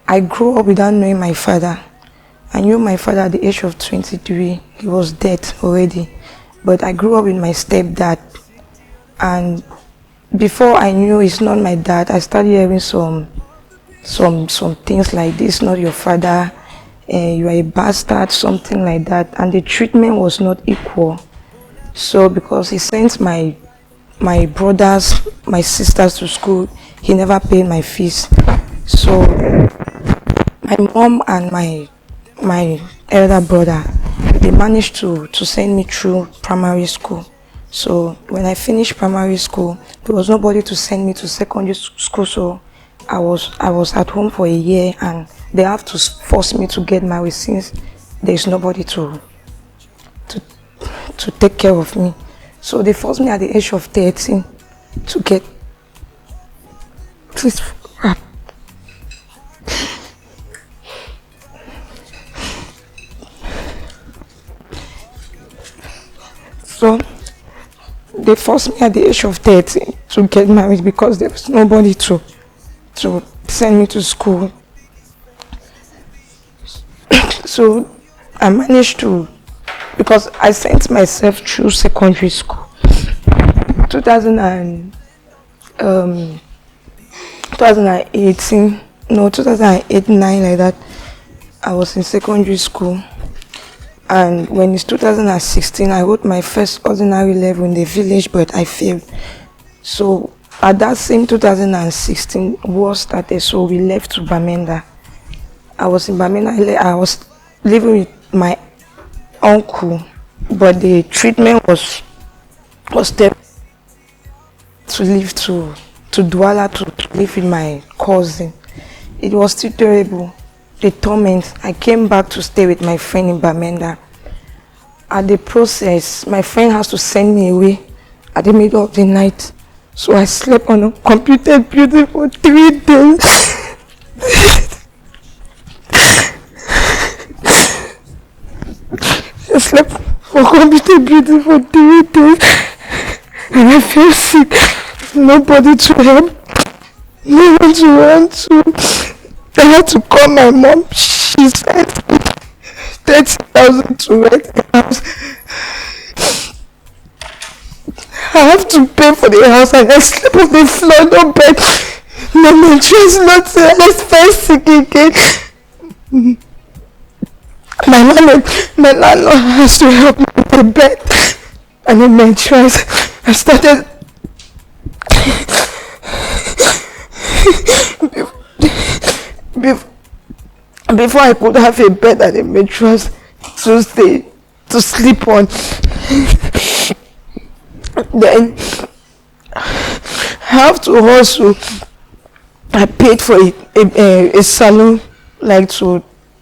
I grew up without knowing my father. I knew my father at the age of 23. He was dead already. But I grew up with my stepdad. And before I knew it's not my dad, I started hearing some things like this, not your father, you are a bastard, something like that. And the treatment was not equal. So because he sent my brothers, my sisters to school, he never paid my fees. So my mom and my elder brother, they managed to send me through primary school. So when I finished primary school, there was nobody to send me to secondary school. So I was at home for a year, and they have to force me to get married since there's nobody to take care of me. So they forced me at the age of 13 to get. Please. So they forced me at the age of 13 to get married because there was nobody to send me to school. So I managed to, because I sent myself through secondary school. 2018, no, 2008-9 like that, I was in secondary school. And when it's 2016, I wrote my first ordinary level in the village, but I failed. So at that same 2016, war started, so we left to Bamenda. I was in Bamenda. I was living with my uncle, but the treatment was there to live to Douala, to live with my cousin. It was still terrible. The torment. I came back to stay with my friend in Bamenda. At the process, my friend has to send me away at the middle of the night. So I slept on a computer building for 3 days. I slept for computer building for 3 days. And I feel sick. Nobody to help. No one to run to. I had to call my mom. She sent 30,000 to rent the house. I have to pay for the house, and I sleep on the floor, no bed. No mattress, nothing. I was very sick again. My landlord has to help me with the bed and the mattress. I started before I could have a bed and a mattress to sleep on. Then I have to hustle. I paid for a salon,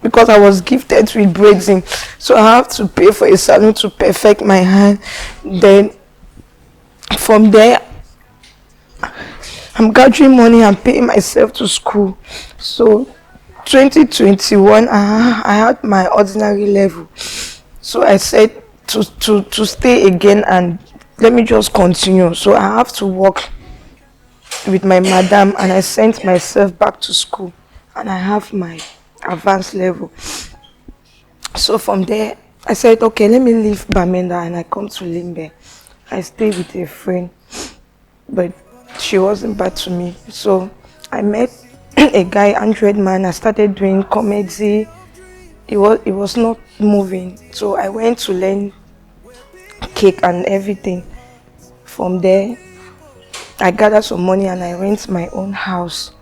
because I was gifted with braiding, so I have to pay for a salon to perfect my hand. Then from there, I'm gathering money and paying myself to school. So 2021, I had my ordinary level. So I said to stay again and let me just continue. So I have to work with my madam, and I sent myself back to school, and I have my advanced level. So from there, I said, okay, let me leave Bamenda and I come to Limbe. I stayed with a friend, but she wasn't bad to me. So I met a guy, Android man. I started doing comedy. It was not moving. So I went to learn cake and everything. From there, I gathered some money and I rent my own house.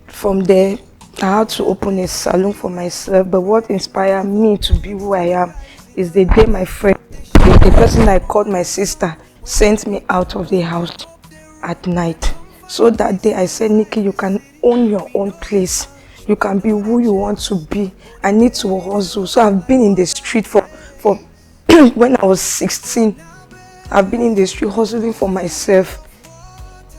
From there, I had to open a salon for myself. But what inspired me to be who I am is the day my friend, the person I called my sister, sent me out of the house at night. So that day I said, Nikki, you can own your own place. You can be who you want to be. I need to hustle. So I've been in the street for when I was 16. I've been in the street hustling for myself.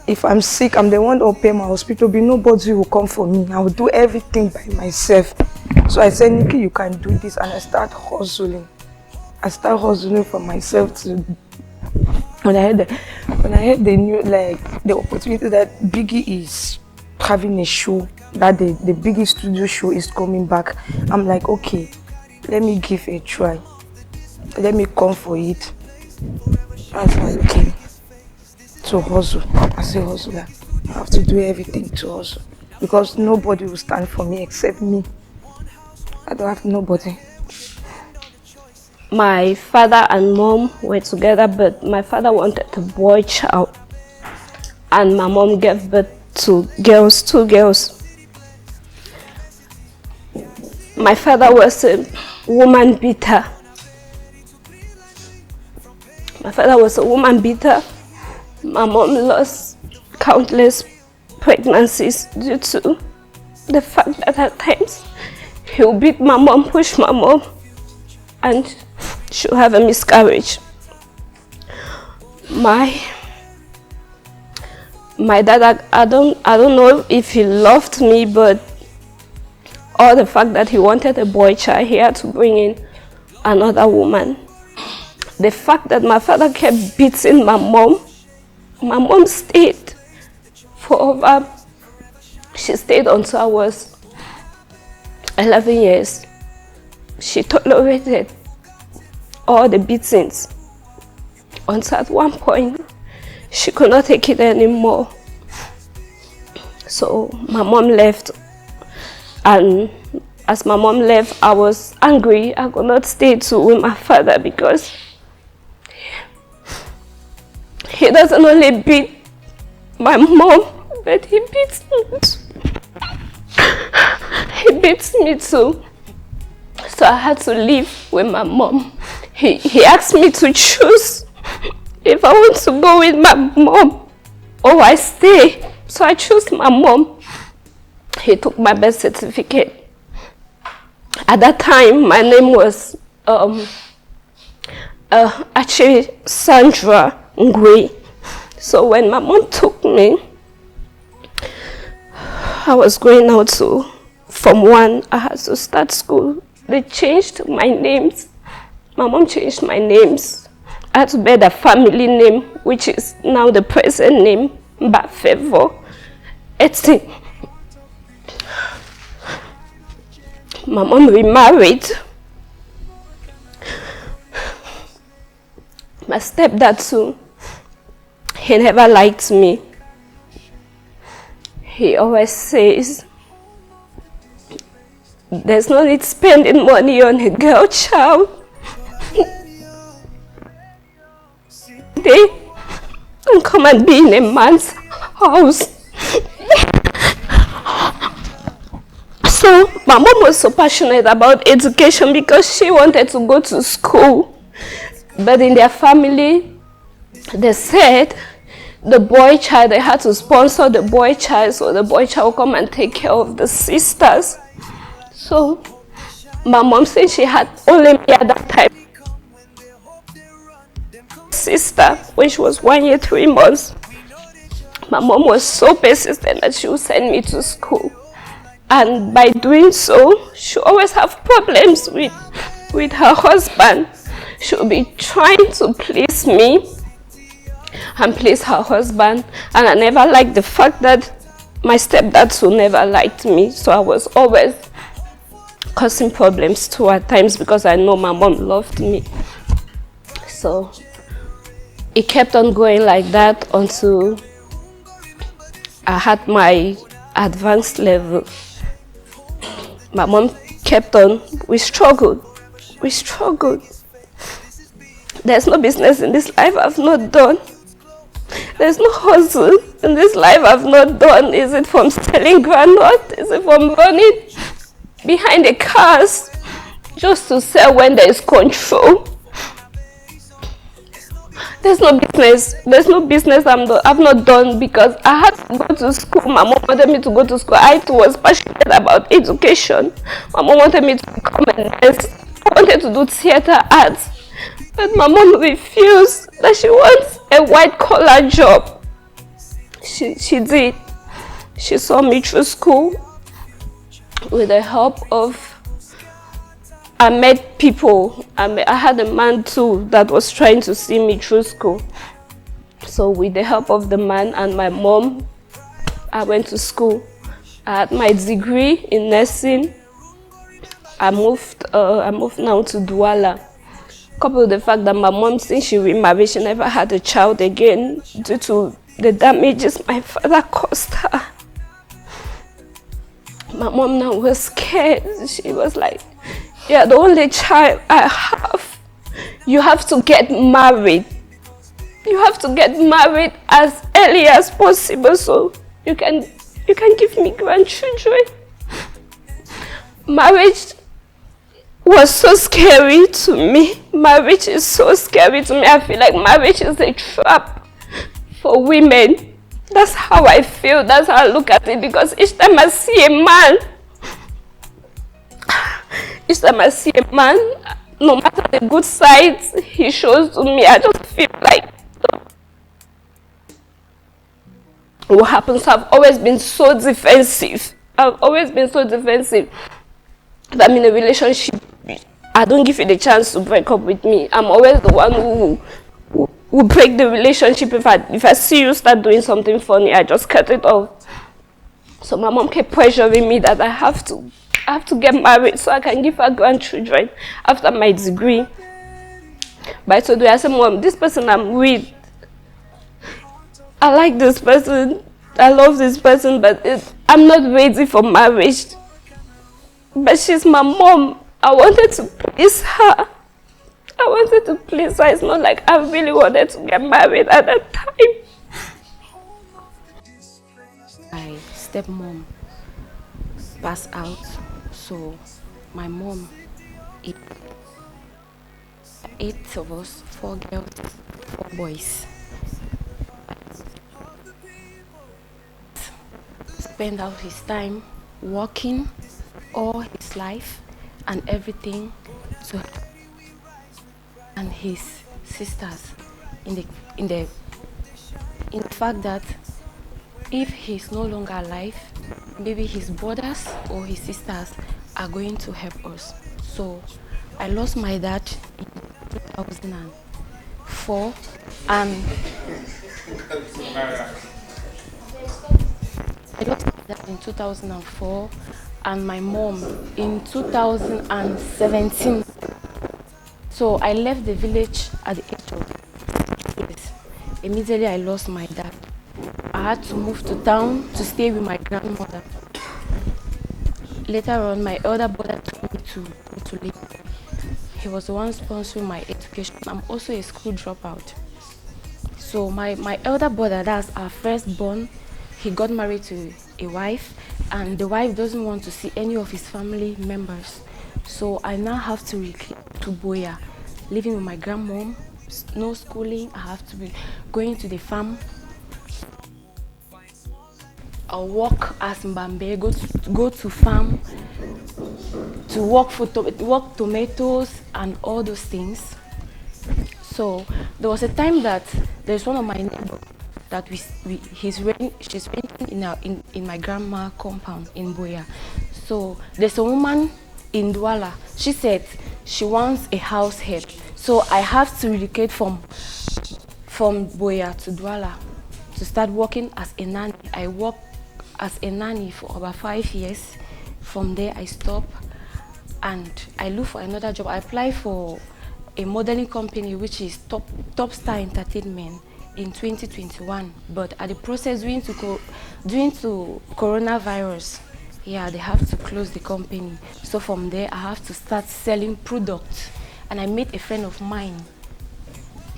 If I'm sick, I'm the one that will pay my hospital bill. Nobody will come for me. I will do everything by myself. So I said, Nikki, you can do this. And I start hustling. I start hustling for myself to. When I heard the new, the opportunity that Biggie is having a show, that the biggest studio show is coming back. I'm like, okay, let me give a try. Let me come for it. That's why I came to hustle. As a hustler, I have to do everything to hustle because nobody will stand for me except me. I don't have nobody. My father and mom were together, but my father wanted a boy child, and my mom gave birth to girls, 2 girls. My father was a woman beater. My father was a woman beater. My mom lost countless pregnancies due to the fact that at times he would beat my mom, push my mom, and she'll have a miscarriage. My dad, I don't know if he loved me, but all the fact that he wanted a boy child, he had to bring in another woman. The fact that my father kept beating my mom stayed for over, she stayed until I was 11 years. She tolerated all the beatings until at one point she could not take it anymore. So my mom left, and as my mom left, I was angry. I could not stay with my father because he doesn't only beat my mom, but he beats me too. He beats me too. So I had to live with my mom. He asked me to choose if I want to go with my mom or I stay. So I chose my mom. He took my birth certificate. At that time, my name was actually Sandra Ngwe. So when my mom took me, I was going out to Form 1. I had to start school. They changed my names. My mom changed my names. I had to bear the family name, which is now the present name, Bafevo Eti. My mom remarried. My stepdad too. He never liked me. He always says, there's no need spending money on a girl child. They don't come and be in a man's house. So my mom was so passionate about education because she wanted to go to school. But in their family, they said the boy child, they had to sponsor the boy child, so the boy child will come and take care of the sisters. So my mom said she had only me at that time. Sister, when she was 1 year, 3 months, my mom was so persistent that she would send me to school. And by doing so, she always have problems with her husband. She would be trying to please me and please her husband. And I never liked the fact that my stepdad too never liked me. So I was always causing problems too at times because I know my mom loved me. So it kept on going like that until I had my advanced level. My mom kept on, we struggled. There's no business in this life I've not done. There's no hustle in this life I've not done. Is it from selling granite? Is it from running behind the cars just to sell when there is control? There's no business I've not done because I had to go to school. My mom wanted me to go to school. I too was passionate about education. My mom wanted me to become a nurse. I wanted to do theater arts. But my mom refused, that she wants a white collar job. She did. She saw me through school with the help of, I met people. I had a man too that was trying to see me through school. So with the help of the man and my mom, I went to school. I had my degree in nursing. I moved now to Douala. Coupled with the fact that my mom, since she remarried, she never had a child again due to the damages my father caused her. My mom now was scared. She was like, "You're the only child I have. You have to get married. You have to get married as early as possible so you can give me grandchildren." Marriage was so scary to me. Marriage is so scary to me. I feel like marriage is a trap for women. That's how I feel. That's how I look at it. Because each time I see a man, no matter the good sides he shows to me, I just feel like what happens. I've always been so defensive. If I'm in a relationship, I don't give you the chance to break up with me. I'm always the one who break the relationship. If I see you start doing something funny, I just cut it off. So my mom kept pressuring me that I have to get married so I can give her grandchildren after my degree. But I told her, I said, "Mom, this person I'm with, I like this person, I love this person, but I'm not ready for marriage. But she's my mom. I wanted to please her. It's not like I really wanted to get married at that time." My stepmom passed out, so my mom, 8 of us, 4 girls, 4 boys, spent out his time working all his life and everything to and his sisters in the fact that if he's no longer alive, maybe his brothers or his sisters are going to help us. So I lost my dad in 2004 and I lost my dad in 2004 and my mom in 2017. So I left the village at the age of 6 years. Immediately I lost my dad. I had to move to town to stay with my grandmother. Later on, my elder brother told me to go to Lagos. He was the one sponsoring my education. I'm also a school dropout. So my elder brother, that's our firstborn, he got married to a wife, and the wife doesn't want to see any of his family members. So I now have to relocate to Buea, living with my grandmom, no schooling. I have to be going to the farm. I'll work as Mbambe, go to farm, to work tomatoes and all those things. So there was a time that there's one of my neighbors that she's renting in my grandma compound in Buea. So there's a woman in Douala. She said she wants a house help. So I have to relocate from Buea to Douala to start working as a nanny. I worked as a nanny for about 5 years. From there I stopped and I look for another job. I applied for a modeling company which is Top Star Entertainment in 2021, but at the process due to coronavirus, yeah, they have to close the company. So from there I have to start selling products, and I met a friend of mine.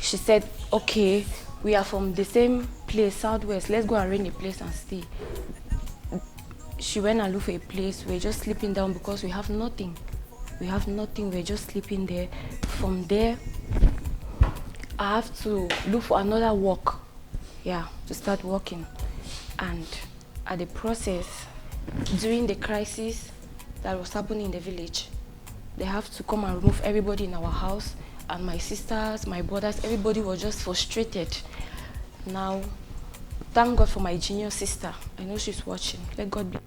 She said, okay, we are from the same place, Southwest, let's go and rent a place and stay. She went and looked for a place. We're just sleeping down because we have nothing. We're just sleeping there. From there I have to look for another work, yeah, to start working. And at the process, during the crisis that was happening in the village, they have to come and remove everybody in our house, and my sisters, my brothers, everybody was just frustrated. Now, thank God for my junior sister. I know she's watching. Let God be.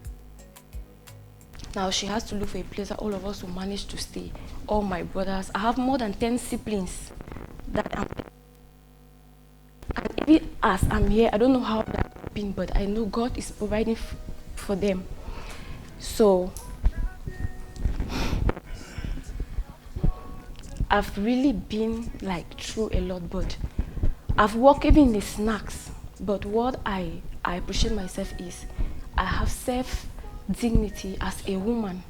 Now she has to look for a place that all of us will manage to stay. All my brothers. I have more than 10 siblings that I'm. And even as I'm here, I don't know how that been, but I know God is providing for them. So I've really been like through a lot, but I've worked even in the snacks. But what I appreciate myself is I have self-dignity as a woman.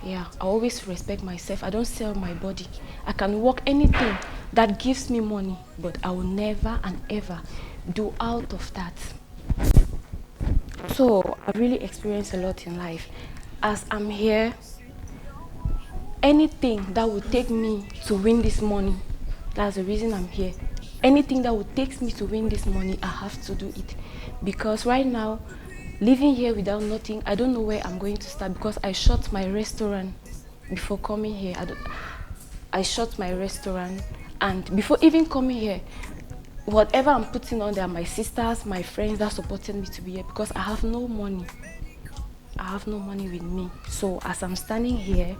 Yeah, I always respect myself. I don't sell my body. I can work anything that gives me money, but I will never and ever do out of that. So I really experienced a lot in life. As I'm here, anything that would take me to win this money, that's the reason I'm here. Anything that would take me to win this money, I have to do it. Because right now, living here without nothing, I don't know where I'm going to start, because I shut my restaurant before coming here. I shut my restaurant, and before even coming here, whatever I'm putting on there, my sisters, my friends that supported me to be here, because I have no money. I have no money with me. So as I'm standing here,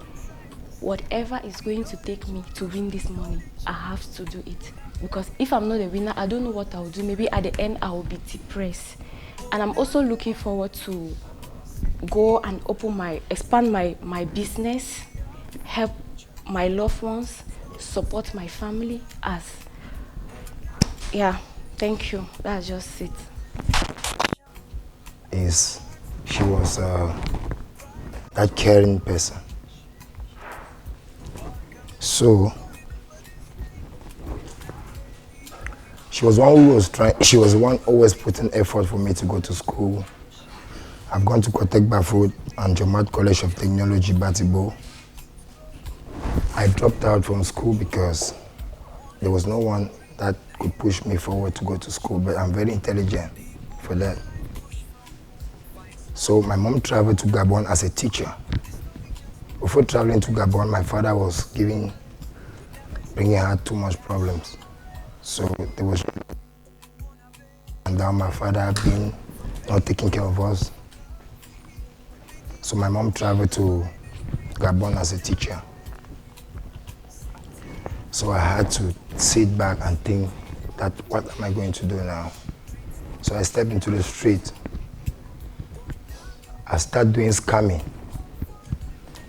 whatever is going to take me to win this money, I have to do it. Because if I'm not a winner, I don't know what I'll do. Maybe at the end, I will be depressed. And I'm also looking forward to go and expand my business, help my loved ones, support my family yeah, thank you. That's just it. She was that caring person. So she was one who was she was one always putting effort for me to go to school. I've gone to Kotek Bafut and Jomat College of Technology, Batibo. I dropped out from school because there was no one that could push me forward to go to school, but I'm very intelligent for that. So my mom traveled to Gabon as a teacher. Before traveling to Gabon, my father was bringing her too much problems. So there was, and now my father being not taking care of us. So my mom traveled to Gabon as a teacher. So I had to sit back and think that what am I going to do now? So I stepped into the street. I started doing scamming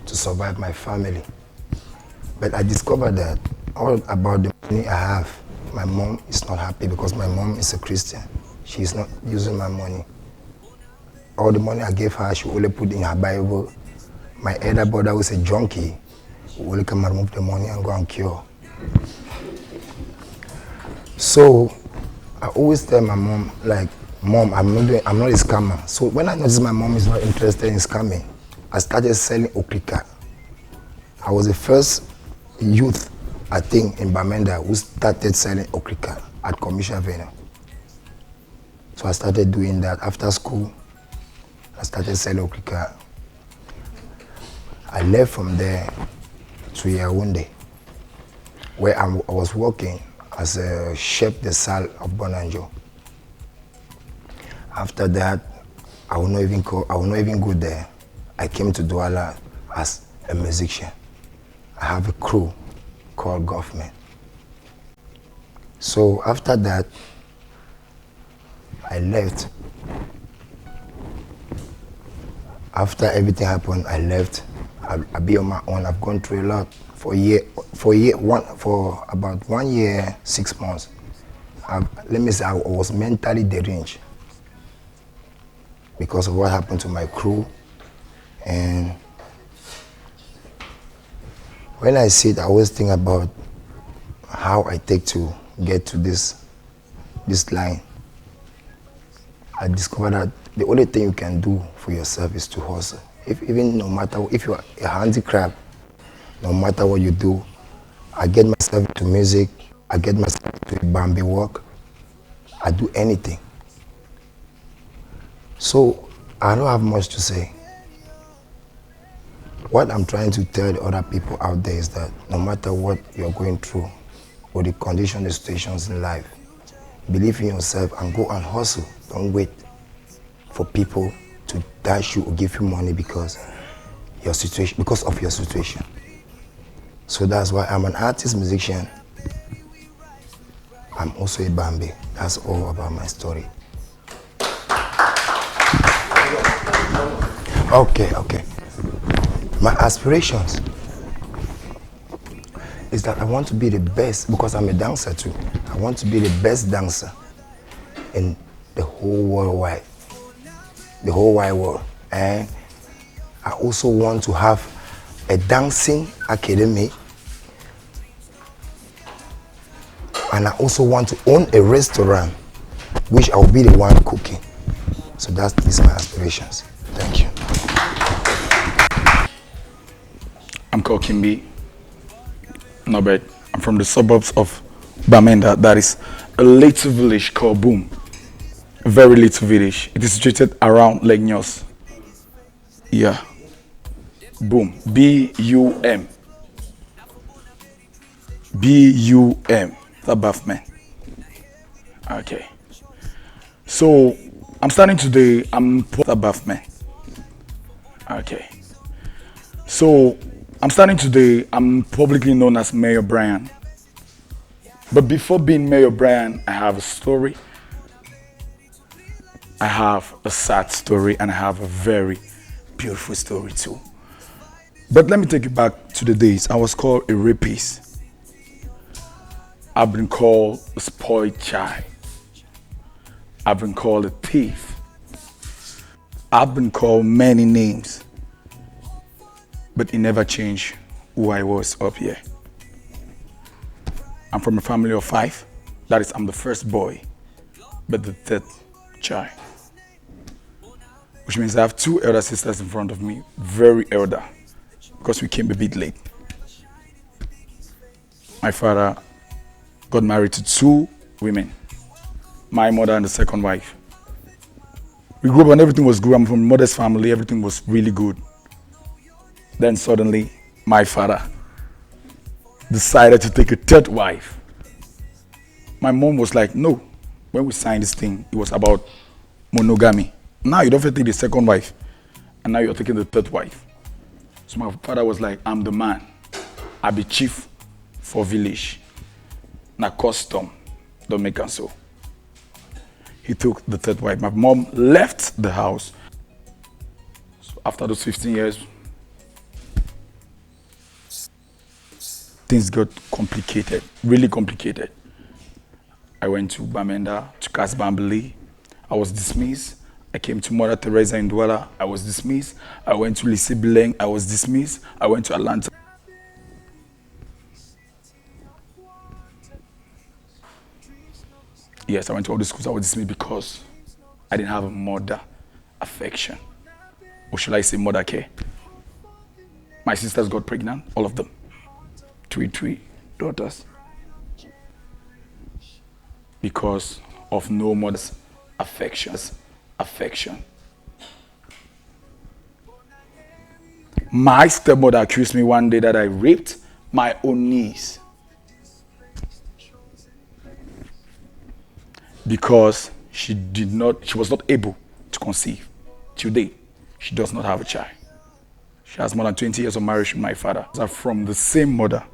to survive my family. But I discovered that all about the money I have, my mom is not happy because my mom is a Christian. She is not using my money. All the money I gave her, she only put in her Bible. My elder brother who is a junkie will only come and remove the money and go and cure. So I always tell my mom, like, Mom, I'm not a scammer. So when I noticed my mom is not interested in scamming, I started selling okrika. I was the first youth, I think, in Bamenda who started selling okrika at Commercial Venue. So I started doing that. After school, I started selling okrika. I left from there to Yaoundé, where I was working as a chef de salle of Bonanjo. After that, I will not even go there. I came to Douala as a musician. I have a crew called Government. So after that, I left. After everything happened, I left. I'll be on my own. I've gone through a lot for about 1 year, 6 months. Let me say I was mentally deranged because of what happened to my crew. And when I sit, I always think about how I take to get to this line. I discovered that the only thing you can do for yourself is to hustle. If you are a handicraft, no matter what you do, I get myself into music, I get myself into Bambi work, I do anything. So I don't have much to say. What I'm trying to tell the other people out there is that no matter what you're going through or the conditions, the situations in life, believe in yourself and go and hustle. Don't wait for people to dash you or give you money because of your situation. So that's why I'm an artist, musician. I'm also a Bambi. That's all about my story. Okay. My aspirations is that I want to be the best, because I'm a dancer too. I want to be the best dancer in the whole wide world. And I also want to have a dancing academy, and I also want to own a restaurant, which I'll be the one cooking. So these are my aspirations. Thank you. I'm called Kimbi Norbert. I'm from the suburbs of Bamenda. That is a little village called Boom. A very little village. It is situated around Lake Nyos. Yeah. Boom. B-U-M. B-U-M. The buff man. Okay. So, I'm starting today. I'm the buff man. Okay. So, I'm starting today. I'm publicly known as Mayor Brian. But before being Mayor Brian, I have a story. I have a sad story, and I have a very beautiful story too. But let me take you back to the days. I was called a rapist. I've been called a spoiled child. I've been called a thief. I've been called many names. But it never changed who I was up here. I'm from a family of 5. That is, I'm the first boy, but the 3rd child. Which means I have 2 elder sisters in front of me, very elder, because we came a bit late. My father got married to 2 women, my mother and the 2nd wife. We grew up and everything was good. I'm from a modest family, everything was really good. Then suddenly, my father decided to take a 3rd wife. My mom was like, no. When we signed this thing, it was about monogamy. Now you don't have to take the 2nd wife, and now you're taking the 3rd wife. So my father was like, I'm the man. I be chief for village. Na custom, don't make us so. He took the 3rd wife. My mom left the house. So after those 15 years, things got complicated, really complicated. I went to Bamenda, to Kasbambili. I was dismissed. I came to Mother Teresa in Douala. I was dismissed. I went to Lycée Bileng. I was dismissed. I went to Atlanta. Yes, I went to all the schools. I was dismissed because I didn't have a mother affection. Or should I say mother care? My sisters got pregnant, all of them. 3 daughters. Because of no mother's affection. My stepmother accused me one day that I raped my own niece. Because she was not able to conceive. Today, she does not have a child. She has more than 20 years of marriage with my father. They are from the same mother.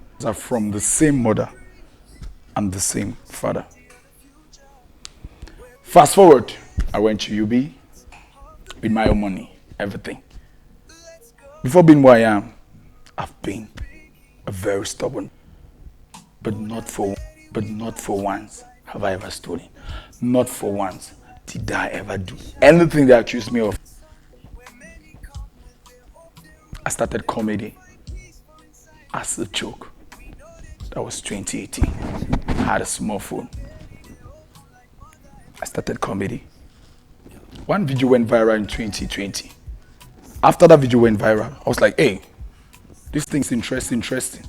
And the same father. Fast forward, I went to UB with my own money, everything. Before being who I am, I've been a very stubborn, but not for once have I ever stolen. Not for once did I ever do anything they accused me of. I started comedy as a joke. That was 2018. I had a small phone. I started comedy. One video went viral in 2020. After that video went viral, I was like, hey, this thing's interesting.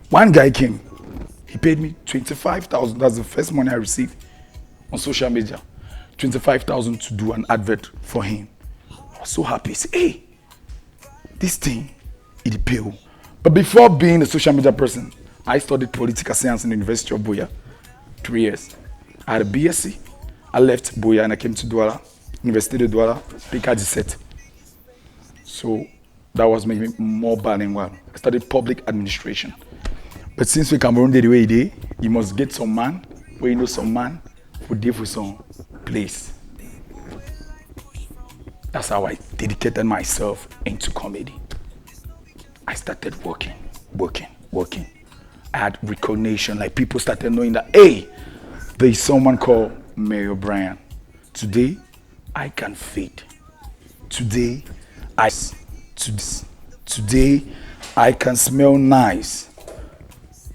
One guy came. He paid me 25,000. That's the first money I received on social media. 25,000 to do an advert for him. I was so happy. He said, hey, this thing, it pay. But before being a social media person, I studied political science in the University of Buea. 3 years. I had a BSc. I left Buea and I came to Douala, University de Douala, PK 17. So that was making me more bilingual. I studied public administration. But since we Cameroon did the way they, you must get some man, where you know some man, who deal for some place. That's how I dedicated myself into comedy. I started working. I had recognition, like people started knowing that, hey, there is someone called Mayor Brian. Today, I can feed. Today, today, I can smell nice.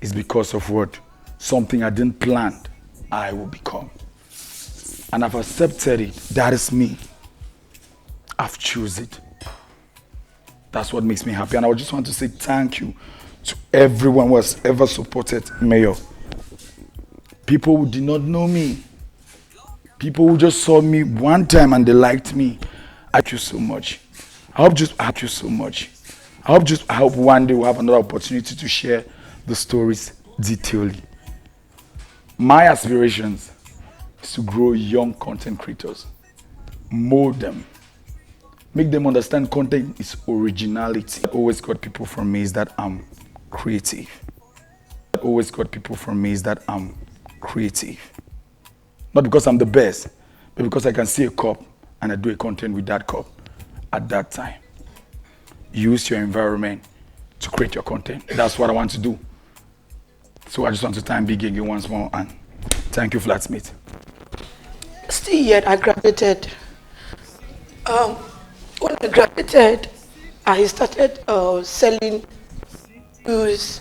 It's because of what? Something I didn't plan, I will become. And I've accepted it. That is me. I've chosen it. That's what makes me happy. And I just want to say thank you to everyone who has ever supported Mayor. People who did not know me. People who just saw me one time and they liked me. I thank you so much. I hope you so much. I hope one day we'll have another opportunity to share the stories detailedly. My aspirations is to grow young content creators, mold them, make them understand content is originality. What always got people from me is that I'm creative. What always got people from me is that I'm creative. Not because I'm the best, but because I can see a cup and I do a content with that cup at that time. Use your environment to create your content. That's what I want to do. So I just want to thank Big Gigi once more and thank you, Flatsmith. Still yet, I graduated. When I graduated, I started selling shoes,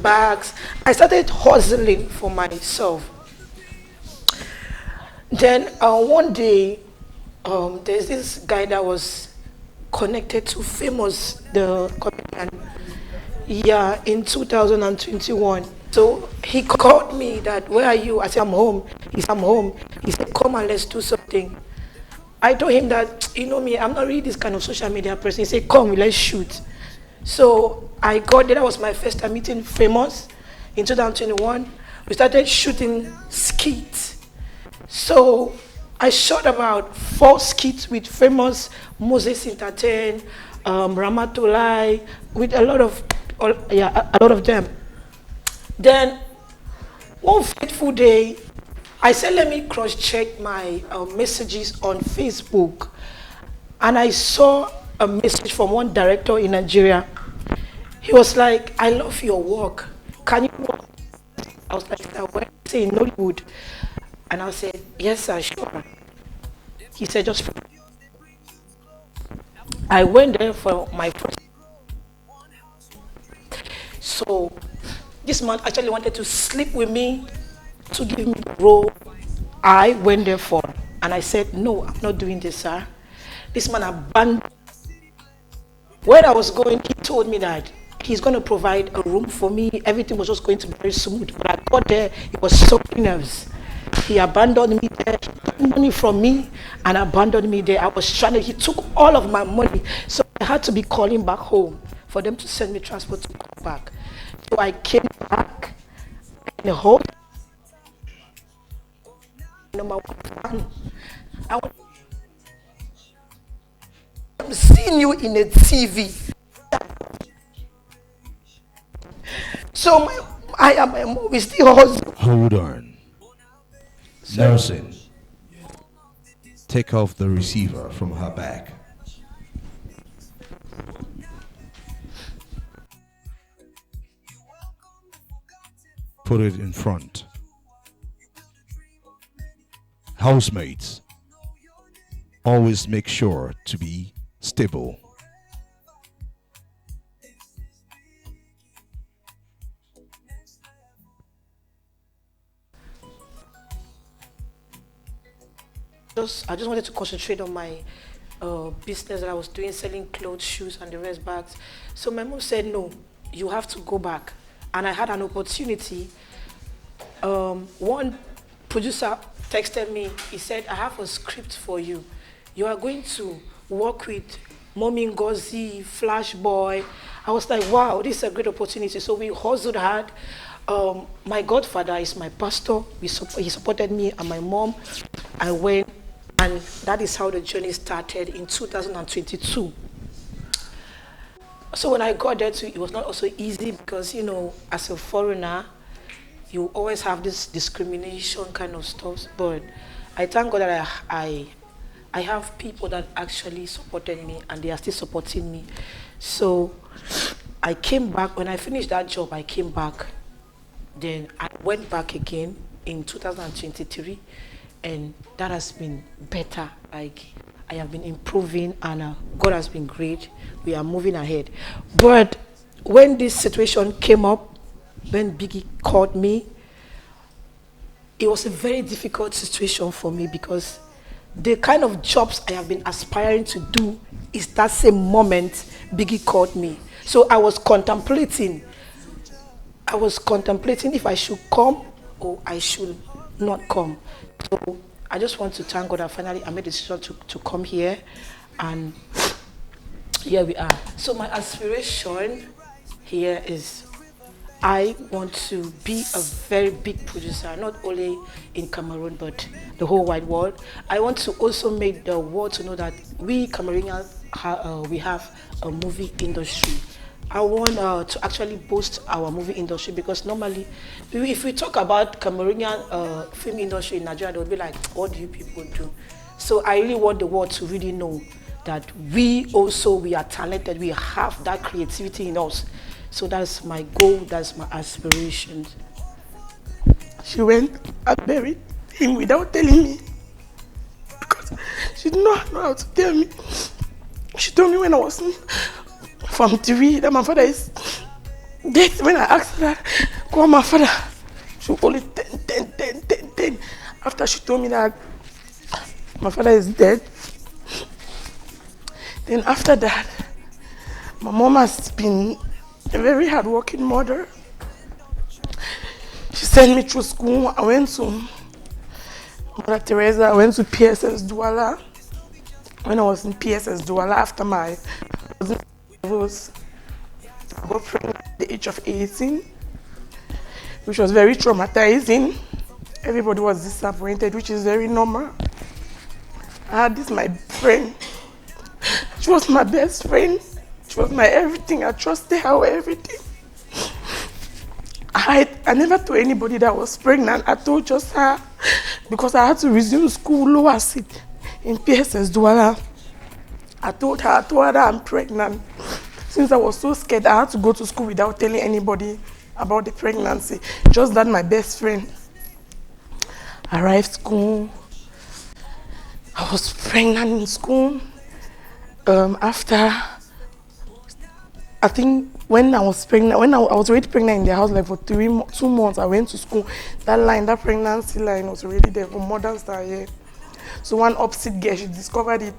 bags. I started hustling for myself. Then one day, there's this guy that was connected to Famous, the comedian, in 2021. So he called me that, where are you? I said, I'm home. He said, I'm home. He said, come and let's do something. I told him that, you know me, I'm not really this kind of social media person. He said, come, let's shoot. So I got there. That was my first time meeting Famous in 2021. We started shooting skits. So I shot about 4 skits with Famous, Moses Entertain, Ramatulai, with a lot of them. Then one fateful day, I said, let me cross-check my messages on Facebook. And I saw a message from one director in Nigeria. He was like, I love your work. Can you work? I was like, where? He said, in Nollywood. And I said, yes, sir, sure. He said, just. I went there for my first. So this man actually wanted to sleep with me to give me the role I went there for. And I said, no, I'm not doing this, sir. This man abandoned. Where I was going, he told me that he's going to provide a room for me. Everything was just going to be very smooth. But I got there, it was so nervous. He abandoned me there. He took money from me and abandoned me there. I was stranded. He took all of my money. So I had to be calling back home for them to send me transport to come back. So I came back in the whole number one. I'm seeing you in a TV. So I am a movie still hustle. Hold on. Nelson, take off the receiver from her bag. Put it in front. Housemates, always make sure to be stable. I just wanted to concentrate on my business that I was doing, selling clothes, shoes, and the rest bags. So my mom said, no, you have to go back. And I had an opportunity. One producer texted me. He said, I have a script for you. You are going to work with Mommy Ngozi, Flash Boy. I was like, wow, this is a great opportunity. So we hustled hard. My godfather is my pastor. He supported me and my mom. I went, and that is how the journey started in 2022. So when I got there too, it was not also easy because, you know, as a foreigner, you always have this discrimination kind of stuff. But I thank God that I have people that actually supported me and they are still supporting me. So I came back. When I finished that job, I came back. Then I went back again in 2023, and that has been better. Like, I have been improving, and God has been great. We are moving ahead. But when this situation came up, when Biggie called me, it was a very difficult situation for me, because the kind of jobs I have been aspiring to do is that same moment Biggie called me. So I was contemplating if I should come or I should not come. So I just want to thank God that finally I made the decision to come here, and here we are. So my aspiration here is I want to be a very big producer, not only in Cameroon, but the whole wide world. I want to also make the world to know that we Cameroonians, we have a movie industry. I want to actually boost our movie industry, because normally, if we talk about Cameroonian film industry in Nigeria, they'll be like, what do you people do? So I really want the world to really know that we are talented, we have that creativity in us. So that's my goal, that's my aspiration. She went and buried him without telling me, because she did not know how to tell me. She told me when I was from TV that my father is dead. When I asked her, call my father, she only 10. After she told me that my father is dead, then after that, my mom has been a very hard-working mother. She sent me through school. I went to Mother Teresa. I went to PSS Douala. When I was in PSS Douala, after my I got pregnant at the age of 18, which was very traumatizing. Everybody was disappointed, which is very normal. I had this my friend. She was my best friend. She was my everything. I trusted her with everything. I never told anybody that I was pregnant. I told just her, because I had to resume school lower seat in PSS Douala. I told her that I'm pregnant. Since I was so scared, I had to go to school without telling anybody about the pregnancy. Just that my best friend arrived school. I was pregnant in school. After, I think when I was pregnant, when I was already pregnant in the house, like for 2 months, I went to school. That pregnancy line was already there for mothers that year. So one opposite girl, she discovered it.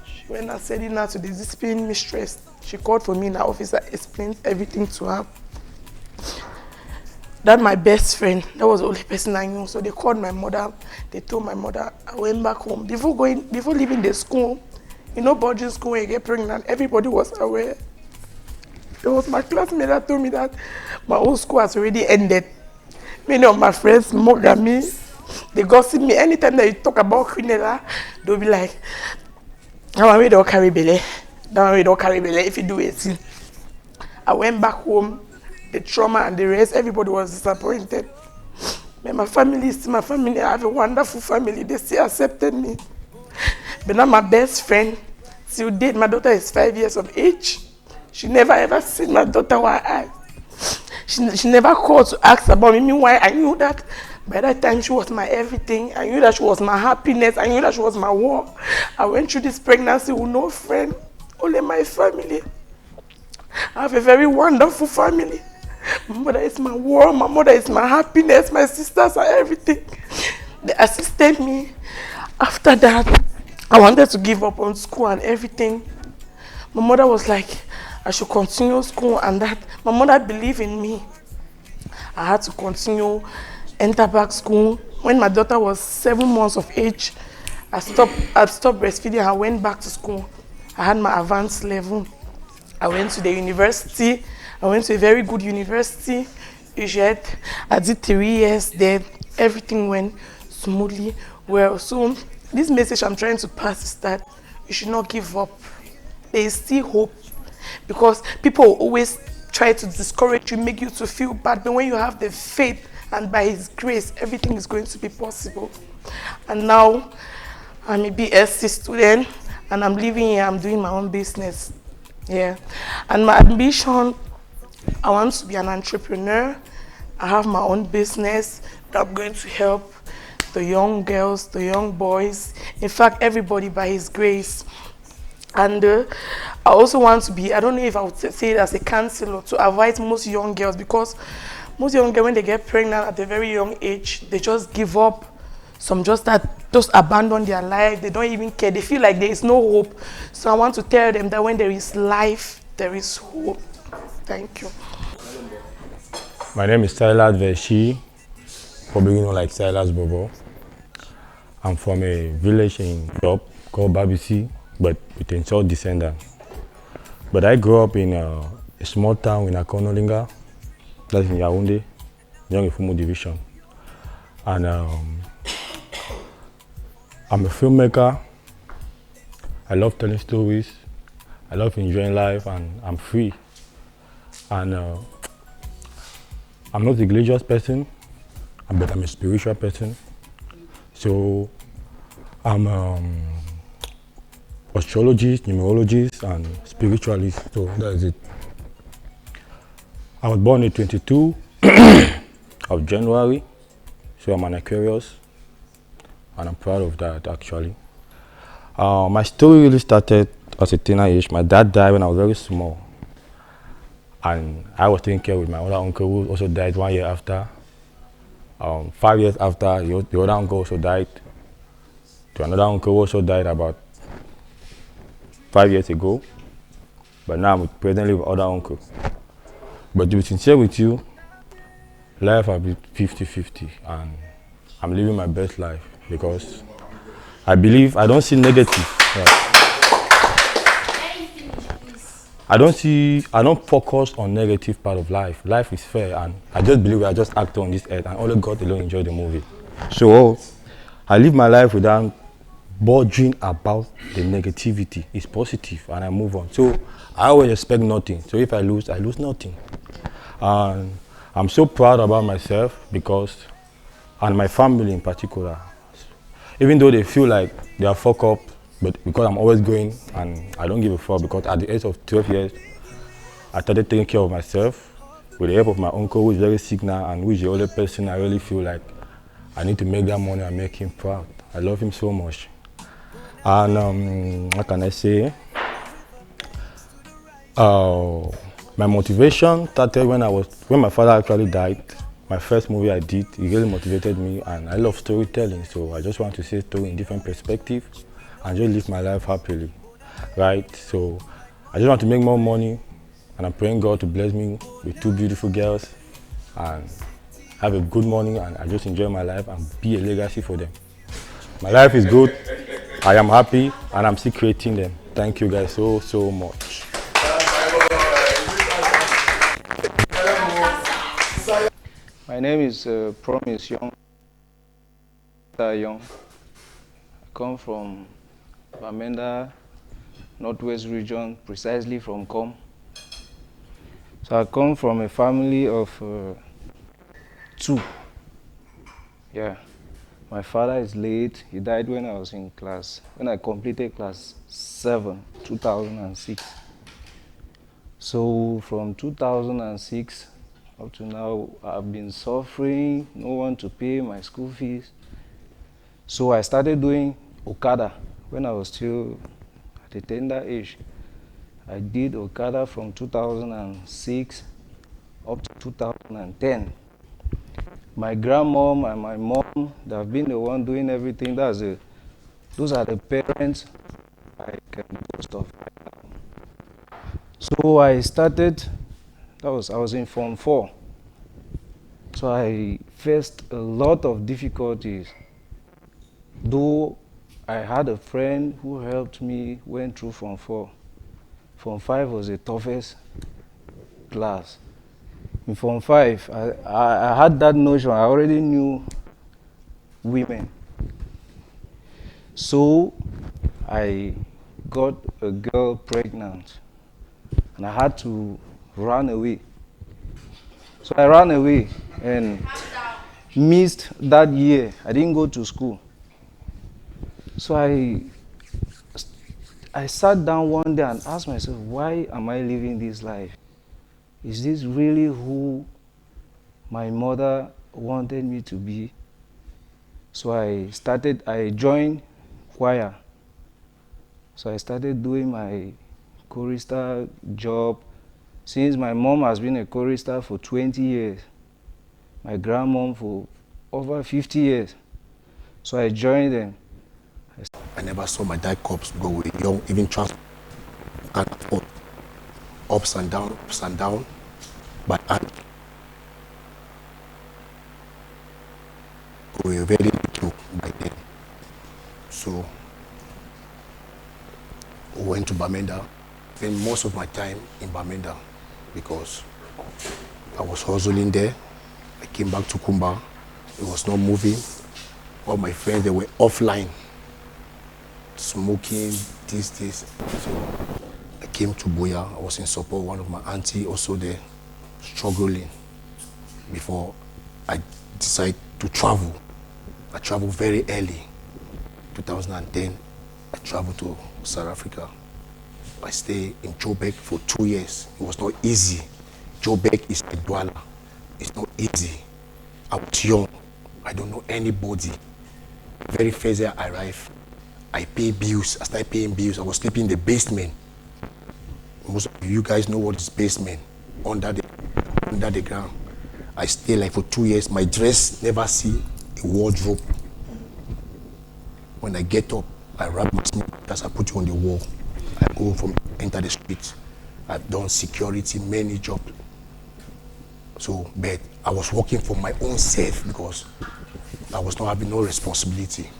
She went and said it now to the discipline mistress. She called for me in her office. I explained everything to her. That my best friend, that was the only person I knew. So they called my mother. They told my mother. I went back home. Before leaving the school, boarding school when you get pregnant, everybody was aware. It was my classmate that told me that my whole school has already ended. Many of my friends mocked at me. They gossip me. Anytime that you talk about Quinella, they'll be like, that one we don't carry belly. That one we don't carry belly if you do it. I went back home. The trauma and the rest, everybody was disappointed. But my family is still my family. I have a wonderful family. They still accepted me. But now my best friend, till date, my daughter is 5 years of age. She never ever seen my daughter while she never called to ask about me. Meanwhile, I knew that by that time she was my everything. I knew that she was my happiness. I knew that she was my world. I went through this pregnancy with no friend, only my family. I have a very wonderful family. My mother is my world. My mother is my happiness. My sisters are everything. They assisted me. After that, I wanted to give up on school and everything. My mother was like, I should continue school and that. My mother believed in me. I had to continue, enter back school. When my daughter was 7 months of age, I stopped breastfeeding. I went back to school. I had my advanced level. I went to the university. I went to a very good university, UGED. I did 3 years there. Everything went smoothly. Well, so this message I'm trying to pass is that you should not give up. There is still hope, because people will always try to discourage you, make you to feel bad. But when you have the faith and by His grace, everything is going to be possible. And now, I'm a BSc student and I'm living here. I'm doing my own business. Yeah. And my ambition, I want to be an entrepreneur. I have my own business that I'm going to help the young girls, the young boys, in fact, everybody by His grace. And I also want to be, I don't know if I would say it as a counselor, to avoid most young girls, because most young girls, when they get pregnant at a very young age, they just give up. Some just abandon their life. They don't even care. They feel like there is no hope. So I want to tell them that when there is life, there is hope. Thank you. My name is Silas Veshi, probably known like Silas Bobo. I'm from a village in Job called Babisi, but with a short descendant. But I grew up in a small town in Akonolinga, that's in Yaoundé, Young Ifumu Division. And I'm a filmmaker. I love telling stories. I love enjoying life, and I'm free. And I'm not a religious person, but I'm a spiritual person. So I'm astrologist, numerologist, and spiritualist. So that is it. I was born on 22 of January, so I'm an Aquarius, and I'm proud of that actually. My story really started as a teenage age. My dad died when I was very small, and I was taking care with my other uncle who also died 1 year after. 5 years after, the other uncle also died. To another uncle who also died about 5 years ago. But now I'm presently with other uncle. But to be sincere with you, life has been 50-50, and I'm living my best life because I believe I don't see negative. Right? I don't focus on negative part of life. Life is fair, and I just believe we are just actors on this earth, and only God alone enjoy the movie. So I live my life without bothering about the negativity. It's positive, and I move on. So I always expect nothing. So if I lose nothing. And I'm so proud about myself because, and my family in particular, even though they feel like they are fucked up, but because I'm always going and I don't give a fuck, because at the age of 12 years, I started taking care of myself with the help of my uncle, who is very sick now, and who is the only person I really feel like I need to make that money and make him proud. I love him so much. And what can I say? My motivation started when my father actually died. My first movie I did, it really motivated me, and I love storytelling, so I just want to say story in different perspectives and just live my life happily, right? So I just want to make more money, and I'm praying God to bless me with 2 beautiful girls and have a good morning, and I just enjoy my life and be a legacy for them. My life is good, I am happy, and I'm still creating them. Thank you guys so much. My name is Promise Young. I come from Bamenda, Northwest region, precisely from Com. So I come from a family of 2. Yeah, my father is late. He died when I completed class 7, 2006. So from 2006 up to now, I've been suffering, no one to pay my school fees. So I started doing Okada when I was still at a tender age. I did Okada from 2006 up to 2010. My grandmom and my mom, they've been the one doing everything. Those are the parents I can boast of right now. So I started, I was in Form 4. So I faced a lot of difficulties. Though I had a friend who helped me, went through Form 4. Form 5 was the toughest class. In Form 5, I had that notion, I already knew women. So I got a girl pregnant, and I had to run away. So I ran away and missed that year. I didn't go to school. So I sat down one day and asked myself, why am I living this life? Is this really who my mother wanted me to be? So I joined choir. So I started doing my chorister job. Since my mom has been a chorister for 20 years, my grandmom for over 50 years. So I joined them. I never saw my dad corpse go with young, even transport, and afford, ups and down, but we were very little by then. So we went to Bamenda. Spent most of my time in Bamenda because I was hustling there. I came back to Kumba. It was not moving. All my friends, they were offline, smoking, this. So I came to Buea. I was in support. One of my auntie also there, struggling. Before I decided to travel. I traveled very early. 2010, I traveled to South Africa. I stayed in Joburg for 2 years. It was not easy. Joburg is a Douala. It's not easy. I was young. I don't know anybody. Very first day I arrived, I pay bills. I started paying bills. I was sleeping in the basement. Most of you guys know what is basement, under the ground. I stayed like for 2 years. My dress never see a wardrobe. When I get up, I wrap my smoke, I put it on the wall. I go from enter the street. I've done security, many jobs. So, but I was working for my own self because I was not having no responsibility.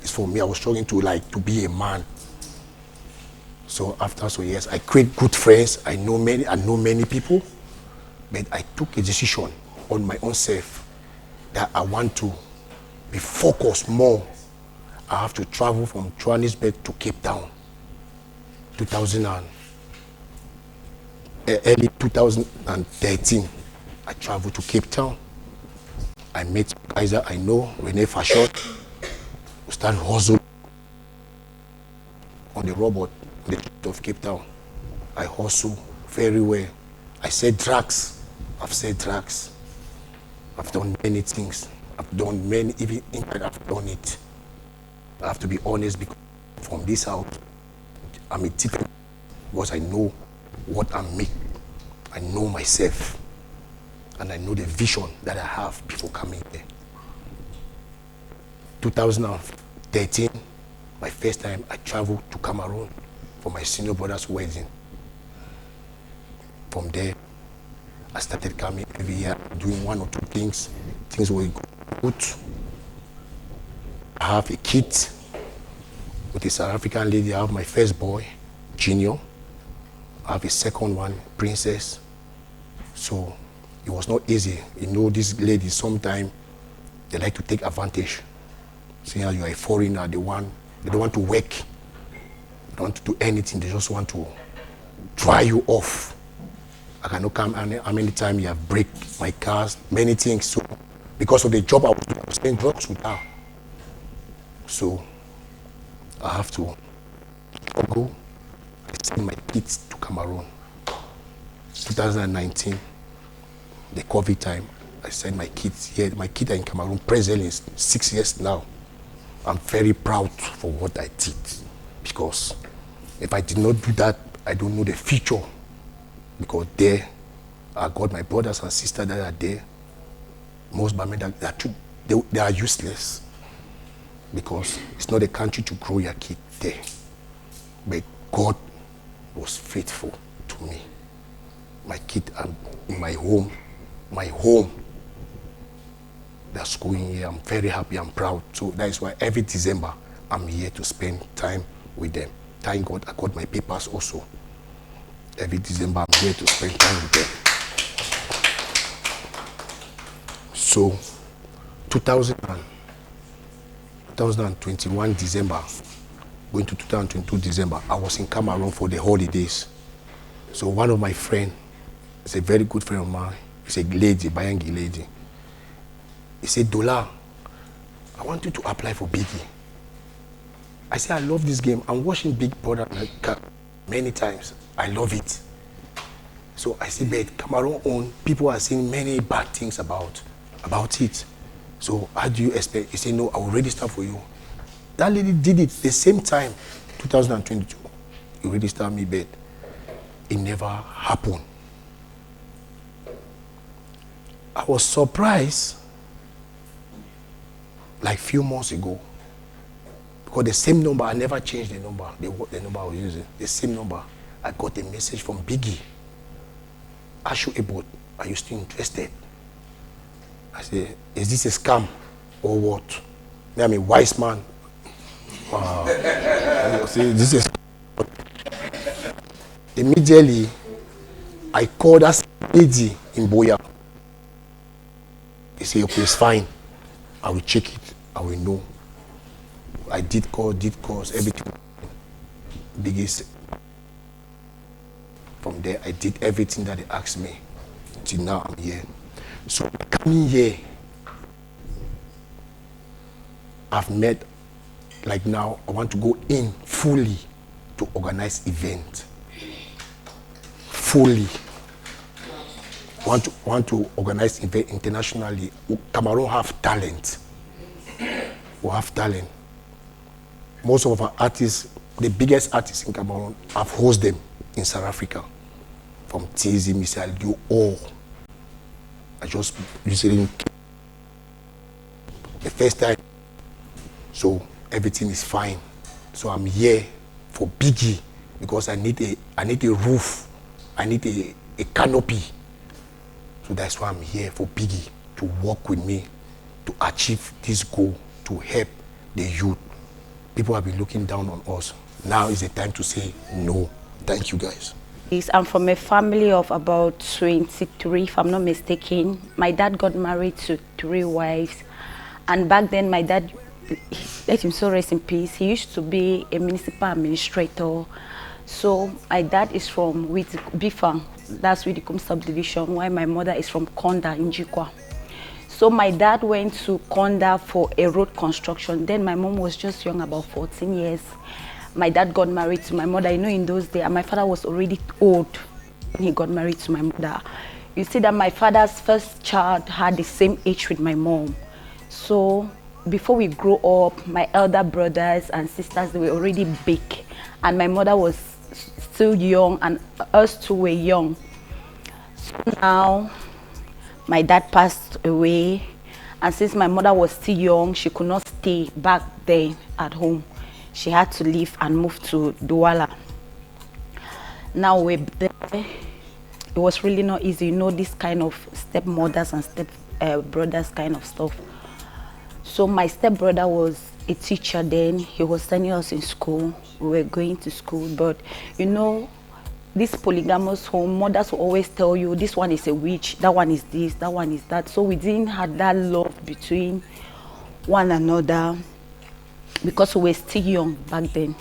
It's for me. I was struggling to be a man. So after so years, I create good friends. I know many people, but I took a decision on my own self that I want to be focused more. I have to travel from Johannesburg to Cape Town. Early 2013, I traveled to Cape Town. I met guys that I know, Rene Fashot. We started hustling on the robot in the street of Cape Town. I hustle very well. I sell drugs. I've sold drugs. I've done many things. I've done many, even inside I've done it. I have to be honest because from this house, I'm a thief because I know what I'm making. I know myself. And I know the vision that I have before coming here. 2013, my first time I traveled to Cameroon for my senior brother's wedding. From there, I started coming every year, doing one or two things. Things were good. I have a kid with a South African lady. I have my first boy, Junior. I have a second one, Princess. So it was not easy. You know, these ladies, sometimes they like to take advantage. Seeing how you are a foreigner, they don't want to work. They don't want to do anything. They just want to dry you off. I cannot come how many times you have break my cars, many things. So because of the job I was doing, I was selling drugs with her. So I have to go. I send my kids to Cameroon. 2019, the COVID time, I sent my kids here. My kids are in Cameroon presently 6 years now. I'm very proud for what I did because if I did not do that, I don't know the future. Because there, I got my brothers and sisters that are there. Most Bamenda, they are useless because it's not a country to grow your kid there. But God was faithful to me. My kid are in my home. They're schooling here. I'm very happy. I'm proud. So that is why every December I'm here to spend time with them. Thank God I got my papers also. Every December I'm here to spend time with them. So 2021 December, going to 2022 December, I was in Cameroon for the holidays. So one of my friends, it's a very good friend of mine, it's a lady, Bayangi lady. He said, Dola, I want you to apply for Biggie. I say I love this game. I'm watching Big Brother many times. I love it. So I say, but Cameroon own, people are saying many bad things about it. So how do you expect? He say, no, I will register for you. That lady did it the same time, 2022. He registered me, but it never happened. I was surprised like few months ago, because the same number, I never changed the number, the number I was using, the same number. I got a message from Biggie. Ashu Ebot, are you still interested? I said, is this a scam or what? I'm a wise man. See, this is immediately I called us lady in Boya. He said, okay, it's fine. I will check it. I will know. I did calls, everything. Biggest. From there, I did everything that they asked me. Till now, I'm here. So coming here, I've met, like now, I want to go in fully to organize event. Fully. Want to organize event internationally. Cameroon have talent. We have talent. Most of our artists, the biggest artists in Cameroon, I've hosted them in South Africa. From Tizi, Misal, you all. I just usually the first time. So everything is fine. So I'm here for Biggie because I need a roof. I need a canopy. So that's why I'm here for Biggie, to work with me to achieve this goal, to help the youth. People have been looking down on us. Now is the time to say no. Thank you guys. I'm from a family of about 23, if I'm not mistaken. My dad got married to 3 wives. And back then, my dad, let him so rest in peace, he used to be a municipal administrator. So my dad is from Bifang, that's Widikum subdivision, while my mother is from Konda in Jikwa. So my dad went to Konda for a road construction. Then my mom was just young, about 14 years. My dad got married to my mother. You know, in those days, and my father was already old when he got married to my mother. You see that my father's first child had the same age with my mom. So before we grew up, my elder brothers and sisters, they were already big. And my mother was still young, and us two were young. So now, my dad passed away. And since my mother was still young, she could not stay back then at home. She had to leave and move to Douala. Now we're there. It was really not easy, you know, this kind of stepmothers and stepbrothers kind of stuff. So my stepbrother was a teacher then. He was sending us in school. We were going to school, but you know, this polygamous home, mothers will always tell you, this one is a witch, that one is this, that one is that. So we didn't have that love between one another, because we were still young back then.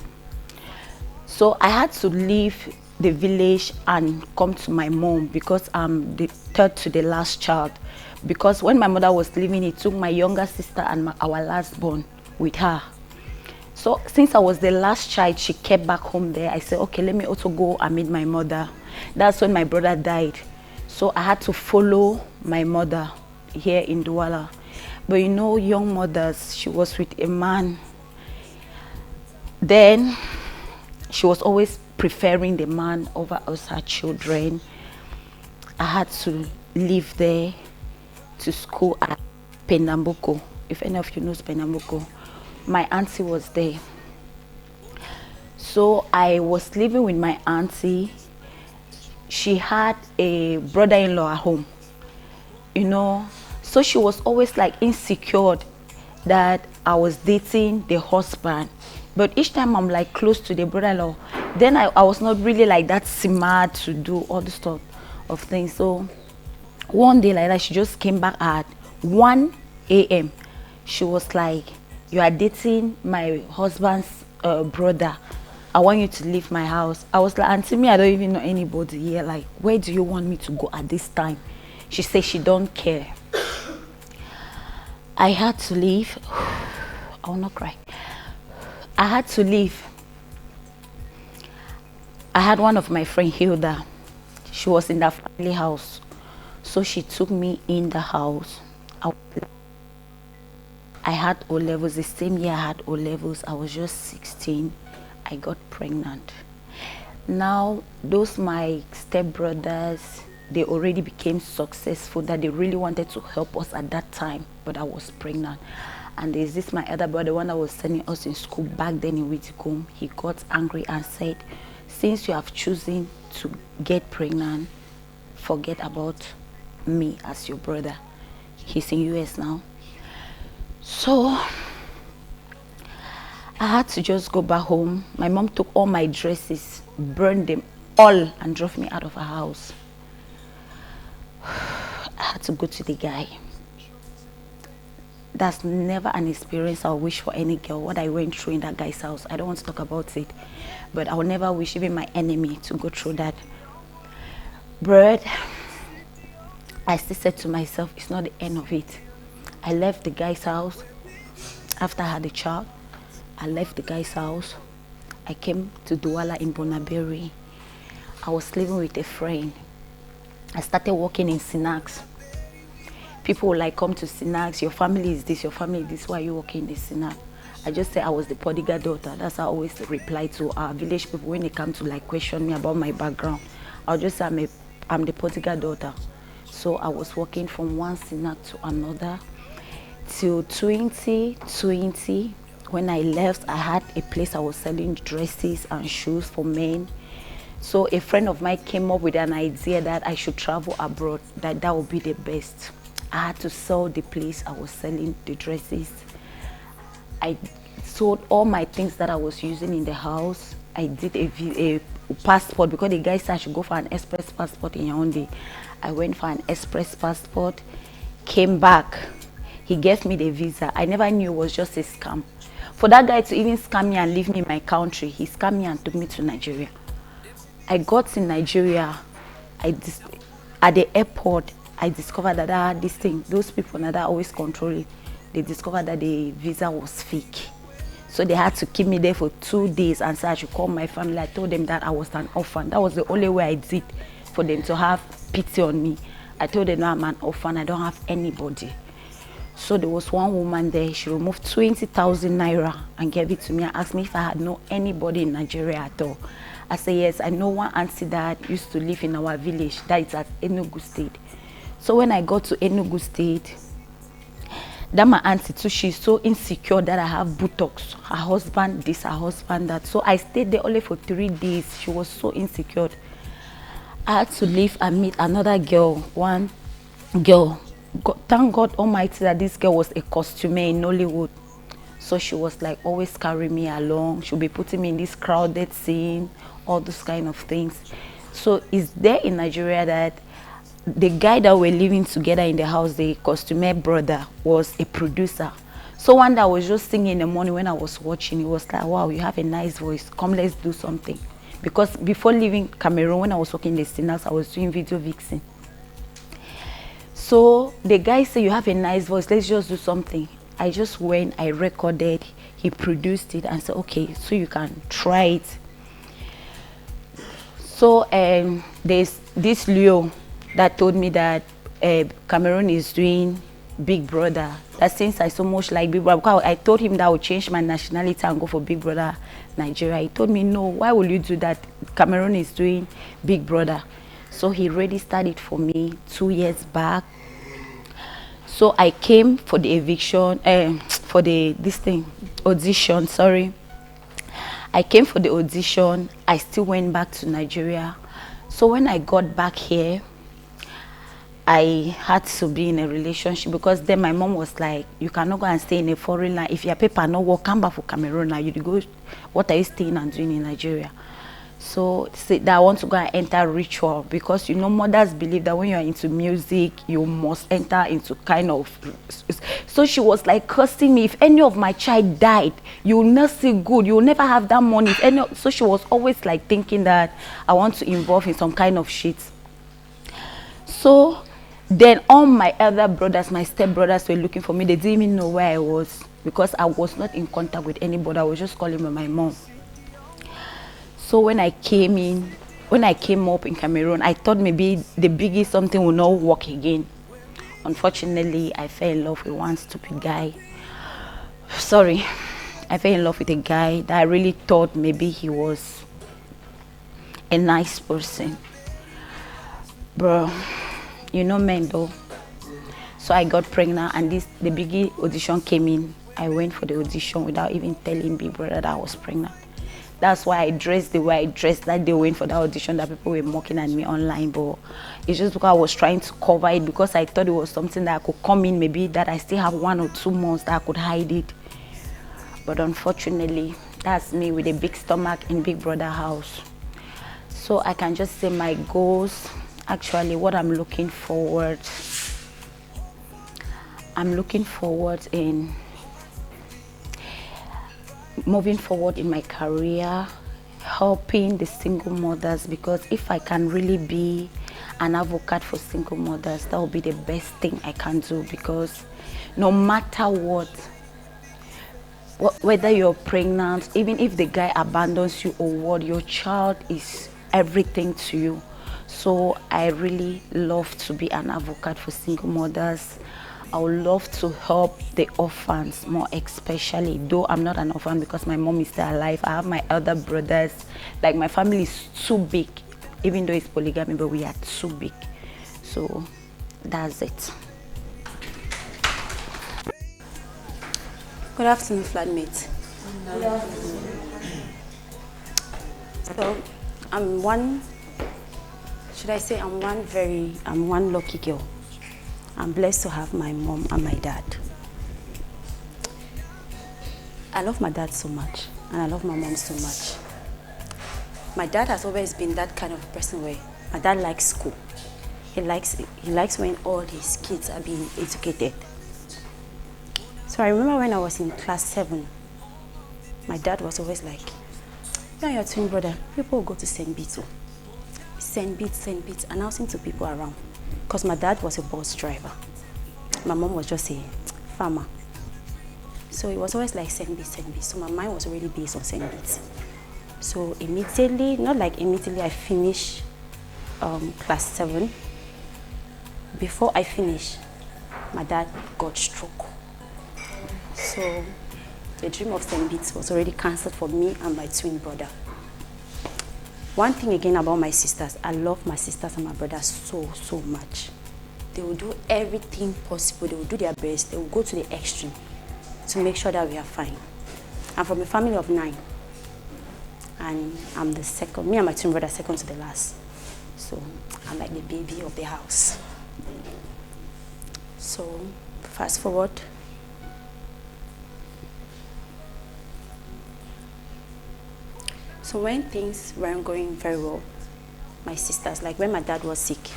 So I had to leave the village and come to my mom because I'm the third to the last child. Because when my mother was leaving, he took my younger sister and our last born with her. So since I was the last child, she kept back home there. I said, okay, let me also go and meet my mother. That's when my brother died. So I had to follow my mother here in Douala. But you know, young mothers, she was with a man. Then she was always preferring the man over us, her children. I had to leave there to school at Pernambuco. If any of you knows Pernambuco, my auntie was there. So I was living with my auntie. She had a brother-in-law at home, you know. So she was always like insecure that I was dating the husband. But each time I'm like close to the brother-in-law, then I was not really like that smart to do all the stuff of things. So one day like that, she just came back at 1 a.m. She was like, you are dating my husband's brother. I want you to leave my house. I was like, Auntie, me, I don't even know anybody here. Like, where do you want me to go at this time? She said she don't care. I had to leave. I will not cry. I had to leave. I had one of my friend Hilda. She was in that family house. So she took me in the house. I had O levels. The same year I had O levels. I was just 16. I got pregnant. Now, those my stepbrothers, they already became successful, that they really wanted to help us at that time, but I was pregnant. And there's this my other brother, one that was sending us in school back then in Whitcomb. He got angry and said, since you have chosen to get pregnant, forget about me as your brother. He's in US now. So I had to just go back home. My mom took all my dresses, burned them all, and drove me out of her house. I had to go to the guy. That's never an experience I wish for any girl, what I went through in that guy's house. I don't want to talk about it, but I will never wish even my enemy to go through that. But I still said to myself, it's not the end of it. I left the guy's house after I had a child. I left the guy's house. I came to Douala in Bonaberry. I was living with a friend. I started working in Sinax. People would like, come to Sinax, your family is this, your family is this, why are you working in the Sinax? I just said I was the prodigal daughter. That's how I always reply to our village people when they come to like question me about my background. I'll just say I'm the prodigal daughter. So I was working from one Sinax to another till 2020. When I left, I had a place I was selling dresses and shoes for men. So a friend of mine came up with an idea that I should travel abroad, that would be the best. I had to sell the place I was selling the dresses. I sold all my things that I was using in the house. I did a passport because the guy said I should go for an express passport in Yaoundé. I went for an express passport, came back. He gave me the visa. I never knew it was just a scam. For that guy to even scam me and leave me in my country, he scammed me and took me to Nigeria. I got in Nigeria. At the airport, I discovered that I had this thing. Those people that always control it, they discovered that the visa was fake. So they had to keep me there for 2 days and say I should call my family. I told them that I was an orphan. That was the only way I did for them to have pity on me. I told them, no, I'm an orphan. I don't have anybody. So there was one woman there. She removed 20,000 naira and gave it to me and asked me if I had known anybody in Nigeria at all. I said, yes, I know one auntie that used to live in our village. That is at Enugu State. So when I got to Enugu State, that my auntie too, she's so insecure that I have buttocks. Her husband this, her husband that. So I stayed there only for 3 days. She was so insecure. I had to leave and meet another girl, one girl. Thank God Almighty that this girl was a costumer in Nollywood. So she was like always carrying me along. She'll be putting me in this crowded scene, all those kind of things. So it's there in Nigeria that the guy that we're living together in the house, the costumer brother, was a producer. So one day I was just singing in the morning when I was watching. It was like, wow, you have a nice voice. Come, let's do something. Because before leaving Cameroon, when I was working in the Sinas, I was doing video vixen. So the guy said, you have a nice voice, let's just do something. I just went, I recorded, he produced it and said, okay, so you can try it. So there's this Leo that told me that Cameroon is doing Big Brother. That since I so much like Big Brother, because I told him that I would change my nationality and go for Big Brother Nigeria. He told me, no, why will you do that? Cameroon is doing Big Brother. So he already started for me 2 years back. So I came for the eviction, for the audition, sorry. I came for the audition. I still went back to Nigeria. So when I got back here, I had to be in a relationship because then my mom was like, you cannot go and stay in a foreign land. If your paper no work, come back for Cameroon now. You go, what are you staying and doing in Nigeria? So that I want to go and enter ritual because you know mothers believe that when you are into music, you must enter into kind of. So she was like cursing me. If any of my child died, you will not see good. You will never have that money. So she was always like thinking that I want to involve in some kind of shit. So then all my other brothers, my step brothers were looking for me. They didn't even know where I was. because I was not in contact with anybody. I was just calling my mom. So when I came up in Cameroon, I thought maybe the biggie something will not work again. Unfortunately, I fell in love with one stupid guy. Sorry, I fell in love with a guy that I really thought maybe he was a nice person. Bro, you know men though. So I got pregnant, and the biggie audition came in. I went for the audition without even telling Big Brother that I was pregnant. That's why I dressed the way I dressed that day went for that audition, that people were mocking at me online. But it's just because I was trying to cover it, because I thought it was something that I could come in, maybe that I still have 1 or 2 months that I could hide it. But unfortunately, that's me with a big stomach in Big Brother house. So I can just say my goals, actually what I'm looking forward in moving forward in my career, helping the single mothers, because if I can really be an advocate for single mothers, that will be the best thing I can do, because no matter what, whether you're pregnant, even if the guy abandons you or what, your child is everything to you. So I really love to be an advocate for single mothers. I would love to help the orphans more, especially, though I'm not an orphan because my mom is still alive. I have my elder brothers. Like, my family is too big, even though it's polygamy, but we are too big. So that's it. Good afternoon, flatmates. So I'm one lucky girl. I'm blessed to have my mom and my dad. I love my dad so much, and I love my mom so much. My dad has always been that kind of person where my dad likes school. He likes when all his kids are being educated. So I remember when I was in class 7, my dad was always like, "You and your twin brother, people will go to St. Beats, announcing to people around." Because my dad was a bus driver. My mom was just a farmer. So it was always like St. Beats. So my mind was already based on St. Beats. So immediately, not like immediately, I finished class 7. Before I finished, my dad got stroke. So the dream of St. Beats was already cancelled for me and my twin brother. One thing again about my sisters, I love my sisters and my brothers so, so much. They will do everything possible. They will do their best. They will go to the extreme to make sure that we are fine. I'm from a family of 9. And I'm the second, me and my twin brother, second to the last. So I'm like the baby of the house. So fast forward. So when things weren't going very well, my sisters, like when my dad was sick,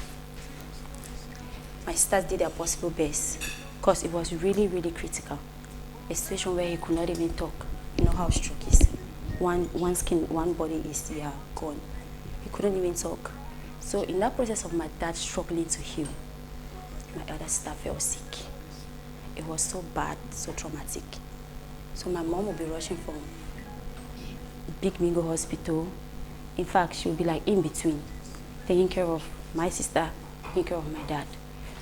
my sisters did their possible best, because it was really, really critical. A situation where he could not even talk. You know how stroke is. One skin, one body is gone. He couldn't even talk. So in that process of my dad struggling to heal, my elder sister fell sick. It was so bad, so traumatic. So my mom would be rushing from Big Mingo Hospital. In fact, she would be like in between, taking care of my sister, taking care of my dad.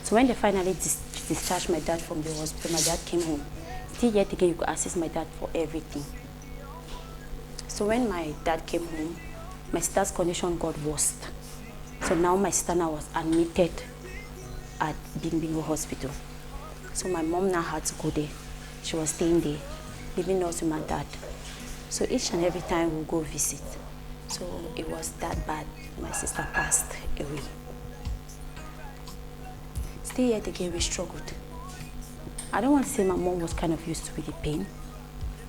So when they finally discharged my dad from the hospital, my dad came home. Still yet again, you could assist my dad for everything. So when my dad came home, my sister's condition got worse. So now my sister now was admitted at Big Mingo Hospital. So my mom now had to go there. She was staying there, leaving us with my dad. So each and every time we'll go visit. So it was that bad. My sister passed away. Still yet again, we struggled. I don't want to say my mom was kind of used to the pain,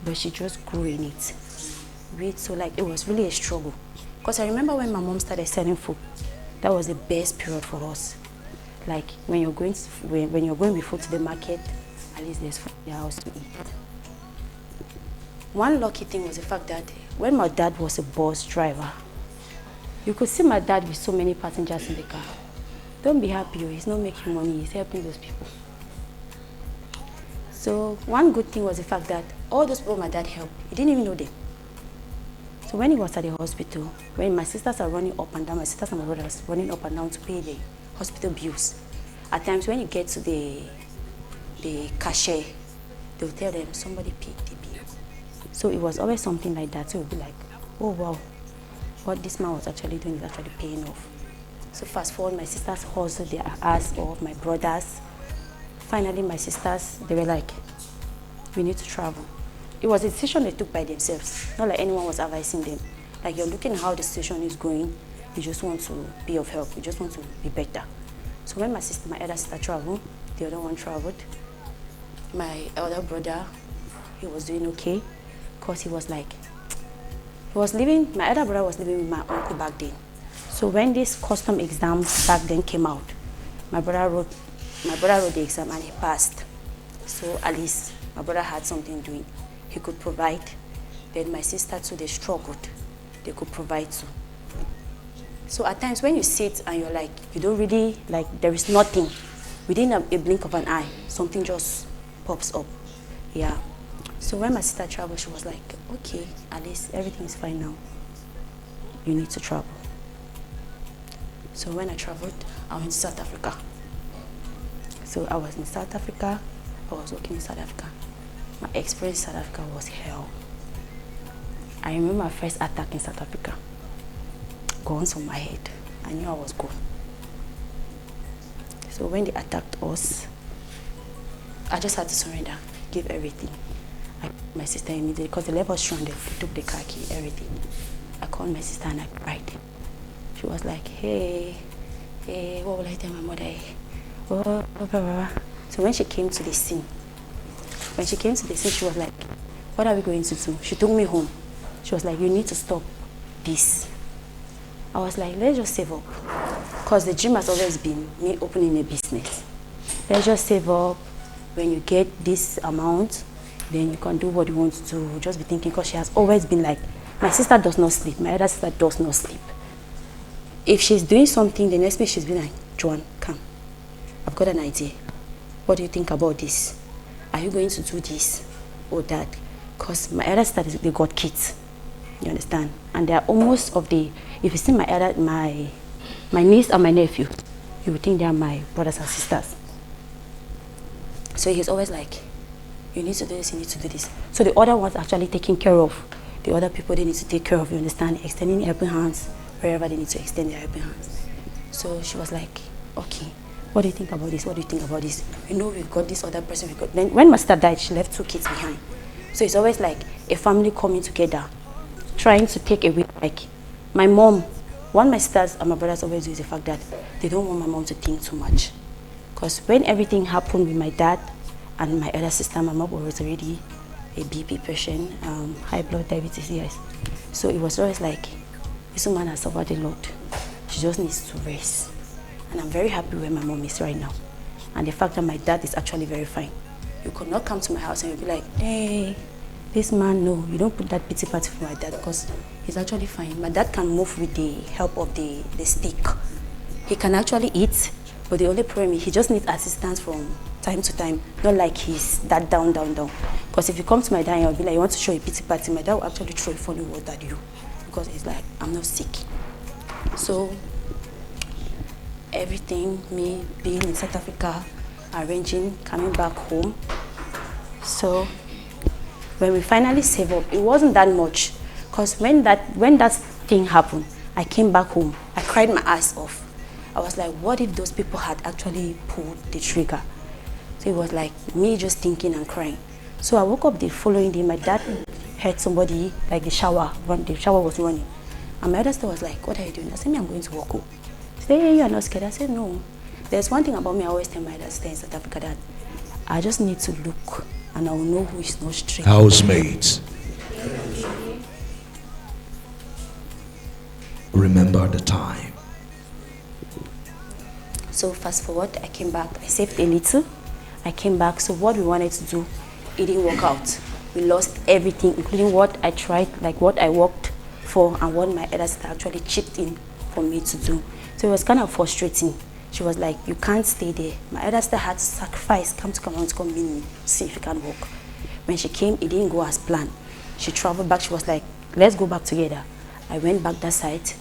but she just grew in it. So like it was really a struggle. Because I remember when my mom started selling food, that was the best period for us. Like when you're going with food to the market, at least there's food in the house to eat. One lucky thing was the fact that when my dad was a bus driver, you could see my dad with so many passengers in the car. Don't be happy, he's not making money, he's helping those people. So one good thing was the fact that all those people my dad helped, he didn't even know them. So when he was at the hospital, when my sisters are running up and down, my sisters and my brothers running up and down to pay the hospital bills, at times when you get to the cashier, they'll tell them somebody paid the bill. So it was always something like that. So it would be like, oh wow, what this man was actually doing is actually paying off. So fast forward, my sisters hustled their ass off, my brothers. Finally, my sisters, they were like, we need to travel. It was a decision they took by themselves, not like anyone was advising them. Like, you're looking at how the situation is going, you just want to be of help, you just want to be better. So when my elder sister traveled, the other one traveled. My elder brother, he was doing okay, because he was like, my elder brother was living with my uncle back then. So when these custom exams back then came out, my brother wrote the exam and he passed. So at least my brother had something doing. He could provide. Then my sister too, they struggled. They could provide too. So at times when you sit and you're like, you don't really, like, there is nothing. Within a blink of an eye, something just pops up. Yeah. So when my sister traveled, she was like, okay, at least everything is fine now. You need to travel. So when I traveled, I went to South Africa. So I was in South Africa. I was working in South Africa. My experience in South Africa was hell. I remember my first attack in South Africa. Guns on my head. I knew I was gone. So when they attacked us, I just had to surrender, give everything. My sister immediately, because the level was stranded, they took the car key, everything. I called my sister and I cried. She was like, hey, what will I tell my mother? So when she came to the scene, she was like, what are we going to do? She took me home. She was like, you need to stop this. I was like, let's just save up. Because the dream has always been me opening a business. Let's just save up. When you get this amount, then you can do what you want to do. Just be thinking, because she has always been like, my sister does not sleep. My other sister does not sleep. If she's doing something, the next minute she's been like, Joan, come. I've got an idea. What do you think about this? Are you going to do this or that? Because my other sister, they got kids. You understand? And they are almost of the, if you see my niece and my nephew, you would think they are my brothers and sisters. So he's always like, you need to do this, you need to do this. So the other ones actually taking care of. The other people they need to take care of, you understand? Extending helping hands wherever they need to extend their helping hands. So she was like, okay, what do you think about this? What do you think about this? You know, we've got this other person. Then when my sister died, she left 2 kids behind. So it's always like a family coming together, trying to take away, like, my mom. One of my sisters and my brothers always do is the fact that they don't want my mom to think too much. Because when everything happened with my dad and my other sister, my mom was already a BP patient, high blood diabetes, yes. So it was always like, this woman has suffered a lot. She just needs to rest. And I'm very happy where my mom is right now. And the fact that my dad is actually very fine. You could not come to my house and you'll be like, hey, this man, no, you don't put that pity party for my dad because he's actually fine. My dad can move with the help of the stick. He can actually eat, but the only problem is he just needs assistance from time to time, not like he's that down. Because if you come to my dad and you'll be like, you want to show a pity party, my dad will actually throw a funny word at you because he's like, I'm not sick. So everything, me being in South Africa, arranging, coming back home. So when we finally saved up, it wasn't that much. Because when that thing happened, I came back home. I cried my ass off. I was like, what if those people had actually pulled the trigger? So it was like me just thinking and crying. So I woke up the following day. My dad heard somebody, like the shower was running. And my other sister was like, what are you doing? I said, I'm going to walk home. She said, hey, you are not scared? I said, no. There's one thing about me, I always tell my dad in South Africa that I just need to look and I will know who is not straight. Housemates, remember the time. So fast forward, I came back. I saved a little. I came back. So what we wanted to do, it didn't work out. We lost everything, including what I tried, like what I worked for and what my other sister actually chipped in for me to do. So it was kind of frustrating. She was like, you can't stay there. My elder sister had to sacrifice, come to Cameroon to come meet me, see if you can walk. When she came, it didn't go as planned. She traveled back, she was like, let's go back together. I went back that side.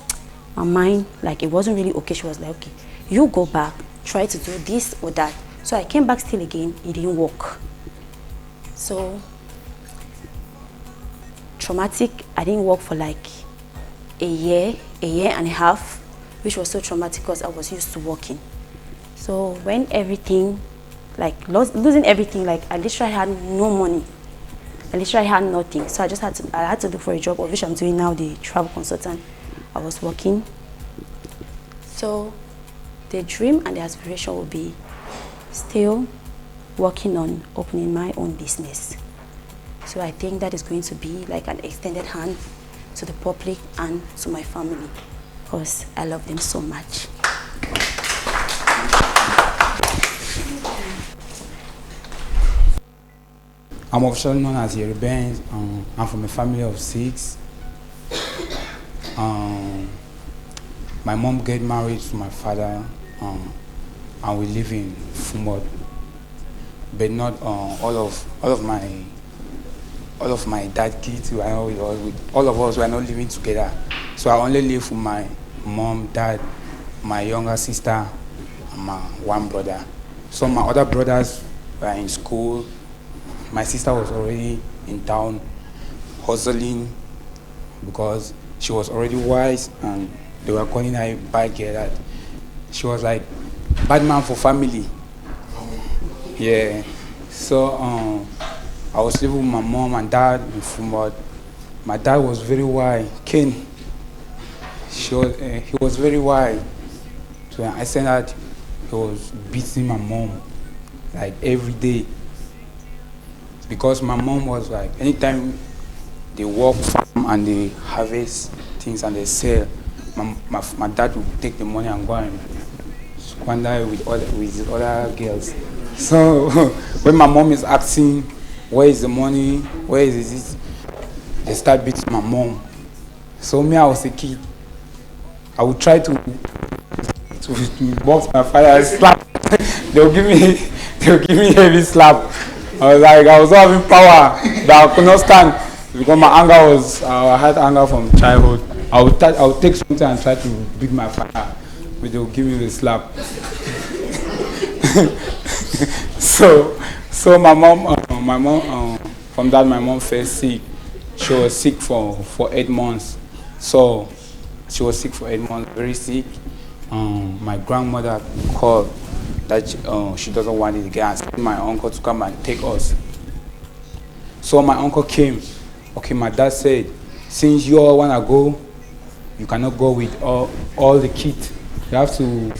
My mind, like, it wasn't really okay. She was like, okay, you go back, try to do this or that. So I came back still again, it didn't work. So, traumatic, I didn't work for like a year and a half, which was so traumatic because I was used to working. So when everything, like losing everything, like I literally had no money. I literally had nothing. So I had to look for a job, of which I'm doing now, the travel consultant. I was working. So the dream and the aspiration would be still working on opening my own business. So I think that is going to be like an extended hand to the public and to my family, because I love them so much. I'm officially known as Yeri Benz. I'm from a family of 6. My mom got married to my father, and we live in Fumot. But not all of my dad kids. All of us were not living together. So I only live with my mom, dad, my younger sister, and my one brother. So my other brothers were in school. My sister was already in town hustling because she was already wise, and they were calling her a bad girl. That she was like bad man for family. Yeah. So I was living with my mom and dad in Fumot. My dad was very wise. Ken. He was very wise. So I said that he was beating my mom like every day. Because my mom was like, anytime they work farm and they harvest things and they sell, my dad would take the money and go and squander with other girls. So when my mom is asking, where is the money, where is it, they start beating my mom. So me, I was a kid. I would try to box my father and slap. They'll give me heavy slap. I was not having power that I could not stand because my anger was, I had anger from childhood. I would take something and try to beat my father, but they would give me the slap. So my mom, from that my mom fell sick. She was sick for 8 months. So she was sick for 8 months, very sick. My grandmother called that she doesn't want it again, and sent my uncle to come and take us. So my uncle came. Okay, my dad said, since you all want to go, you cannot go with all the kids. You have to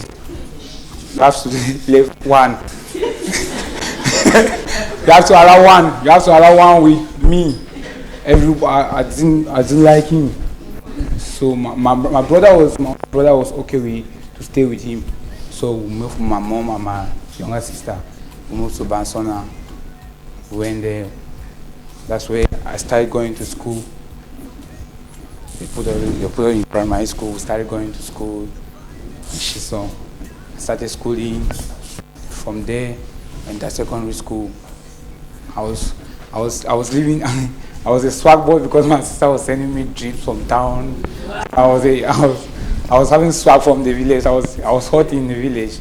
leave one. You have to allow one. You have to allow one with me. I didn't like him. So my brother was okay to stay with him. So we moved from my mom and my younger sister. We moved to Bansona. We went there. That's where I started going to school. They put her in primary school. We started going to school. So I started schooling. From there, I entered secondary school. I was living. I was a swag boy because my sister was sending me trips from town. I was having swag from the village. I was hot in the village.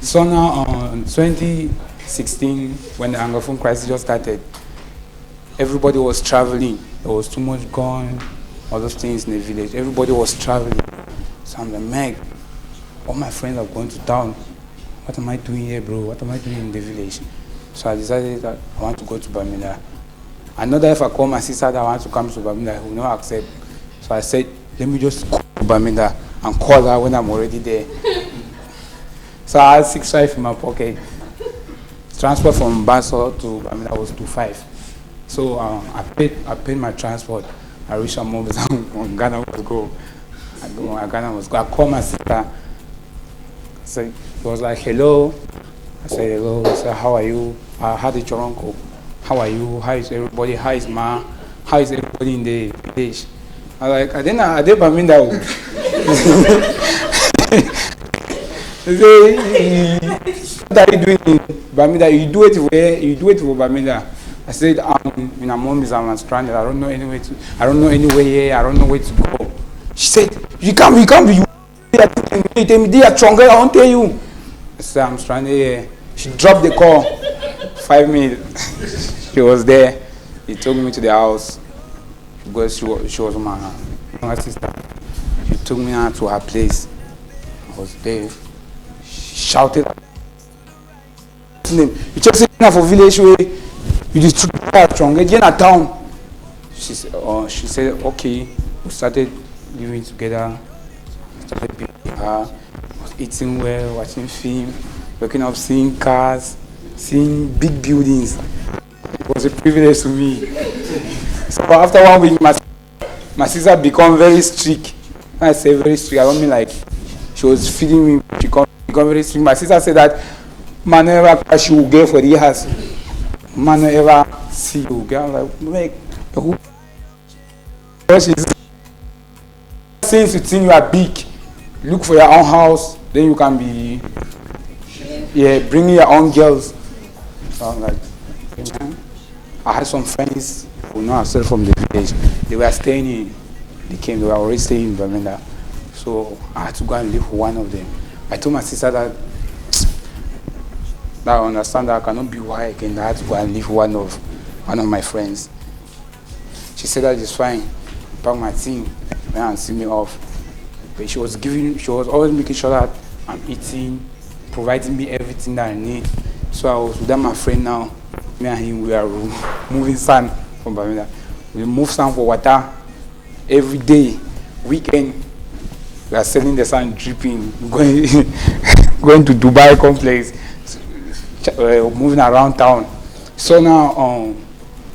So now, in 2016, when the Anglophone crisis just started, everybody was traveling. There was too much gun, all those things in the village. Everybody was traveling. So I'm like, Meg, all my friends are going to town. What am I doing here, bro? What am I doing in the village? So I decided that I want to go to Bamenda. I know that if I call my sister that I want to come to Bamenda, he will not accept. So I said, let me just go to Bamenda and call her when I'm already there. So I had 6.5 in my pocket. Transport from Bansol to Bamenda was 2.5. So I paid my transport. I reached her mom when Ghana was go. I called my sister. So he was like, hello. I said, hello. He said, how are you? How did your uncle? How are you? How is everybody? How is Ma? How is everybody in the village? I was like, I didn't Bamenda. He say, what are you doing in Bermuda? You do it for Bermuda. I said, my mom is stranded. I don't know anywhere here. I don't know where to go. She said, you can't be. You tell me they are stronger. I won't tell you. I said, I'm stranded here. She dropped the call. 5 minutes. She was there. He took me to the house because she was my younger sister. She took me out to her place. I was there. She shouted. You just say for village way. You just strong. Get in a town. She said, okay. We started living together. Started being with her. Was eating well, watching film, waking up, seeing cars, seeing big buildings. It was a privilege to me. So after 1 week, my sister became very strict. When I say very strict, I don't mean like she was feeding me. She became very strict. My sister said that man never she will get for the house. Man never see you. I'm like, make who? Since you think you are big, look for your own house. Then you can be, bringing your own girls. So I'm like, I had some friends who know ourselves from the village. They were they were already staying in Bermuda. So I had to go and live with one of them. I told my sister that I understand that I cannot be why again. I had to go and live with one of my friends. She said that it's fine. Pack my thing and see me off. But she was always making sure that I'm eating, providing me everything that I need. So I was with my friend now. Me and him, we are moving sand from Bermuda. We move sand for water every day. Weekend, we are selling the sand, dripping, going to Dubai complex, moving around town. So now,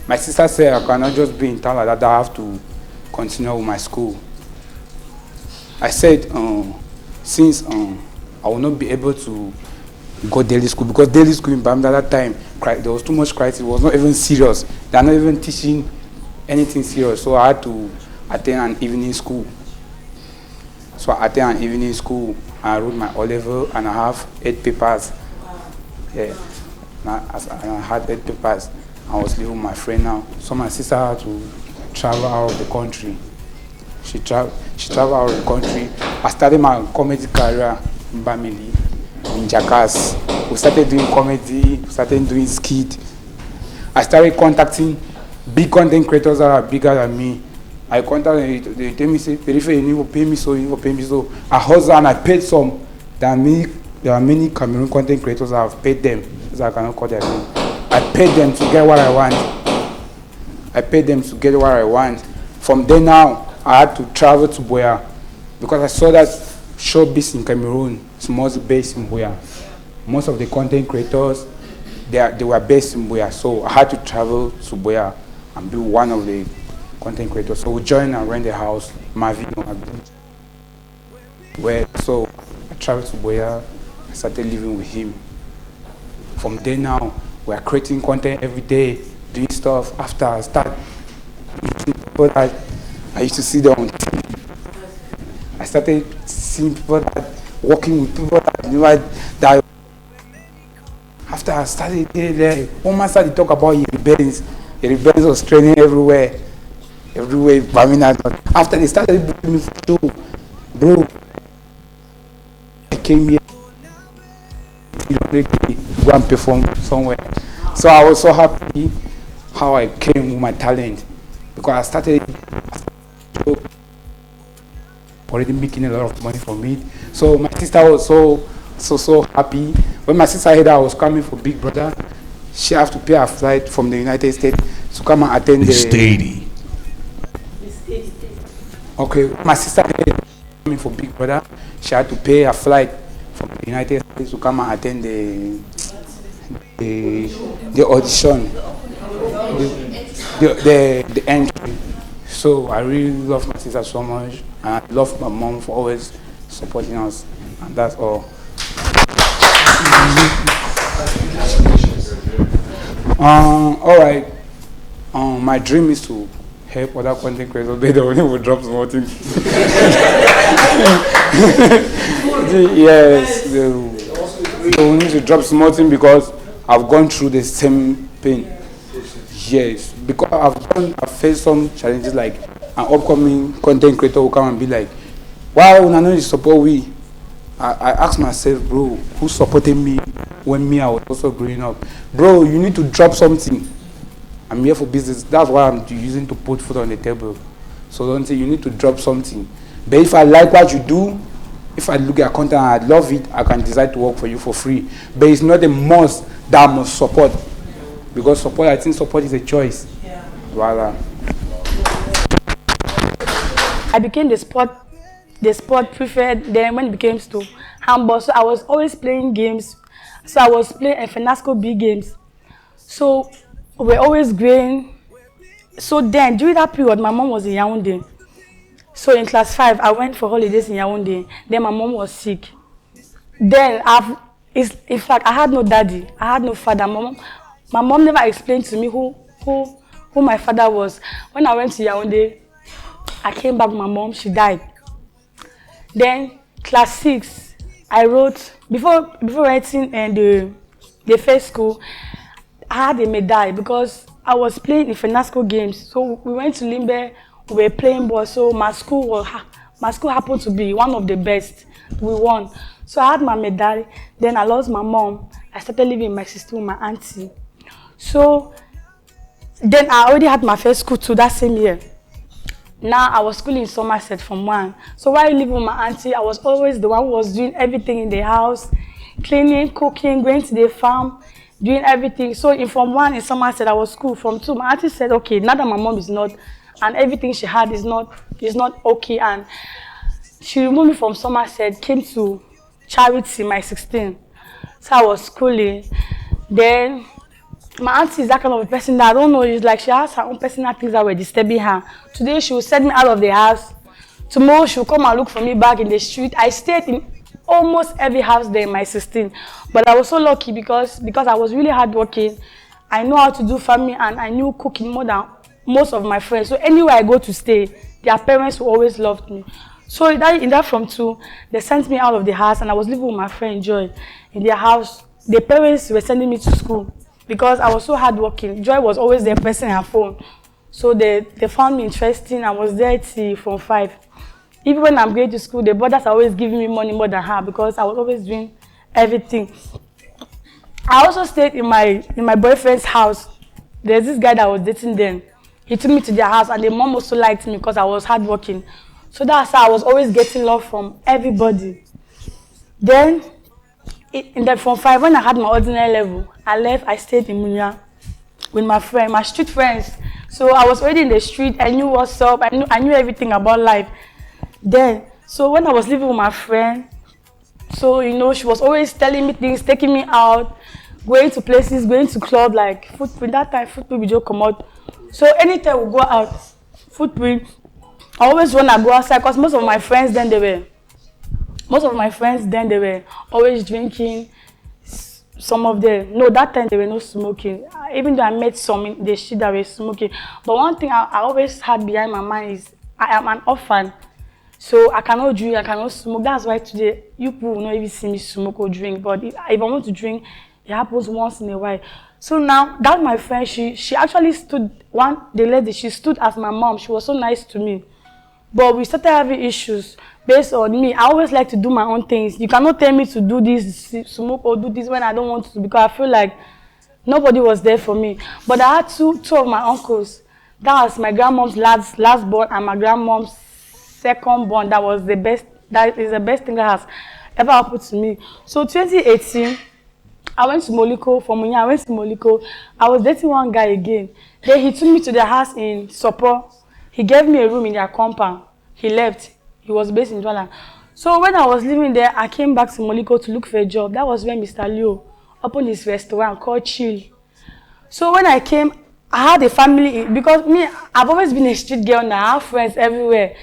my sister said I cannot just be in town like that. I have to continue with my school. I said, since I will not be able to go daily school, because daily school in Bermuda at that time, there was too much crisis. It was not even serious. They are not even teaching anything serious. So I had to attend an evening school. So I attended an evening school. I wrote my O-level and I have 8 papers. Yeah, I had 8 papers. I was living with my friend now. So my sister had to travel out of the country. She traveled out of the country. I started my comedy career in Bamili, in Jackass. We started doing comedy, we started doing skit. I started contacting big content creators that are bigger than me. I contacted them, they tell me, say, Perife, you need to pay me so, you need to pay me so. I hustled and I paid some. There are many Cameroon content creators that have paid them, so I cannot call their name. I paid them to get what I want. From there now, I had to travel to Buea because I saw that showbiz in Cameroon is mostly based in Buea. Most of the content creators, they were based in Buea, so I had to travel to Buea and be one of the content creators. So we joined and rent a house, Mavino. So I traveled to Buea, I started living with him. From there now, we are creating content every day, doing stuff. After I start meeting people that I used to see them on TV. I started seeing people working with people that after I started there, one man started to talk about rebellions. The rebellions was training everywhere. After they started booking me for show, bro, I came here to go and perform somewhere. So I was so happy how I came with my talent because I started already making a lot of money from it. So my sister was so happy. When my sister heard I was coming for Big Brother, she had to pay a flight from the United States to come and attend the Steady. Okay, my sister heard coming for Big Brother, she had to pay a flight from the United States to come and attend the audition, the entry. So I really love my sister so much, and I love my mom for always supporting us, and that's all. All right. My dream is to help other content creators. They don't even drop small things. Yes. they need to drop something because I've gone through the same pain. Yes, because I've faced some challenges like an upcoming content creator will come and be like, why would I not support we? I asked myself, bro, who supported me when I was also growing up? Bro, you need to drop something. I'm here for business. That's why I'm using to put food on the table. So don't say you need to drop something. But if I like what you do, if I look at content and I love it, I can decide to work for you for free. But it's not a must that I must support. Because I think support is a choice. Yeah. Voila. I became the sport prefect. Then when it became to handball, so I was always playing games. So I was playing FENASCO B games. So we're always growing. So then during that period, my mom was in Yaoundé. So in class 5, I went for holidays in Yaoundé. Then my mom was sick. Then in fact, I had no daddy. I had no father. My mom never explained to me who my father was. When I went to Yaoundé, I came back with my mom. She died. Then class 6, I wrote before writing the first school. I had a medal because I was playing in FENASCO games. So we went to Limbe. We were playing ball. So my school happened to be one of the best. We won. So I had my medal. Then I lost my mom. I started living with my sister with my auntie. So then I already had my first school too that same year. Now I was schooling in Somerset from 1. So while living with my auntie, I was always the one who was doing everything in the house, cleaning, cooking, going to the farm, doing everything. So in Form 1 in Somerset, I was school. From 2, my auntie said, okay, now that my mom is not, and everything she had is not okay, and she removed me from Somerset, came to Charity, my 16. So I was schooling. Then my auntie is that kind of a person that I don't know, it's like she has her own personal things that were disturbing her. Today she will send me out of the house. Tomorrow she will come and look for me back in the street. I stayed in almost every house there in my 16. But I was so lucky because I was really hardworking. I know how to do farming and I knew cooking more than most of my friends. So anywhere I go to stay, their parents will always loved me. So in that Form 2, they sent me out of the house and I was living with my friend Joy in their house. The parents were sending me to school because I was so hardworking. Joy was always there pressing her phone. So they found me interesting. I was there till Form 5. Even when I'm going to school, the brothers are always giving me money more than her because I was always doing everything. I also stayed in my boyfriend's house. There's this guy that was dating then. He took me to their house and the mom also liked me because I was hardworking. So that's how I was always getting love from everybody. Then, in the Form 5, when I had my ordinary level, I left, I stayed in Munya with my street friends. So I was already in the street, I knew what's up, I knew everything about life. Then, so when I was living with my friend, so you know, she was always telling me things, taking me out, going to places, going to club, like Footprint. That time, Footprint we just come out. So anytime we go out, Footprint, I always want to go outside because most of my friends then they were always drinking. Some of them, no, that time they were not smoking. Even though I met some in the street that were smoking. But one thing I always had behind my mind is I am an orphan. So I cannot drink, I cannot smoke. That's why today you people will not even see me smoke or drink. But if I want to drink, it happens once in a while. So now that my friend, she actually stood, the lady, she stood as my mom. She was so nice to me. But we started having issues based on me. I always like to do my own things. You cannot tell me to do this, smoke or do this when I don't want to because I feel like nobody was there for me. But I had two of my uncles. That was my grandmom's last born and my grandmom's second born. That was the best. That is the best thing that has ever happened to me. So 2018, I went to Moliko. From Munya, I went to Moliko. I was dating one guy again. Then he took me to their house in Sopo. He gave me a room in their compound. He left. He was based in Douala. So when I was living there, I came back to Moliko to look for a job. That was when Mr. Leo opened his restaurant called Chill. So when I came, I had a family because me, I've always been a street girl and I have friends everywhere.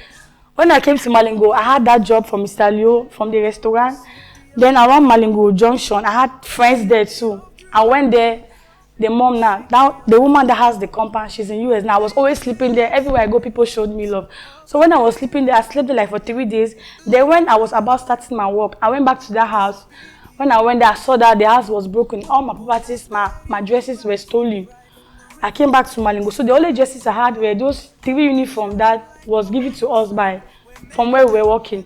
When I came to Malingo, I had that job from Mr. Leo from the restaurant. Then around Malingo Junction, I had friends there too. I went there the mom now the woman that has the compound, she's in US now. I was always sleeping there. Everywhere I go, people showed me love. So when I was sleeping there, I slept there like for 3 days. Then when I was about starting my work, I went back to that house. When I went there, I saw that the house was broken. All my properties, my dresses were stolen. I came back to Malingo. So the only dresses I had were those 3 uniforms that was given to us from where we were working.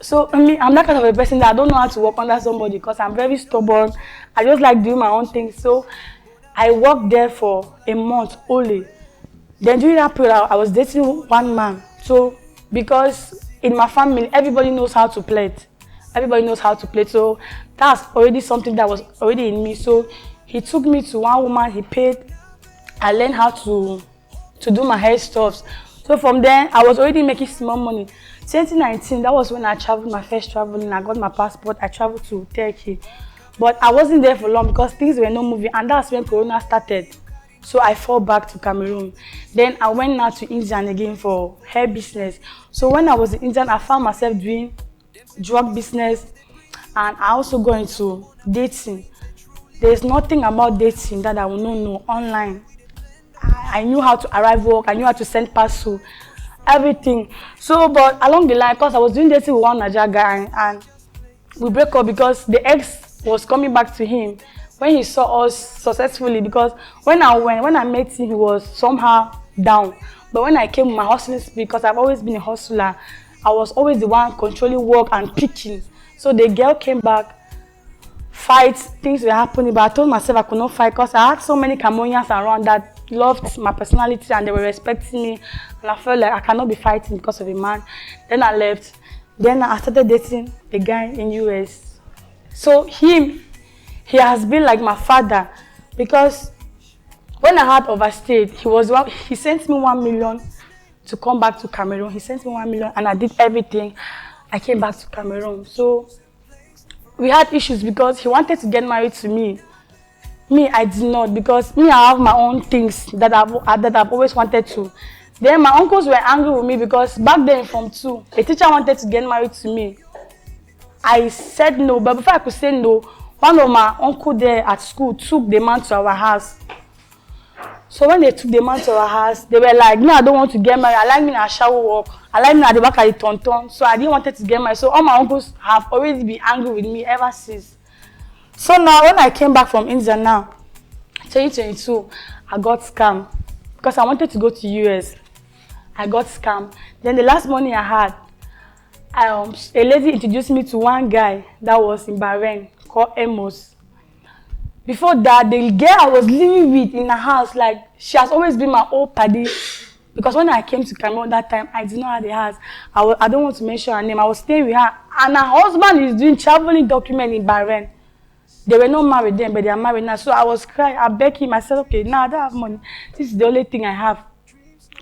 So I'm that kind of a person that I don't know how to work under somebody because I'm very stubborn. I just like doing my own thing. So I worked there for a month only. Then during that period, I was dating one man. So because in my family, everybody knows how to plait. Everybody knows how to plait. So that's already something that was already in me. So he took me to one woman, he paid. I learned how to do my hair stuffs. So from there, I was already making small money. 2019, that was when I traveled, my first traveling. I got my passport, I traveled to Turkey. But I wasn't there for long because things were not moving, and that's when Corona started. So I fell back to Cameroon. Then I went now to India again for hair business. So when I was in India, I found myself doing drug business, and I also go into dating. There's nothing about dating that I will not know online. I knew how to arrive work, I knew how to send parcel, everything. So, but along the line, because I was doing dating with one Niger guy, and we broke up because the ex was coming back to him when he saw us successfully. Because when I met him, he was somehow down. But when I came with my hustling speed, because I've always been a hustler, I was always the one controlling work and picking. So the girl came back, fights, things were happening, but I told myself I could not fight because I had so many Cameroonians around that loved my personality and they were respecting me, and I felt like I cannot be fighting because of a man. Then I left. Then I started dating a guy in US. So he has been like my father, because when I had overstayed, he sent me 1 million to come back to Cameroon. He sent me 1 million and I did everything. I came back to Cameroon. So we had issues because he wanted to get married to me. Me, I did not, because me, I have my own things that I've always wanted to. Then my uncles were angry with me because back then in Form 2, a teacher wanted to get married to me. I said no, but before I could say no, one of my uncles there at school took the man to our house. So when they took the man to our house, they were like, no, I don't want to get married. I like me in a shower walk. I like me at the back of the tonton. So I didn't want to get married. So all my uncles have always been angry with me ever since. So now, when I came back from India now, 2022, I got scammed because I wanted to go to US. I got scammed. Then the last money I had, a lady introduced me to one guy that was in Bahrain called Amos. Before that, the girl I was living with in the house, like, she has always been my old paddy. Because when I came to Cameroon that time, I did not have the house. I don't want to mention her name. I was staying with her, and her husband is doing traveling document in Bahrain. They were not married then, but they are married now. So I was crying. I begged him. I said, okay, now I don't have money. This is the only thing I have.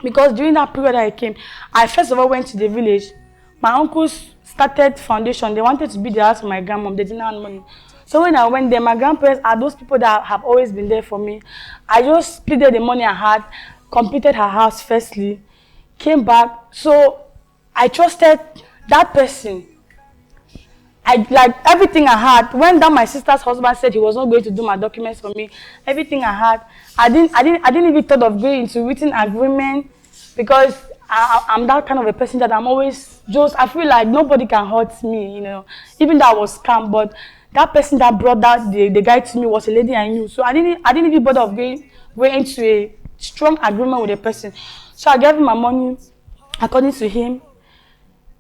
Because during that period I came, I first of all went to the village. My uncles started foundation. They wanted to build the house for my grandmom. They didn't have money. So when I went there, my grandparents are those people that have always been there for me. I just split the money I had, completed her house firstly, came back. So I trusted that person. Like everything I had, when that my sister's husband said he was not going to do my documents for me, everything I had, I didn't even thought of going into written agreement, because I'm that kind of a person that I'm always I feel like nobody can hurt me, you know, even though I was scammed. But that person that brought the guy to me was a lady I knew, so I didn't even bother of going into a strong agreement with the person. So I gave him my money. According to him,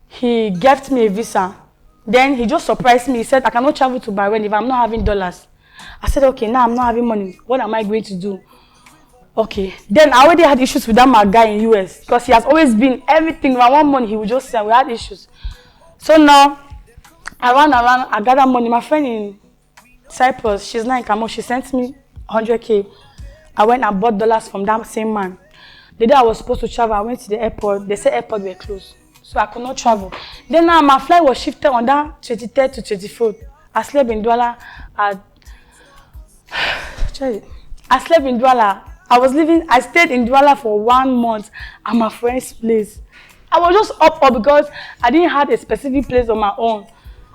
he gave me a visa. Then he just surprised me. He said, I cannot travel to Bahrain if I'm not having dollars. I said, okay, now I'm not having money. What am I going to do? Okay. Then I already had issues with that my guy in US, because he has always been everything. When I want money, he would just say, we had issues. So now, I ran around, I gathered money. My friend in Cyprus, she's not in Cameroon, she sent me 100K. I went and bought dollars from that same man. The day I was supposed to travel, I went to the airport. They said airport were closed, so I could not travel. Then now my flight was shifted on that 23rd to 24th. I slept in Douala. I slept in Douala. I stayed in Douala for 1 month at my friend's place. I was just up because I didn't have a specific place on my own.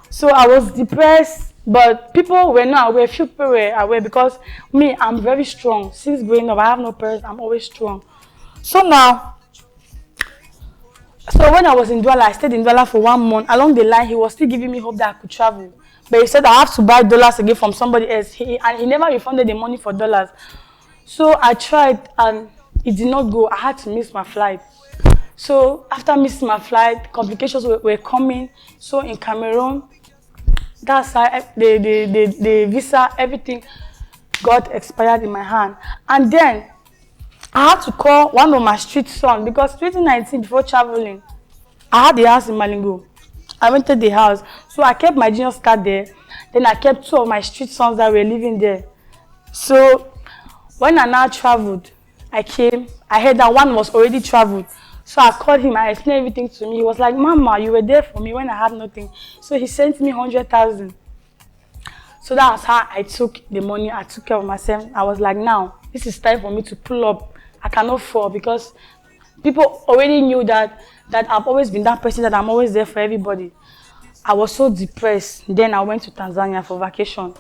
So I was depressed. But people were not aware, few people were aware because me, I'm very strong. Since growing up, I have no parents, I'm always strong. So now, so when I was in Douala, I stayed in Douala for 1 month. Along the line, he was still giving me hope that I could travel. But he said I have to buy dollars again from somebody else. And he never refunded the money for dollars. So I tried and it did not go. I had to miss my flight. So after missing my flight, complications were coming. So in Cameroon, that's how the visa, everything got expired in my hand. And then I had to call one of my street sons because 2019, before traveling, I had the house in Malingo. I rented the house. So I kept my Genius card there. Then I kept 2 of my street sons that were living there. So when I now traveled, I heard that one was already traveled. So I called him, I explained everything to me. He was like, Mama, you were there for me when I had nothing. So he sent me 100,000. So that was how I took the money. I took care of myself. I was like, now, this is time for me to pull up. I cannot fall because people already knew that I've always been that person, that I'm always there for everybody. I was so depressed. Then I went to Tanzania for vacation.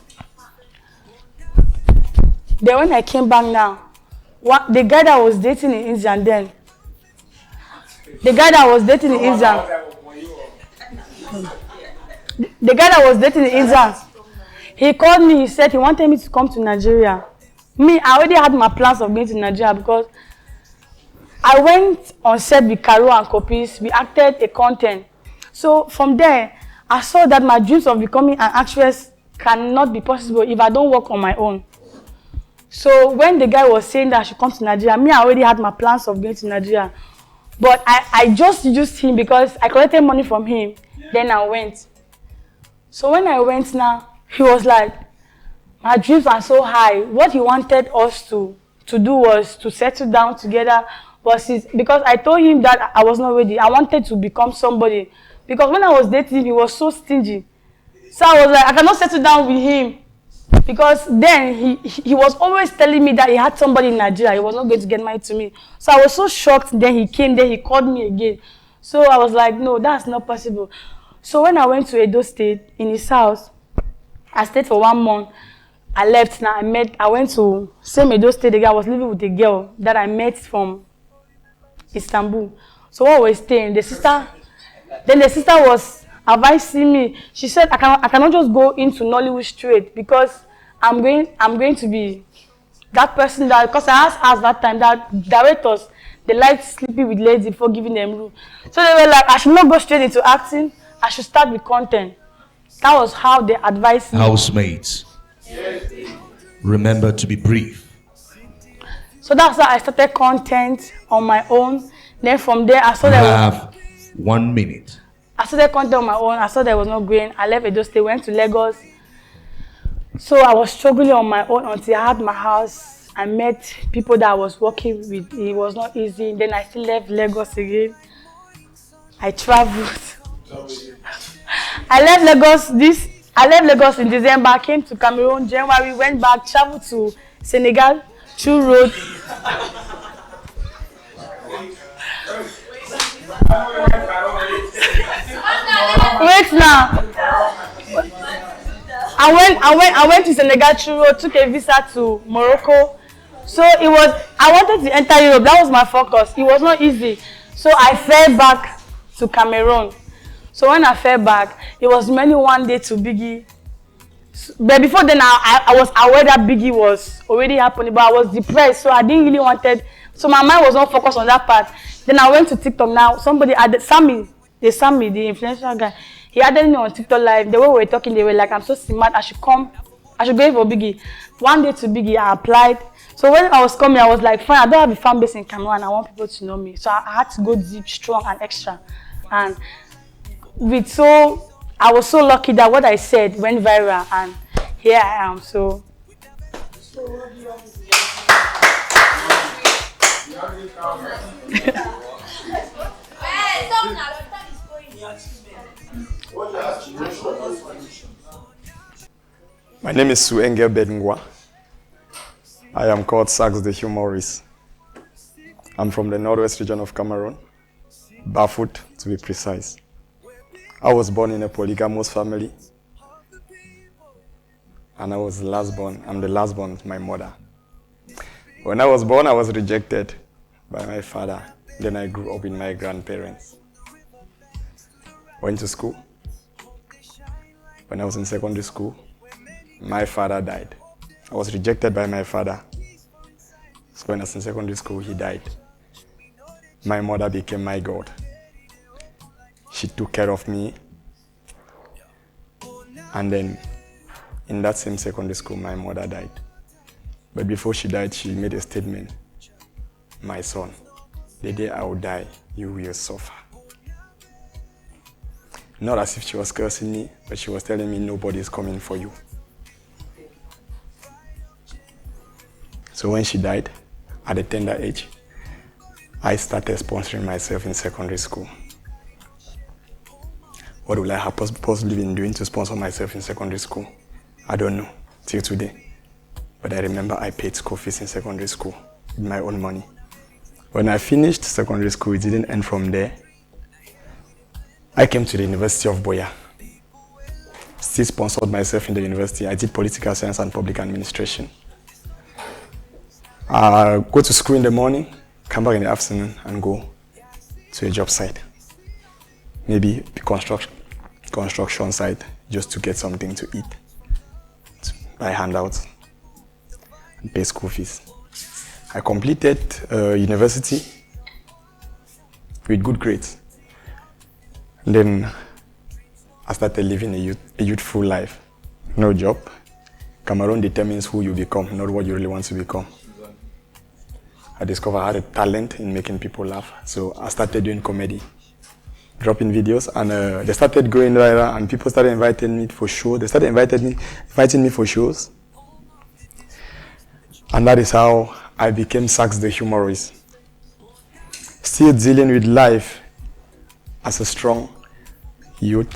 Then when I came back now, the guy that I was dating in India then, the guy that I was dating in India, he called me, he said he wanted me to come to Nigeria. Me, I already had my plans of going to Nigeria because I went on set with Caro and Copies. We acted a content. So from there, I saw that my dreams of becoming an actress cannot be possible if I don't work on my own. So when the guy was saying that I should come to Nigeria, me, I already had my plans of going to Nigeria. But I just used him because I collected money from him. Then I went. So when I went now, he was like, my dreams are so high. What he wanted us to do was to settle down together. Because I told him that I was not ready. I wanted to become somebody. Because when I was dating him, he was so stingy. So I was like, I cannot settle down with him. Because then he was always telling me that he had somebody in Nigeria. He was not going to get married to me. So I was so shocked. Then he came, then he called me again. So I was like, no, that's not possible. So when I went to Edo State, in his house, I stayed for 1 month. I left now. I went to same Edo State again. I was living with a girl that I met from Istanbul. So while we were staying, the sister was advising me. She said I cannot just go into Nollywood straight because I'm going to be that person that, because I asked that time that directors, they like sleeping with ladies before giving them room. So they were like, I should not go straight into acting. I should start with content. That was how they advised me. Housemates, remember to be brief. So that's how I started content on my own. Then from there, I saw You that have 1 minute. I started content on my own. I saw that I was not going. I left Edo State, went to Lagos. So I was struggling on my own until I had my house. I met people that I was working with. It was not easy. Then I still left Lagos again. I traveled. I left Lagos in December. I came to Cameroon. January, went back, traveled to Senegal, through road. Wait now. I went to Senegal through road, took a visa to Morocco. So I wanted to enter Europe. That was my focus. It was not easy. So I fell back to Cameroon. So when I fell back, it was many one day to Biggie. But before then, I was aware that Biggie was already happening, but I was depressed, so I didn't really wanted. So my mind was not focused on that part. Then I went to TikTok. Now somebody added Sammy, the influential guy. He added me on TikTok live. The way we were talking, they were like, "I'm so smart. I should go for Biggie." One day to Biggie, I applied. So when I was coming, I was like, "Fine, I don't have a fan base in Cameroon. I want people to know me." So I had to go deep, strong, and extra. And I was so lucky that what I said went viral, and here I am. So My name is Suenge Bedngwa. I am called Sax the Humorist. I'm from the northwest region of Cameroon, Bafut to be precise. I was born in a polygamous family. and I was the last born. I'm the last born of my mother. When I was born, I was rejected by my father. Then I grew up with my grandparents. Went to school. When I was in secondary school, my father died. I was rejected by my father. So when I was in secondary school, he died. My mother became my God. She took care of me. And then in that same secondary school, my mother died. But before she died, she made a statement. My son, the day I will die, you will suffer. Not as if she was cursing me, but she was telling me nobody is coming for you. So when she died, at a tender age, I started sponsoring myself in secondary school. What will I have possibly been doing to sponsor myself in secondary school? I don't know, till today. But I remember I paid school fees in secondary school with my own money. When I finished secondary school, it didn't end from there. I came to the University of Buea. Still sponsored myself in the university. I did political science and public administration. I go to school in the morning, come back in the afternoon and go to a job site. Maybe the construction site, just to get something to eat, to buy handouts and pay school fees. I completed university with good grades. Then I started living a youthful life. No job. Cameroon determines who you become, not what you really want to become. I discovered I had a talent in making people laugh, so I started doing comedy, dropping videos, and they started going viral, and people started inviting me for shows. They started inviting me for shows, and that is how I became Sax the Humorist. Still dealing with life as a strong youth.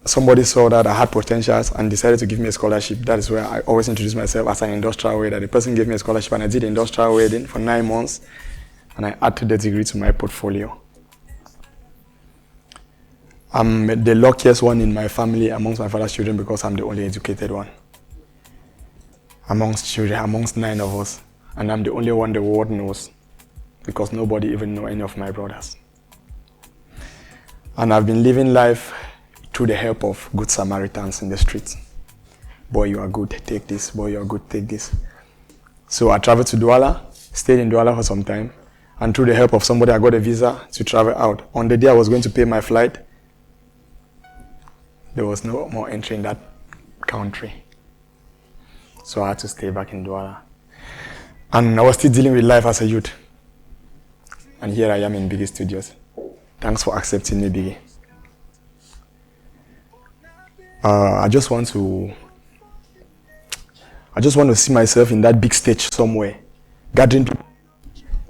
Somebody saw that I had potentials and decided to give me a scholarship. That is where I always introduce myself as an industrial weather. The person gave me a scholarship and I did industrial welding for 9 months, and I added the degree to my portfolio. I'm the luckiest one in my family amongst my father's children because I'm the only educated one. Amongst children, amongst 9 of us, and I'm the only one the world knows because nobody even knows any of my brothers. And I've been living life through the help of good Samaritans in the streets. Boy, you are good, take this. Boy, you are good, take this. So I traveled to Douala, stayed in Douala for some time, and through the help of somebody, I got a visa to travel out. On the day I was going to pay my flight, there was no more entry in that country. So I had to stay back in Douala. And I was still dealing with life as a youth. And here I am in Biggie Studios. Thanks for accepting me, Biggie. I just want to see myself in that big stage somewhere, gathering people,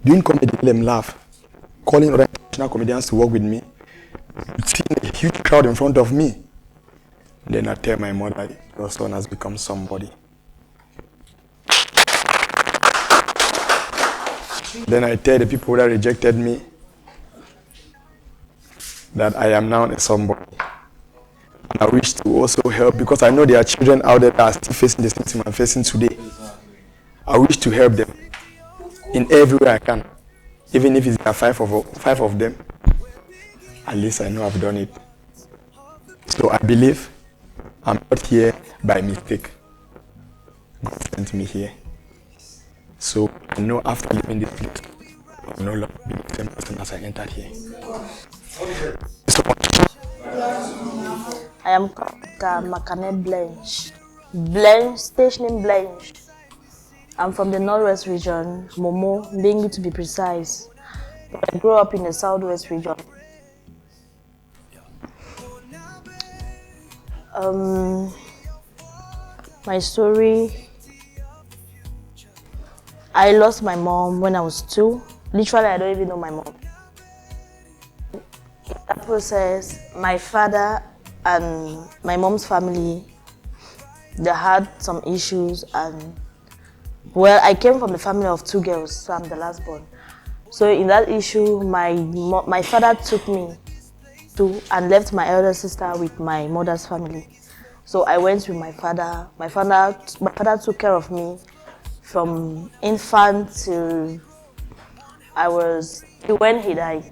doing comedy, let them laugh, calling other international comedians to work with me, seeing a huge crowd in front of me. Then I tell my mother, your son has become somebody. Then I tell the people that rejected me that I am now a somebody. And I wish to also help because I know there are children out there that are still facing the same thing I'm facing today. I wish to help them in every way I can. Even if it's five of them, at least I know I've done it. So I believe I'm not here by mistake. God sent me here. So I know after leaving this place, I will no longer be the same person as I entered here. I am Makane Blanche, stage name Blanche. I'm from the Northwest region, Momo, Bengu to be precise. I grew up in the Southwest region. My story, I lost my mom when I was 2. Literally, I don't even know my mom. In that process, my father and my mom's family, they had some issues, and well, I came from the family of 2 girls, so I'm the last born. So in that issue, my father took me and left my elder sister with my mother's family. So I went with my father. My father took care of me from infant till when he died.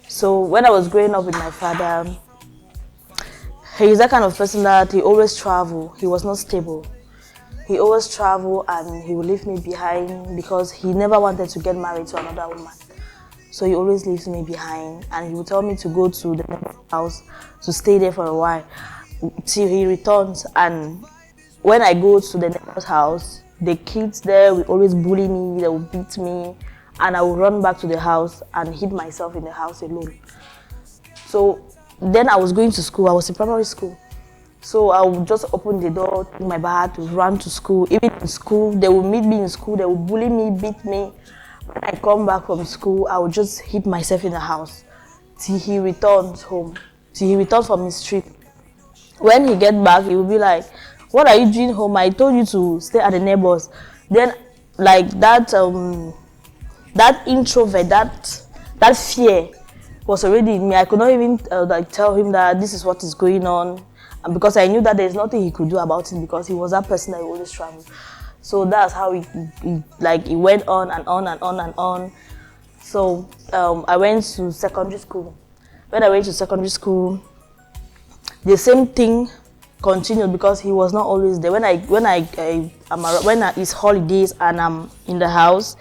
So when I was growing up with my father, he's that kind of person that he always travel. He was not stable. He always travel and he would leave me behind because he never wanted to get married to another woman. So he always leaves me behind and he would tell me to go to the neighbor's house to stay there for a while till he returns. And when I go to the neighbor's house, the kids there will always bully me, they will beat me, and I will run back to the house and hid myself in the house alone. So then I was going to school, I was in primary school. So I would just open the door, take my bag, run to school. Even in school, they would meet me in school, they would bully me, beat me. When I come back from school, I would just hid myself in the house till he returns home, till he returns from his trip. When he gets back, he will be like, "What are you doing home? I told you to stay at the neighbors." Then, like that introvert, that fear was already in me. I could not even like tell him that this is what is going on, and because I knew that there's nothing he could do about it because he was that person that always traveled. So that's how it went on and on and on and on. So I went to secondary school. When I went to secondary school, the same thing continued because he was not always there. When it's holidays and I'm in the house,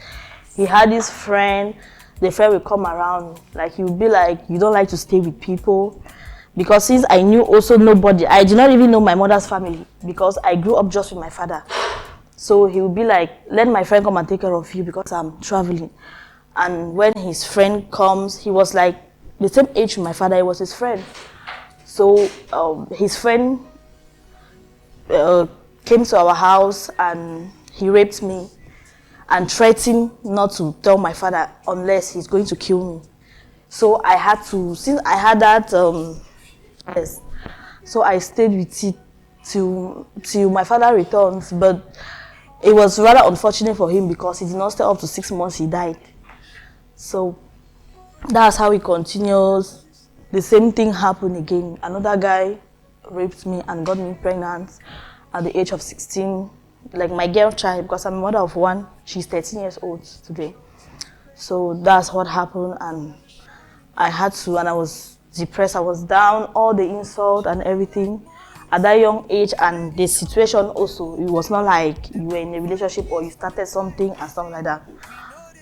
he had this friend. The friend will come around, like he would be like, "You don't like to stay with people," because since I knew also nobody, I did not even know my mother's family because I grew up just with my father. So he would be like, "Let my friend come and take care of you because I'm traveling." And when his friend comes, he was like the same age with my father. He was his friend. So his friend came to our house and he raped me and threatened not to tell my father unless he's going to kill me. So I had to, since I had that, yes, so I stayed with it till my father returns. But it was rather unfortunate for him because he did not stay up to 6 months, he died. So that's how it continues. The same thing happened again. Another guy raped me and got me pregnant at the age of 16. Like my girl child, because I'm a mother of one, she's 13 years old today. So that's what happened, and I had to, and I was depressed, I was down, all the insult and everything at that young age. And the situation also, it was not like you were in a relationship or you started something and stuff like that.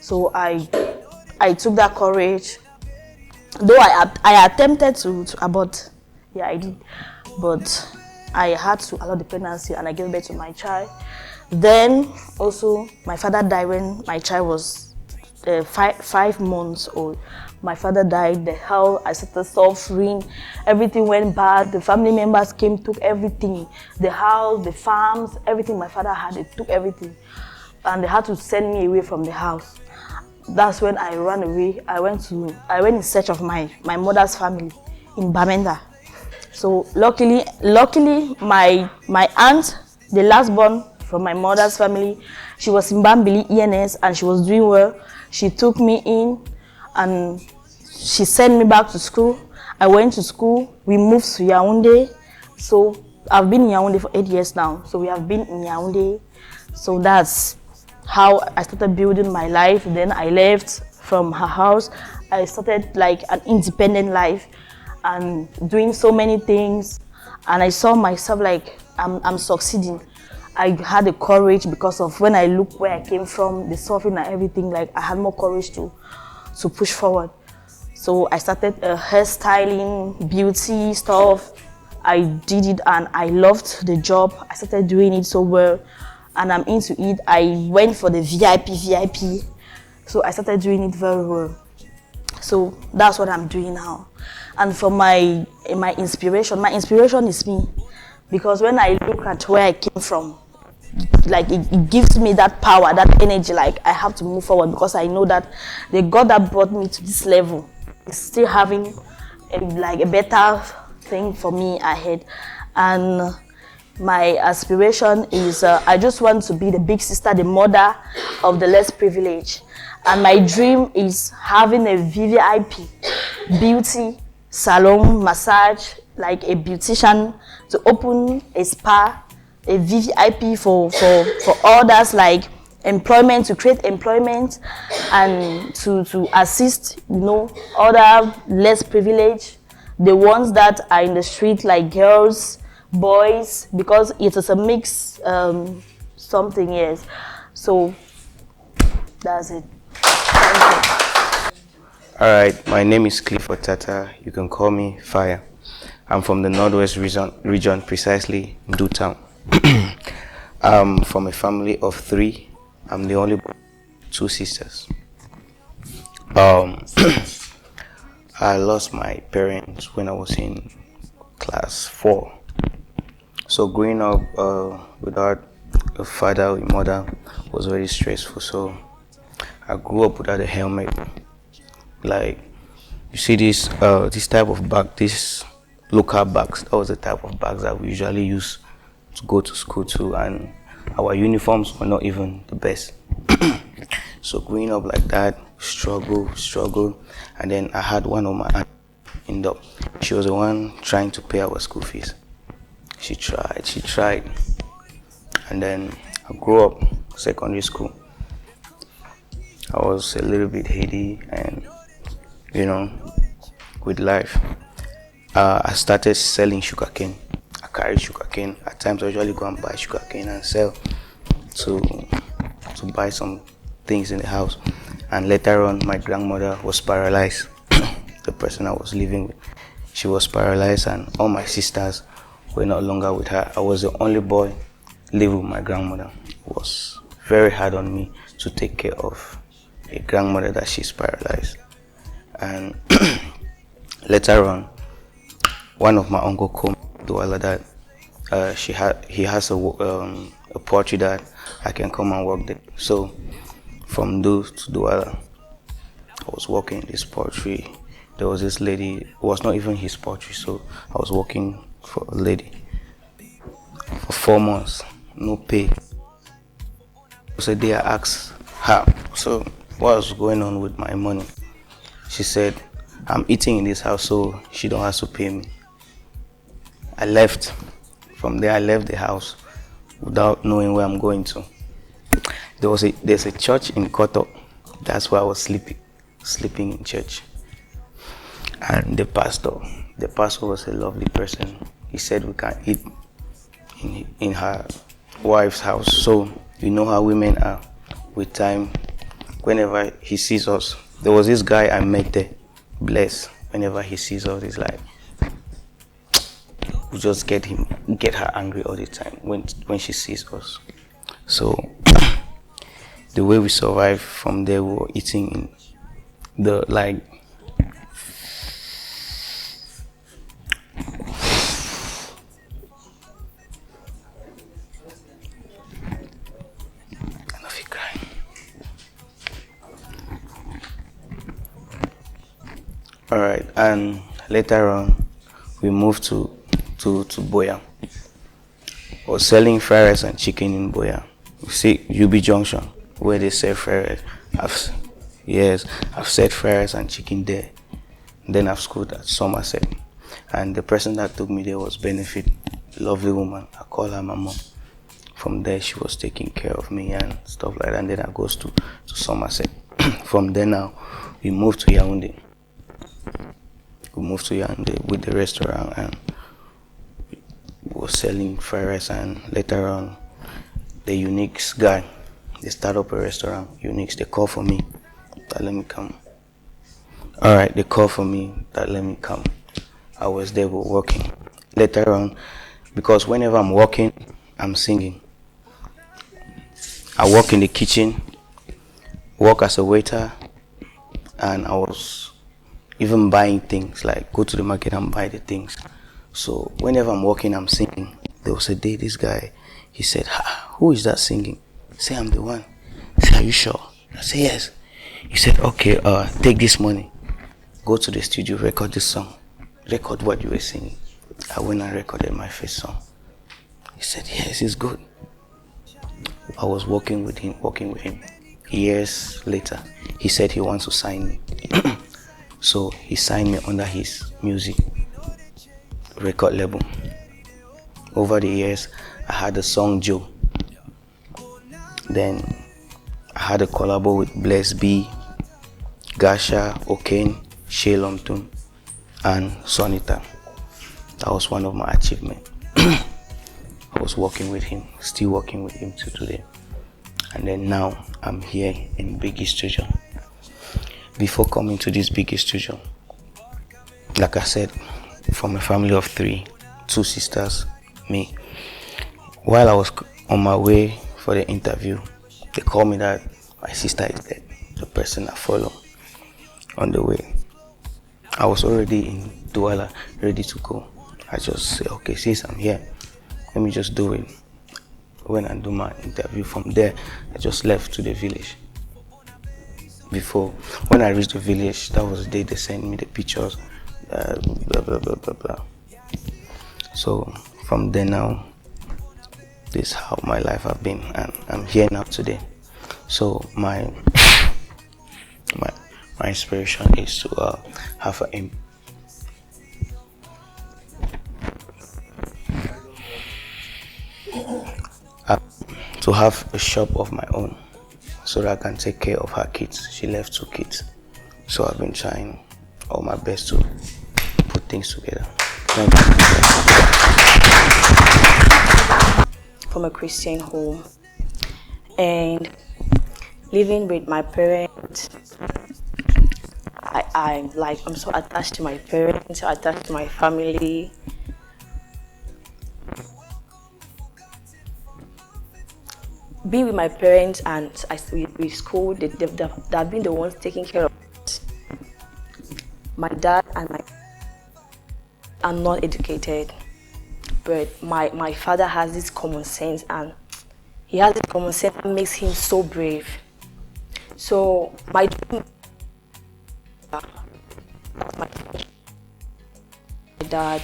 So I took that courage. Though I attempted to abort, yeah, I did, but I had to allow the pregnancy and I gave birth to my child. Then also my father died when my child was 5 months old. My father died, the hell, I started suffering, everything went bad, the family members came, took everything, the house, the farms, everything my father had, they took everything. And they had to send me away from the house. That's when I ran away. I went in search of my mother's family in Bamenda. So luckily my aunt, the last born from my mother's family, she was in Bambili ENS and she was doing well. She took me in and she sent me back to school. I went to school. We moved to Yaoundé. So I've been in Yaoundé for 8 years now. So we have been in Yaoundé. So that's how I started building my life. Then I left from her house. I started like an independent life and doing so many things. And I saw myself like I'm succeeding. I had the courage because of when I look where I came from, the suffering and everything, like I had more courage to push forward. So I started hairstyling, beauty stuff. I did it and I loved the job. I started doing it so well and I'm into it. I went for the VIP. So I started doing it very well. So that's what I'm doing now. And for my inspiration is me. Because when I look at where I came from, like it gives me that power, that energy, like I have to move forward because I know that the God that brought me to this level is still having a better thing for me ahead. And my aspiration is I just want to be the big sister, the mother of the less privileged. And my dream is having a VVIP, beauty, salon, massage, like a beautician, to open a spa, a VVIP for others, like employment, to create employment, and to assist, you know, other less privileged, the ones that are in the street, like girls, boys, because it is a mix something, yes. So that's it. Alright, my name is Clifford Tata. You can call me Fire. I'm from the Northwest region, precisely Newtown. I'm from a family of 3. I'm the only 2 sisters. I lost my parents when I was in class 4. So growing up without a father or a mother was very stressful. So I grew up without a helmet. Like, you see this type of bag, this local bags, that was the type of bags that we usually use to go to school too, and our uniforms were not even the best. So growing up like that, struggle, and then I had one of my aunts in the, she was the one trying to pay our school fees. She tried, and then I grew up secondary school. I was a little bit heady and, you know, with life. I started selling sugarcane. I carried sugarcane. At times I usually go and buy sugarcane and sell to buy some things in the house. And later on, my grandmother was paralyzed. The person I was living with, she was paralyzed, and all my sisters were no longer with her. I was the only boy living with my grandmother. It was very hard on me to take care of a grandmother that she's paralyzed. And later on, one of my uncle called Douala that he has a poultry that I can come and work there. So from those to Douala, I was working in this poultry. There was this lady, it was not even his poultry, so I was working for a lady for 4 months, no pay. So day I asked her, so what was going on with my money? She said, I'm eating in this house, so she don't have to pay me. I left. From there, I left the house without knowing where I'm going to. There's a church in Koto. That's where I was sleeping in church. And the pastor was a lovely person. He said we can eat in her wife's house. So you know how women are. With time, whenever he sees us, there was this guy I met there, Bless. Whenever he sees us, he's like, we just get her angry all the time when she sees us. So the way we survived from there, we were eating in the Alright, and later on we moved to Boya. I was selling fried rice and chicken in Boya. You see UB Junction where they sell fried rice. I've said fried rice and chicken there. Then I've schooled at Somerset. And the person that took me there was Benefit, lovely woman. I call her my mom. From there she was taking care of me and stuff like that. And then I goes to Somerset. From there now we moved to Yaoundé. We moved to Yaoundé with the restaurant, and we were selling fried rice. And later on, the Unix guy, they start up a restaurant, Unix, they call for me that let me come. Alright, they call for me that let me come. I was there, we were working. Later on, because whenever I'm working, I'm singing. I work in the kitchen, work as a waiter, and I was even buying things, like go to the market and buy the things. So whenever I'm working, I'm singing. There was a day this guy, he said, who is that singing? I say, I'm the one. He said, are you sure? I say, yes. He said, okay, take this money, go to the studio, record this song, record what you were singing. I went and recorded my first song. He said, yes, it's good. I was working with him. Years later, he said he wants to sign me. So he signed me under his music record label. Over the years, I had the song Joe. Then I had a collabo with Bless B, Gasha, O'Kane, Shay Lumpton, and Sonita. That was one of my achievements. I was working with him, still working with him till today. And then now I'm here in Biggie Studio. Before coming to this Biggie Studio, like I said, from a family of 3, 2 sisters, me. While I was on my way for the interview, they called me that my sister is dead, the person I follow on the way. I was already in Douala, ready to go. I just said, okay, sis, I'm here. Let me just do it. When I do my interview from there, I just left to the village. When I reached the village, that was the day they sent me the pictures, blah, blah, blah, blah, blah. So from there now, this is how my life has been, and I'm here now today. So my inspiration is to have to have a shop of my own, so that I can take care of her kids. She left 2 kids, so I've been trying all my best to put things together. Thank you. From a Christian home, and living with my parents, I'm so attached to my parents, so attached to my family. Being with my parents and with school, they've been the ones taking care of us. My dad and my are not educated, but my father has this common sense, and he has this common sense that makes him so brave. So my dad,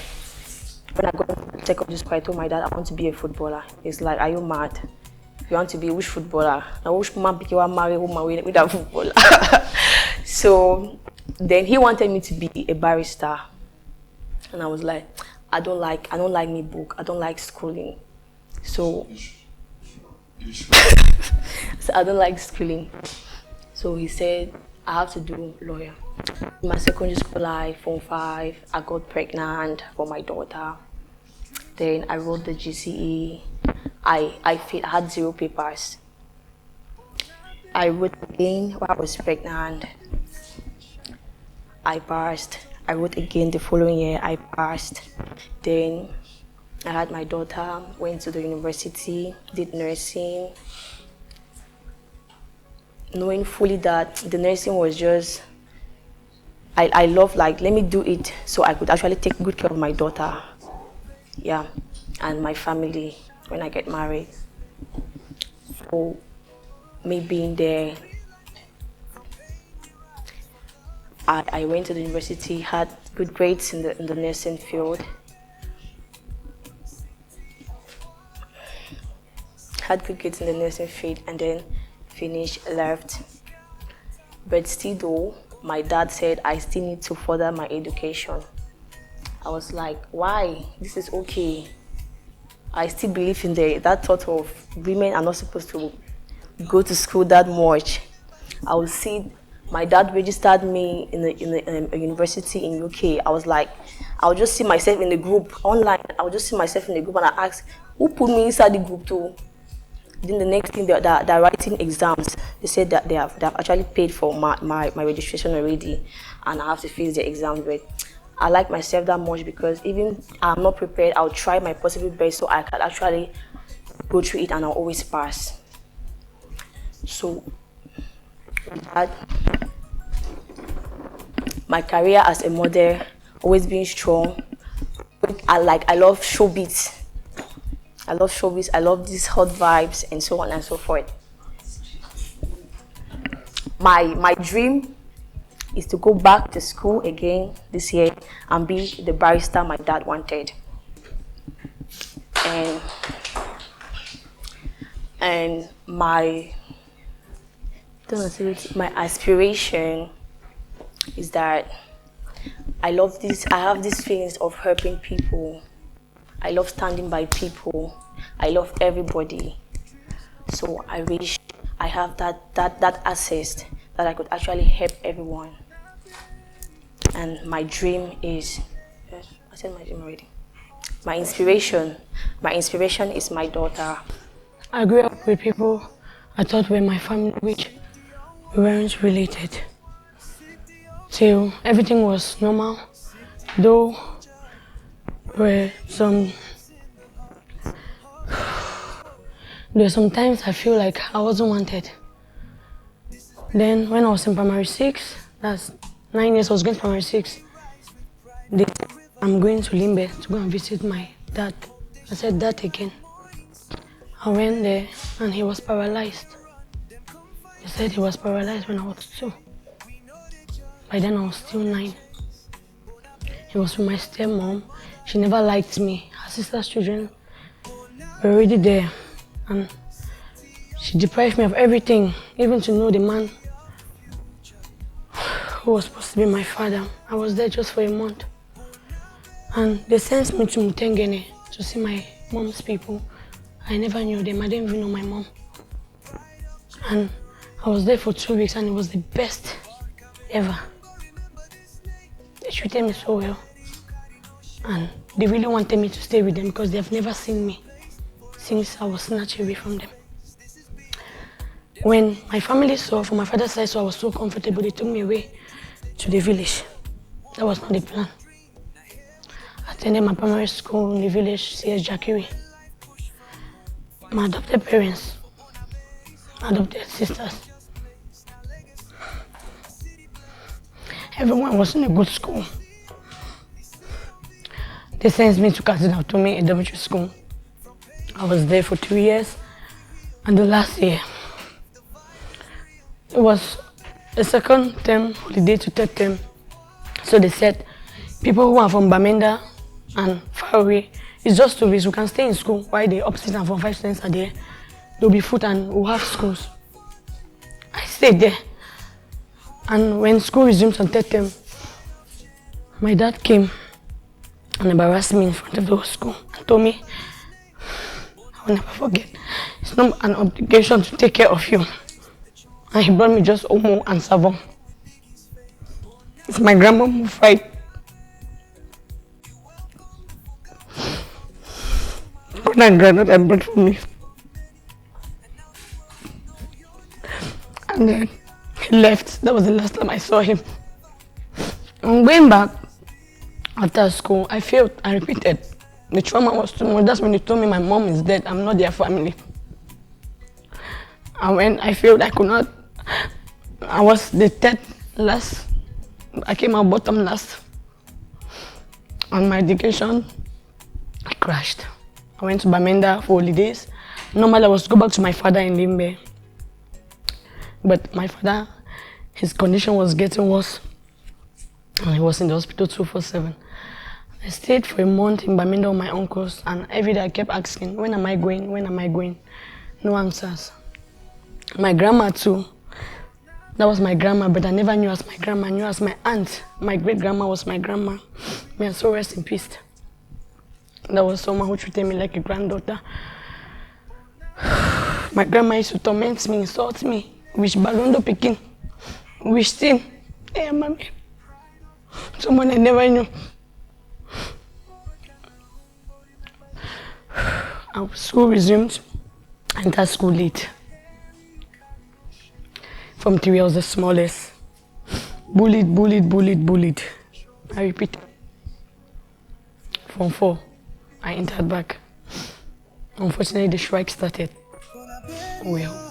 when I got to secondary school, I told my dad I want to be a footballer. He's like, are you mad? You want to be which footballer? Now which man pick you want marry woman with a footballer? So then he wanted me to be a barrister, and I was like, I don't like me book. I don't like schooling. So I don't like schooling. So he said I have to do lawyer. In my secondary school life, Form 5, I got pregnant for my daughter. Then I wrote the GCE. I had 0 papers. I wrote again while I was pregnant. I passed. I wrote again the following year. I passed. Then I had my daughter, went to the university, did nursing, knowing fully that the nursing was just, I love, like, let me do it so I could actually take good care of my daughter, yeah, and my family when I get married. So me being there, I went to the university, had good grades in the nursing field, and then finished, left. But still though, my dad said I still need to further my education. I was like, why? This is okay. I still believe in that thought of women are not supposed to go to school that much. I would see my dad registered me in a university in UK. I was like, I would just see myself in the group online. I would just see myself in the group and I asked, who put me inside the group too? Then the next thing, they're writing exams. They said that they have actually paid for my registration already, and I have to face the exams. But I like myself that much because even I'm not prepared, I'll try my possible best so I can actually go through it and I'll always pass. So my career as a model, always being strong. I love showbiz. I love these hot vibes and so on and so forth. My dream is to go back to school again this year and be the barrister my dad wanted. And my aspiration is that I love this. I have these feelings of helping people. I love standing by people. I love everybody. So I wish I have that access that I could actually help everyone. And my dream is, I said my dream already. My inspiration is my daughter. I grew up with people I thought were my family, which we weren't related. Till everything was normal, though there were some times I feel like I wasn't wanted. Then when I was in primary 6, that's 9 years, I was going to primary 6. I'm going to Limbe to go and visit my dad. I said, "Dad," again. I went there and he was paralyzed. He said he was paralyzed when I was 2. By then I was still 9. He was with my stepmom. She never liked me. Her sister's children were already there. And she deprived me of everything, even to know the man who was supposed to be my father. I was there just for a month. And they sent me to Mutengene to see my mom's people. I never knew them. I didn't even know my mom. And I was there for 2 weeks and it was the best ever. They treated me so well. And they really wanted me to stay with them because they've never seen me since I was snatched away from them. When my family saw, from my father's side, so I was so comfortable, they took me away to the village. That was not the plan. I attended my primary school in the village, CS Jakiri. My adopted parents, my adopted sisters, everyone was in a good school. They sent me to Katina to me, a dormitory school. I was there for 2 years, and the last year, it was a second term holiday to third term. So they said, people who are from Bamenda and far away, it's just 2 weeks, we can stay in school while the upstairs and from 5 students are there. There'll be food and we'll have schools. I stayed there. And when school resumed on third term, my dad came and embarrassed me in front of the whole school and told me, I will never forget, it's not an obligation to take care of you. And he brought me just Omo and Savon. It's my grandma who fight. And granite and brought for me. And then he left. That was the last time I saw him. And going back after school, I felt I repeated. The trauma was too much. That's when they told me my mom is dead. I'm not their family. And when I felt I could not, I was the third last. I came out bottom last. On my education, I crashed. I went to Bamenda for holidays. Normally I was to go back to my father in Limbe. But my father, his condition was getting worse. And he was in the hospital 24/7. I stayed for a month in Bamenda with my uncles, and every day I kept asking, when am I going? When am I going? No answers. My grandma too. That was my grandma, but I never knew as my grandma. I knew as my aunt. My great grandma was my grandma. May her soul rest in peace. That was someone who treated me like a granddaughter. My grandma used to torment me, insult me. Wish Barondo Pekin. Wish Tin. Hey, mommy. Someone I never knew. Our school resumed. I entered school late. From 3, I was the smallest. Bullied, bullied, bullied, bullied. I repeat. From 4, I entered back. Unfortunately, the strike started. Well.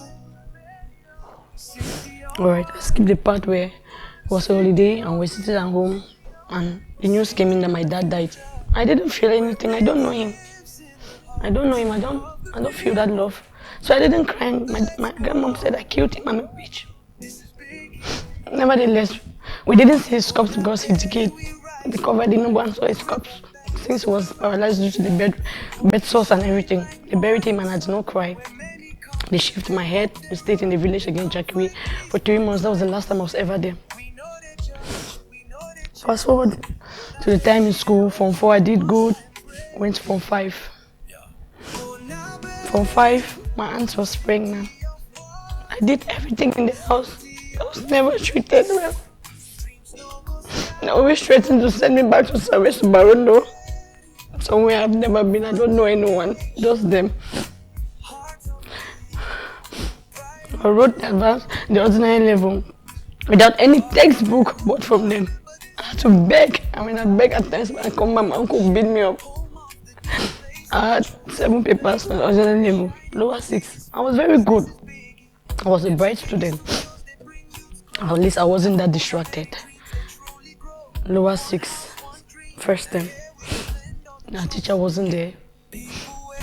Alright, I skipped the part where it was a holiday and we're sitting at home and the news came in that my dad died. I didn't feel anything. I don't know him. I don't know him. I don't feel that love. So I didn't cry. My grandmom said I killed him. I'm a witch. Nevertheless, we didn't see his corpse because he decayed. They covered the number and saw his corpse. Since he was paralyzed due to the bed sores and everything, they buried him and I did not cry. They shaved my head. We stayed in the village again, Jakiri, for 3 months. That was the last time I was ever there. Fast forward to the time in school. Form 4 I did good, went to Form 5. Form 5, my aunt was pregnant. I did everything in the house. I was never treated well. They always threatened to send me back to service to Barondo. Somewhere I've never been, I don't know anyone, just them. I wrote the advance, the ordinary level, without any textbook bought from them. I had to beg, and when I beg at times, when I come back, my uncle beat me up. I had 7 papers on the ordinary level, lower 6. I was very good. I was a bright student. At least I wasn't that distracted. Lower 6, first term. The teacher wasn't there.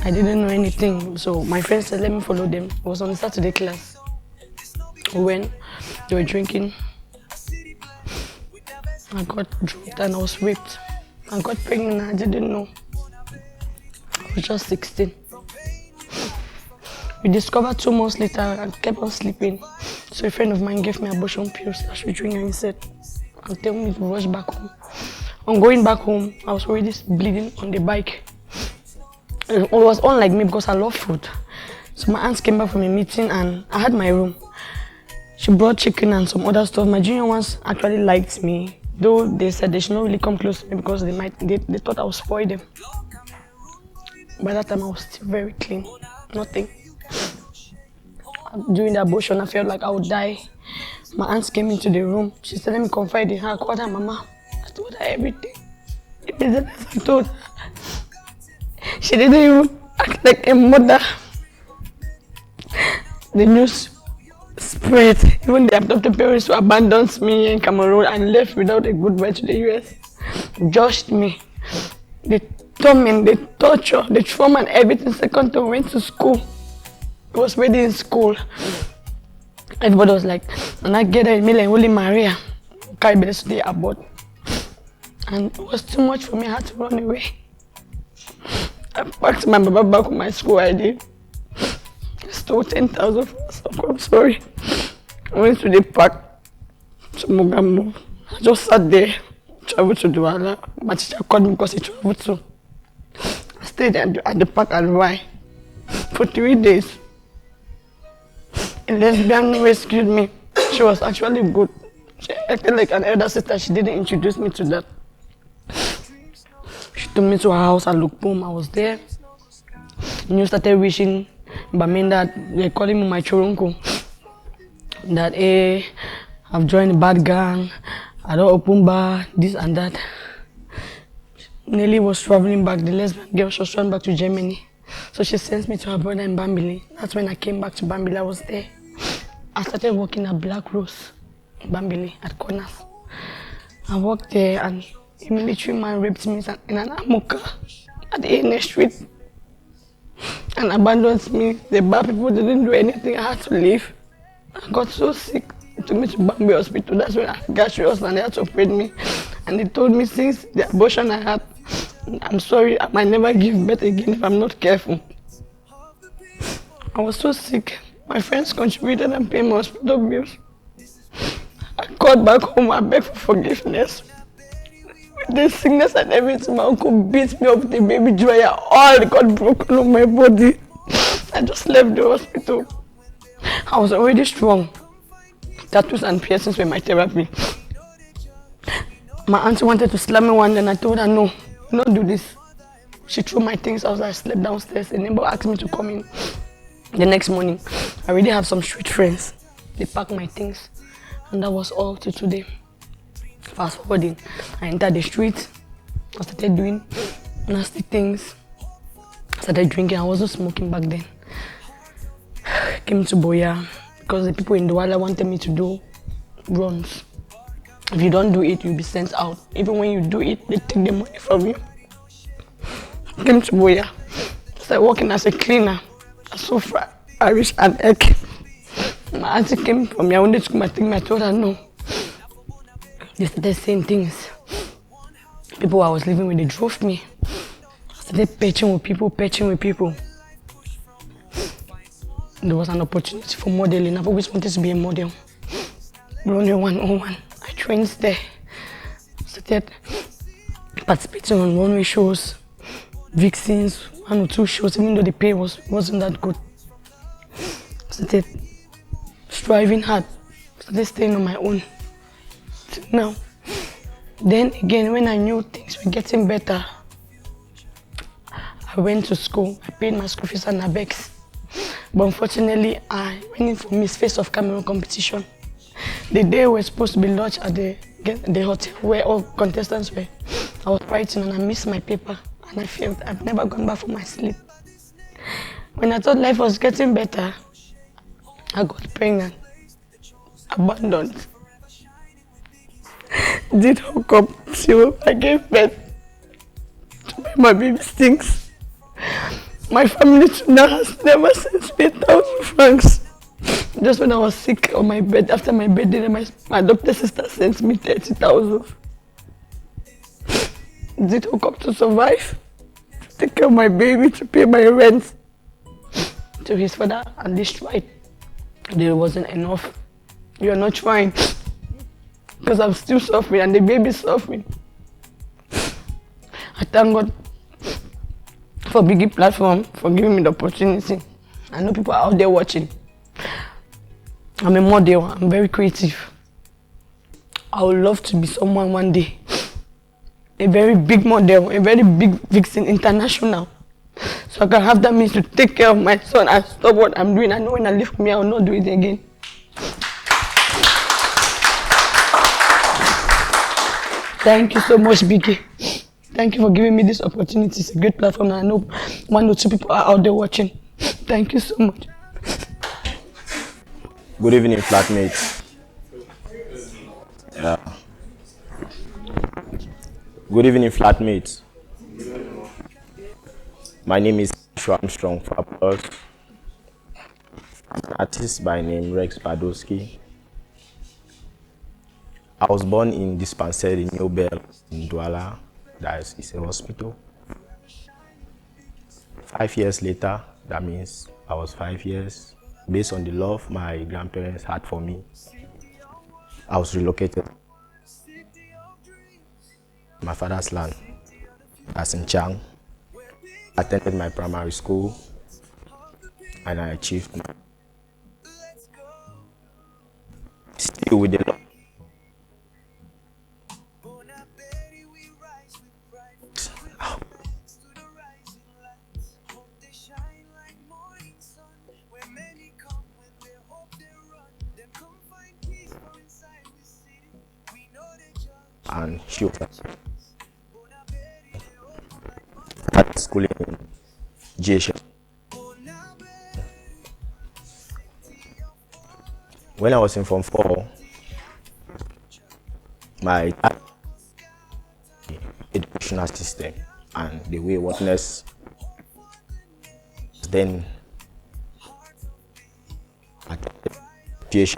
I didn't know anything, so my friends said, let me follow them. It was on the Saturday class. When they were drinking, I got dropped and I was raped. I got pregnant and I didn't know. I was just 16. We discovered 2 months later and kept on sleeping. So a friend of mine gave me abortion pills I should drink, and he said, and tell me to rush back home. On going back home, I was already bleeding on the bike. It was unlike me because I love food. So my aunt came back from a meeting and I had my room. She brought chicken and some other stuff. My junior ones actually liked me, though they said they should not really come close to me because they thought I would spoil them. By that time I was still very clean, nothing. During the abortion I felt like I would die. My aunt came into the room. She said, let me confide in her. I called her mama. I told her everything. Immediately I told her. She didn't even act like a mother. The news spread. Even the adopted parents who abandoned me in Cameroon and left without a goodbye to the US judged me. They torment, they torture, they trauma and everything. Second time I went to school. I was ready in school. Everybody was like, and I get there, Emilia and Holy Maria. Carry the today abort. And it was too much for me, I had to run away. I packed my baba back with my school ID. I stole 10,000 from myself, I'm sorry. I went to the park to Mogambo. I just sat there, traveled to Douala. My teacher called me because he traveled too. I stayed at the park at Rwai for 3 days. A lesbian rescued me. She was actually good. She acted like an elder sister. She didn't introduce me to that. She took me to her house at Lukpum. I was there. News started reaching Baminda. They're calling me my chorunko. That I've joined a bad gang. I don't open bar, this and that. Nelly was traveling back. The lesbian girl was traveling back to Germany. So she sent me to her brother in Bambili. That's when I came back to Bambili. I was there. I started working at Black Rose in Bambili at corners. I worked there and a military man raped me in an Amoka at the ANS Street and abandoned me. The bad people didn't do anything. I had to leave. I got so sick. They took me to Bambi Hospital. That's when I got serious and they had to operate me. And they told me since the abortion I had, I'm sorry, I might never give birth again if I'm not careful. I was so sick. My friends contributed and paid my hospital bills. I called back home, I begged for forgiveness. With the sickness and everything, my uncle beat me up with the baby dryer. All got broken on my body. I just left the hospital. I was already strong. Tattoos and piercings were my therapy. My auntie wanted to slap me one day and I told her no. Not do this. She threw my things out. I slept downstairs. A neighbor asked me to come in. The next morning, I already have some street friends. They packed my things. And that was all till today. Fast forwarding, I entered the street. I started doing nasty things. I started drinking. I wasn't smoking back then. I came to Boya because the people in Douala wanted me to do runs. If you don't do it, you'll be sent out. Even when you do it, they take the money from you. I came to Boya. I started working as a cleaner at Sofra, Irish and Egg. My auntie came from me. I wanted to come and take me. I told her no. They started saying things. People I was living with, they drove me. I started patching with people. There was an opportunity for modeling. I've always wanted to be a model. Runway 101. I trained there. Started participating on one-way shows, Vixens, 1 or 2 shows, even though the pay wasn't that good. Started striving hard, started staying on my own till now. Then again, when I knew things were getting better, I went to school. I paid my school fees and ABEX. But unfortunately, I went in for Miss Face of Cameroon competition. The day we were supposed to be lodged at the hotel where all contestants were, I was writing and I missed my paper and I failed. I've never gone back for my sleep. When I thought life was getting better, I got pregnant, abandoned. Did hook up till I gave birth to my baby Stinks. My family to now has never sent me 1,000 francs. Just when I was sick on my bed, after my birthday, my doctor sister sent me 30,000. Did hook up to survive, to take care of my baby, to pay my rent to his father, and this tried. There wasn't enough. You are not trying. Because I'm still suffering and the baby's suffering. I thank God for Biggie platform for giving me the opportunity. I know people are out there watching. I'm a model, I'm very creative. I would love to be someone one day. A very big model, a very big vixen, international. So I can have that means to take care of my son and stop what I'm doing. I know when I leave me, I will not do it again. Thank you so much, Biggie. Thank you for giving me this opportunity. It's a great platform and I know 1 or 2 people are out there watching. Thank you so much. Good evening, flatmates. Yeah. Good evening, flatmates. My name is Armstrong Fabulous. I'm an artist by name Rex Badowski. I was born in Dispensary in New Bell in Douala, that is a hospital. 5 years later, that means I was 5 years, based on the love my grandparents had for me, I was relocated to my father's land, that's in Chang. I attended my primary school and I achieved my still with the love. And she was at school in GH. When I was in Form 4, my educational system and the way whatness, then at GH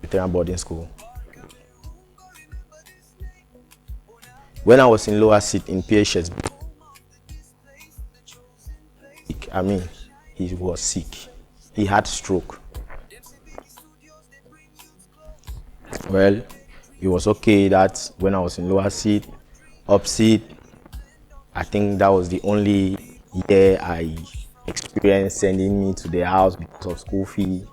Veteran Boarding School. When I was in lower seat in PHS, I mean, he was sick. He had stroke. Well, it was okay that when I was in lower seat, up seat, I think that was the only year I experienced sending me to the house because of school fee.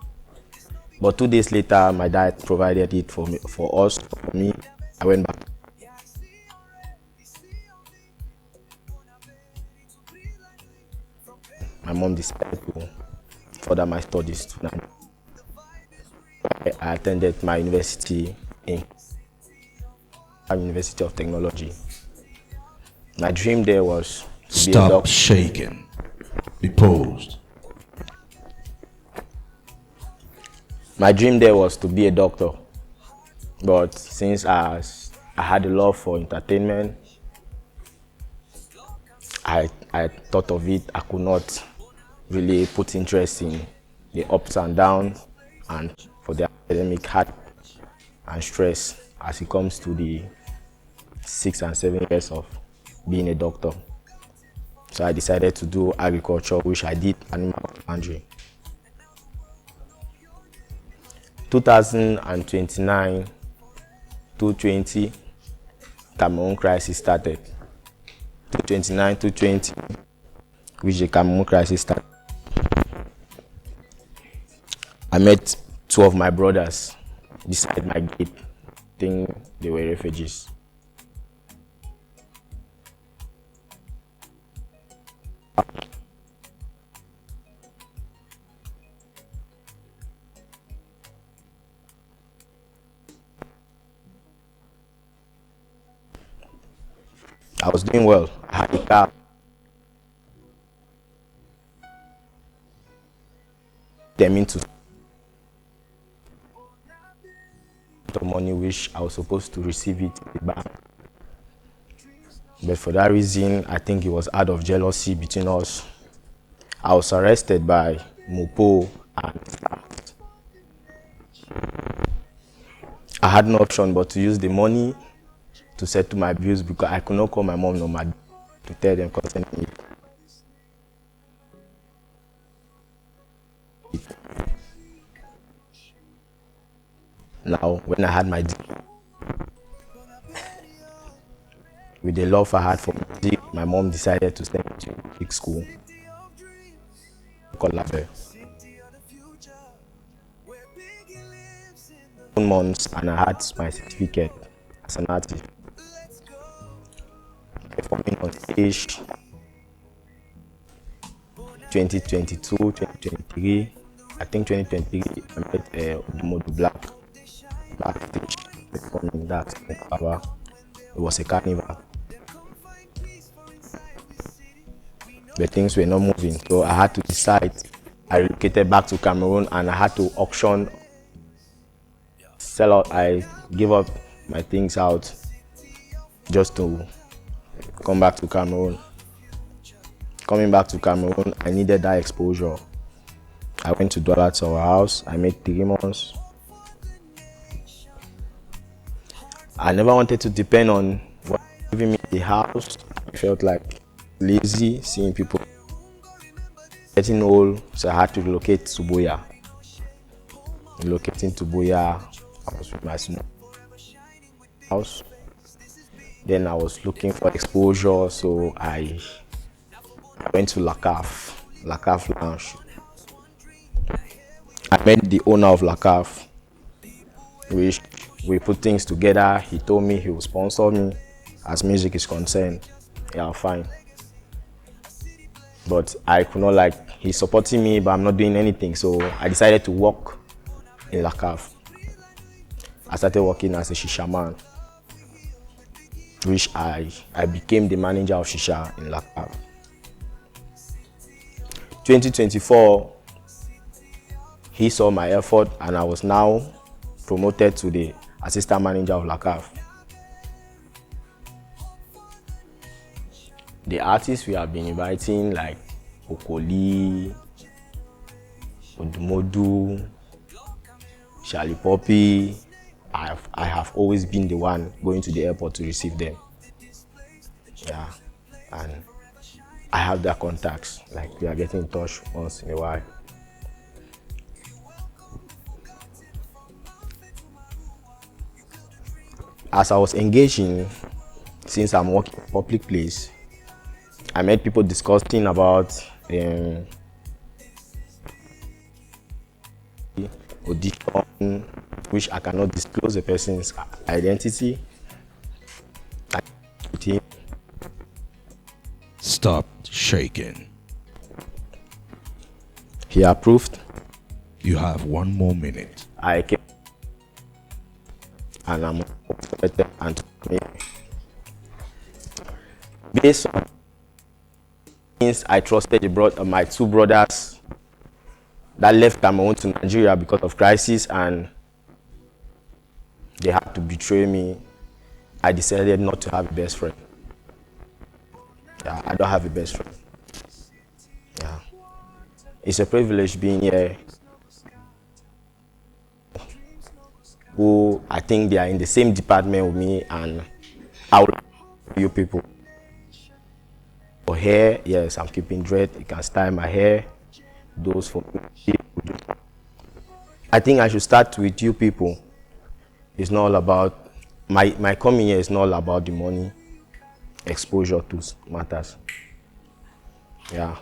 But 2 days later, my dad provided it for me, for me. I went back. My mom decided to further my studies. I attended my university in University of Technology. My dream there was to be a doctor. Stop shaking. Be posed. My dream there was to be a doctor. But since I had a love for entertainment, I thought of it. I could not really put interest in the ups and downs and for the academic hard and stress as it comes to the 6 and 7 years of being a doctor. So I decided to do agriculture, which I did animal husbandry. 2029 to 20, Cameroon crisis started. 229, 220, which the Cameroon crisis started. I met 2 of my brothers beside my gate. I think they were refugees. I was doing well. I had a car. Them into the money which I was supposed to receive it in the bank. But for that reason, I think it was out of jealousy between us. I was arrested by Mopo and I had no option but to use the money to settle my bills because I could not call my mom nor my dad to tell them concerning me. Now, when I had my degree, with the love I had for music, my mom decided to send me to a big school called Label. 2 months and I had my certificate as an artist. Performing on stage 2022, 2023. I think 2023 I met Odumodu Black backstage performing that in Power. It was a carnival. But things were not moving, so I had to decide. I relocated back to Cameroon and I had to auction, sell out. I gave up my things out just to come back to Cameroon. Coming back to Cameroon, I needed that exposure. I went to Douala to our house. I made 3 months. I never wanted to depend on what giving me the house. I felt like lazy seeing people getting old, so I had to relocate to Buea. Relocating to Buea, I was with my small house. Then I was looking for exposure, so I went to La Caf Lounge. I met the owner of La Caf, which we put things together. He told me he would sponsor me as music is concerned. Yeah, fine. But I could not he's supporting me, but I'm not doing anything. So I decided to work in La Caf. I started working as a shisha man, which I became the manager of shisha in La Caf. 2024, he saw my effort and I was now promoted to the assistant manager of La Caf. The artists we have been inviting, like Okoli, Odumodu, Charlie Poppy, I have always been the one going to the airport to receive them. Yeah, and I have their contacts. Like we are getting in touch once in a while. As I was engaging, since I'm working in a public place, I met people discussing about audition, which I cannot disclose the person's identity. Stop shaking. He approved. You have 1 more minute. I came and I'm expected and to me. Based on things I trusted my 2 brothers that left Cameroon to Nigeria because of crisis and they had to betray me, I decided not to have a best friend. Yeah, I don't have a best friend. Yeah. It's a privilege being here. Who I think they are in the same department with me and I will you people. For hair, yes, I'm keeping dread. You can style my hair. Those for me. I think I should start with you people. It's not all about my coming here is not all about the money. Exposure to matters. Yeah.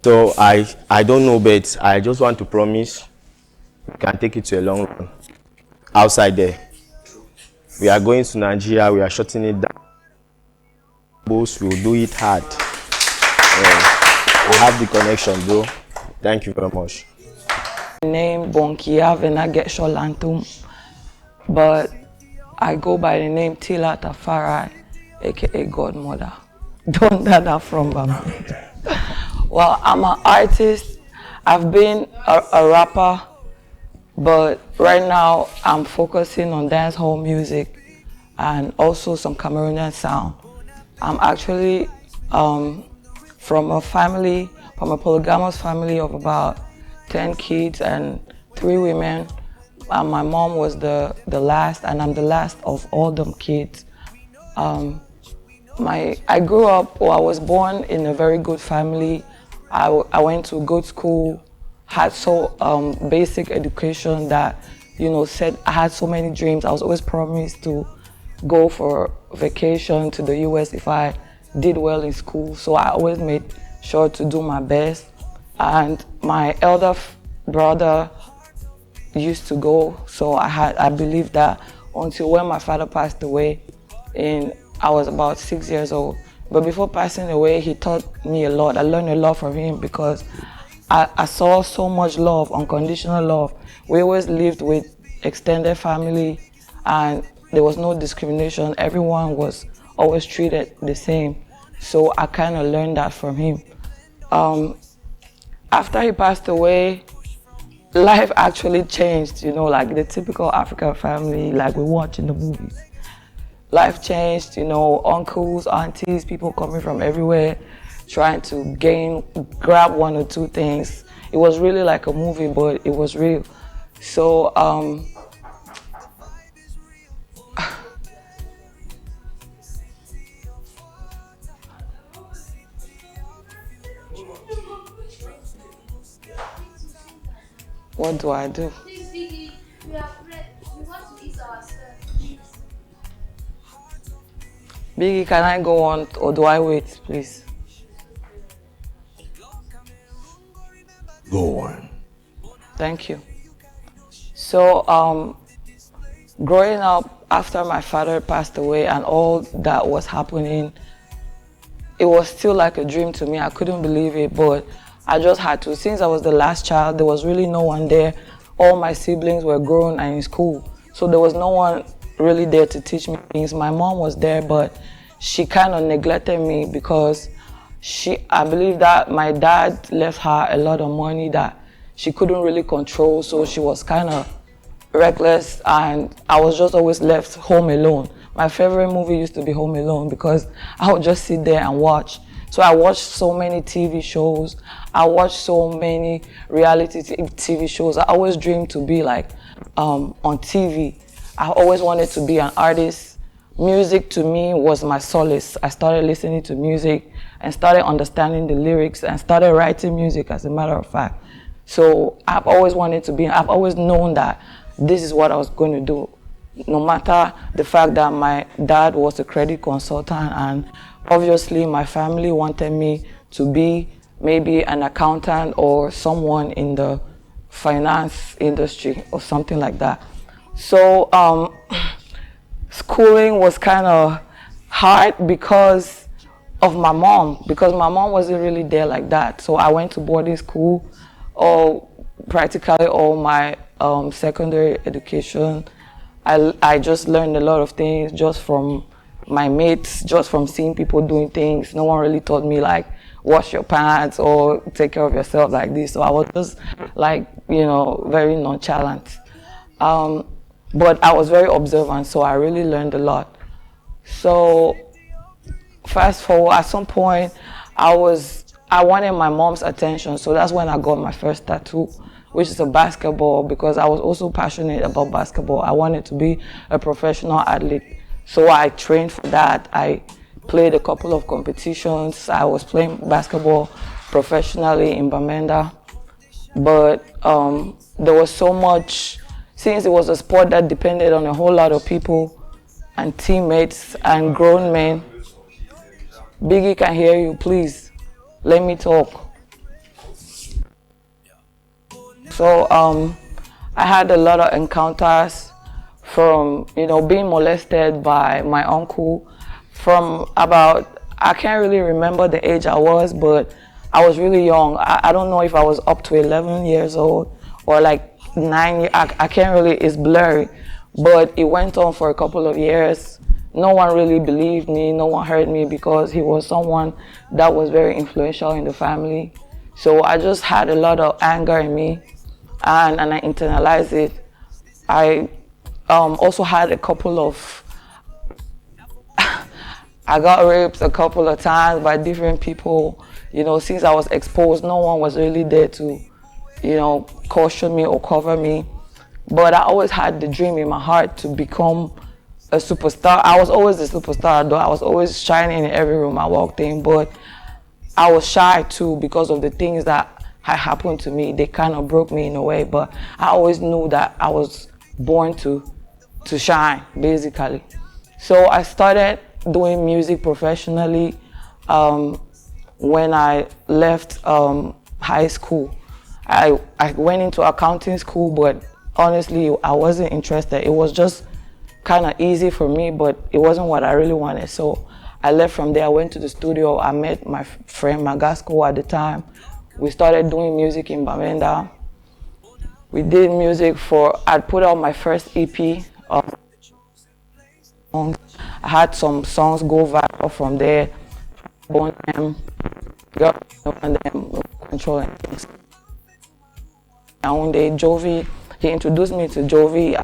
So I don't know, but I just want to promise we can take it to a long run. Outside there, we are going to Nigeria. We are shutting it down. Both will do it hard. I have the connection, bro. Thank you very much. Name Bonkia Venagesho Lantum, but I go by the name Tila Tafari, aka Godmother. Don't that from Bama. Well, I'm an artist. I've been a rapper, but right now I'm focusing on dancehall music and also some Cameroonian sound. I'm actually from a polygamous family of about 10 kids and 3 women. My mom was the last, and I'm the last of all them kids. I grew up, I was born in a very good family. I went to good school, had so basic education that, said I had so many dreams. I was always promised to go for vacation to the US if I did well in school. So I always made sure to do my best. And my elder brother used to go, so I believe that until when my father passed away, I was about 6 years old. But before passing away, he taught me a lot. I learned a lot from him because I saw so much love, unconditional love. We always lived with extended family and there was no discrimination. Everyone was always treated the same. So I kind of learned that from him. After he passed away, life actually changed, like the typical African family, like we watch in the movies. Life changed, uncles, aunties, people coming from everywhere, trying to grab 1 or 2 things. It was really like a movie, but it was real. So, what do I do? Biggie, can I go on or do I wait, please? Go on. Thank you. So, growing up after my father passed away and all that was happening, it was still like a dream to me. I couldn't believe it, but I just had to. Since I was the last child, there was really no one there. All my siblings were grown and in school, so there was no one really there to teach me things. My mom was there, but she kind of neglected me because I believe that my dad left her a lot of money that she couldn't really control, so she was kind of reckless and I was just always left home alone. My favorite movie used to be Home Alone because I would just sit there and watch. So I watched so many TV shows. I watched so many reality TV shows. I always dreamed to be like on TV. I always wanted to be an artist. Music to me was my solace. I started listening to music and started understanding the lyrics and started writing music, as a matter of fact. So I've always wanted to be, I've always known that this is what I was going to do. No matter the fact that my dad was a credit consultant and obviously my family wanted me to be maybe an accountant or someone in the finance industry or something like that. So schooling was kind of hard because of my mom, because my mom wasn't really there like that. So I went to boarding school, practically all my secondary education. I just learned a lot of things just from my mates, just from seeing people doing things. No one really taught me like wash your pants or take care of yourself like this. So I was just like, very nonchalant. But I was very observant, so I really learned a lot. So fast forward, at some point, I wanted my mom's attention. So that's when I got my first tattoo, which is a basketball, because I was also passionate about basketball. I wanted to be a professional athlete. So I trained for that. I played a couple of competitions. I was playing basketball professionally in Bamenda. But there was so much since it was a sport that depended on a whole lot of people and teammates and grown men. Biggie can hear you, please. Let me talk. So I had a lot of encounters from, you know, being molested by my uncle from about, I can't really remember the age I was, but I was really young. I don't know if I was up to 11 years old or like 9 years. I can't really, it's blurry. But it went on for a couple of years. No one really believed me. No one heard me because he was someone that was very influential in the family. So I just had a lot of anger in me and I internalized it. I also had a couple of, I got raped a couple of times by different people. You know, since I was exposed, no one was really there to, you know, caution me or cover me. But I always had the dream in my heart to become a superstar. I was always a superstar, though. I was always shining in every room I walked in, but I was shy too because of the things that had happened to me. They kind of broke me in a way, but I always knew that I was born to shine, basically. So I started doing music professionally when I left high school. I went into accounting school, but honestly, I wasn't interested. It was just kind of easy for me, but it wasn't what I really wanted. So I left from there. I went to the studio. I met my friend Magasco at the time. We started doing music in Bamenda. We did music for, I put out my first EP. I had some songs go viral from there. Born them, and then Control and things. And one day, Jovi, he introduced me to Jovi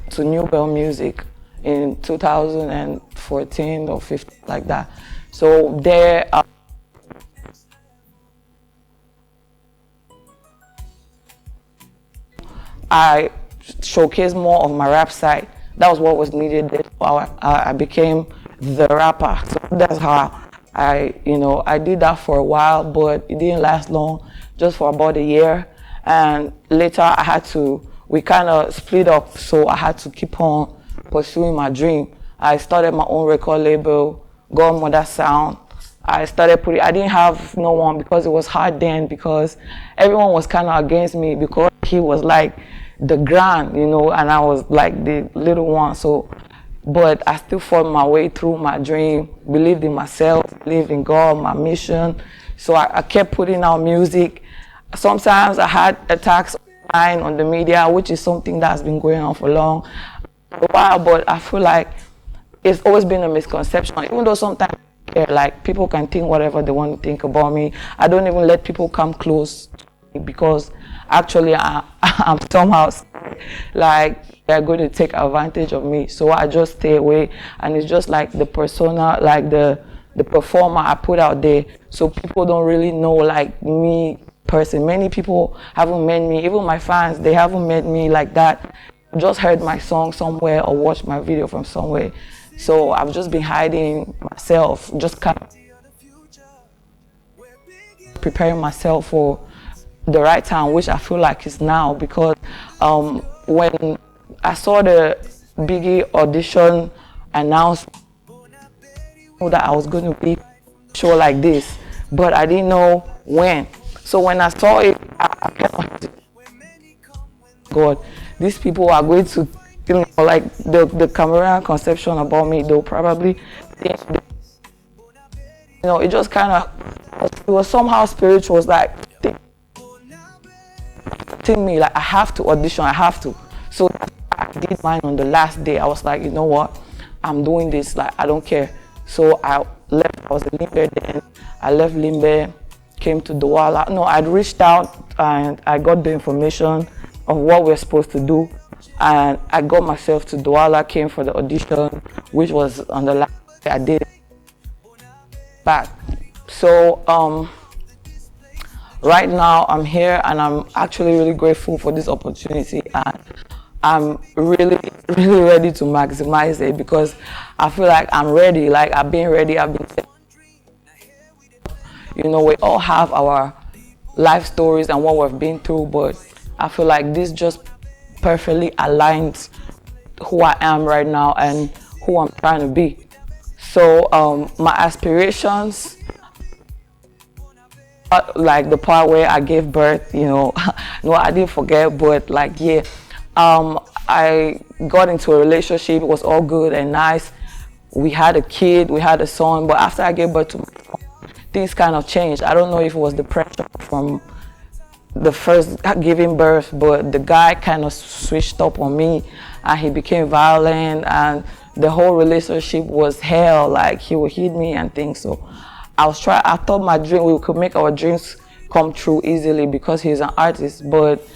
to New Bell Music in 2014 or 15, like that. So there, I showcased more of my rap side. That was what was needed. I became the rapper. So that's how I did that for a while, but it didn't last long, just for about a year. And later we kind of split up, so I had to keep on pursuing my dream. I started my own record label, Godmother Sound. I didn't have no one because it was hard then, because everyone was kind of against me because he was like the grand, you know, and I was like the little one. So, but I still fought my way through my dream, believed in myself, believed in God, my mission. So I kept putting out music. Sometimes I had attacks online on the media, which is something that's been going on for a while, but I feel like it's always been a misconception, even though sometimes like people can think whatever they want to think about me. I don't even let people come close to me because actually I'm somehow like they're going to take advantage of me. So I just stay away, and it's just like the persona, like the performer I put out there. So people don't really know like me person. Many people haven't met me, even my fans, they haven't met me like that. Just heard my song somewhere or watched my video from somewhere. So I've just been hiding myself, just kind of preparing myself for the right time, which I feel like is now, because when I saw the Biggie audition announced that I was going to be a show like this, but I didn't know when. So when I saw it, I kept God, these people are going to, you know, like the Cameroonian conception about me, they'll probably think, you know, it just kind of, it was somehow spiritual. It was like, think me, like I have to audition, I have to. So I did mine on the last day. I was like, you know what, I'm doing this, like I don't care. So I left, I was in Limbe then, I left Limbe, came to Douala. No, I'd reached out and I got the information of what we're supposed to do. And I got myself to Douala, came for the audition, which was on the last day I did back. So right now I'm here and I'm actually really grateful for this opportunity, and I'm really ready to maximize it, because I feel like I'm ready, like I've been ready, you know, we all have our life stories and what we've been through, but I feel like this just perfectly aligns who I am right now and who I'm trying to be. So my aspirations, like the part where I gave birth, you know, no, I didn't forget, but like, yeah, I got into a relationship. It was all good and nice. We had a kid, we had a son, but after I gave birth to my son, things kind of changed. I don't know if it was the pressure from the first giving birth, but the guy kind of switched up on me and he became violent, and the whole relationship was hell. Like, he would hit me and things. So I thought my dream, we could make our dreams come true easily because he's an artist, but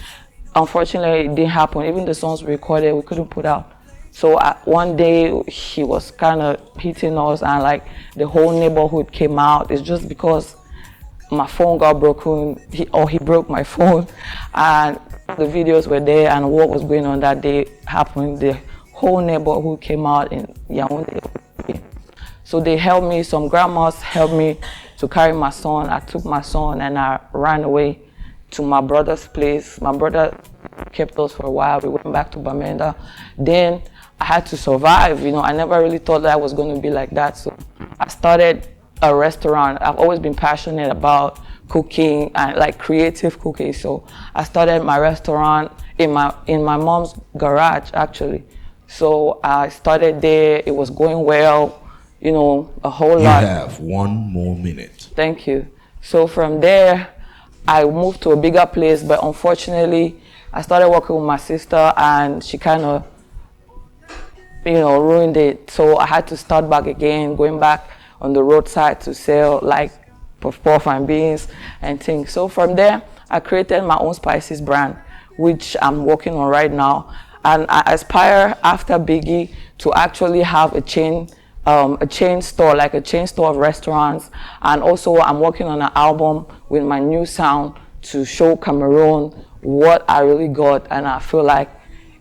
unfortunately it didn't happen. Even the songs we recorded, we couldn't put out. So one day he was kind of hitting us, and like the whole neighborhood came out. It's just because my phone got broken, he broke my phone, and the videos were there, and what was going on that day happened. The whole neighborhood came out in Yaoundé. So they helped me, some grandmas helped me to carry my son. I took my son and I ran away to my brother's place. My brother kept us for a while. We went back to Bamenda. Then I had to survive, you know. I never really thought that I was going to be like that. So I started a restaurant. I've always been passionate about cooking and like creative cooking. So I started my restaurant in my mom's garage, actually. So I started there. It was going well, you know, a whole lot. You have 1 more minute. Thank you. So from there, I moved to a bigger place, but unfortunately, I started working with my sister and she kind of, you know, ruined it. So I had to start back again, going back on the roadside to sell like puff and beans and things. So from there, I created my own spices brand, which I'm working on right now. And I aspire after Biggie to actually have a chain store, like a chain store of restaurants. And also I'm working on an album with my new sound to show Cameroon what I really got. And I feel like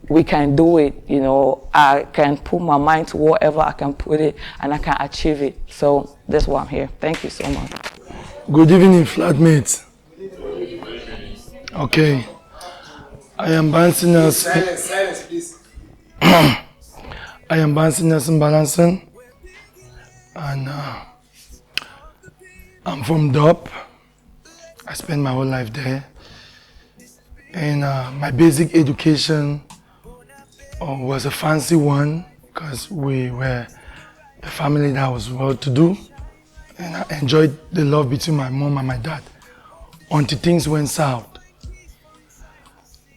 we can do it, you know. I can put my mind to whatever I can put it and I can achieve it. So that's why I'm here. Thank you so much. Good evening, flatmates. Okay. I am bouncing us. Silence, please. I am bouncing Nelson Balanson. And I'm from Dop. I spent my whole life there. And my basic education was a fancy one because we were a family that was well-to-do. And I enjoyed the love between my mom and my dad until things went south.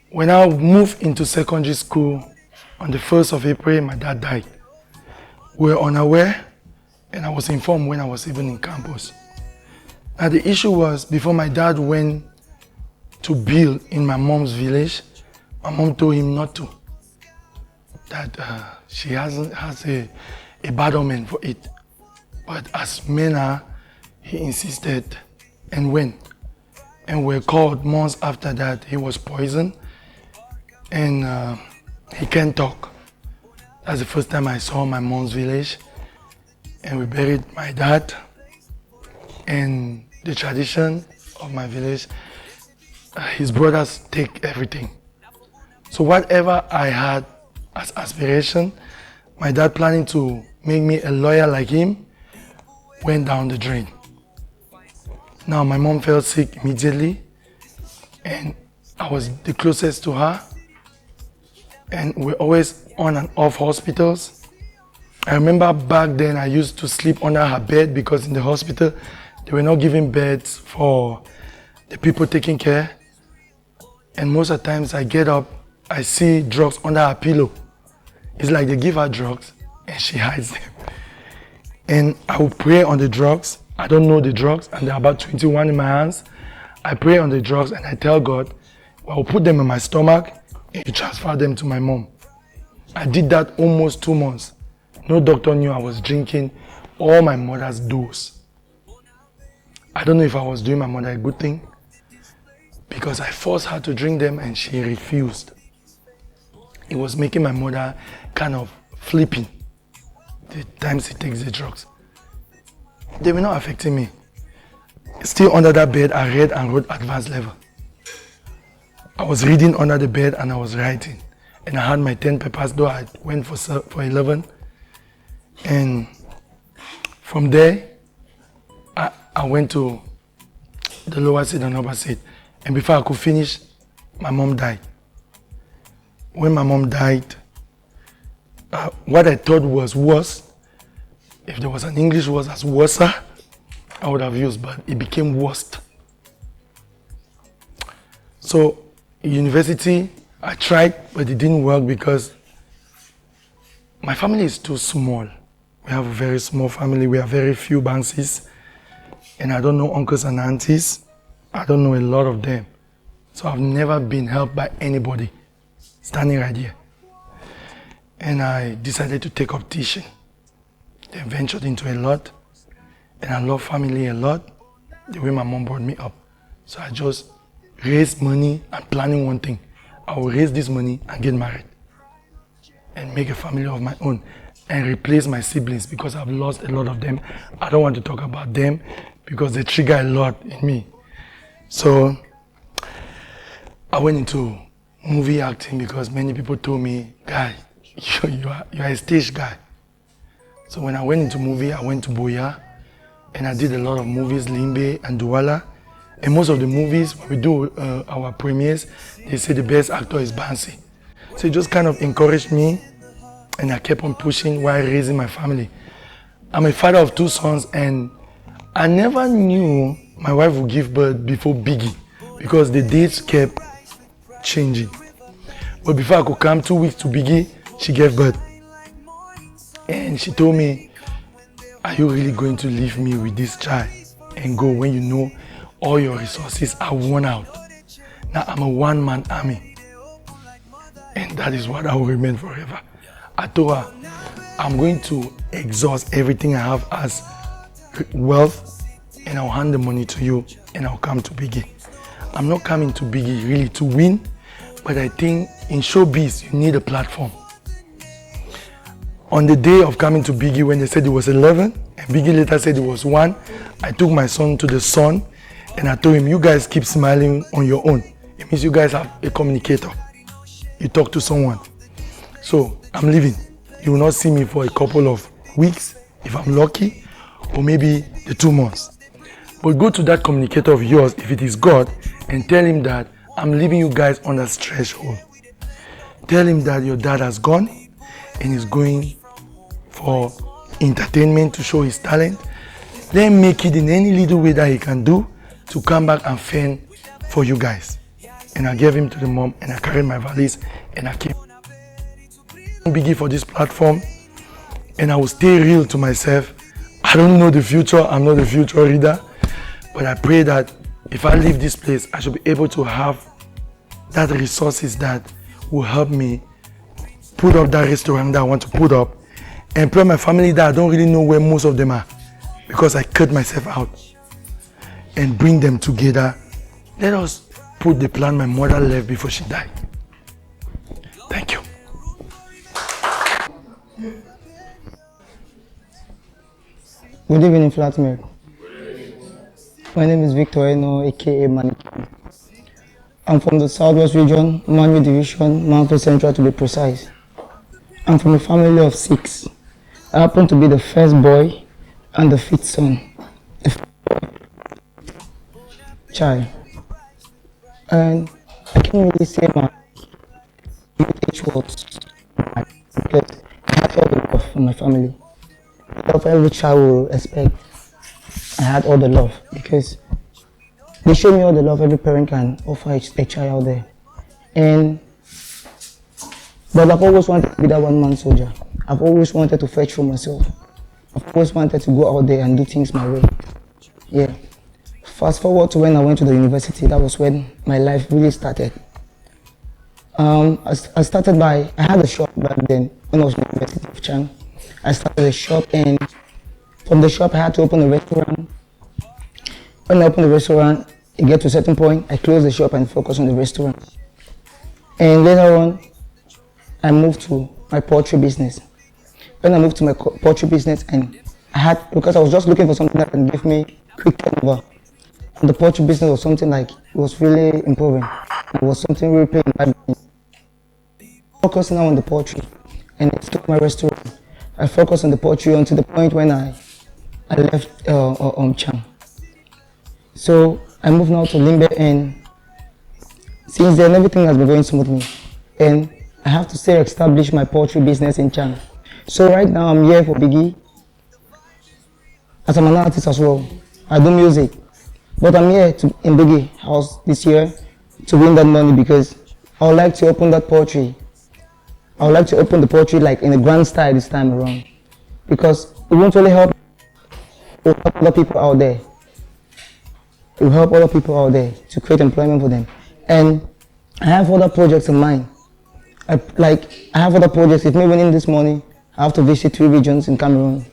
When I moved into secondary school on the 1st of April, my dad died. We were unaware, and I was informed when I was even in campus. Now the issue was, before my dad went to build in my mom's village, my mom told him not to. That she has a bad omen for it. But as men are, he insisted and went. And we're called months after that he was poisoned and he can't talk. That's the first time I saw my mom's village. And we buried my dad. And the tradition of my village, his brothers take everything. So whatever I had as aspiration, my dad planning to make me a lawyer like him, went down the drain. Now my mom fell sick immediately and I was the closest to her, and we're always on and off hospitals. I remember back then I used to sleep under her bed because in the hospital they were not giving beds for the people taking care, and most of the times I get up, I see drugs under her pillow. It's like they give her drugs and she hides them. And I will pray on the drugs. I don't know the drugs, and there are about 21 in my hands. I pray on the drugs and I tell God, I will put them in my stomach and you transfer them to my mom. I did that almost 2 months. No doctor knew I was drinking all my mother's dose. I don't know if I was doing my mother a good thing because I forced her to drink them and she refused. It was making my mother kind of flipping the times she takes the drugs. They were not affecting me. Still under that bed, I read and wrote advanced level. I was reading under the bed and I was writing. And I had my 10 papers, though I went for 11. And from there, I went to the lower seat and upper seat. And before I could finish, my mom died. When my mom died, what I thought was worse, if there was an English word as worse, I would have used, but it became worst. So, university, I tried, but it didn't work because my family is too small. We have a very small family. We have very few Bansis, and I don't know uncles and aunties. I don't know a lot of them. So I've never been helped by anybody standing right here. And I decided to take up teaching. Then ventured into a lot, and I love family a lot, the way my mom brought me up. So I just raised money and planning one thing. I will raise this money and get married and make a family of my own and replace my siblings because I've lost a lot of them. I don't want to talk about them because they trigger a lot in me. So I went into movie acting because many people told me, guy, you are a stage guy. So when I went into movie, I went to Boya and I did a lot of movies, Limbe and Douala. And most of the movies, when we do our premieres, they say the best actor is Bansi. So it just kind of encouraged me, and I kept on pushing while raising my family. I'm a father of 2 sons, and I never knew my wife would give birth before Biggie, because the dates kept changing. But before I could come 2 weeks to Biggie, she gave birth. And she told me, are you really going to leave me with this child and go when you know all your resources are worn out? Now I'm a one-man army. And that is what I will remain forever. I told her, I'm going to exhaust everything I have as wealth and I'll hand the money to you and I'll come to Biggie. I'm not coming to Biggie really to win, but I think in showbiz you need a platform. On the day of coming to Biggie, when they said it was 11, and Biggie later said it was 1, I took my son to the Sun and I told him, you guys keep smiling on your own. It means you guys have a communicator. You talk to someone. So I'm leaving. You will not see me for a couple of weeks, if I'm lucky, or maybe the 2 months. But go to that communicator of yours, if it is God, and tell him that I'm leaving you guys on a threshold. Tell him that your dad has gone and is going for entertainment to show his talent. Then make it in any little way that he can do to come back and fend for you guys. And I gave him to the mom and I carried my valise and I came. Biggie for this platform and I will stay real to myself. I don't know the future, I'm not a future reader, but I pray that if I leave this place, I should be able to have that resources that will help me put up that restaurant that I want to put up, employ my family that I don't really know where most of them are because I cut myself out, and bring them together. Let us put the plan my mother left before she died. Thank you. Good evening, flatmate. My name is Victor Eno, aka Mannequin. I'm from the Southwest region, Manu Division, Manfred Central to be precise. I'm from a family of 6. I happen to be the first boy and the 5th son. Child. And I can't really say my age was because I had all the love from my family. Love every child will expect. I had all the love because they showed me all the love every parent can offer a child out there. But I've always wanted to be that one-man soldier. I've always wanted to fetch for myself. I've always wanted to go out there and do things my way. Yeah. Fast forward to when I went to the university, that was when my life really started. I had a shop back then when I was in the University of Chang. I started a shop and from the shop I had to open a restaurant. When I opened the restaurant, it get to a certain point, I closed the shop and focused on the restaurant. And later on, I moved to my poultry business. When I moved to my poultry business, and because I was just looking for something that can give me quick turnover, The poultry business was something like, it was really improving. It was something really paying back. Focusing now on the poultry, and it took my restaurant. I focused on the poultry until the point when I left Chang. So I moved now to Limbe, and since then everything has been going smoothly. And I have to say, establish my poultry business in Chang. So right now I'm here for Biggie as I'm an artist as well. I do music, but I'm here in Biggie house this year to win that money, because I would like to open that poultry. I would like to open the poultry like in a grand style this time around, because it won't only help, it will help other people out there. It will help other people out there to create employment for them. And I have other projects in mind. I have other projects. If me winning this money, I have to visit 3 regions in Cameroon.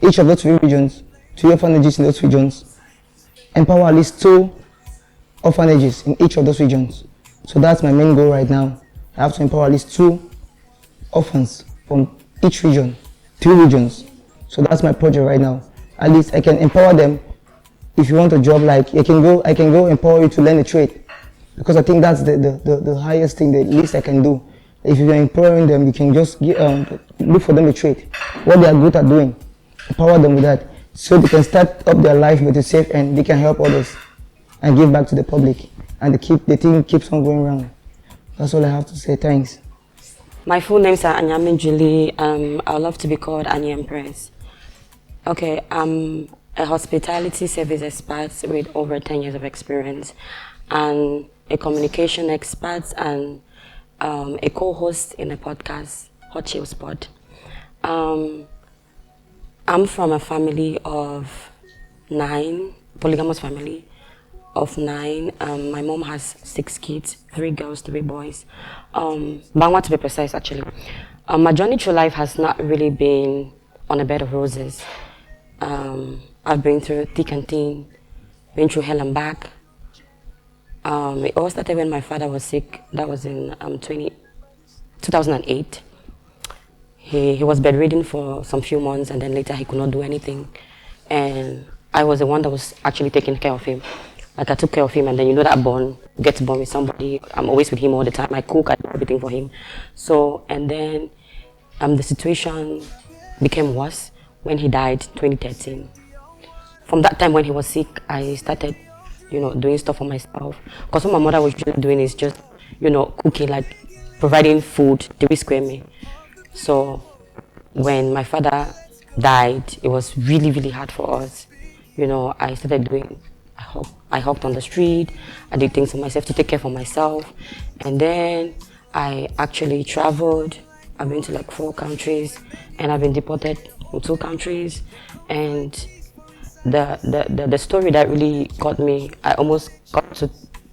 Each of those 3 regions, 2 orphanages in those regions, empower at least 2 orphanages in each of those regions. So that's my main goal right now. I have to empower at least 2 orphans from each region, 3 regions. So that's my project right now. At least I can empower them. If you want a job, like I can go empower you to learn a trade, because I think that's the highest thing, the least I can do. If you're empowering them, you can just look for them a trade, what they are good at doing, empower them with that, so they can start up their life with a safe and they can help others and give back to the public, and the thing keeps on going around. That's all I have to say. Thanks. My full name is Anyamin Julie. I would love to be called Annie Empress. Okay, I'm a hospitality service expert with over 10 years of experience, and a communication expert, and a co-host in a podcast, Hot Chills Pod. I'm from a family of 9, polygamous family of 9. My mom has 6 kids, 3 girls, 3 boys. Bangwa to be precise, actually. My journey through life has not really been on a bed of roses. I've been through thick and thin, been through hell and back. It all started when my father was sick. That was in 2008. He was bedridden for some few months, and then later he could not do anything. And I was the one that was actually taking care of him. Like, I took care of him, and then you know that bond, you get to bond with somebody. I'm always with him all the time. I cook, I do everything for him. So, and then the situation became worse when he died 2013. From that time when he was sick, I started, doing stuff for myself. Because what my mother was usually doing is just, cooking, like providing food to rescue me. So when my father died, it was really, really hard for us. I started doing, I hopped on the street, I did things for myself to take care of myself. And then I actually traveled. I've been to like 4 countries, and I've been deported in 2 countries. And the story that really got me, I almost got to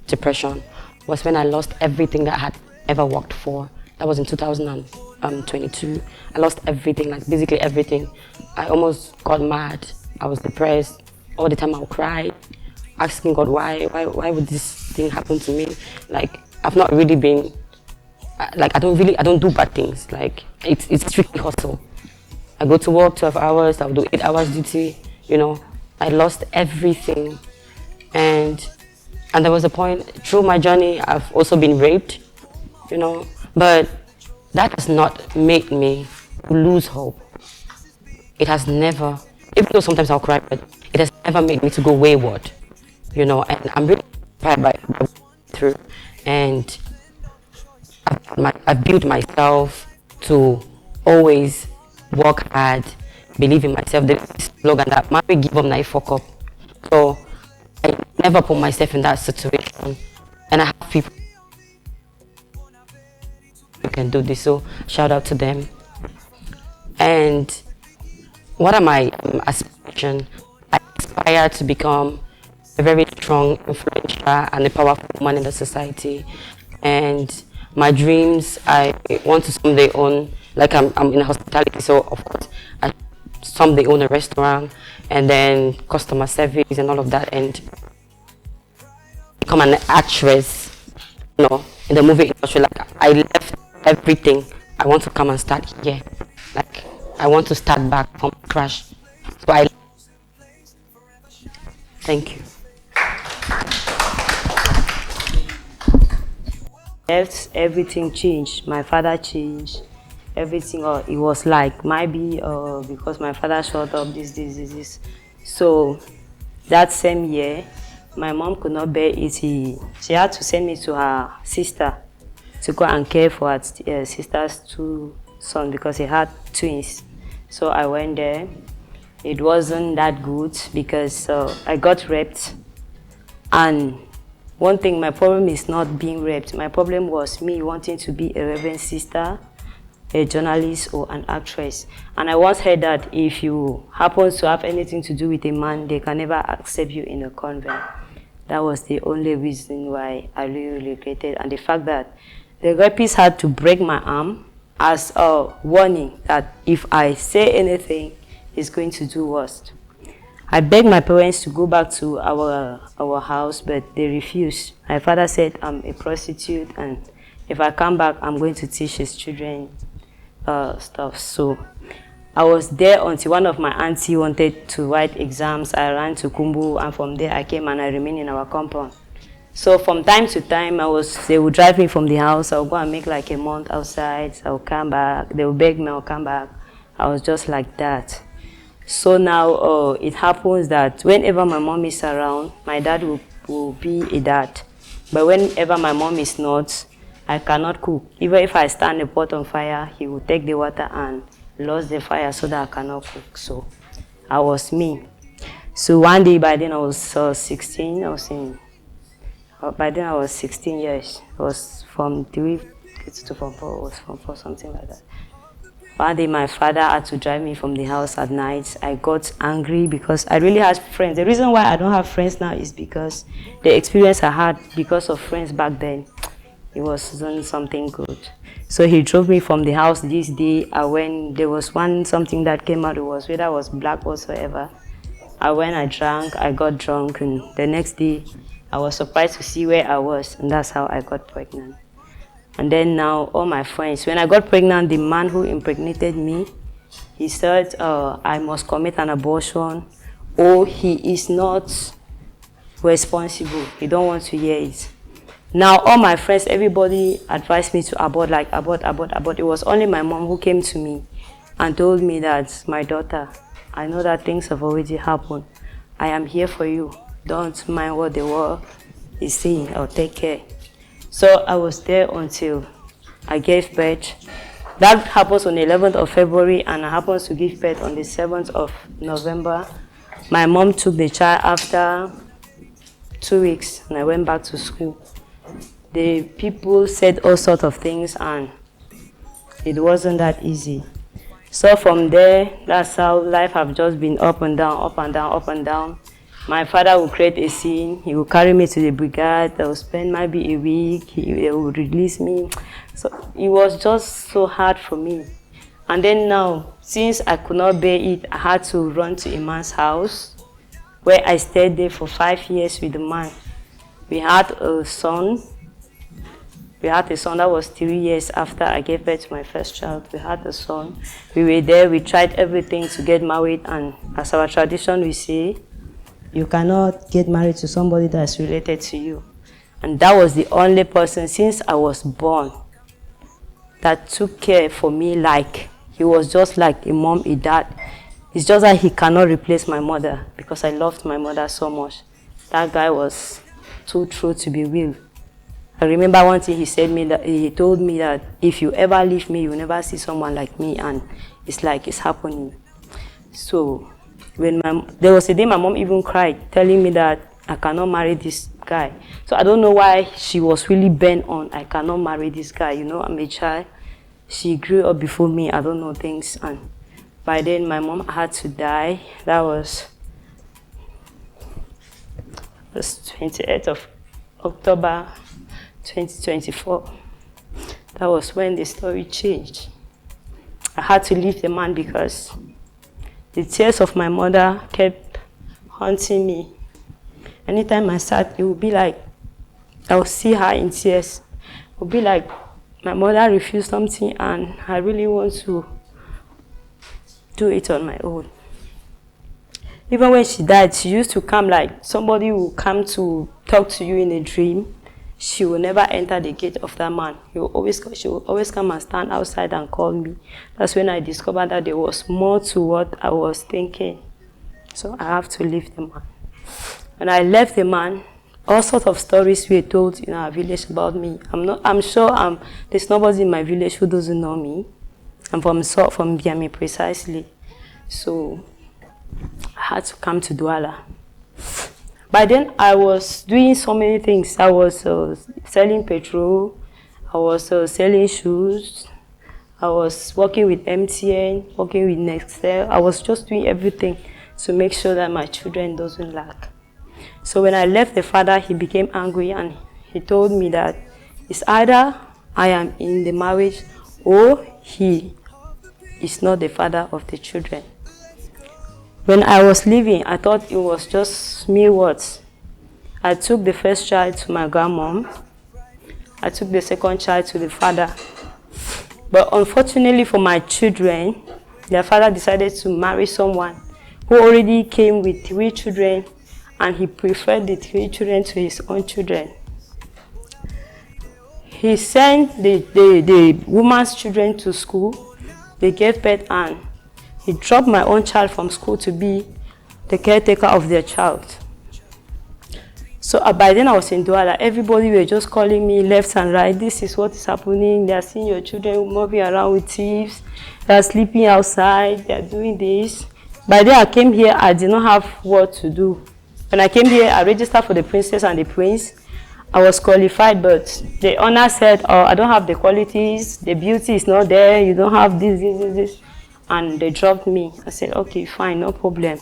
depression, was when I lost everything that I had ever worked for. That was in 2022. I lost everything, like basically everything. I almost got mad. I was depressed. All the time I would cry, asking God, why would this thing happen to me? Like, I've not really been, like, I don't do bad things. Like, it's strictly hustle. I go to work 12 hours, I'll do 8 hours duty, I lost everything. And there was a point through my journey, I've also been raped, but that has not made me lose hope. It has never, even though sometimes I'll cry, but it has never made me to go wayward, and I'm really proud by through. And I've built myself to always work hard, believe in myself. There is a slogan that man will give up, now fuck up. So I never put myself in that situation, and I have people who can do this. So shout out to them. And what are my aspirations? I aspire to become a very strong, influential, and a powerful woman in the society. And my dreams, I want to someday own, like I'm in hospitality, so of course I someday own a restaurant, and then customer service and all of that, and become an actress, in the movie industry. Like, I left everything. I want to come and start here. Like, I want to start back from scratch. So thank you. left, everything changed. My father changed. Everything, it was like maybe because my father showed up, this. So that same year, my mom could not bear it. She had to send me to her sister to go and care for her sister's 2 sons because he had twins. So I went there. It wasn't that good because I got raped. And one thing, my problem is not being raped. My problem was me wanting to be a reverend sister, a journalist, or an actress. And I once heard that if you happen to have anything to do with a man, they can never accept you in a convent. That was the only reason why I really regretted. And the fact that the rapist had to break my arm as a warning that if I say anything, he's going to do worse. I begged my parents to go back to our house, but they refused. My father said I'm a prostitute, and if I come back, I'm going to teach his children stuff. So I was there until one of my auntie wanted to write exams. I ran to Kumbu, and from there I came and I remained in our compound. So from time to time, they would drive me from the house. I would go and make like a month outside. I would come back. They would beg me, I would come back. I was just like that. So now it happens that whenever my mom is around, my dad will be a dad. But whenever my mom is not, I cannot cook. Even if I stand a pot on fire, he will take the water and lose the fire so that I cannot cook. So I was me. So one day, by then I was 16. By then I was 16 years. I was from 3 to from 4. I was from 4, something like that. One day my father had to drive me from the house at night. I got angry because I really had friends. The reason why I don't have friends now is because the experience I had because of friends back then, it wasn't something good. So he drove me from the house this day. There was something that came out, it was whether I was black whatsoever. I got drunk, and the next day I was surprised to see where I was, and that's how I got pregnant. And then now all my friends, when I got pregnant, the man who impregnated me, he said I must commit an abortion, or he is not responsible. He don't want to hear it. Now all my friends, everybody advised me to abort, like abort. It was only my mom who came to me and told me that, my daughter, I know that things have already happened. I am here for you. Don't mind what the world is saying. I'll take care. So I was there until I gave birth. That happens on the 11th of February, and I happened to give birth on the 7th of November. My mom took the child after 2 weeks, and I went back to school. The people said all sorts of things, and it wasn't that easy. So from there, that's how life have just been up and down, up and down, up and down. My father would create a scene. He would carry me to the brigade. I would spend maybe a week. He would release me. So it was just so hard for me. And then now, since I could not bear it, I had to run to a man's house, where I stayed there for 5 years with the man. We had a son. That was 3 years after I gave birth to my first child. We had a son. We were there. We tried everything to get married. And as our tradition, we say, you cannot get married to somebody that's related to you. And that was the only person since I was born that took care for me. Like, he was just like a mom, a dad. It's just that he cannot replace my mother because I loved my mother so much. That guy was too true to be real. I remember one thing he told me that if you ever leave me, you'll never see someone like me, and it's like it's happening. So there was a day my mom even cried, telling me that I cannot marry this guy. So I don't know why she was really bent on I cannot marry this guy. You know, I'm a child. She grew up before me. I don't know things. And by then, my mom had to die. That was 28th of October 2024. That was when the story changed. I had to leave the man because the tears of my mother kept haunting me. Anytime I sat, it would be like I would see her in tears. It would be like my mother refused something and I really want to do it on my own. Even when she died, she used to come like somebody will come to talk to you in a dream. she will never enter the gate of that man. She will always come and stand outside and call me. That's when I discovered that there was more to what I was thinking. So I have to leave the man. When I left the man, all sorts of stories were told in our village about me. I'm sure there's nobody in my village who doesn't know me. I'm from Biami precisely. So I had to come to Douala. By then I was doing so many things. I was selling petrol, I was selling shoes, I was working with MTN, working with Nextel. I was just doing everything to make sure that my children doesn't lack. So when I left the father, he became angry and he told me that it's either I am in the marriage or he is not the father of the children. When I was leaving, I thought it was just mere words. I took the first child to my grandmom. I took the second child to the father. But unfortunately for my children, their father decided to marry someone who already came with 3 children, and he preferred the 3 children to his own children. He sent the woman's children to school. They gave birth, and he dropped my own child from school to be the caretaker of their child. So by then I was in Douala. Everybody were just calling me left and right. This is what is happening. They are seeing your children moving around with thieves. They are sleeping outside. They are doing this. By then I came here, I did not have what to do. When I came here, I registered for the princess and the prince. I was qualified, but the owner said, oh, I don't have the qualities. The beauty is not there. You don't have this. And they dropped me. I said, okay, fine, no problem.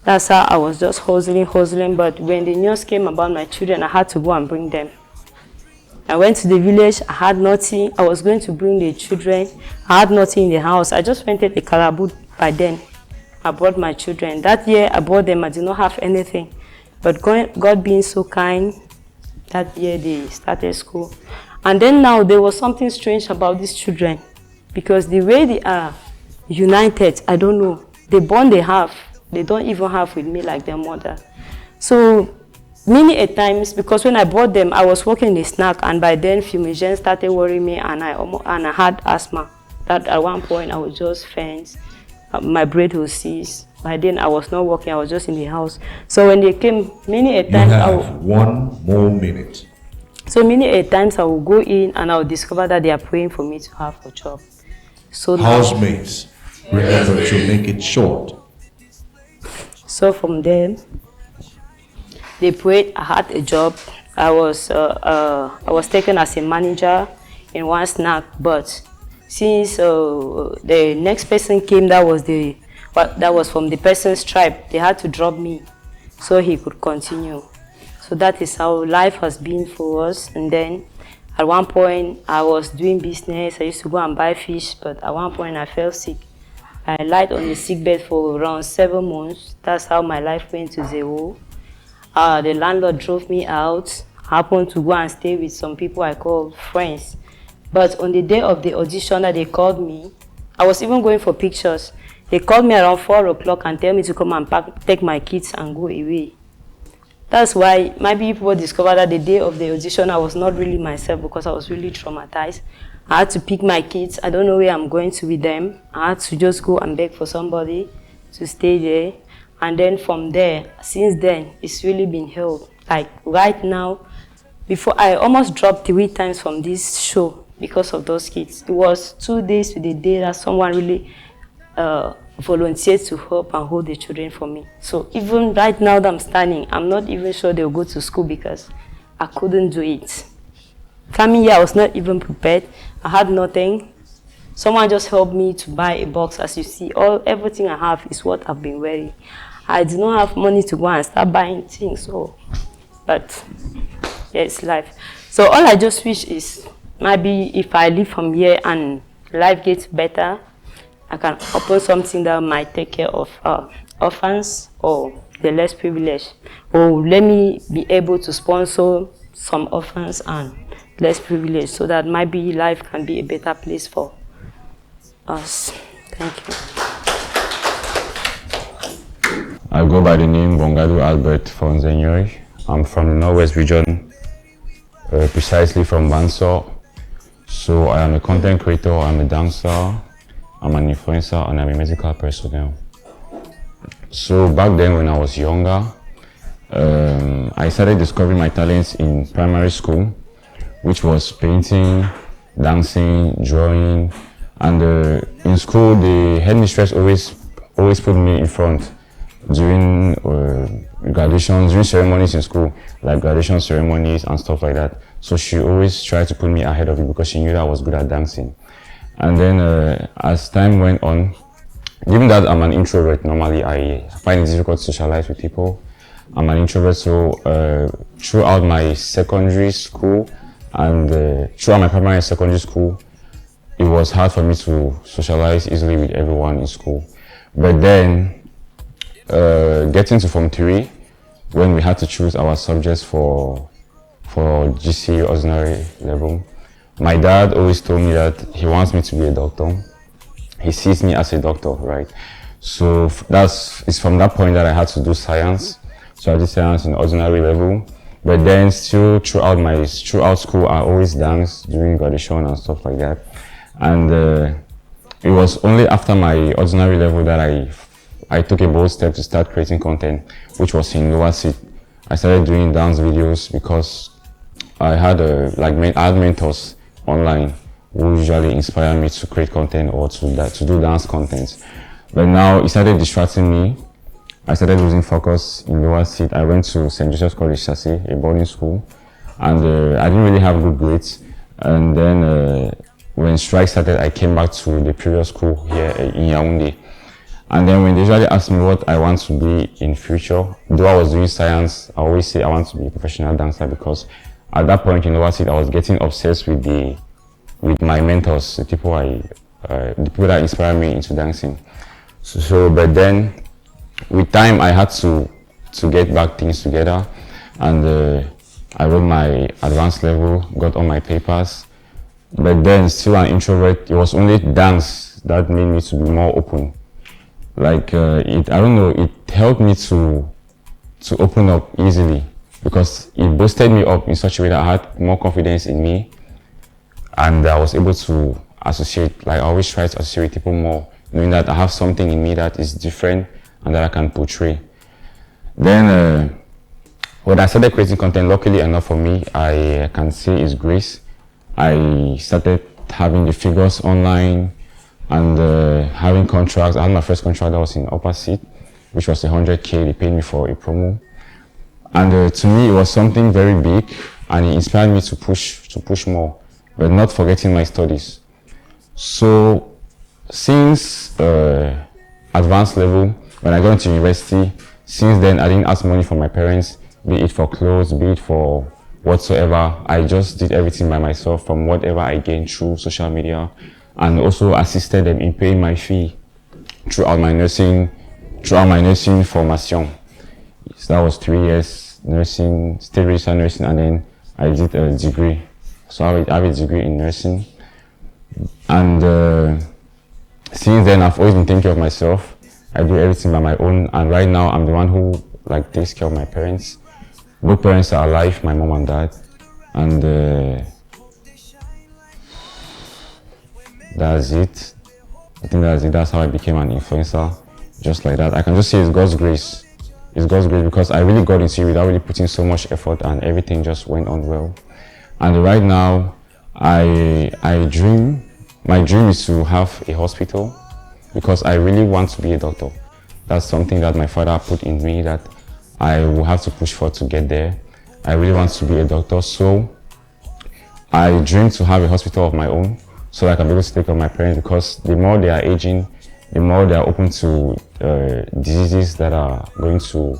That's how I was just hustling. But when the news came about my children, I had to go and bring them. I went to the village. I had nothing. I was going to bring the children. I had nothing in the house. I just rented a calaboose by then. I brought my children. That year, I brought them. I did not have anything. But God being so kind, that year they started school. And then now, there was something strange about these children. Because the way they are united, I don't know. The bond they have, they don't even have with me like their mother. So many a times, because when I bought them, I was working in a snack, and by then fumigant started worrying me, and I had asthma. That at one point I was just faint, my breath will cease. By then I was not working, I was just in the house. So when they came, many a times you have 1 more minute. So many a times I will go in and I will discover that they are praying for me to have a job. So housemates, remember to make it short. So from there, they prayed. I had a job. I was taken as a manager in one snack. But since the next person came, that was from the person's tribe. They had to drop me, so he could continue. So that is how life has been for us. And then, at one point, I was doing business. I used to go and buy fish. But at one point, I fell sick. I lied on the sickbed for around 7 months. That's how my life went to zero. The landlord drove me out. I happened to go and stay with some people I called friends. But on the day of the audition that they called me, I was even going for pictures. They called me around 4 o'clock and tell me to come and take my kids and go away. That's why maybe people discovered that the day of the audition I was not really myself, because I was really traumatized. I had to pick my kids. I don't know where I'm going to with them. I had to just go and beg for somebody to stay there. And then from there, since then, it's really been held. Like right now, before I almost dropped 3 times from this show because of those kids. It was 2 days to the day that someone really volunteered to help and hold the children for me. So even right now that I'm standing, I'm not even sure they'll go to school because I couldn't do it. Coming here, I was not even prepared. I had nothing. Someone just helped me to buy a box. As you see, everything I have is what I've been wearing. I do not have money to go and start buying things. But yeah, it's life. So all I just wish is maybe if I leave from here and life gets better, I can open something that might take care of orphans or the less privileged. Or let me be able to sponsor some orphans and less privileged so that maybe life can be a better place for us. Thank you. I go by the name Bongadu Albert Fonzenyori. I'm from the Northwest region precisely from Banso. So I am a content creator, I'm a dancer, I'm an influencer, and I'm a medical personnel. So back then when I was younger, I started discovering my talents in primary school, which was painting, dancing, drawing, and in school the headmistress always put me in front during graduations, during ceremonies in school, like graduation ceremonies and stuff like that. So she always tried to put me ahead of it because she knew that I was good at dancing. And then as time went on, given that I'm an introvert, normally I find it difficult to socialize with people. I'm an introvert, so throughout my secondary school and throughout my primary and secondary school, it was hard for me to socialize easily with everyone in school. But then, getting to Form 3, when we had to choose our subjects for GCE ordinary level, my dad always told me that he wants me to be a doctor. He sees me as a doctor, right? So it's from that point that I had to do science. So I did science in ordinary level. But then still throughout school, I always danced during graduation and stuff like that. And it was only after my ordinary level that I took a bold step to start creating content, which was in Lower Seat. I started doing dance videos because I had mentors online who usually inspire me to create content or to do dance content. But now it started distracting me. I started losing focus in Lower Seat. I went to St. Joseph's College Sassi, a boarding school, and I didn't really have good grades. And then when strike started, I came back to the previous school here in Yaoundé. And then when they usually ask me what I want to be in future, though I was doing science, I always say I want to be a professional dancer because at that point in Lower Seat, I was getting obsessed with my mentors, the people that inspired me into dancing. But then with time, I had to get back things together, and I wrote my advanced level, got all my papers. But then, still an introvert, it was only dance that made me to be more open. Like it helped me to open up easily because it boosted me up in such a way that I had more confidence in me, and I was able to associate. Like I always try to associate with people more, knowing that I have something in me that is different and that I can portray. Then when I started creating content, luckily enough for me, I can say is grace. I started having the figures online and having contracts. I had my first contract that was in Upper Seat, which was 100K. They paid me for a promo. And to me, it was something very big, and it inspired me to push more, but not forgetting my studies. So since advanced level, when I got into university, since then I didn't ask money from my parents, be it for clothes, be it for whatsoever. I just did everything by myself from whatever I gained through social media, and also assisted them in paying my fee throughout my nursing formation. So that was 3 years nursing, state registered nursing, and then I did a degree. So I have a degree in nursing. And since then, I've always been thinking of myself. I do everything by my own, and right now I'm the one who takes care of my parents. Both parents are alive, my mom and dad, and that's it. I think that's it. That's how I became an influencer, just like that. I can just say it's God's grace. It's God's grace because I really got into it without really putting so much effort, and everything just went on well. And right now, my dream is to have a hospital because I really want to be a doctor. That's something that my father put in me that I will have to push for to get there. I really want to be a doctor, so I dream to have a hospital of my own so I can be able to take care of my parents, because the more they are aging, the more they are open to diseases that are going to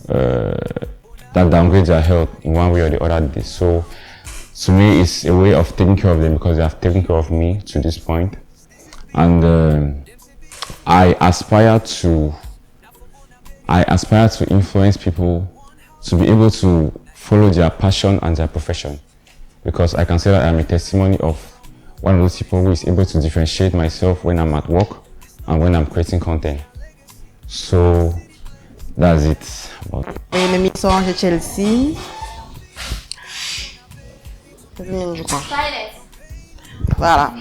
that downgrade their health in one way or the other. So to me, it's a way of taking care of them because they have taken care of me to this point. And I aspire to influence people to be able to follow their passion and their profession, because I can say that I'm a testimony of one of those people who is able to differentiate myself when I'm at work and when I'm creating content. So that's it. Oui, mais Miss Orange Chelsea. féminine, je crois. Voilà.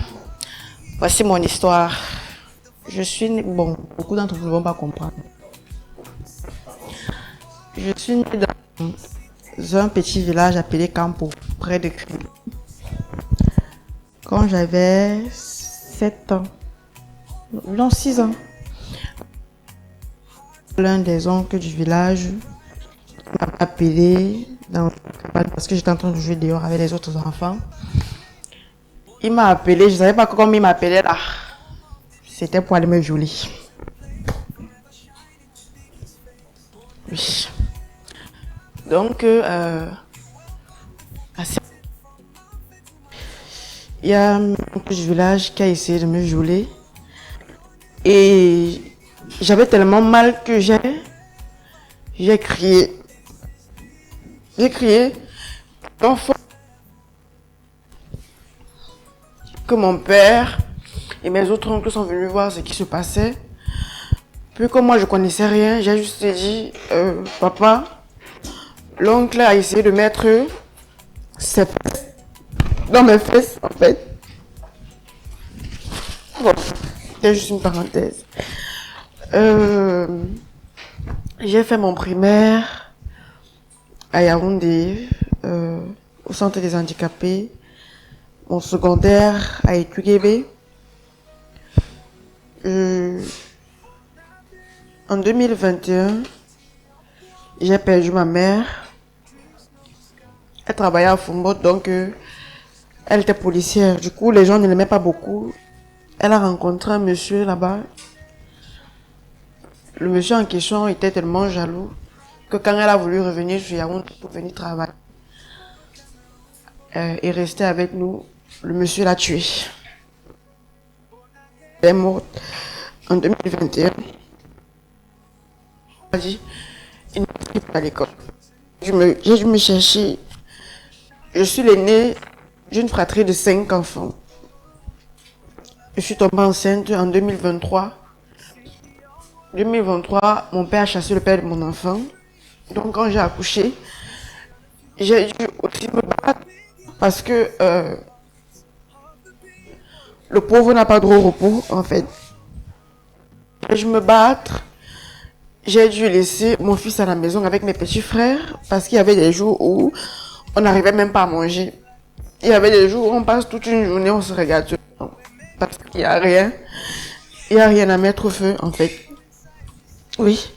Voici mon histoire. Je suis née... Bon, beaucoup d'entre vous ne vont pas comprendre. Je suis née dans un petit village appelé Campo, près de Cré. Quand j'avais 7 ans, non 6 ans, l'un des oncles du village m'a appelé dans parce que j'étais en train de jouer dehors avec les autres enfants. Il m'a appelé, je ne savais pas comment il m'appelait là. C'était pour aller me violer. Oui. Donc, il y a un oncle du village qui a essayé de me violer. Et j'avais tellement mal que j'ai crié. J'ai crié. Enfin, que mon père et mes autres oncles sont venus voir ce qui se passait. Puis comme moi je connaissais rien, j'ai juste dit, papa, l'oncle a essayé de mettre ses fesses dans mes fesses en fait. Bon, c'était juste une parenthèse. J'ai fait mon primaire à Yaoundé, au centre des handicapés. Mon secondaire à Etuguébé. En 2021, j'ai perdu ma mère. Elle travaillait à Fumbo, donc elle était policière. Du coup, les gens ne l'aimaient pas beaucoup. Elle a rencontré un monsieur là-bas. Le monsieur en question était tellement jaloux que quand elle a voulu revenir sur Yaoundé pour venir travailler et rester avec nous, le monsieur l'a tué. Elle est morte en 2021. Il m'a dit, il ne peut pas à l'école. J'ai dû me chercher. Je suis l'aînée d'une fratrie de 5 enfants. Je suis tombée enceinte en 2023. 2023, mon père a chassé le père de mon enfant. Donc quand j'ai accouché, j'ai dû aussi me battre parce que le pauvre n'a pas de repos en fait. Je me battre. J'ai dû laisser mon fils à la maison avec mes petits frères parce qu'il y avait des jours où on n'arrivait même pas à manger. Il y avait des jours où on passe toute une journée, on se regarde parce qu'il n'y a rien. Il n'y a rien à mettre au feu en fait. Oui.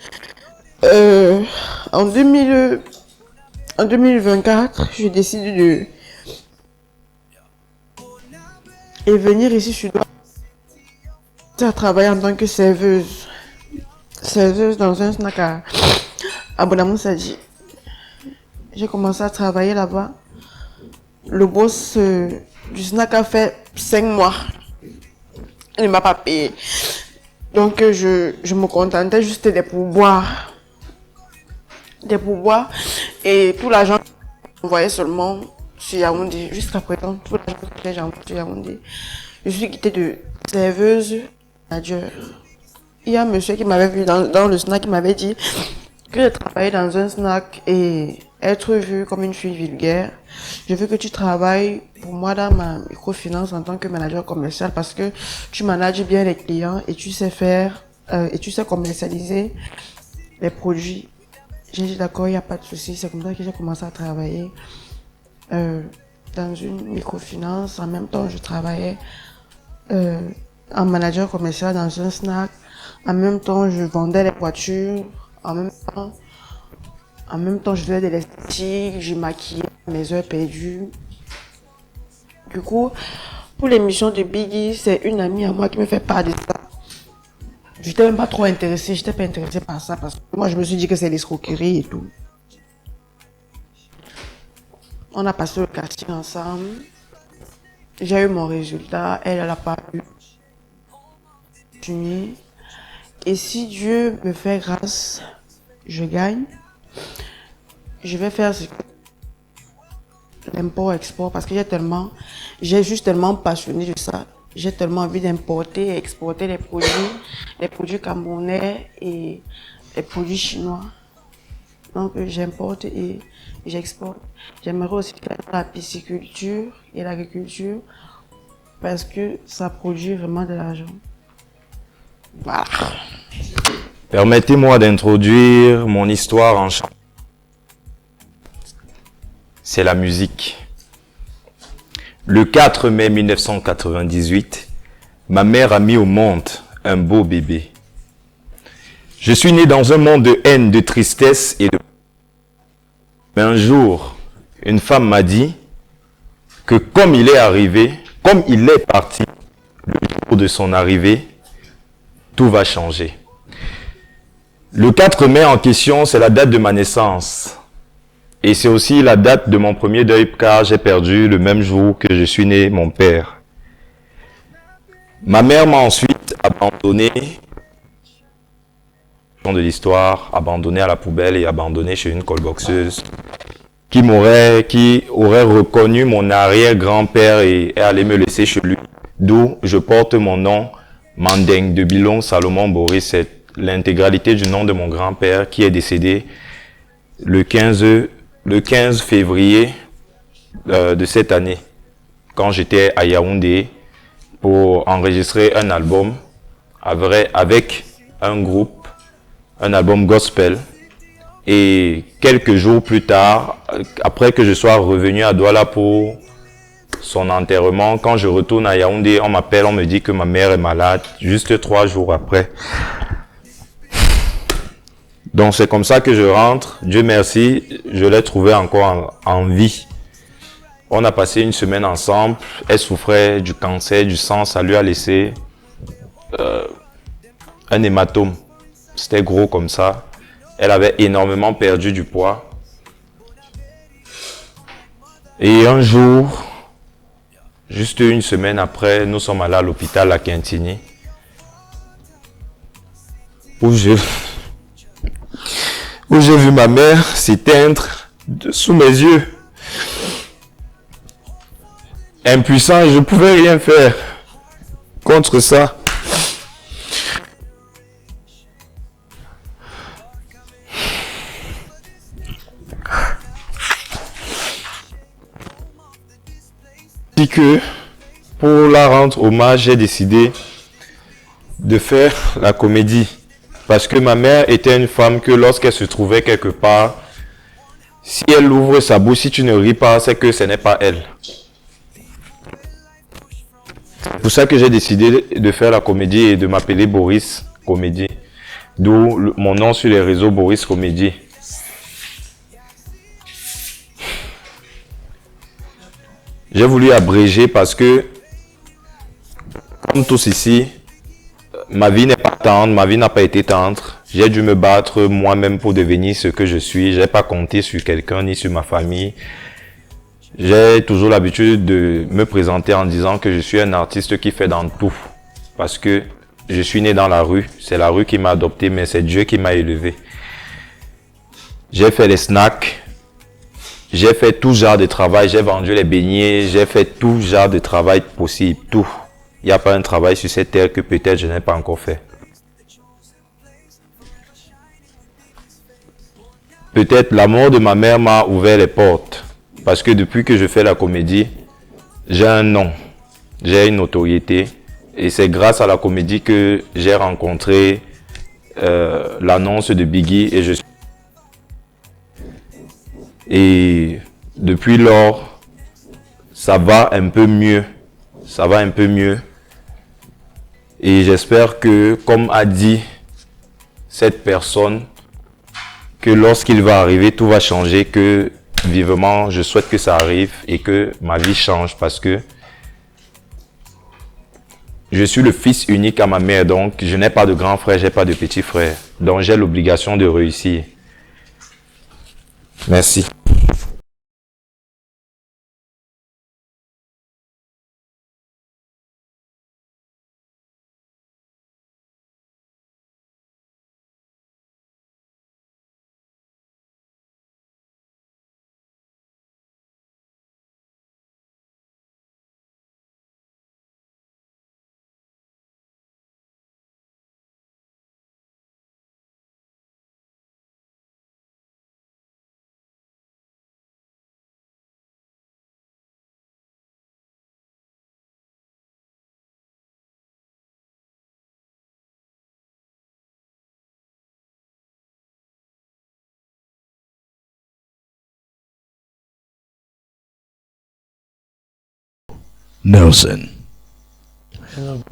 En 2024, je décide de venir ici sur Douala à travailler en tant que serveuse. Serveuse dans un snack à Bonamoussadi. J'ai commencé à travailler là-bas. Le boss du snack a fait 5 mois. Il ne m'a pas payé. Donc je me contentais juste des pourboires. Des pourboires. Et tout l'argent que j'envoyais seulement sur Yaoundé. Jusqu'à présent, tout l'argent que j'ai envoyé sur Yaoundé. Je suis quittée de serveuse manager. Il y a un monsieur qui m'avait vu dans le snack qui m'avait dit que je travaillais dans un snack et être vue comme une fille vulgaire. Je veux que tu travailles pour moi dans ma microfinance en tant que manager commercial parce que tu manages bien les clients et tu sais faire et tu sais commercialiser les produits. J'ai dit d'accord, il n'y a pas de souci. C'est comme ça que j'ai commencé à travailler dans une microfinance. En même temps, je travaillais en manager commercial dans un snack. En même temps, je vendais les voitures. En même temps, je faisais de l'esthétique, je maquillais mes heures perdues. Du coup, pour l'émission de Biggie, c'est une amie à moi qui me fait part de ça. Je n'étais même pas trop intéressée, je n'étais pas intéressée par ça parce que moi, je me suis dit que c'est l'escroquerie et tout. On a passé le quartier ensemble. J'ai eu mon résultat, elle n'a pas eu. Et si Dieu me fait grâce, je gagne, je vais faire l'import-export parce que j'ai juste tellement passionné de ça. J'ai tellement envie d'importer et exporter les produits camerounais et les produits chinois. Donc j'importe et j'exporte. J'aimerais aussi faire la pisciculture et l'agriculture parce que ça produit vraiment de l'argent. Voilà. Permettez-moi d'introduire mon histoire en chant. C'est la musique. Le 4 mai 1998, ma mère a mis au monde un beau bébé. Je suis né dans un monde de haine, de tristesse et de... Mais un jour, une femme m'a dit que comme il est arrivé, comme il est parti, le jour de son arrivée, tout va changer. Le 4 mai en question, c'est la date de ma naissance. Et c'est aussi la date de mon premier deuil, car j'ai perdu le même jour que je suis né mon père. Ma mère m'a ensuite abandonné de l'histoire, abandonné à la poubelle et abandonné chez une callboxeuse qui aurait reconnu mon arrière-grand-père et est allé me laisser chez lui. D'où je porte mon nom, Mandeng de Bilon Salomon Boris. C'est l'intégralité du nom de mon grand-père qui est décédé le 15 février de cette année, quand j'étais à Yaoundé pour enregistrer un album avec un groupe, un album gospel. Et quelques jours plus tard, après que je sois revenu à Douala pour son enterrement, quand je retourne à Yaoundé, on m'appelle, on me dit que ma mère est malade, juste 3 jours après. Donc c'est comme ça que je rentre. Dieu merci, je l'ai trouvé encore en vie. On a passé une semaine ensemble. Elle souffrait du cancer du sang, ça lui a laissé un hématome. C'était gros comme ça. Elle avait énormément perdu du poids. Et un jour, juste une semaine après, nous sommes allés à l'hôpital à Quintigny, où j'ai vu ma mère s'éteindre sous mes yeux. Impuissant, je ne pouvais rien faire contre ça. Que pour la rendre hommage, j'ai décidé de faire la comédie parce que ma mère était une femme que lorsqu'elle se trouvait quelque part, si elle ouvre sa bouche, si tu ne ris pas, c'est que ce n'est pas elle. C'est pour ça que j'ai décidé de faire la comédie et de m'appeler Boris Comédie, d'où mon nom sur les réseaux, Boris Comédie. J'ai voulu abréger parce que, comme tous ici, ma vie n'est pas tendre, ma vie n'a pas été tendre. J'ai dû me battre moi-même pour devenir ce que je suis. Je n'ai pas compté sur quelqu'un ni sur ma famille. J'ai toujours l'habitude de me présenter en disant que je suis un artiste qui fait dans tout. Parce que je suis né dans la rue. C'est la rue qui m'a adopté, mais c'est Dieu qui m'a élevé. J'ai fait les snacks. J'ai fait tout genre de travail, j'ai vendu les beignets, j'ai fait tout genre de travail possible, tout. Il n'y a pas un travail sur cette terre que peut-être je n'ai pas encore fait. Peut-être la mort de ma mère m'a ouvert les portes. Parce que depuis que je fais la comédie, j'ai un nom, j'ai une notoriété. Et c'est grâce à la comédie que j'ai rencontré l'annonce de Biggie et je suis... Et depuis lors, ça va un peu mieux. Ça va un peu mieux. Et j'espère que, comme a dit cette personne, que lorsqu'il va arriver, tout va changer, que vivement, je souhaite que ça arrive et que ma vie change parce que je suis le fils unique à ma mère, donc je n'ai pas de grand frère, je n'ai pas de petit frère. Donc j'ai l'obligation de réussir. Merci. Nelson. Hello.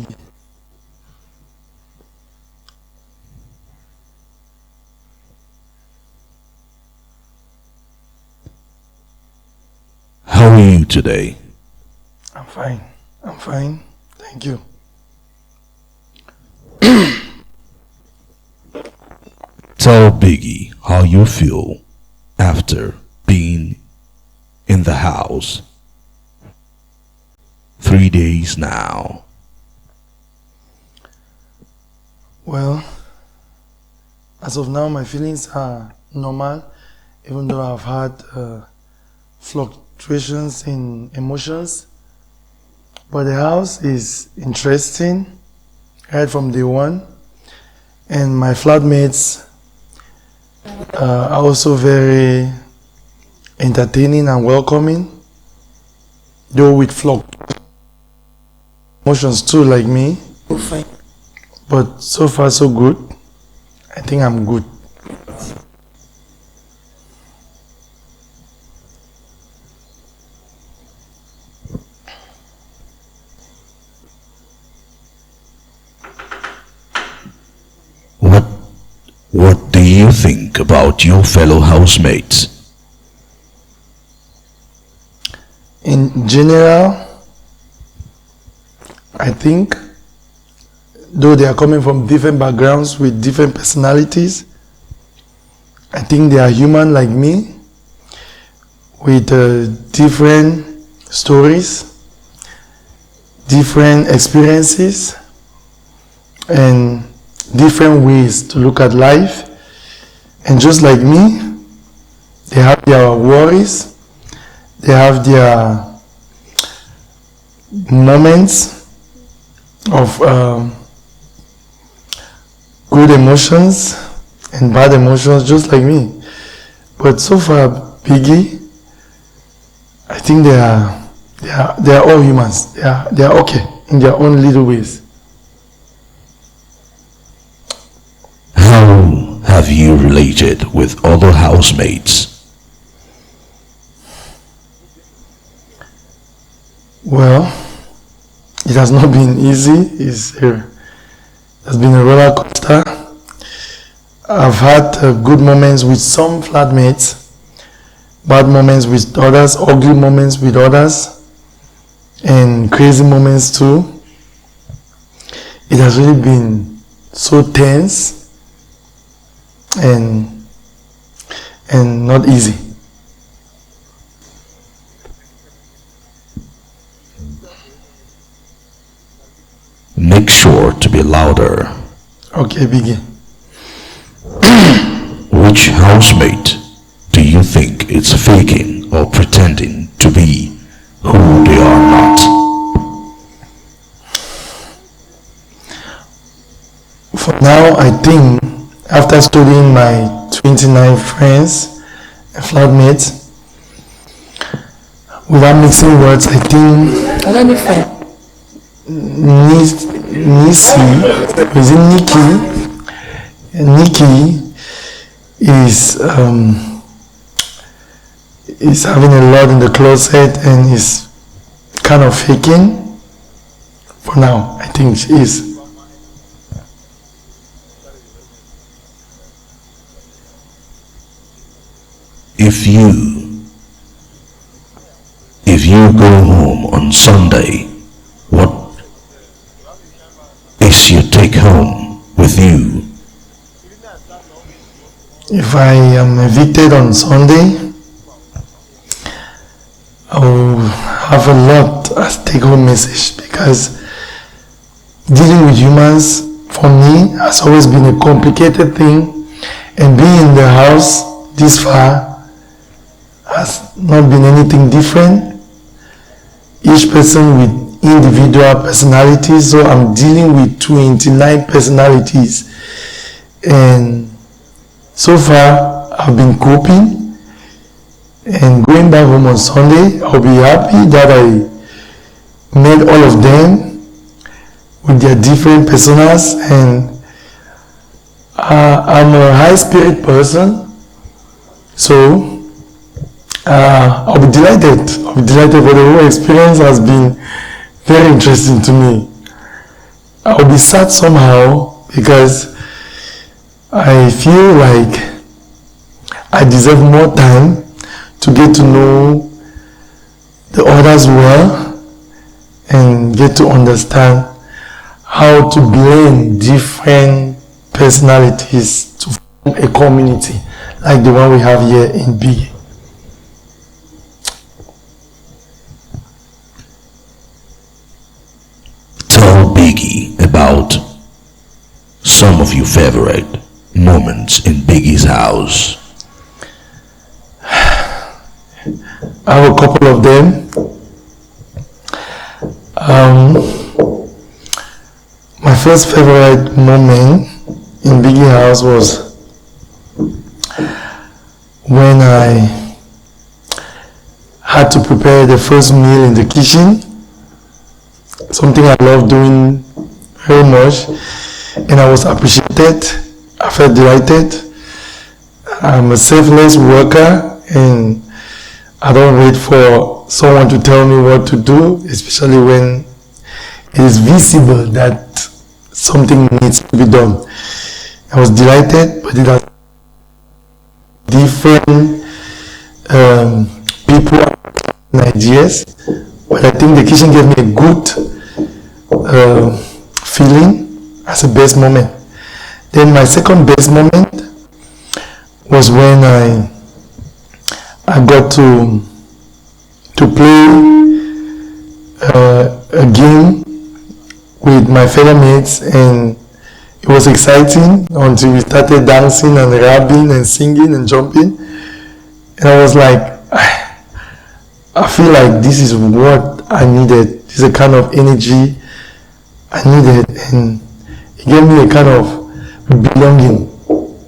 How are you today? I'm fine. I'm fine. Thank you. Tell Biggie how you feel after being in the house 3 days now. Well, as of now, my feelings are normal, even though I've had fluctuations in emotions. But the house is interesting right from day one, and my flatmates are also very entertaining and welcoming, though with emotions too, like me. But so far so good. I think I'm good. What do you think about your fellow housemates? In general, I think, though they are coming from different backgrounds with different personalities, I think they are human like me, with different stories, different experiences, and different ways to look at life. And just like me, they have their worries, they have their moments of good emotions and bad emotions, just like me. But so far, Biggie, I think they are all humans. They are okay in their own little ways. How have you related with other housemates? Well, it has not been easy. It has been a roller coaster. I've had good moments with some flatmates, bad moments with others, ugly moments with others, and crazy moments too. It has really been so tense and not easy. Make sure to be louder. Okay, Biggie. Which housemate do you think is faking or pretending to be who they are not? For now, I think after studying my 29 friends and flatmates, without mixing words, I think Nisi, is it Nikki? Nikki is having a lot in the closet and is kind of faking. For now, I think she is. If you go home on Sunday, what is your take home with you? If I am evicted on Sunday, I will have a lot as take-home message, because dealing with humans for me has always been a complicated thing, and being in the house this far has not been anything different. Each person with individual personalities, so I'm dealing with 29 personalities, and so far I've been coping, and going back home on Sunday, I'll be happy that I met all of them with their different personas, and I'm a high spirit person, so I'll be delighted. I'll be delighted, for the whole experience has been very interesting to me. I'll be sad somehow because I feel like I deserve more time to get to know the others well and get to understand how to blend different personalities to form a community like the one we have here in Biggie. Tell Biggie about some of your favorite moments in Biggie's house. I have a couple of them. My first favorite moment in Biggie house was when I had to prepare the first meal in the kitchen. Something I love doing very much, and I was appreciated. I felt delighted. I'm a selfless worker, and I don't wait for someone to tell me what to do, especially when it is visible that something needs to be done. I was delighted, but it has different people and ideas. But I think the kitchen gave me a good feeling as a best moment. Then my second best moment was when I got to play a game with my fellow mates, and it was exciting until we started dancing and rapping and singing and jumping, and I was like, I feel like this is what I needed. This is a kind of energy I needed, and it gave me a kind of belonging,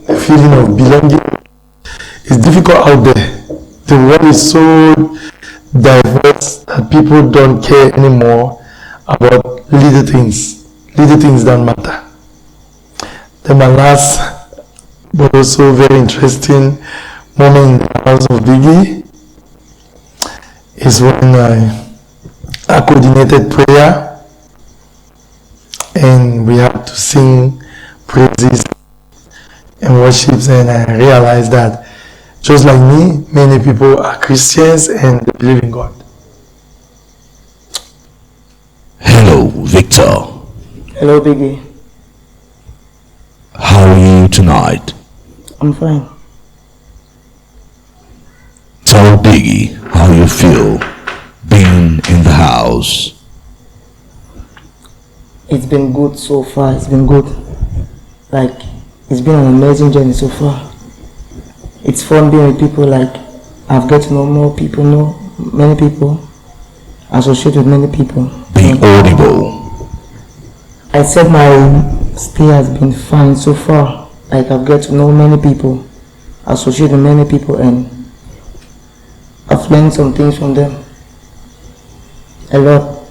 a feeling of belonging. It's difficult out there. The world is so diverse that people don't care anymore about little things don't matter. Then my last but also very interesting moment in the house of Biggie is when I coordinated prayer, and we had to sing praises and worships, and I realized that just like me, many people are Christians and they believe in God. Hello, Victor. Hello, Biggie. How are you tonight? I'm fine. Tell Biggie how you feel being in the house. It's been good so far. It's been good. Like, it's been an amazing journey so far. It's fun being with people. Like, I've got to know more people, know many people, associate with many people. Be audible. I said my stay has been fun so far. Like, I've got to know many people, associate with many people, and I've learned some things from them. A lot.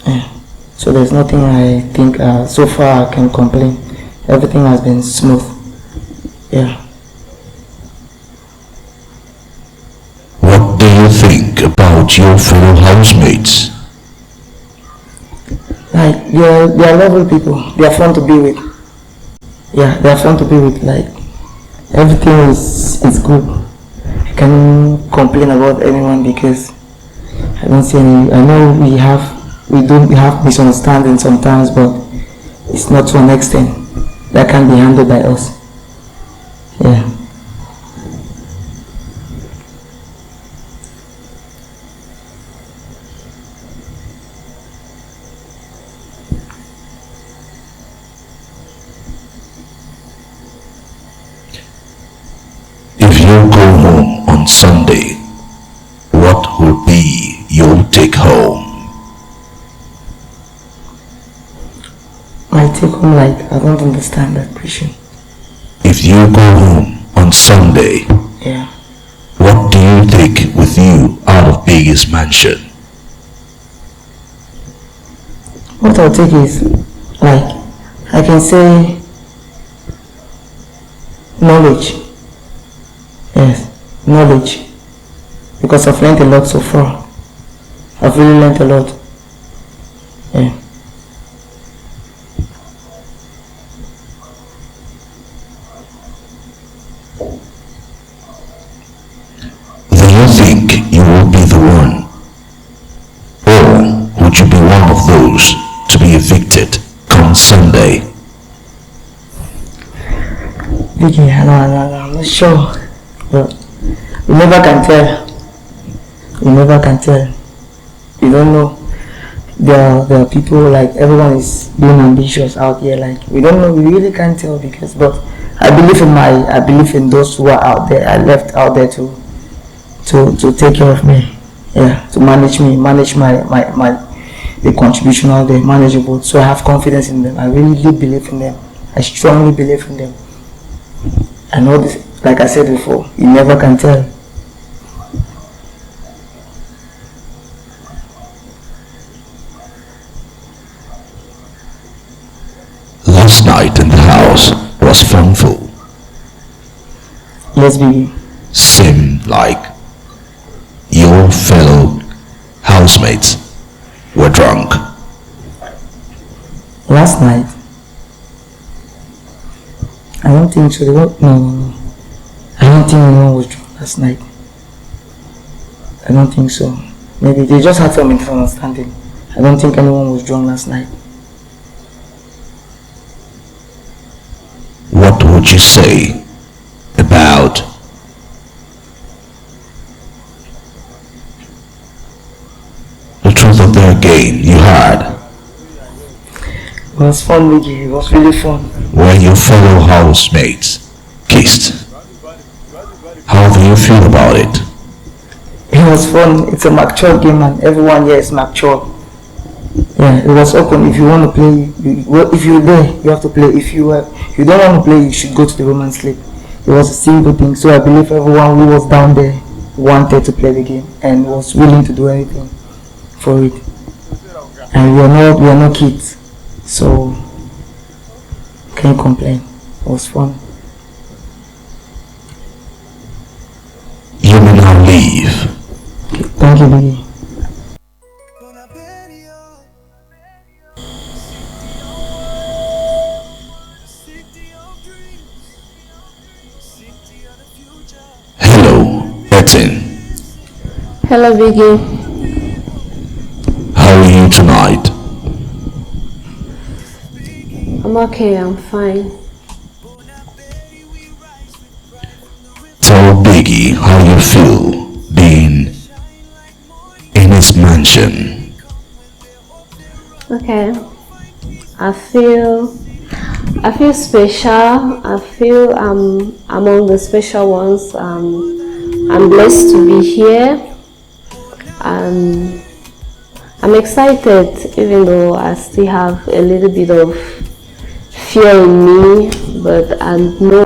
Yeah. So there's nothing I think so far I can complain. Everything has been smooth. Yeah. What do you think about your fellow housemates? Like, they are lovely people. They are fun to be with. Yeah, they are fun to be with. Like, everything is good. I can't complain about anyone because I don't see any. I know we have misunderstanding sometimes, but it's not to an extent that can be handled by us. Yeah. If you go home on Sunday, what will be your take home? My take home, like, I don't understand that question. If you go home on Sunday, Yeah. what do you take with you out of Biggie's mansion? What I'll take is, like, I can say knowledge. Yes, knowledge. because I've learned a lot so far. I've really learned a lot. Yeah. Do you think you will be the one? Or would you be one of those to be evicted come Sunday? Vicky, no, I'm not sure. But you never can tell. You never can tell. You don't know. There are people, like, everyone is being ambitious out here. Like, we don't know. We really can't tell because. But I believe in those who are out there. I left out there to take care of me. Yeah, to manage me, manage the contribution out there, manageable. So I have confidence in them. I really do believe in them. I strongly believe in them. I know this, like I said before, you never can tell. Last night in the house was funful. Let's begin. Seemed like your fellow housemates were drunk. Last night? I don't think so. No. I don't think anyone was drunk last night. I don't think so. Maybe they just had some misunderstanding. I don't think anyone was drunk last night. What would you say about the truth of their game you had? It was fun, Vicky. It was really fun. When your fellow housemates kissed, how do you feel about it? It was fun. It's a mature game and everyone here is mature. Yeah, it was open. If you want to play, if you're there, you have to play. If you don't want to play, you should go to the room and sleep. It was a simple thing. So I believe everyone who was down there wanted to play the game and was willing to do anything for it. And we are not kids, so can't complain. It was fun. You may now leave. Thank you, Biggie. Hello, Biggie. How are you tonight? I'm okay, I'm fine. Tell Biggie how you feel being in his mansion. Okay. I feel special. I feel I'm among the special ones. I'm blessed to be here. I'm excited, even though I still have a little bit of fear in me, but I know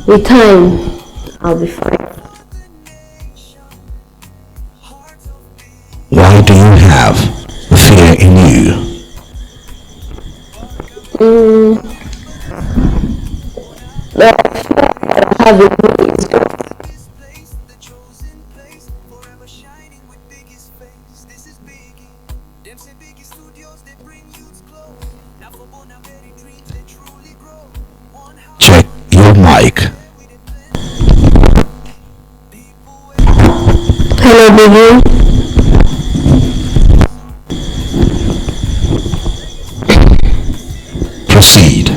with time I'll be fine. Why do you have fear in you? The fear I have in me is just Check your mic. Hello, baby. Proceed.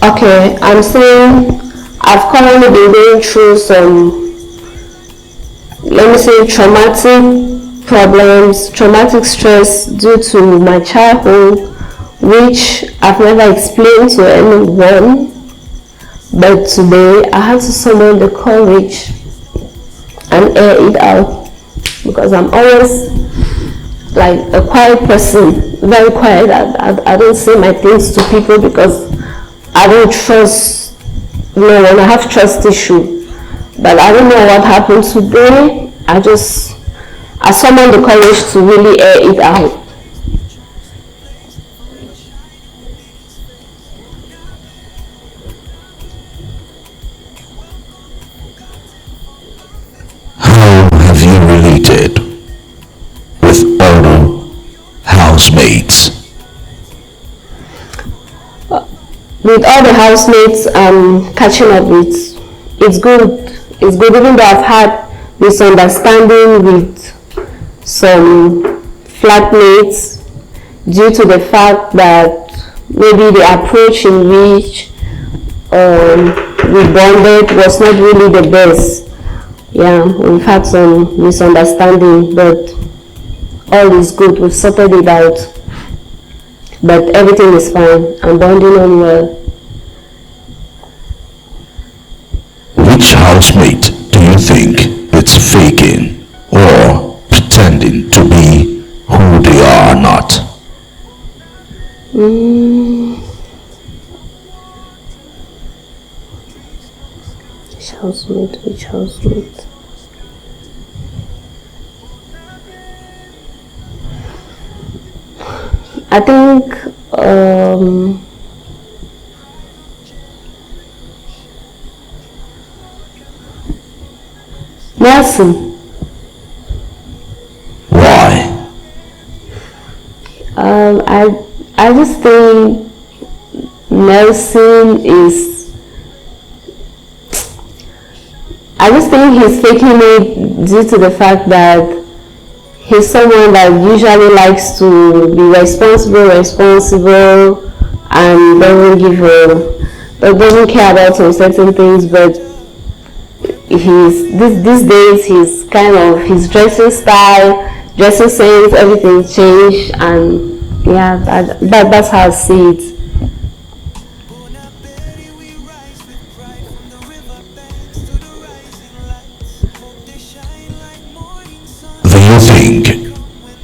Okay, I'm saying I've currently been going through some, let me say, traumatic problems, traumatic stress due to my childhood, which I've never explained to anyone. But today I had to summon the courage and air it out, because I'm always like a quiet person, very quiet. I don't say my things to people because I don't trust no one. I have trust issue, but I don't know what happened today. I summoned the courage to really air it out. with all the housemates catching up with, it's good. It's good, even though I've had misunderstanding with some flatmates due to the fact that maybe the approach in which we bonded was not really the best. Yeah, we've had some misunderstanding, but all is good. We've sorted it out. But everything is fine. I'm bonding on well. Which housemate do you think it's faking or pretending to be who they are not? Which housemate? I think Nelson. Why? I just think Nelson is. I just think he's faking it due to the fact that he's someone that usually likes to be responsible, and doesn't care about some certain things. But these days he's kind of, his dressing style, dressing sense, everything changed, and yeah, that's how I see it. Do you think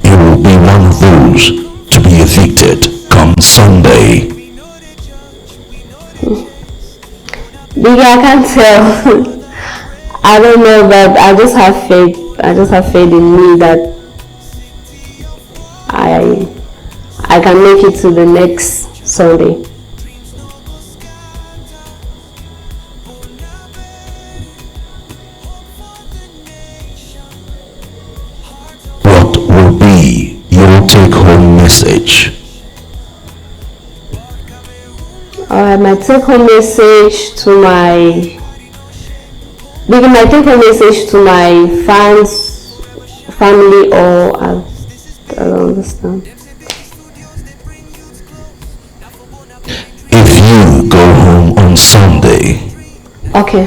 you will be one of those to be evicted come Sunday? Biggie, I can't tell. I don't know, but I just have faith. I just have faith in me that I can make it to the next Sunday. What will be your take-home message? My take-home message to my fans, family, or I don't understand. If you go home on Sunday. Okay.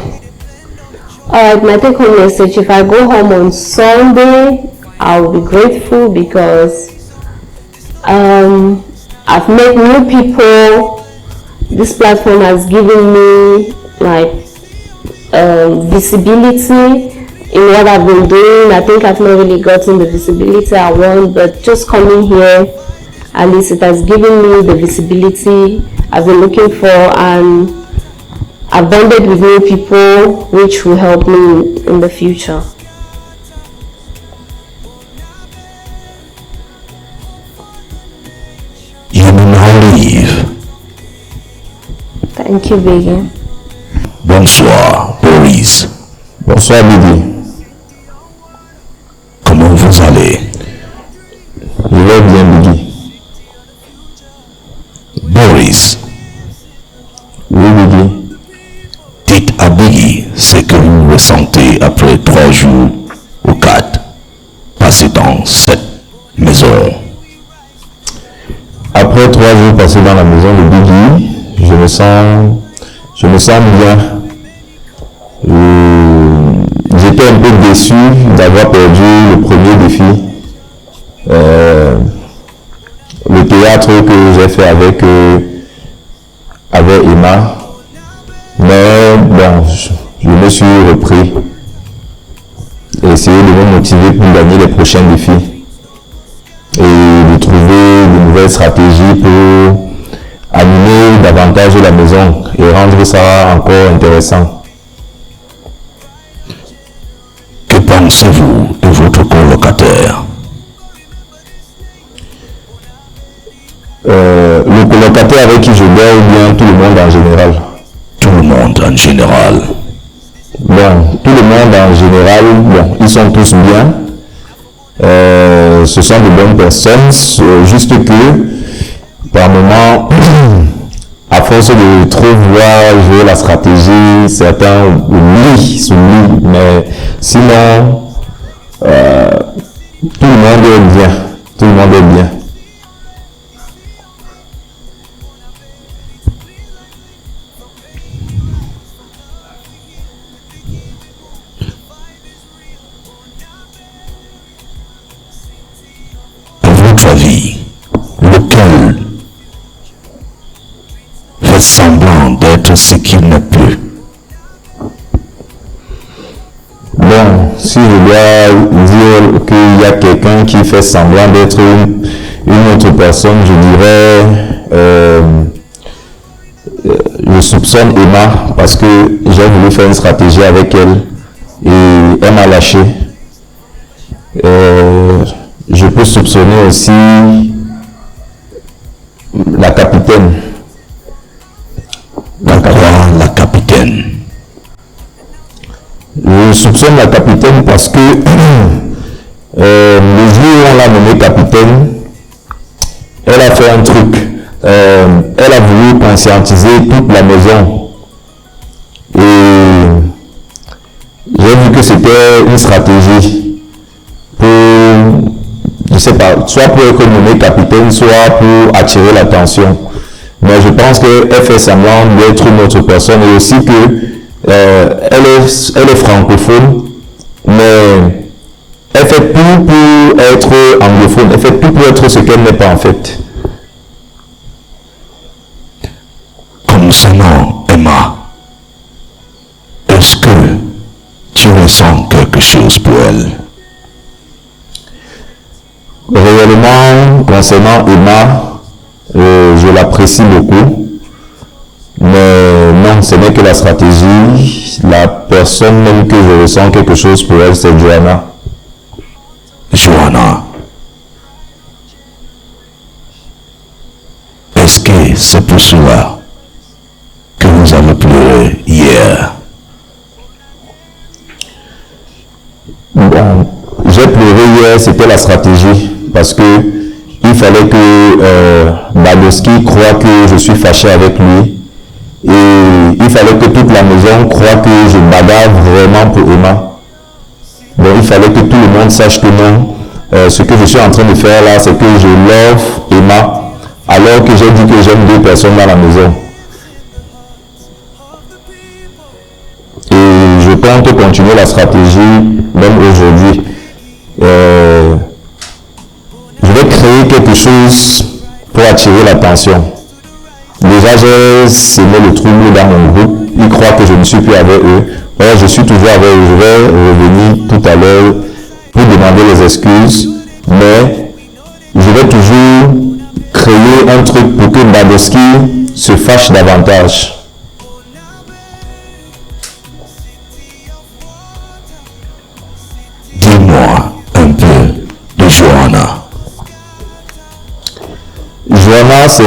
Alright, my take-home message. If I go home on Sunday, I'll be grateful because I've met new people. This platform has given me visibility in what I've been doing. I think I've not really gotten the visibility I want, but just coming here, at least it has given me the visibility I've been looking for, and I've bonded with new people which will help me in the future. You may now leave. Thank you, Biggie. Bonsoir, Boris. Bonsoir, Biggie. Comment vous allez? Je vais bien, Biggie. Boris. Oui, Biggie. Dites à Biggie ce que vous ressentez après 3 jours ou 4 passés dans cette maison. Après 3 jours passés dans la maison de Biggie, je me sens bien. J'étais un peu déçu d'avoir perdu le premier défi. Le théâtre que j'ai fait avec Emma. Mais bon, je me suis repris et essayé de me motiver pour gagner les prochains défis et de trouver de nouvelles stratégies pour animer davantage la maison et rendre ça encore intéressant. Que pensez-vous de votre colocataire? Le colocataire avec qui je dors ou bien tout le monde en général? Tout le monde en général. Bon, tout le monde en général, bon, ils sont tous bien. Ce sont de bonnes personnes, juste que par moment, à force force de trop vouloir jouer la stratégie, certains s'oublient, mais sinon, tout le monde est bien. Tout le monde est bien. À votre avis, lequel fait semblant d'être ce qu'il n'est plus? Bon, si je dois dire qu'il y a quelqu'un qui fait semblant d'être une autre personne, je dirais, je soupçonne Emma parce que j'ai voulu faire une stratégie avec elle et elle m'a lâché. Je peux soupçonner aussi la capitaine. La capitaine. Je soupçonne la capitaine parce que le jour où on l'a nommée capitaine, elle a fait un truc. Elle a voulu conscientiser toute la maison. Et j'ai vu que c'était une stratégie pour, je sais pas, soit pour être nommée capitaine, soit pour attirer l'attention. Mais je pense qu'elle fait semblant d'être une autre personne et aussi que elle est francophone, mais elle fait tout pour être anglophone, elle fait tout pour être ce qu'elle n'est pas en fait. Concernant Emma, est-ce que tu ressens quelque chose pour elle? Réellement, concernant Emma, je l'apprécie beaucoup. Mais non, ce n'est que la stratégie. La personne même que je ressens quelque chose pour elle, c'est Johanna. Johanna, est-ce que c'est pour cela que vous avez pleuré hier? Bon, j'ai pleuré hier, c'était la stratégie. Parce que il fallait que Badoski croie que je suis fâché avec lui. Et il fallait que toute la maison croie que je bagarre vraiment pour Emma. Donc il fallait que tout le monde sache que non. Ce que je suis en train de faire là, c'est que je love Emma, alors que j'ai dit que j'aime deux personnes dans la maison. Et je compte continuer la stratégie même aujourd'hui. Je vais créer quelque chose pour attirer l'attention. Déjà, j'ai semé le trouble dans mon groupe. Ils croient que je ne suis plus avec eux. Ouais, je suis toujours avec eux. Je vais revenir tout à l'heure pour demander les excuses. Mais je vais toujours créer un truc pour que Badoski se fâche davantage. Dis-moi un peu de Johanna. Johanna, c'est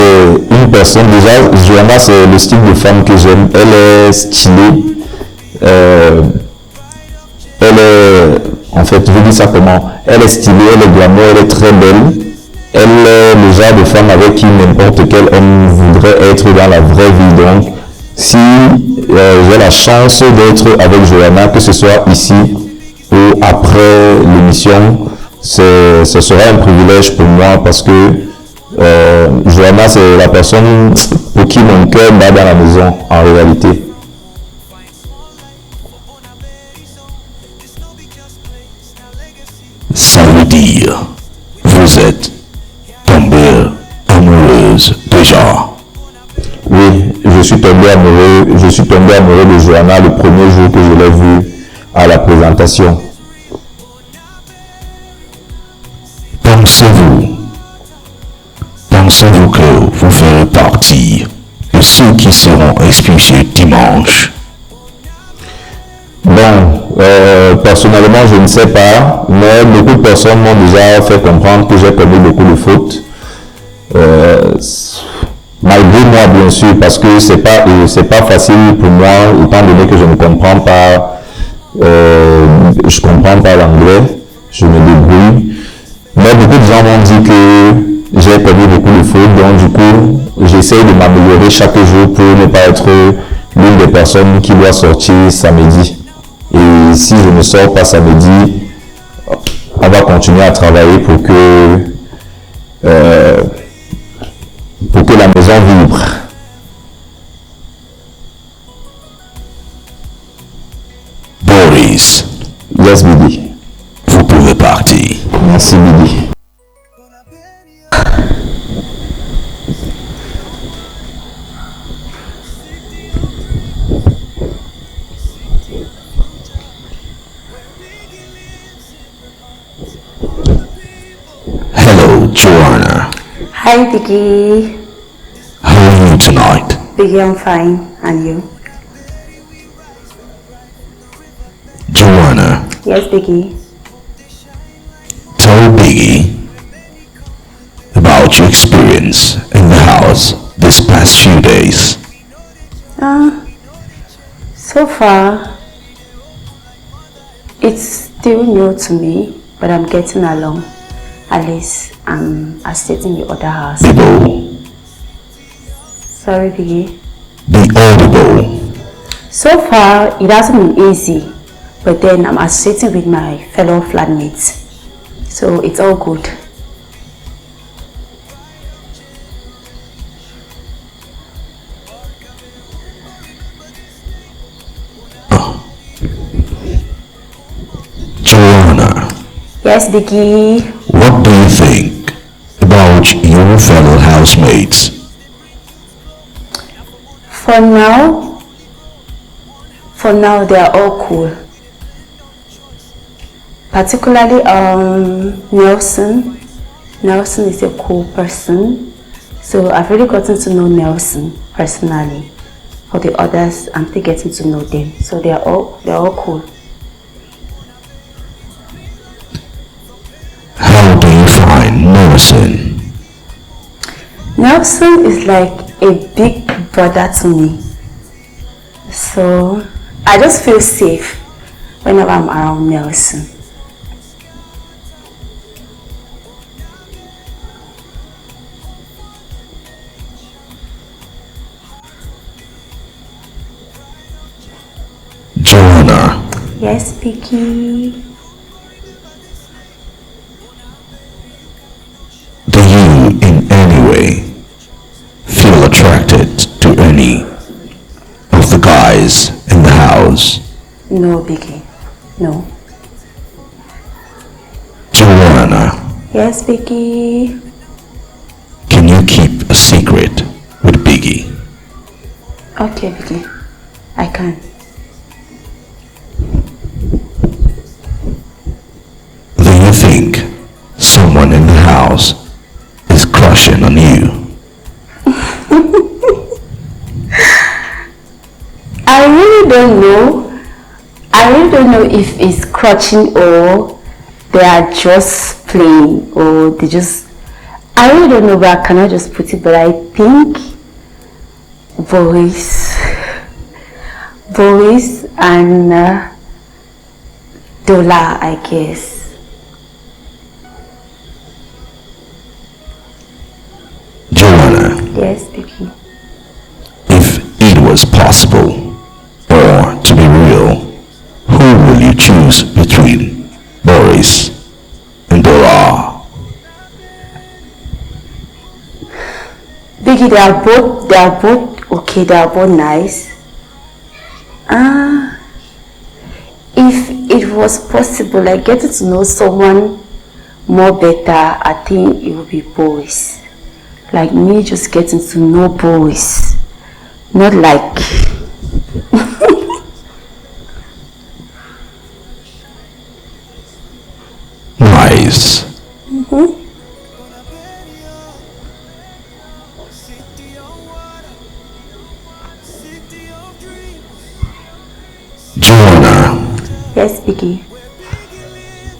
une personne, déjà, Johanna, c'est le style de femme que j'aime. Elle est stylée. Elle est, en fait, je vais dire ça comment. Elle est stylée, elle est glamour, elle est très belle. Elle est le genre de femme avec qui n'importe quel homme voudrait être dans la vraie vie. Donc, si j'ai la chance d'être avec Johanna, que ce soit ici ou après l'émission, ce sera un privilège pour moi parce que Johanna, c'est la personne pour qui mon cœur bat dans la maison, en réalité. Ça veut dire, vous êtes tombée amoureuse déjà? Oui, je suis tombé amoureux de Johanna le premier jour que je l'ai vue à la présentation. Pensez-vous que vous ferez partie de ceux qui seront expulsés dimanche? Bon, personnellement, je ne sais pas, mais beaucoup de personnes m'ont déjà fait comprendre que j'ai commis beaucoup de fautes. Malgré moi, bien sûr, parce que c'est pas facile pour moi, étant donné que je ne comprends pas, je comprends pas l'anglais, je me débrouille. Mais beaucoup de gens m'ont dit que j'ai perdu beaucoup de fautes, donc du coup, j'essaye de m'améliorer chaque jour pour ne pas être l'une des personnes qui doit sortir samedi. Et si je ne sors pas samedi, on va continuer à travailler pour que la maison vibre. Boris, yes, Bidi. Vous pouvez partir. Merci, Bidi. Hello, Joanna. Hi, Biggie. How are you tonight? Biggie, I'm fine. And you? Joanna, Yes, Biggie. tell Biggie about your experience in the house this past few days. So far, it's still new to me, but I'm getting along. At least I stayed in the other house. Sorry, Biggie. Be audible. So far, it hasn't been easy, but then I'm associating with my fellow flatmates, so it's all good. Joanna, Yes, Biggie. what do you think about your fellow housemates? For now, they are all cool. Particularly, Nelson. Nelson is a cool person. So I've really gotten to know Nelson personally. For the others, I'm still getting to know them. So they're all cool. How do you find Nelson? Nelson is like a big brother to me. So I just feel safe whenever I'm around Nelson. Joanna, Yes, Picky. do you in any way feel attracted to any of the guys in the house? No, Biggie. No. Joanna, Yes, Biggie. can you keep a secret with Biggie? Okay, Biggie. I can. Do you think someone in the house is crushing on you? I really don't know. I really don't know if it's crutching or they are just playing or they just... I really don't know, but I cannot just put it, but I think Boris and Dola, I guess. Joanna, Yes, Vicky. if it was possible or to be real, who will you choose between Boris and Dora? Vicky, they are both okay, they are both nice. If it was possible, like getting to know someone more better, I think it would be Boris. Like me just getting to know Boris. Not like Nice. Joanna, Yes, Vicky.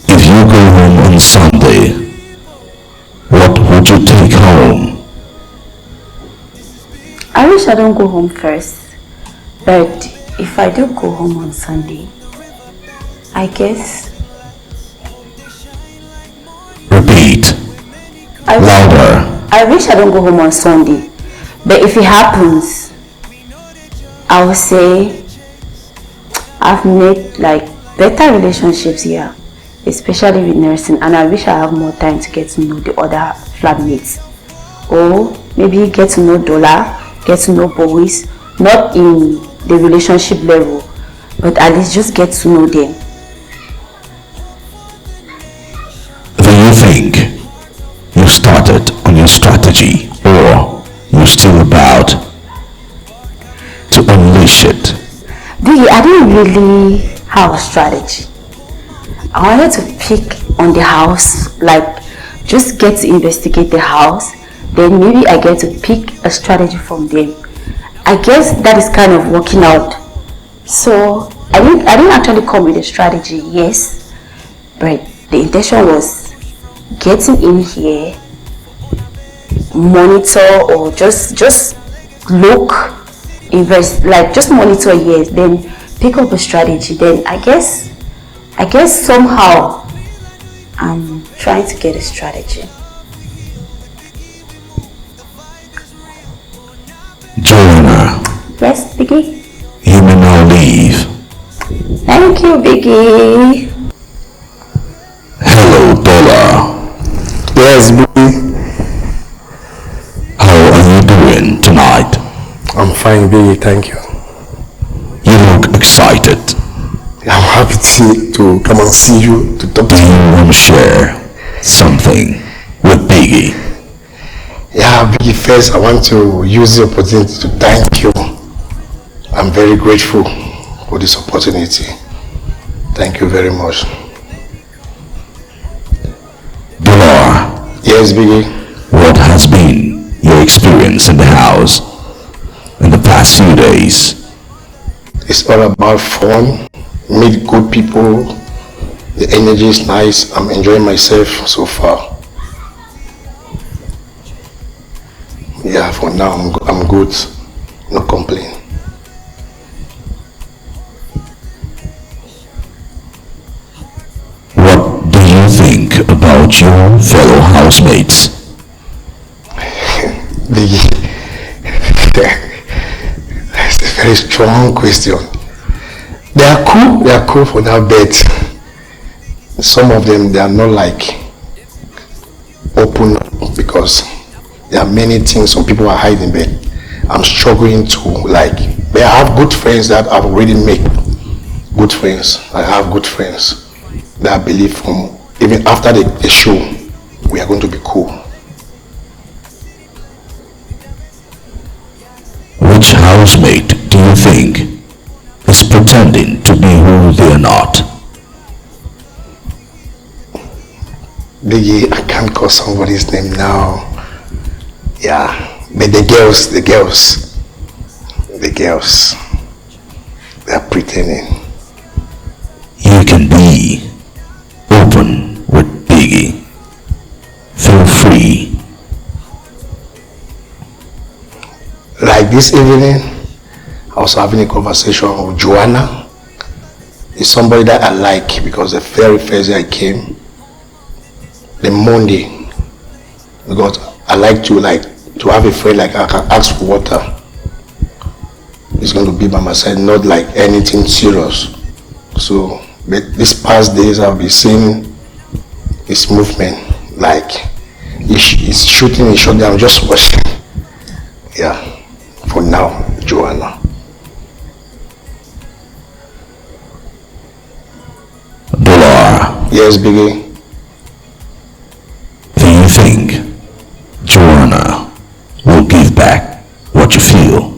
if you go home on Sunday, what would you take home? I wish I don't go home first, but if I do go home on Sunday, I guess Repeat. Louder. I wish I don't go home on Sunday. But if it happens, I would say I've made like better relationships here, especially with nursing, and I wish I have more time to get to know the other flatmates. Or maybe get to know Dola, get to know boys, not in the relationship level, but at least just get to know them. Do you think you started on your strategy, or you're still about to unleash it? I didn't really have a strategy. I wanted to pick on the house, like just get to investigate the house, then maybe I get to pick a strategy from them. I guess that is kind of working out. So I didn't actually come with a strategy, yes, but the intention was getting in here, monitor, or just look, invest, like just monitor, yes, then pick up a strategy. Then I guess somehow I'm trying to get a strategy. Joanna. Yes, Biggie? You may now leave. Thank you, Biggie. Hello, Dola. Yes, Biggie. How are you doing tonight? I'm fine, Biggie, thank you. You look excited. I'm happy to come and see you, to talk to you. Do you want to share something with Biggie? Yeah, Biggie, first I want to use the opportunity to thank you. I'm very grateful for this opportunity. Thank you very much. Dola. Yes, Biggie. What has been your experience in the house in the past few days? It's all about fun, meet good people, the energy is nice, I'm enjoying myself so far. Yeah, for now I'm good, no complaint. What do you think about your fellow housemates? That's a very strong question. They are cool for now, but some of them, they are not like open because there are many things some people are hiding, but I'm struggling to like, but I have good friends that I've already made good friends. I have good friends that I believe from even after the show, we are going to be cool. Which housemate do you think is pretending to be who they are not? Biggie, I can't call somebody's name now. Yeah, but the girls, they are pretending. You can be open with Biggie. Feel free. Like this evening, I was having a conversation with Joanna. It's somebody that I like because the very first day I came, the Monday, because I like to have a friend like I can ask for water. It's going to be by my side, not like anything serious. So, but these past days I've been seeing his movement, like he's shooting a shot that I'm just watching. Yeah, for now, Joanna. Dola. Yes, Biggie. Do you think Joanna will give back what you feel?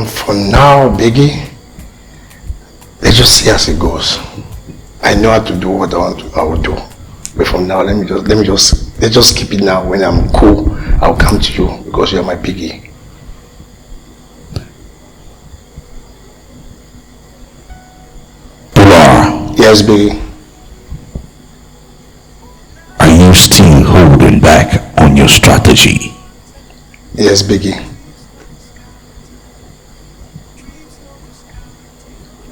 For now, Biggie, let's just see as it goes. I know how to do what I will do. But for now, let's just keep it now. When I'm cool, I'll come to you because you're my Biggie. Dola. Yes, Biggie. Are you still holding back on your strategy? Yes, Biggie.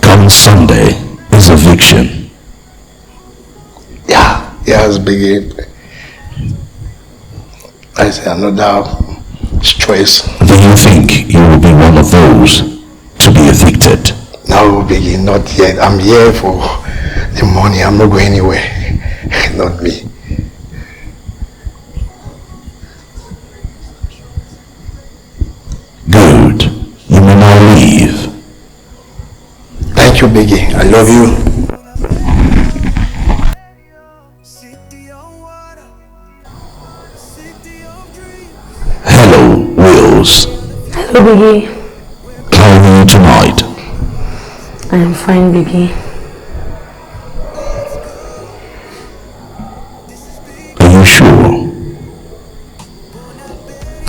Come Sunday is eviction. Yeah, That's big. I say another choice. Do you think you will be one of those to be evicted? No, Biggie, not yet. I'm here for the money. I'm not going anywhere. Not me. Good. You may now leave. Thank you, Biggie. I love you. Hello, Wills. Hello, Biggie. How are you tonight? I am fine, Biggie. Are you sure?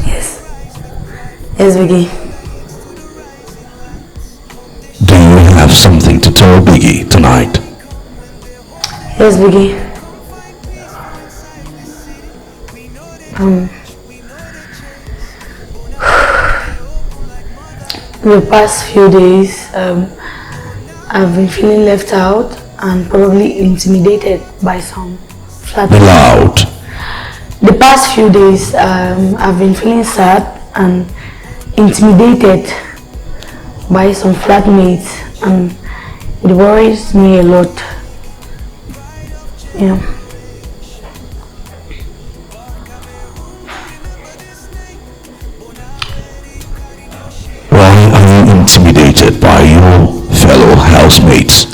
Yes. Yes, Biggie. Do you have something to tell Biggie tonight? Yes, Biggie. The past few days, I've been feeling left out and probably intimidated by some flat. Be loud. The past few days, I've been feeling sad and intimidated by some flatmates, and it worries me a lot. Yeah. Why are you intimidated by your fellow housemates?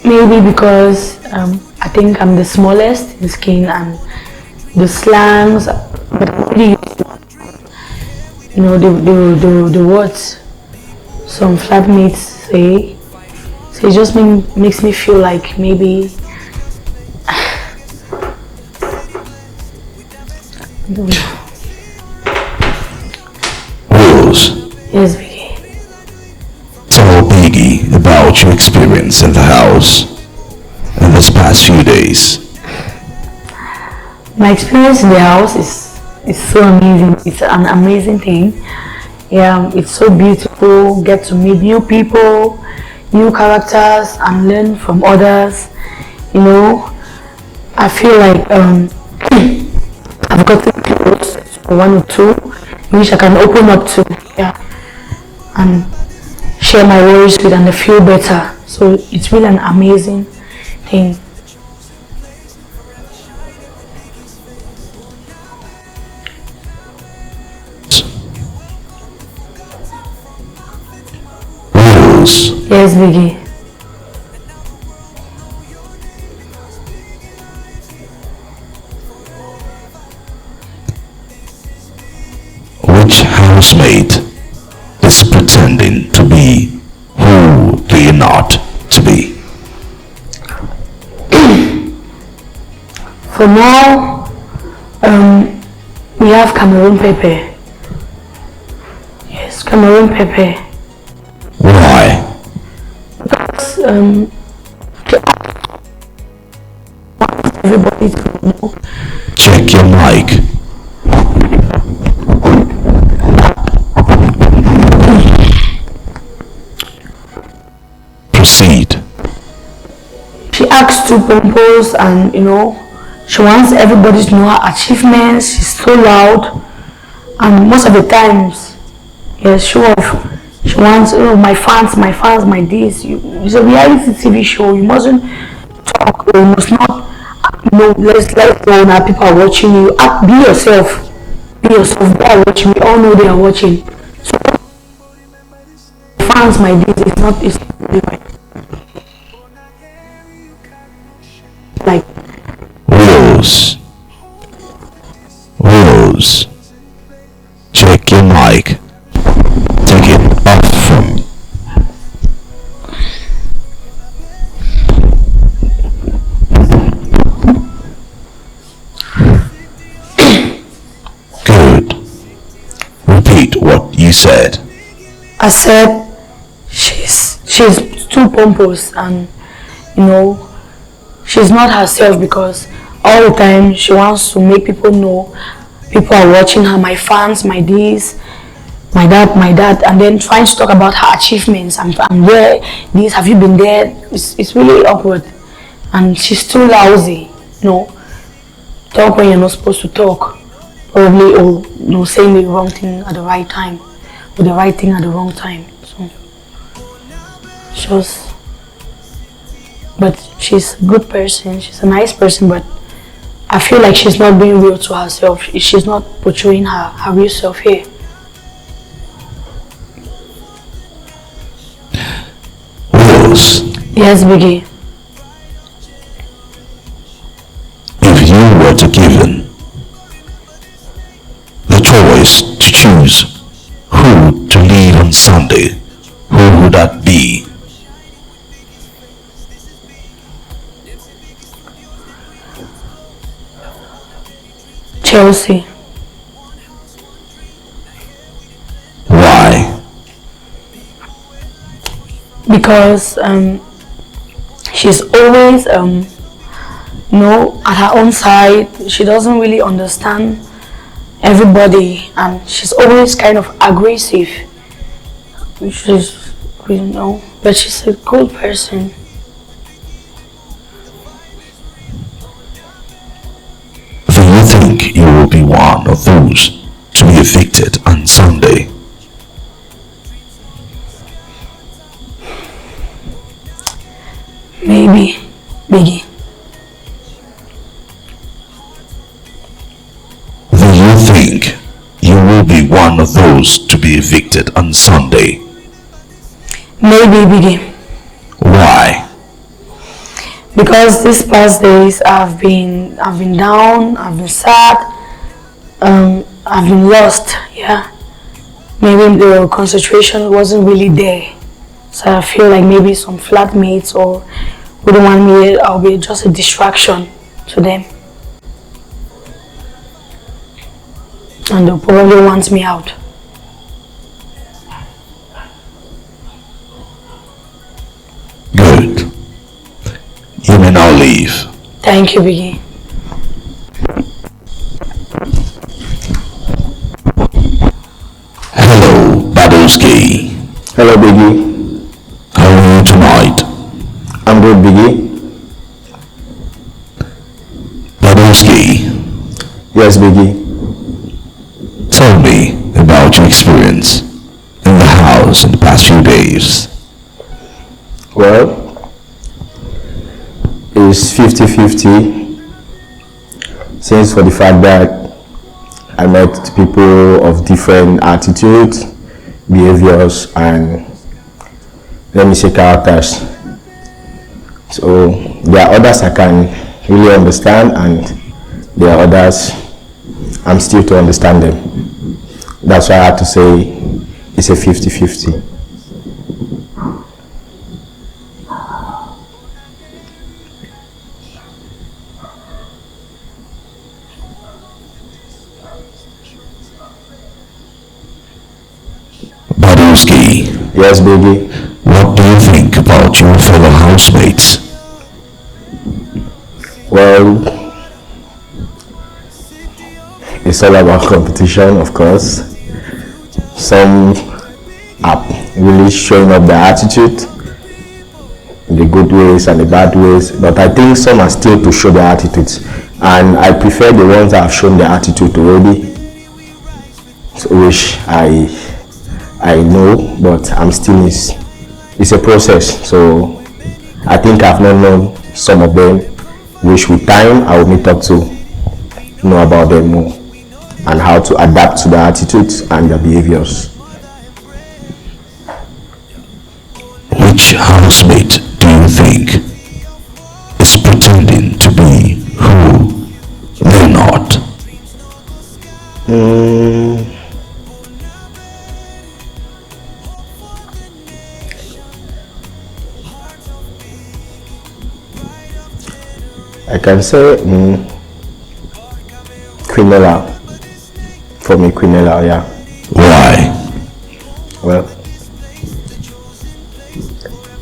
Maybe because I think I'm the smallest in skin and the slangs, but I'm really, you know, the words some flatmates say. So it just makes me feel like maybe Rose, yes, Biggie. tell Biggie about your experience in the house in this past few days. My experience in the house is so amazing. It's an amazing thing. Yeah, it's so beautiful. Get to meet new people, new characters, and learn from others. You know, I feel like I've gotten close to one or two which I can open up to, yeah, and share my worries with, and I feel better. So it's really an amazing thing. Rose, Yes, Biggie. which housemate is pretending to be who do you not to be? For now, we have Cameroon Pepe. Yes, Cameroon Pepe. Why? Because everybody to know. Check your mic. Proceed. She asks to propose, and you know, she wants everybody to know her achievements. She's so loud, and most of the times, yes, she wants, you know, my fans, my this. It's a reality TV show. You mustn't talk, or you must not, you know, let's go now. People are watching you. Be yourself. Be yourself. They are watching. We all know they are watching. So fans, my this, it's not really right. Like Rose, check your mic. Take it off from. Good. Repeat what you said. I said she's too pompous, and you know, she's not herself, because all the time she wants to make people know people are watching her, my fans, my this, my that, and then trying to talk about her achievements and where this, have you been there? It's really awkward, and she's too lousy, talk when you're not supposed to talk, probably, or saying the wrong thing at the right time, or the right thing at the wrong time. So but she's a good person, she's a nice person, but I feel like she's not being real to herself. She's not portraying her real self here. Yes, Biggie. If you were to given the choice to choose who to lead on Sunday, who would that be? Chelsea. Why? Because she's always at her own side. She doesn't really understand everybody, and she's always kind of aggressive, which is, but she's a good person. Do you think you will be one of those to be evicted on Sunday? Maybe, Biggie. Do you think you will be one of those to be evicted on Sunday? Maybe, Biggie. Why? Because these past days I've been down, I've been sad, I've been lost, yeah. Maybe the concentration wasn't really there. So I feel like maybe some flatmates or wouldn't want me, I'll be just a distraction to them. And they'll probably want me out. Good. You may now leave. Thank you, Biggie. Hello, Badowski. Hello, Biggie. How are you tonight? I'm good, Biggie. Badowski. Yes, Biggie. Tell me about your experience in the house in the past few days. Well, it's 50-50, since for the fact that I met people of different attitudes, behaviors, and let me say characters. So there are others I can really understand, and there are others I'm still to understand them. That's why I had to say it's a 50-50. Badowski. Yes, baby. What do you think about your fellow housemates? Well, it's all about competition, of course. Some are really showing up their attitude in the good ways and the bad ways, but I think some are still to show their attitudes, and I prefer the ones that have shown their attitude already, which I know, but I'm still it's a process. So I think I've not known some of them, which with time I will meet up to know about them more and how to adapt to their attitudes and their behaviors. Which housemate do you think is pretending to be who they're not? I can say Quinella. For me, Quinella, yeah. Why? Well,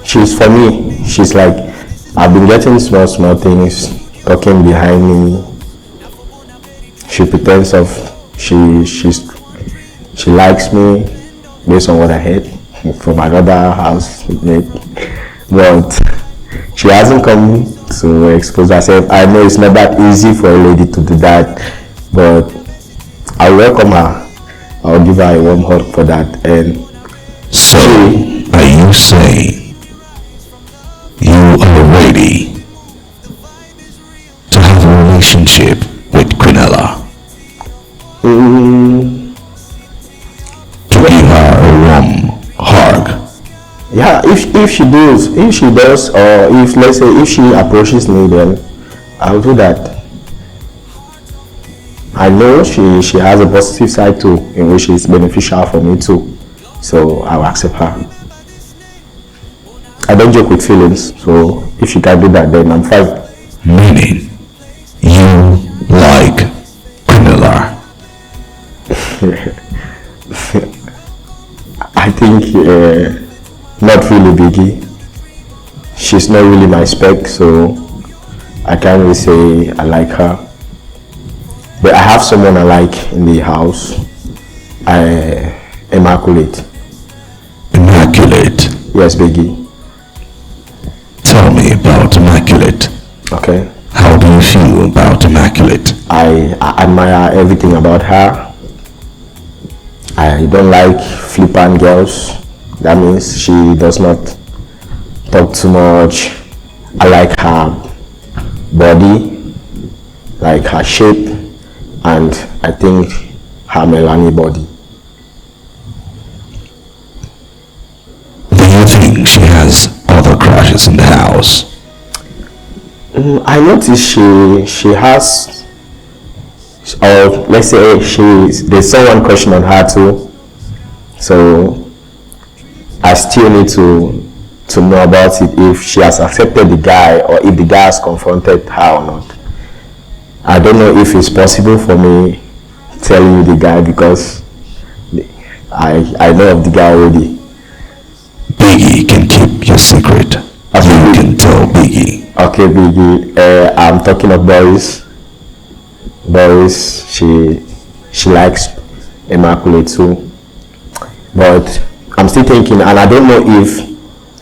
she's, for me, she's like, I've been getting small things talking behind me. She pretends of she likes me based on what I heard from another housemate, but she hasn't come to expose herself. I know it's not that easy for a lady to do that, but I welcome her. I'll give her a warm hug for that. And so, are you saying you are ready to have a relationship with Quinella? To give her a warm hug? Yeah, if she does, or if, let's say, if she approaches me, then I'll do that. I know she has a positive side too, in which is beneficial for me too, so I'll accept her. I don't joke with feelings, so if she can do that, then I'm fine. Meaning, you like Quinella? I think not really, Biggie. She's not really my spec, so I can't really say I like her. But I have someone I like in the house. Immaculate. Immaculate? Yes, Biggie. Tell me about Immaculate. Okay. How do you feel about Immaculate? I admire everything about her. I don't like flippant girls. That means she does not talk too much. I like her body, like her shape, and I think her Melanie body. Do you think she has other crushes in the house? I noticed she has, or let's say there's someone crushing on her too. So I still need to know about it, if she has accepted the guy or if the guy has confronted her or not. I don't know if it's possible for me telling you the guy, because I know of the guy already. Biggie can keep your secret. You can tell Biggie. Okay, Biggie. I'm talking of Boris. Boris, she likes Immaculate too. But I'm still thinking, and I don't know if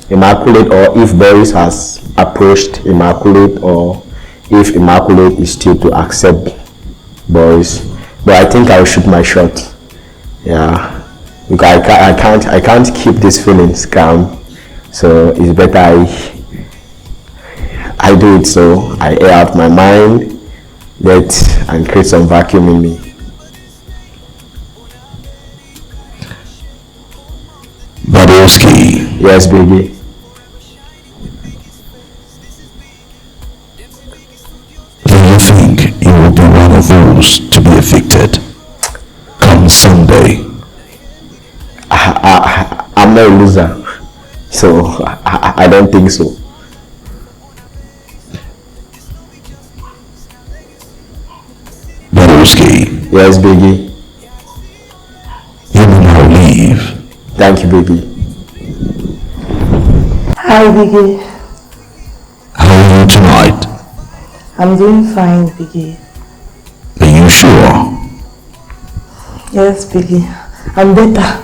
Immaculate or if Boris has approached Immaculate, or if Immaculate is still to accept Boris. But I think I'll shoot my shot. Yeah, because I can't keep these feelings calm. So it's better I do it, so I air out my mind, and create some vacuum in me. Badowski. Yes, baby. Do you think you will be one of those to be evicted come Sunday? I'm not a loser, so I don't think so. Badowski. Yes, Biggie. You will now leave. Thank you, Biggie. Hi, Biggie. How are you tonight? I'm doing fine, Biggie. Are you sure? Yes, Biggie. I'm better.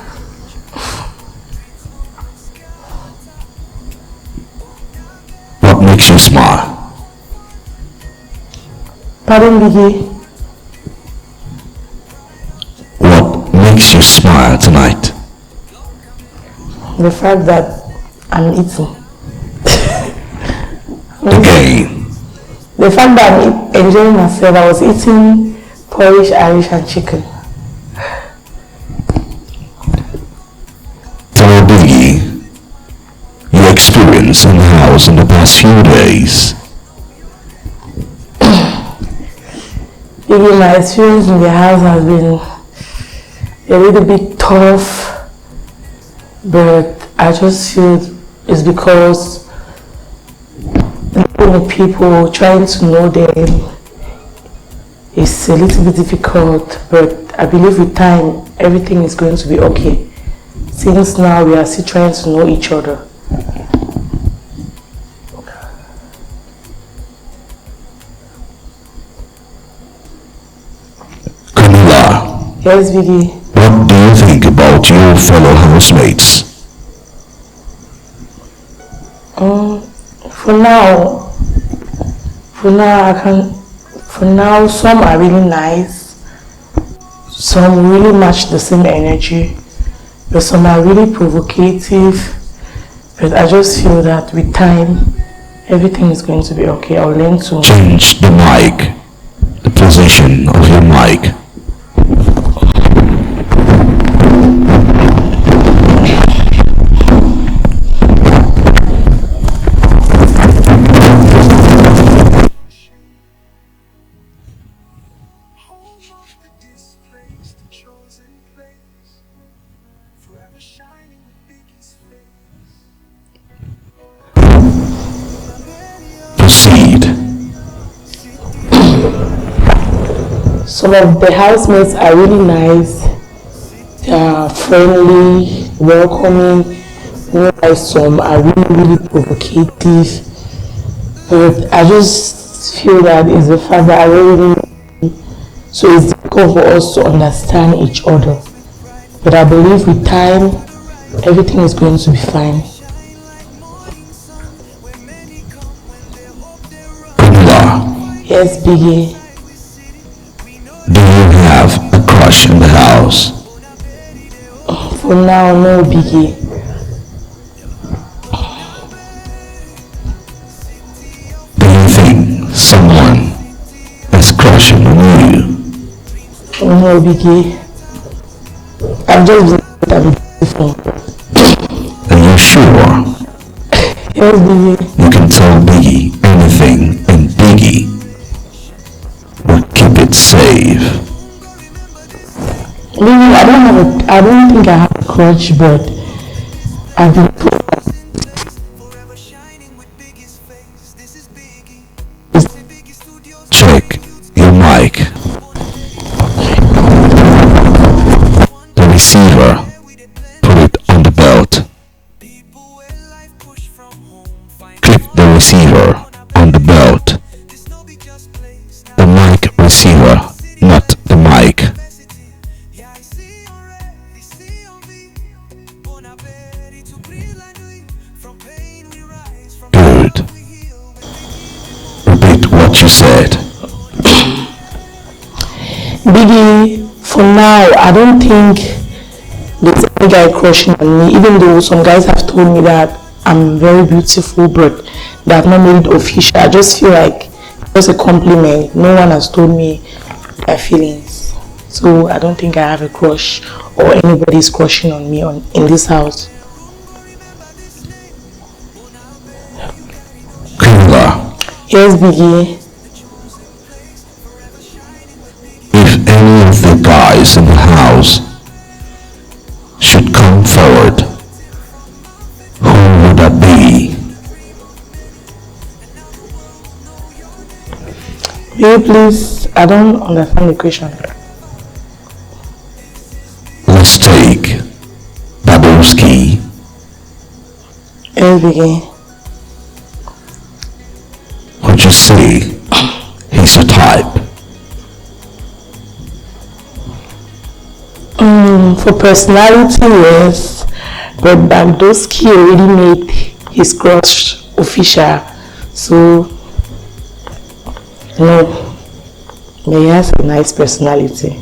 What makes you smile? Pardon, Biggie. What makes you smile tonight? The fact that I'm eating. Again. The fact that I'm enjoying myself. I was eating porridge, Irish, and chicken. Tell Biggie your experience in the house in the past few days. Biggie, my experience in the house has been a little bit tough, but I just feel it's because living with people, trying to know them, is a little bit difficult, but I believe with time everything is going to be okay. Since now we are still trying to know each other. Camilla. Yes, Biggie. What do you think about your fellow housemates? For now, some are really nice. Some really match the same energy. But some are really provocative. But I just feel that with time, everything is going to be okay. I'll learn to change the mic, the position of your mic. Proceed. Some of the housemates are really nice. They are friendly, welcoming. While some are really provocative. But I just feel that as a father, I really so it's difficult for us to understand each other. But I believe with time, everything is going to be fine. Yes, Biggie. Do you have a crush in the house? For now, no, Biggie. Do you think someone is crushing on you? No, Biggie. I've just been before. Are you sure? Yes, Biggie. You can tell Biggie anything, and Biggie will keep it safe. Biggie, I don't think I have a crush, but I've been check your mic. The receiver, put it on the belt. Click the receiver on the belt. The mic receiver, not the mic. Good. Repeat what you said. Biggie, for now, I don't think there's any guy crushing on me, even though some guys have told me that I'm very beautiful, but they have not made it official. I just feel like it's a compliment. No one has told me their feelings. So I don't think I have a crush or anybody's crushing on me in this house. Yes, Biggie. If any of the guys in the house should come forward, who would that be? Will you please? I don't understand the question. Let's take Babowski. Yes, Biggie. Would you say he's your type? For personality, yes, but Babowski already made his crush official, so no, but he has a nice personality.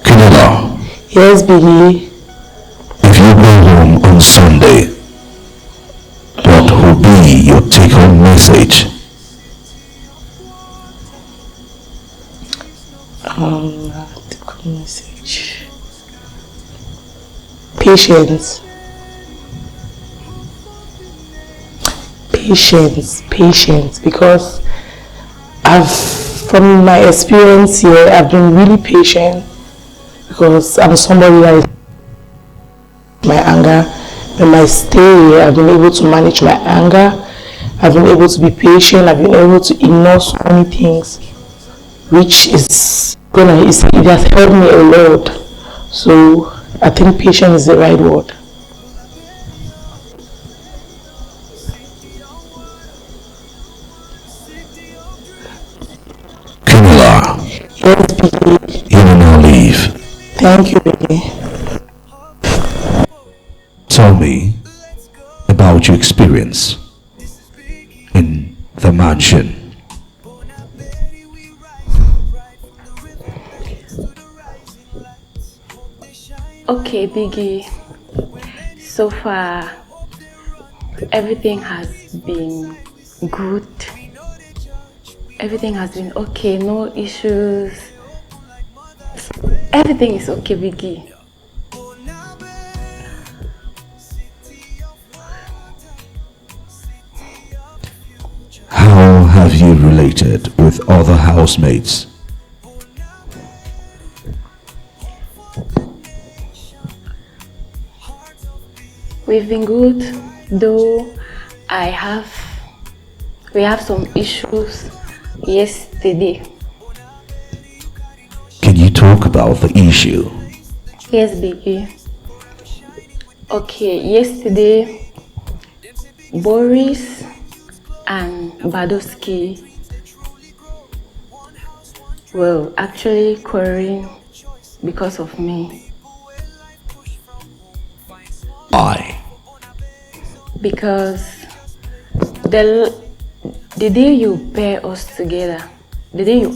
Camilla, Yes, Biggie. if you go home on Sunday, what will be your take-home message? Take-home message. Patience. Patience, because from my experience here, I've been really patient because I'm somebody that is my anger. When I stay here, I've been able to manage my anger. I've been able to be patient. I've been able to ignore so many things, which is it has helped me a lot. So I think patient is the right word. Camilla, Yes, Biggie. you will now leave. Thank you, Biggie. So experience in the mansion? Okay, Biggie. So far, everything has been good. Everything has been okay, no issues. Everything is okay, Biggie. How have you related with other housemates? We've been good, though we have some issues yesterday. Can you talk about the issue? Yes, Biggie. Okay, yesterday, Boris and Badowski were actually quarreling because of me. Why? Because the day you pair us together, the day you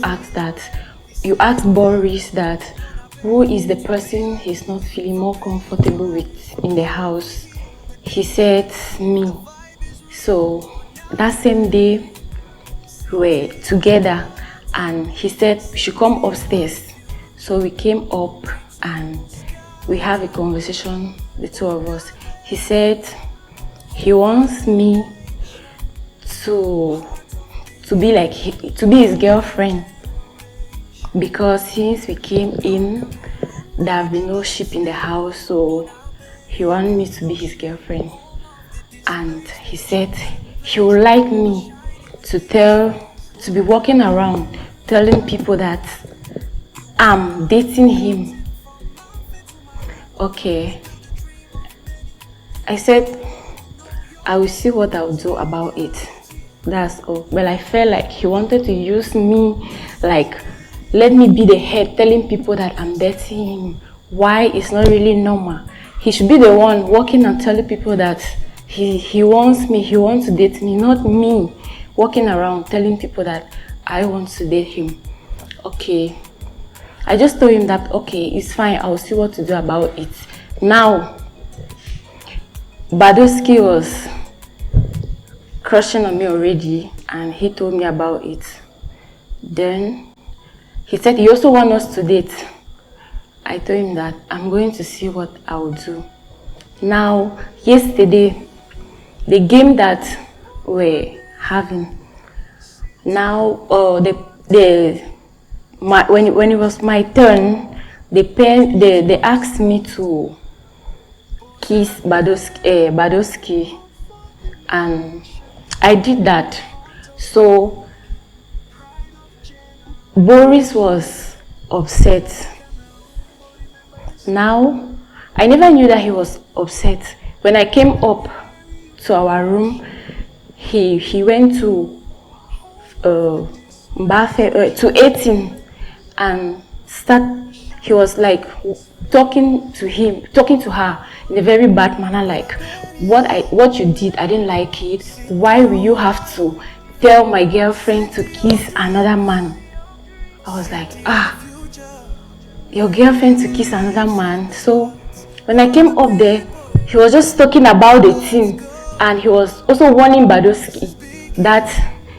asked Boris that who is the person he's not feeling more comfortable with in the house, he said me. So that same day we were together and he said we should come upstairs. So we came up and we have a conversation, the two of us. He said he wants me to be his girlfriend, because since we came in, there have been no sheep in the house, so he wanted me to be his girlfriend. And he said he would like me to be walking around telling people that I'm dating him. Okay. I said I will see what I'll do about it. That's all. But I felt like he wanted to use me, like let me be the head telling people that I'm dating him. Why? It's not really normal. He should be the one walking and telling people that he wants me, he wants to date me, not me walking around telling people that I want to date him. Okay. I just told him that, okay, it's fine, I'll see what to do about it. Now, Badowski was crushing on me already and he told me about it. Then he said he also wants us to date. I told him that I'm going to see what I will do. Now, yesterday, the game that we're having, now when it was my turn, they asked me to kiss Badowski, and I did that. So Boris was upset. Now I never knew that he was upset. When I came up to our room, he went to 18 and he was like talking to her in a very bad manner, like what you did, I didn't like it. Why will you have to tell my girlfriend to kiss another man? I was like, your girlfriend to kiss another man? So when I came up there, he was just talking about the thing, and he was also warning Badowski that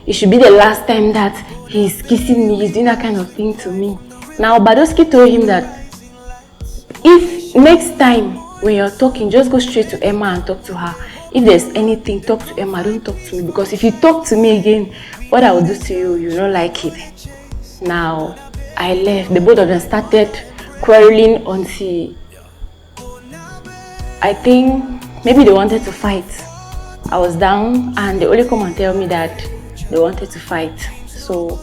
it should be the last time that he's kissing me, he's doing that kind of thing to me. Now Badowski told him that if next time when you're talking, just go straight to Emma and talk to her. If there's anything, talk to Emma, don't talk to me, because if you talk to me again, what I will do to you, you don't like it. Now I left. The both of them started quarreling until I think maybe they wanted to fight. I was down and they only come and tell me that they wanted to fight. So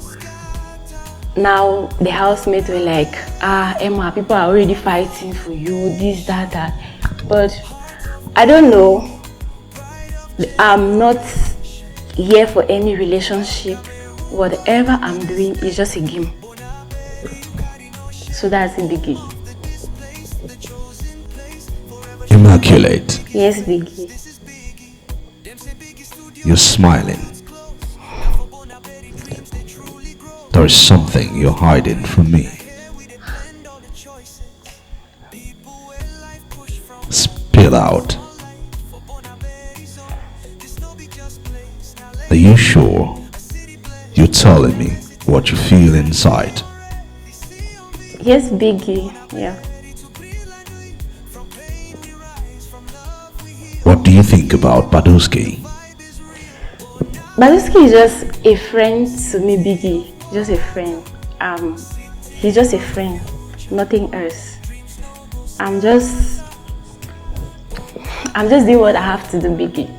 now the housemates were like, Emma, people are already fighting for you, this, that. But I don't know. I'm not here for any relationship. Whatever I'm doing is just a game. So that's the Biggie. Immaculate. Yes, Biggie. You're smiling. There is something you're hiding from me. Spill out. Are you sure you're telling me what you feel inside? Yes, Biggie. Yeah. What do you think about Baduski? Baduski is just a friend to me, Biggie. Just a friend. He's just a friend, nothing else. I'm just doing what I have to do, Biggie.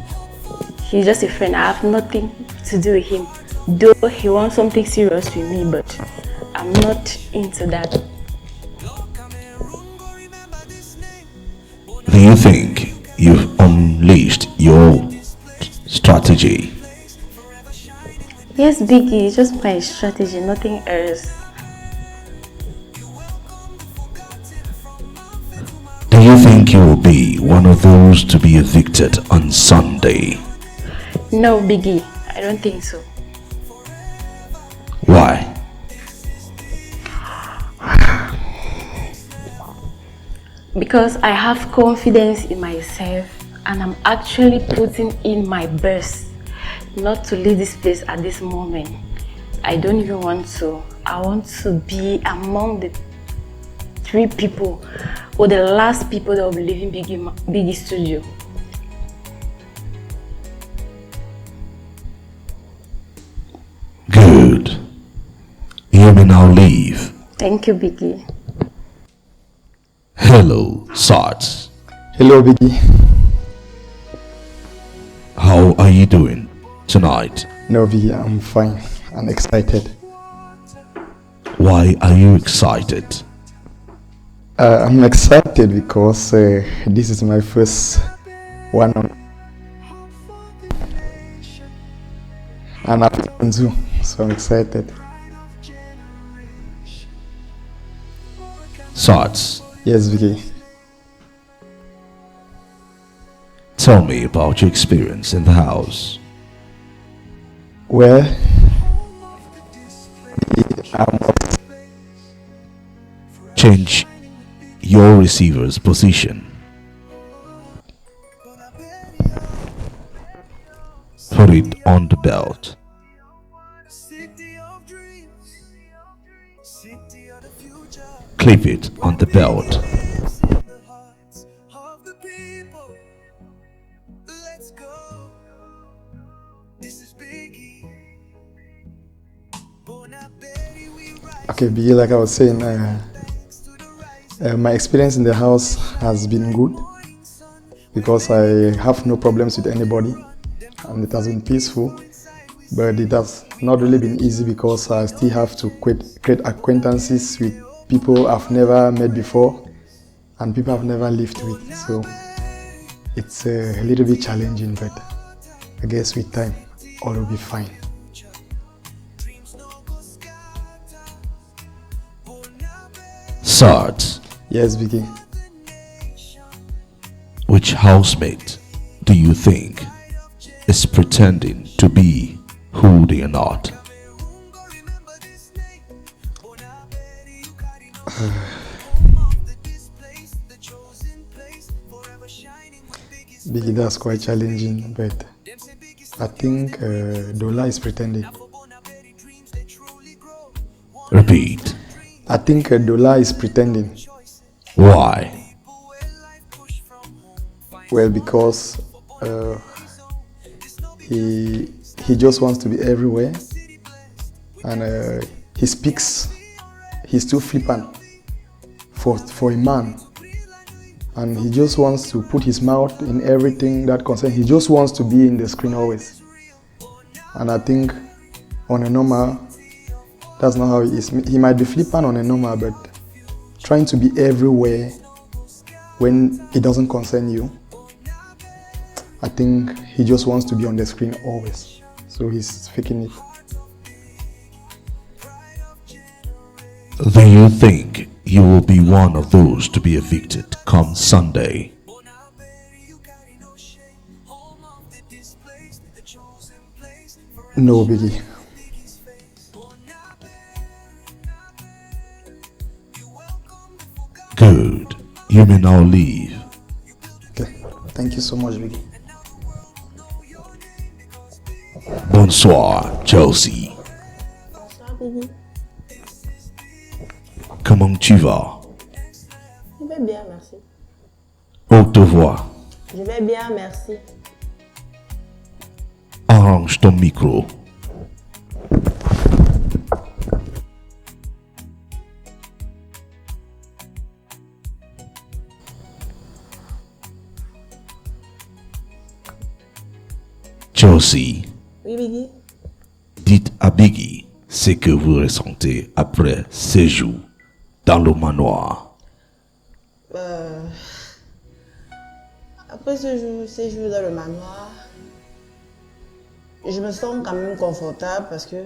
He's just a friend. I have nothing to do with him. Though he wants something serious with me, but I'm not into that. Do you think you've unleashed your strategy? Yes, Biggie, it's just my strategy, nothing else. Do you think you will be one of those to be evicted on Sunday? No, Biggie, I don't think so. Why? Because I have confidence in myself and I'm actually putting in my best not to leave this place at this moment. I don't even want to. I want to be among the 3 people or the last people that will be leaving Biggie Studio. Good. You may now leave. Thank you, Biggie. Hello, Sarge. Hello, Biggie. How are you doing tonight? No, Biggie, I'm fine. I'm excited. Why are you excited? I'm excited because this is my first one on and I'm too, so I'm excited. Sarge. Yes, Vicky. Tell me about your experience in the house. Well, change your receiver's position. Put it on the belt. Clip it on the belt. Okay, Biggie, like I was saying, my experience in the house has been good because I have no problems with anybody and it has been peaceful, but it has not really been easy because I still have to create acquaintances with people I've never met before and people I've never lived with, so it's a little bit challenging, but I guess with time all will be fine. Sarge. Yes, Vicky. Which housemate do you think is pretending to be who they are not? Biggie, that's quite challenging, but I think Dola is pretending. Repeat. I think Dola is pretending. Why? Well, because he just wants to be everywhere, and he speaks. He's too flippant for a man, and he just wants to put his mouth in everything that concerns. He just wants to be in the screen always, and I think on a normal, that's not how he is. He might be flippant on a normal, but trying to be everywhere when it doesn't concern you, I think he just wants to be on the screen always. So he's faking it. Do you think you will be one of those to be evicted come Sunday? No, Biggie. Good. You may now leave. Okay. Thank you so much, Biggie. Bonsoir, Chelsea. Bonsoir, Biggie. Comment tu vas? Je vais bien, merci. Haute voix. Je vais bien, merci. Arrange ton micro. Chelsea, Oui, Biggie. dites à Biggie ce que vous ressentez après ces jours dans le manoir. Après ces jours dans le manoir, je me sens quand même confortable parce que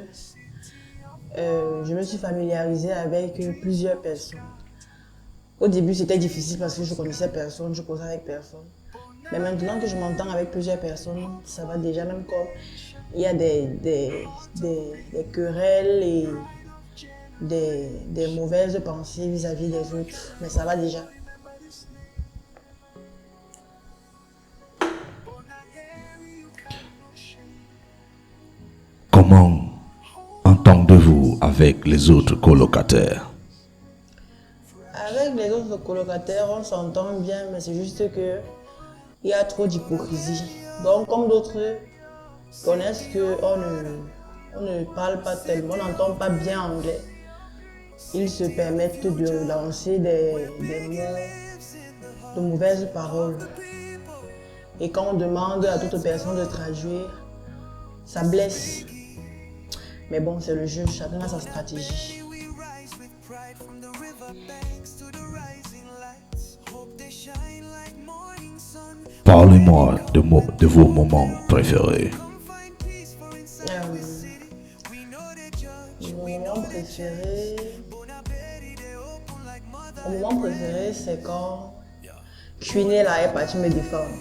je me suis familiarisée avec plusieurs personnes. Au début, c'était difficile parce que je connaissais personne, je causais avec personne. Mais maintenant que je m'entends avec plusieurs personnes, ça va déjà, même comme il y a des querelles et des mauvaises pensées vis-à-vis des autres. Mais ça va déjà. Comment entendez-vous avec les autres colocataires? Avec les autres colocataires, on s'entend bien, mais c'est juste que il y a trop d'hypocrisie. Donc, comme d'autres connaissent qu'on ne parle pas tellement, on n'entend pas bien anglais, ils se permettent de lancer des mots, de mauvaises paroles. Et quand on demande à toute personne de traduire, ça blesse. Mais bon, c'est le jeu, chacun a sa stratégie. Parlez-moi de vos moments préférés. Mon moment préféré, c'est quand Quinella est partie me défendre.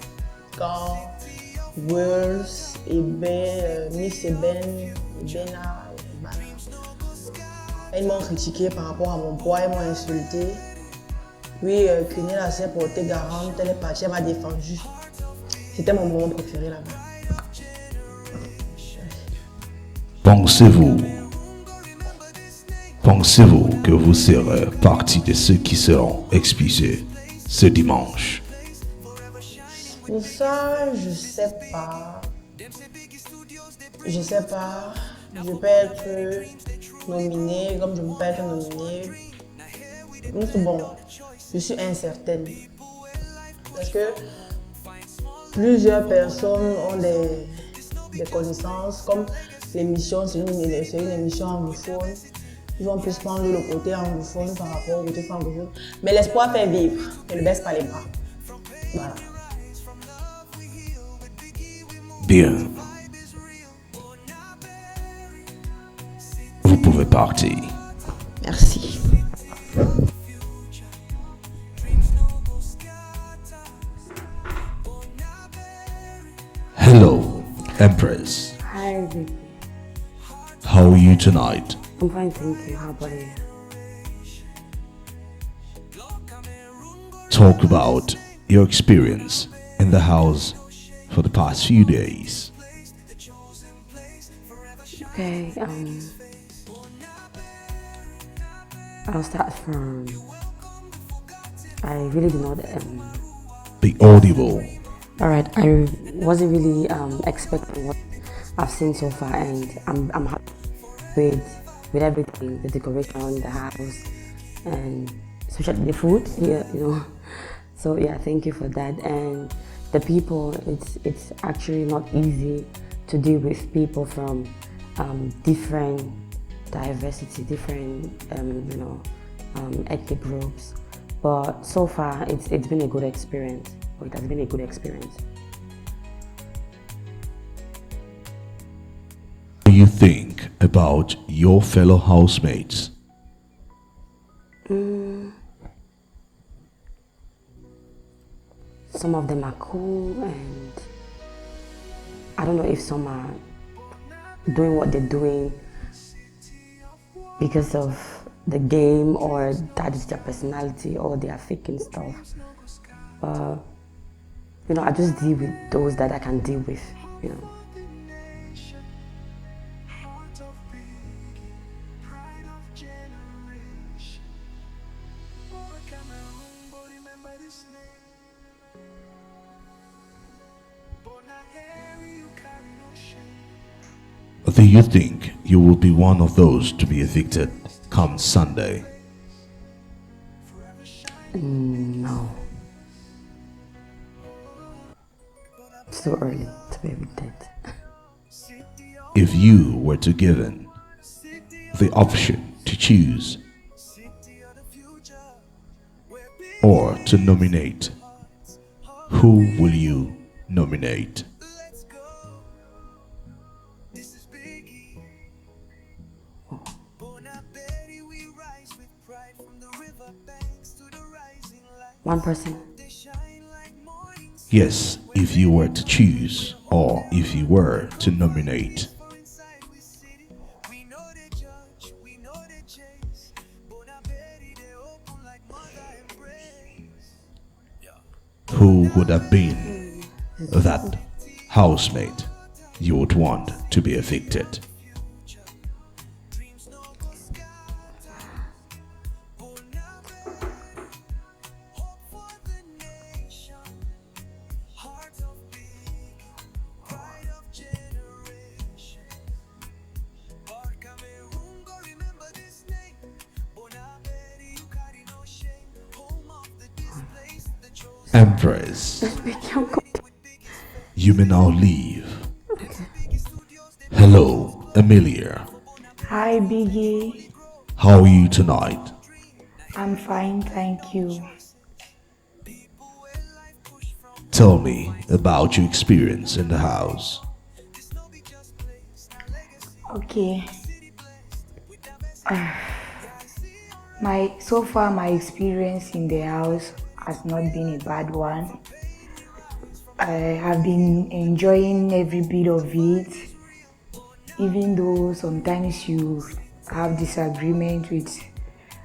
Quand Worls et Miss Eben, Bena, elles m'ont critiqué par rapport à mon poids, elles m'ont insulté. Oui, Quinella s'est portée garante, elle est partie, elle m'a défendu. C'était mon moment préféré là-bas. Pensez-vous que vous serez partie de ceux qui seront expulsés ce dimanche? Pour ça, je sais pas. Je sais pas. Je peux être nominée comme je ne peux pas être nominée. Bon, je suis incertaine. Parce que plusieurs personnes ont des connaissances, comme l'émission, c'est une émission anglophone. Ils vont plus prendre le côté anglophone par rapport au côté francophone. Mais l'espoir fait vivre, et ne baisse pas les bras. Voilà. Bien. Vous pouvez partir. Merci. Hello, Empress. Hi, baby. How are you tonight? I'm fine, thank you. How about you? Talk about your experience in the house for the past few days. Okay, I'll start from, I really do not, Be audible. alright, I wasn't really expecting what I've seen so far, and I'm happy with everything, the decoration, the house, and especially the food here, you know. So yeah, thank you for that. And the people, it's actually not easy to deal with people from different diversity, different ethnic groups. But so far, it's been a good experience. It has been a good experience. What do you think about your fellow housemates? Some of them are cool, and I don't know if some are doing what they're doing because of the game, or that is their personality, or they are faking stuff. You know, I just deal with those that I can deal with, you know. Do you think you will be one of those to be evicted come Sunday? No. It's too early to be evicted. If you were to given the option to choose or to nominate, who will you nominate? One person. Yes, if you were to choose or if you were to nominate. Who would have been that housemate you would want to be evicted? Empress, you may now leave. Hello, Amelia. Hi, Biggie. How are you tonight? I'm fine, thank you. Tell me about your experience in the house. Okay. So far my experience in the house has not been a bad one. I have been enjoying every bit of it, even though sometimes you have disagreement with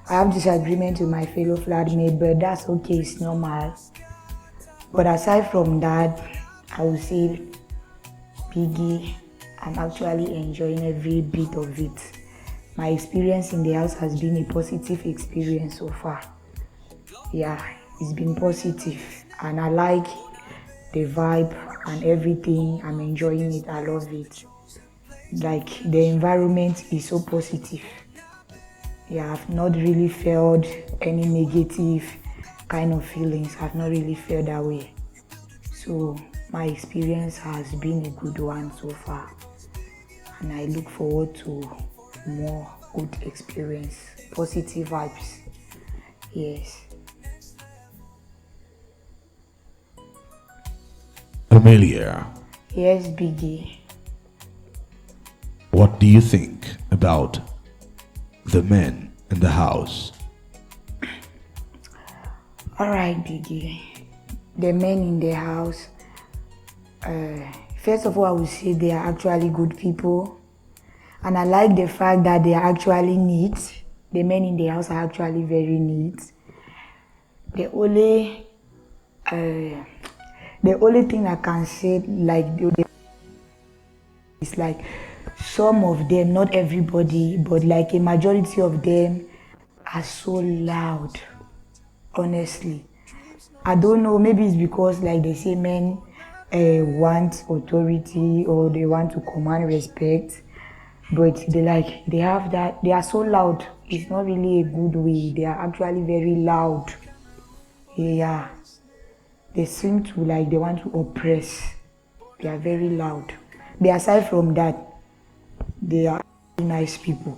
my fellow flatmate, but that's okay, it's normal. But aside from that, I would say, Biggie, I'm actually enjoying every bit of it. My experience in the house has been a positive experience so far. Yeah, it's been positive, and I like the vibe and everything. I'm enjoying it, I love it. Like, the environment is so positive. Yeah, I've not really felt any negative kind of feelings. I've not really felt that way. So my experience has been a good one so far, and I look forward to more good experience, positive vibes. Yes. Amelia. Yes, Biggie. What do you think about the men in the house? Alright, Biggie. The men in the house, first of all, I would say they are actually good people. And I like the fact that they are actually neat. The men in the house are actually very neat. The only thing I can say, like, is like some of them, not everybody, but like a majority of them are so loud, honestly. I don't know, maybe it's because, like, they say men want authority or they want to command respect, but they have that, they are so loud. It's not really a good way. They are actually very loud. Yeah. They seem to, like, they want to oppress. They are very loud. But aside from that, they are nice people.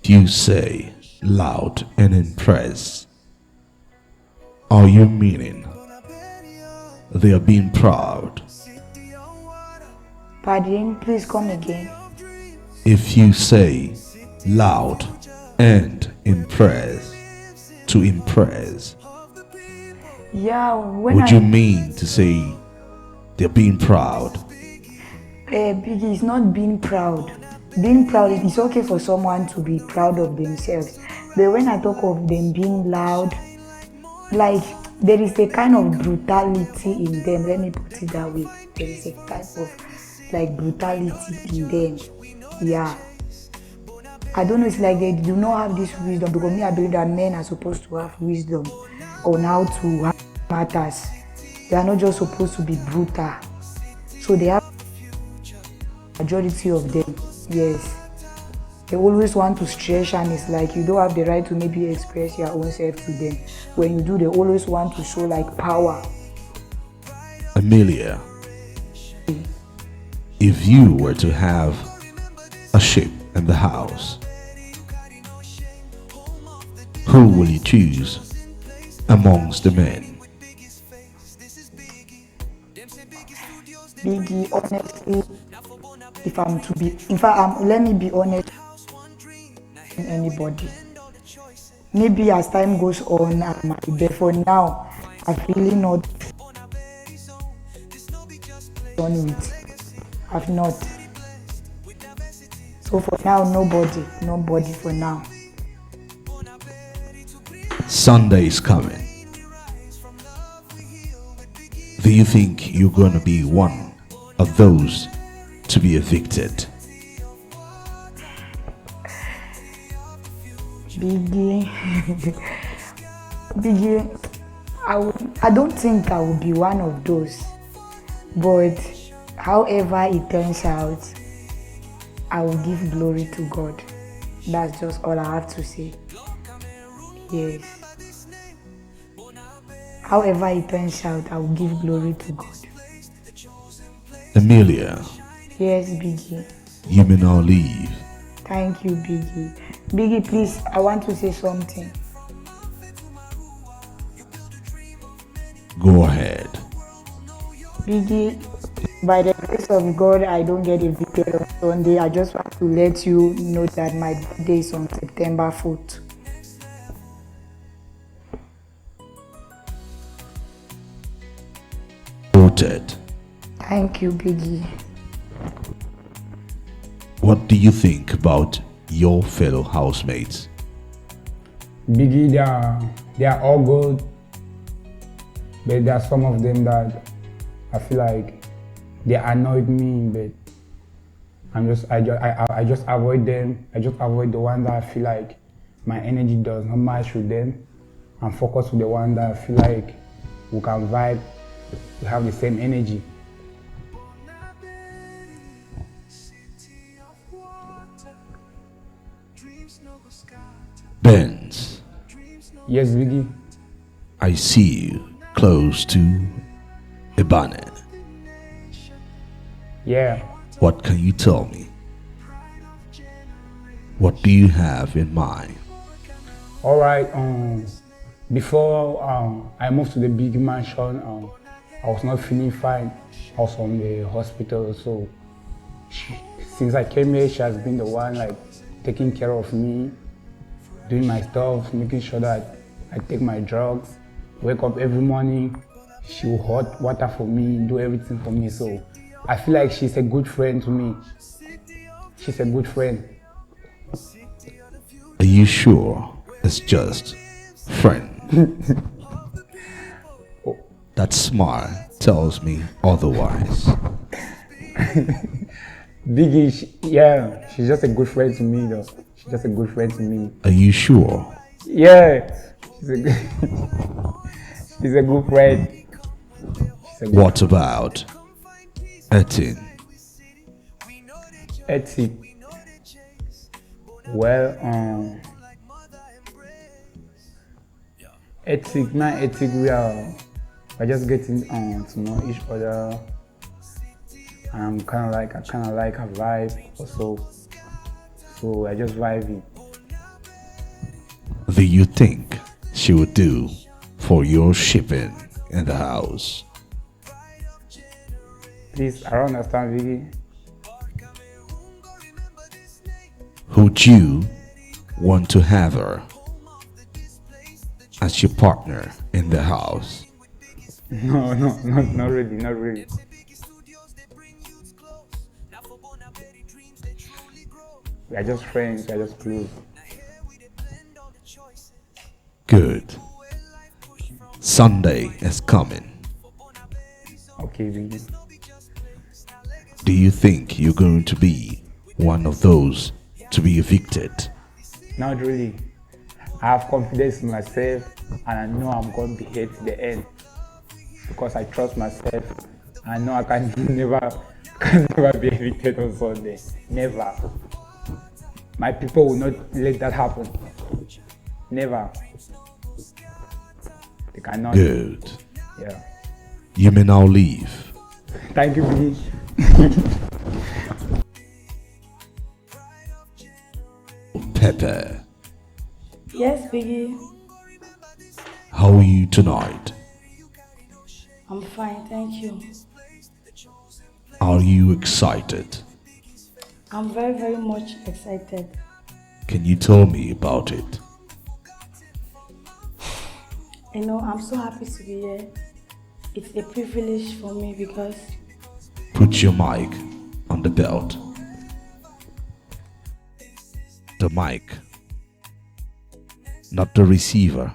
You say loud and impressed. Are you meaning they are being proud? Pardon, please come again. If you say loud and impressed, to impress, yeah, when would you mean to say they're being proud? Biggie, it's not being proud. Being proud, it's okay for someone to be proud of themselves. But when I talk of them being loud, like there is a kind of brutality in them. Let me put it that way. There is a type of like brutality in them. Yeah. I don't know, it's like they do not have this wisdom, because me, I believe that men are supposed to have wisdom on how to handle matters. They are not just supposed to be brutal. So they have majority of them, yes. They always want to stretch, and it's like you don't have the right to maybe express your own self to them. When you do, they always want to show like power. Amelia, if you were to have a sheep in the house, who will you choose amongst the men? Biggie, honestly, if I'm to be, in fact, let me be honest, anybody. Maybe as time goes on, I might, but for now, I've really not done with. I've not. So for now, nobody for now. Sunday is coming. Do you think you're gonna be one of those to be evicted? Biggie, I don't think I will be one of those. But however it turns out, I will give glory to God. That's just all I have to say. Yes. However it turns out, I will give glory to God. Amelia. Yes, Biggie. You may now leave. Thank you, Biggie. Biggie, please, I want to say something. Go ahead. Biggie, by the grace of God, I don't get evicted on Sunday. I just want to let you know that my birthday is on September 4th. Noted. Thank you, Biggie. What do you think about your fellow housemates? Biggie, they are all good, but there are some of them that I feel like they annoyed me, but I just avoid them. I just avoid the one that I feel like my energy does not match with them, and focus with the one that I feel like we can vibe, we have the same energy. Benz. Yes, Biggie. I see you close to a banner. Yeah. What can you tell me? What do you have in mind? All right. Before I moved to the big mansion, I was not feeling fine. I was on the hospital, so since I came here, she has been the one like taking care of me, doing my stuff, making sure that I take my drugs, wake up every morning, she will hot water for me, do everything for me. So I feel like she's a good friend to me. She's a good friend. Are you sure it's just friend? That smile tells me otherwise. Biggie, yeah, she's just a good friend to me though. She's just a good friend to me. Are you sure? Yeah, she's a good friend. What about Etin? Ethic. Well, ethic, not ethic, we're just getting to know each other. I kind of like her vibe also. So I just vibe it. Do you think she would do for your shipping in the house? Please, I don't understand, Biggie. Would you want to have her as your partner in the house? No, not really, not really. We are just friends, we are just close. Good. Sunday is coming. Okay, baby. Do you think you're going to be one of those to be evicted? Not really. I have confidence in myself and I know I'm going to be here to the end because I trust myself. I know I can never be evicted on Sunday. Never. My people will not let that happen. Never. They cannot. Good. Yeah. You may now leave. Thank you, please. Pepe, Yes, Biggie. how are you tonight? I'm fine, thank you. Are you excited? I'm very, very much excited. Can you tell me about it? You know, I'm so happy to be here. It's a privilege for me because Put your mic on the belt. The mic, not the receiver.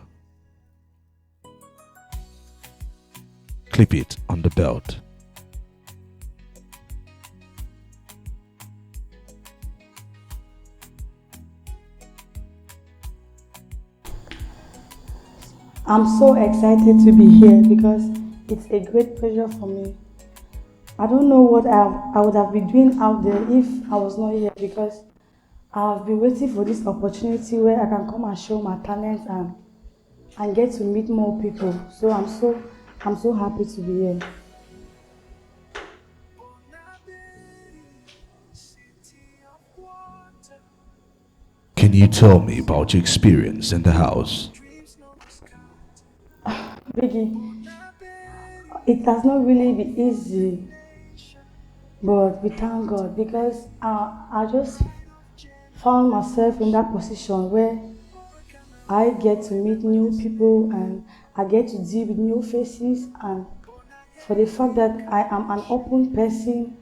Clip it on the belt. I'm so excited to be here because it's a great pleasure for me. I don't know what I would have been doing out there if I was not here because I've been waiting for this opportunity where I can come and show my talent and get to meet more people. So I'm so happy to be here. Can you tell me about your experience in the house? Biggie, it has not really been easy, but we thank God because I just found myself in that position where I get to meet new people and I get to deal with new faces, and for the fact that I am an open person,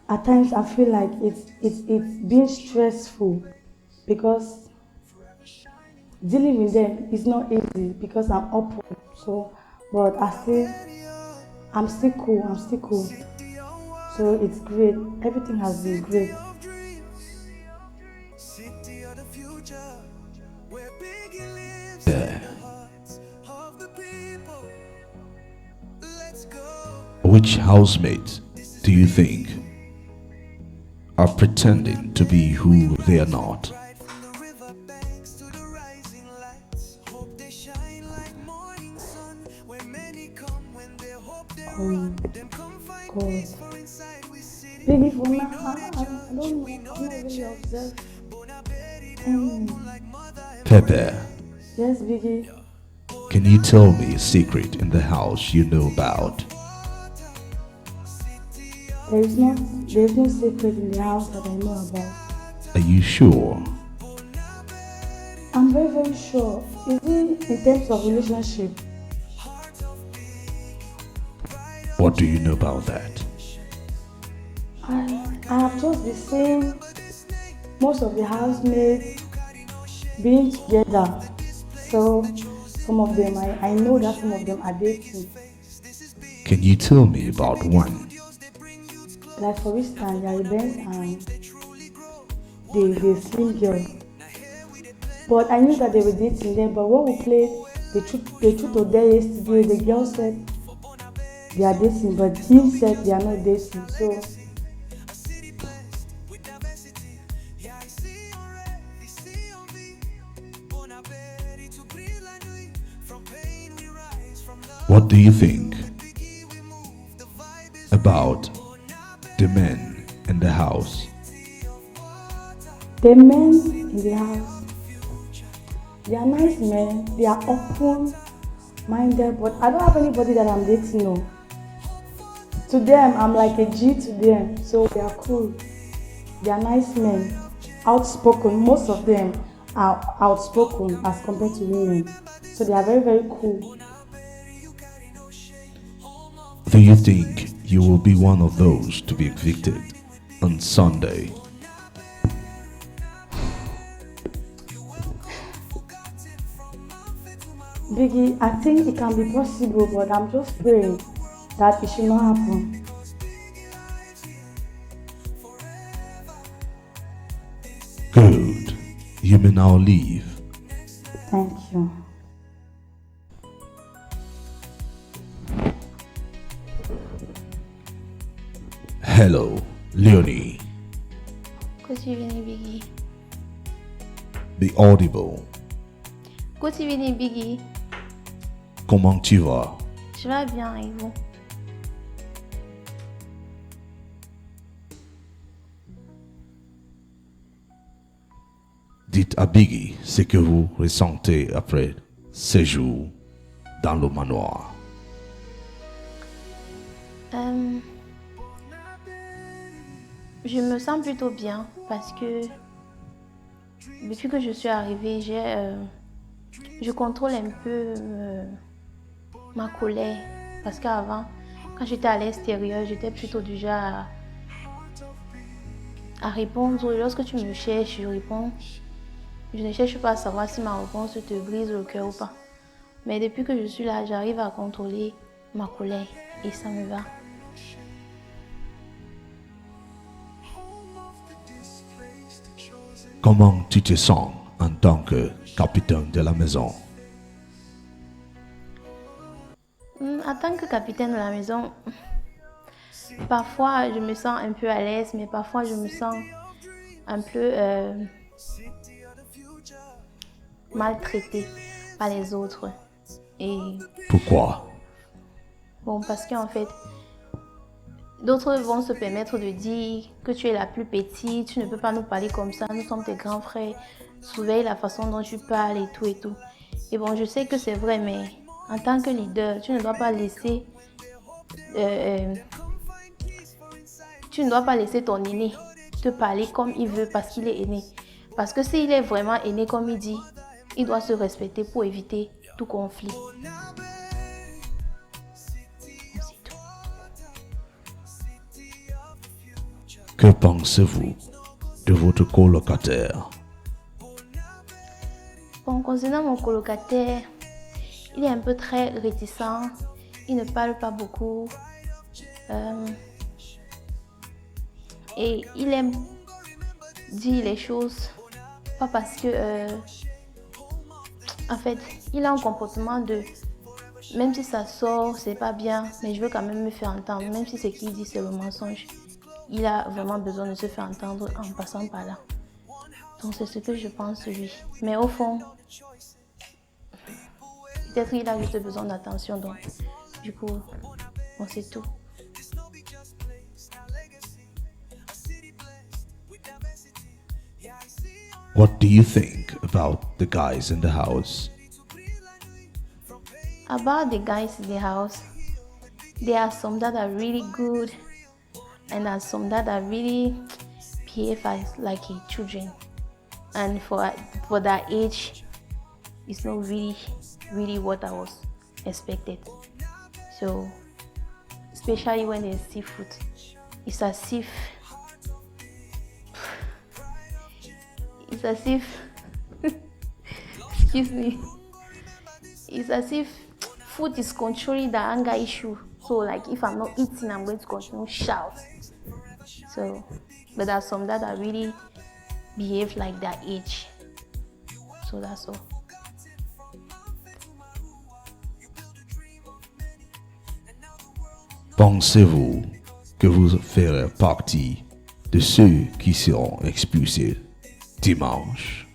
at times I feel like it's been stressful because dealing with them is not easy because I'm open. So, but I'm still cool. So it's great. Everything has been great. Yeah. Which housemates do you think are pretending to be who they are not? God. Biggie, for now, I don't know. I'm not really obsessed. Pepe, Yes, Biggie. can you tell me a secret in the house you know about? There's no secret in the house that I know about. Are you sure? I'm very, very sure. Is it in terms of relationship? What do you know about that? I have just been seeing most of the housemates being together. So some of them, I know that some of them are dating. Can you tell me about one? Like for instance, Yari Benz and the Slim girl. But I knew that they were dating them. But when we played the truth or dare yesterday, the girl said they are dating, but him said they are not dating. So What do you think about the men in the house? the men in the house, they are nice men, they are open-minded, but I don't have anybody that I'm dating, no. To them, I'm like a G to them, so they are cool. They are nice men, outspoken. Most of them are outspoken as compared to women, so they are very, very cool. Do you think you will be one of those to be evicted on Sunday? Biggie, I think it can be possible, but I'm just praying that it should not happen. Good. You may now leave. Thank you. Hello, Leonie. Good evening, Biggie. Be audible. Good evening, Biggie. Comment tu vas? Je vais bien et vous? Dites à Biggie ce que vous ressentez après ces jours dans le manoir. Je me sens plutôt bien parce que depuis que je suis arrivée, je contrôle un peu ma colère. Parce qu'avant, quand j'étais à l'extérieur, j'étais plutôt du genre à répondre. Lorsque tu me cherches, je réponds. Je ne cherche pas à savoir si ma réponse te brise le cœur ou pas. Mais depuis que je suis là, j'arrive à contrôler ma colère et ça me va. Comment tu te sens en tant que capitaine de la maison? En tant que capitaine de la maison, parfois je me sens un peu à l'aise, mais parfois je me sens un peu maltraitée par les autres. Et Pourquoi? bon, parce qu'en fait, d'autres vont se permettre de dire que tu es la plus petite, tu ne peux pas nous parler comme ça, nous sommes tes grands frères, surveille la façon dont tu parles et tout et tout. Et bon, je sais que c'est vrai, mais en tant que leader, tu ne dois pas laisser ton aîné te parler comme il veut parce qu'il est aîné. Parce que s'il est vraiment aîné comme il dit, il doit se respecter pour éviter tout conflit. Que pensez-vous de votre colocataire? Bon, concernant mon colocataire, il est un peu très réticent, il ne parle pas beaucoup et il aime dire les choses, pas parce que, en fait, il a un comportement de, même si ça sort, c'est pas bien, mais je veux quand même me faire entendre, même si ce qu'il dit c'est le mensonge. Il a vraiment besoin de se faire entendre en passant par là. Donc c'est ce que je pense de lui. Mais au fond, peut-être qu'il a juste besoin d'attention. Donc du coup, on sait tout. What do you think about the guys in the house? About the guys in the house, there are some that are really good and there are some that are really behave as like a children. And for that age, it's not really what I was expected. So, especially when there's seafood, it's as if excuse me, it's as if food is controlling the anger issue. So like if I'm not eating, I'm going to continue to shout. So, but there are some that are really behave like that age. So that's all. Pensez-vous que vous ferez partie de ceux qui seront expulsés dimanche?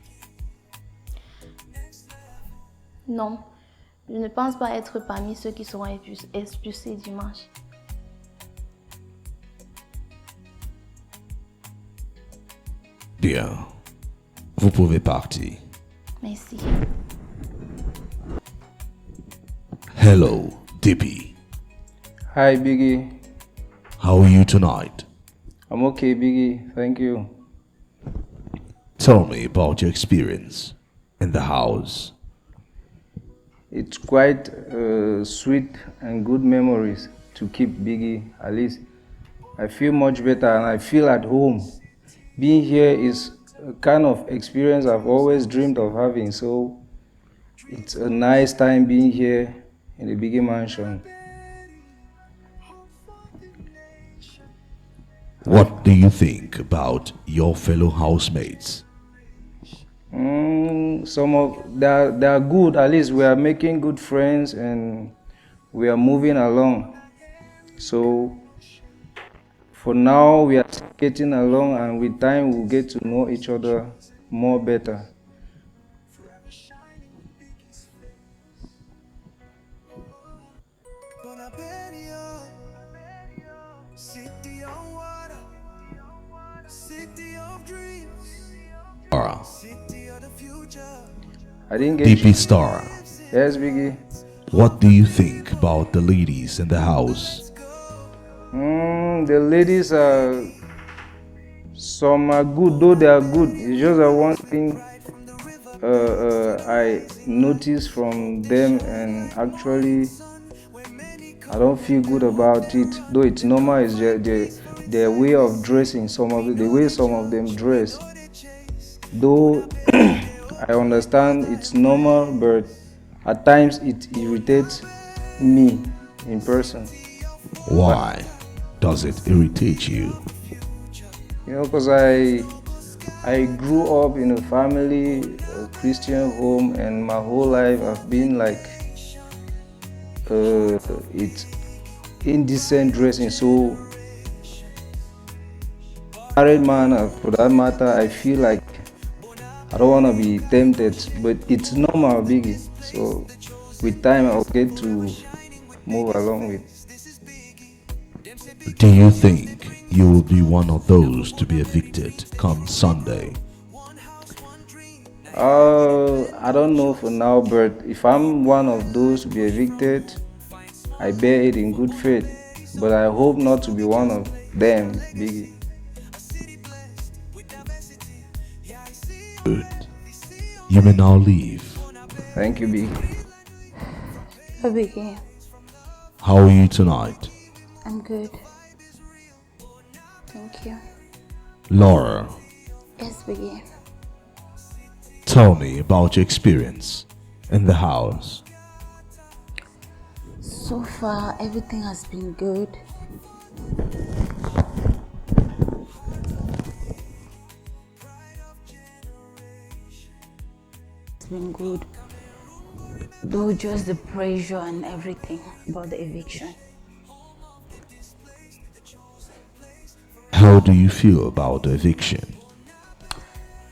Non, je ne pense pas être parmi ceux qui seront expulsés dimanche. Bien, vous pouvez partir. Merci. Hello, Dippy. Hi, Biggie. How are you tonight? I'm okay, Biggie. Thank you. Tell me about your experience in the house. It's quite sweet and good memories to keep, Biggie. At least I feel much better and I feel at home. Being here is a kind of experience I've always dreamed of having, so It's a nice time being here in the Biggie Mansion. What do you think about your fellow housemates? Some of they are good. At least we are making good friends and we are moving along. So for now we are getting along, and with time we'll get to know each other more better. I didn't get DP you. Star. Yes, Biggie. What do you think about the ladies in the house? The ladies are, some are good, though they are good. It's just that one thing I noticed from them, and actually I don't feel good about it. Though it's normal, it's their way of dressing. The way some of them dress. Though I understand it's normal, but at times it irritates me in person. Why does it irritate you? You know, because I grew up in a family, a Christian home, and my whole life I've been like it's indecent dressing. So married man, for that matter, I feel like I don't want to be tempted, but it's normal, Biggie. So with time I'll get to move along with. Do you think you will be one of those to be evicted come Sunday? I don't know for now, but if I'm one of those to be evicted, I bear it in good faith. But I hope not to be one of them, Biggie. Good. You may now leave. Thank you, Biggie. Oh, Biggie. How are you tonight? I'm good. Thank you. Laura, Yes, Biggie. tell me about your experience in the house. So far, everything has been good. It's been good. Though just the pressure and everything about the eviction. How do you feel about the eviction?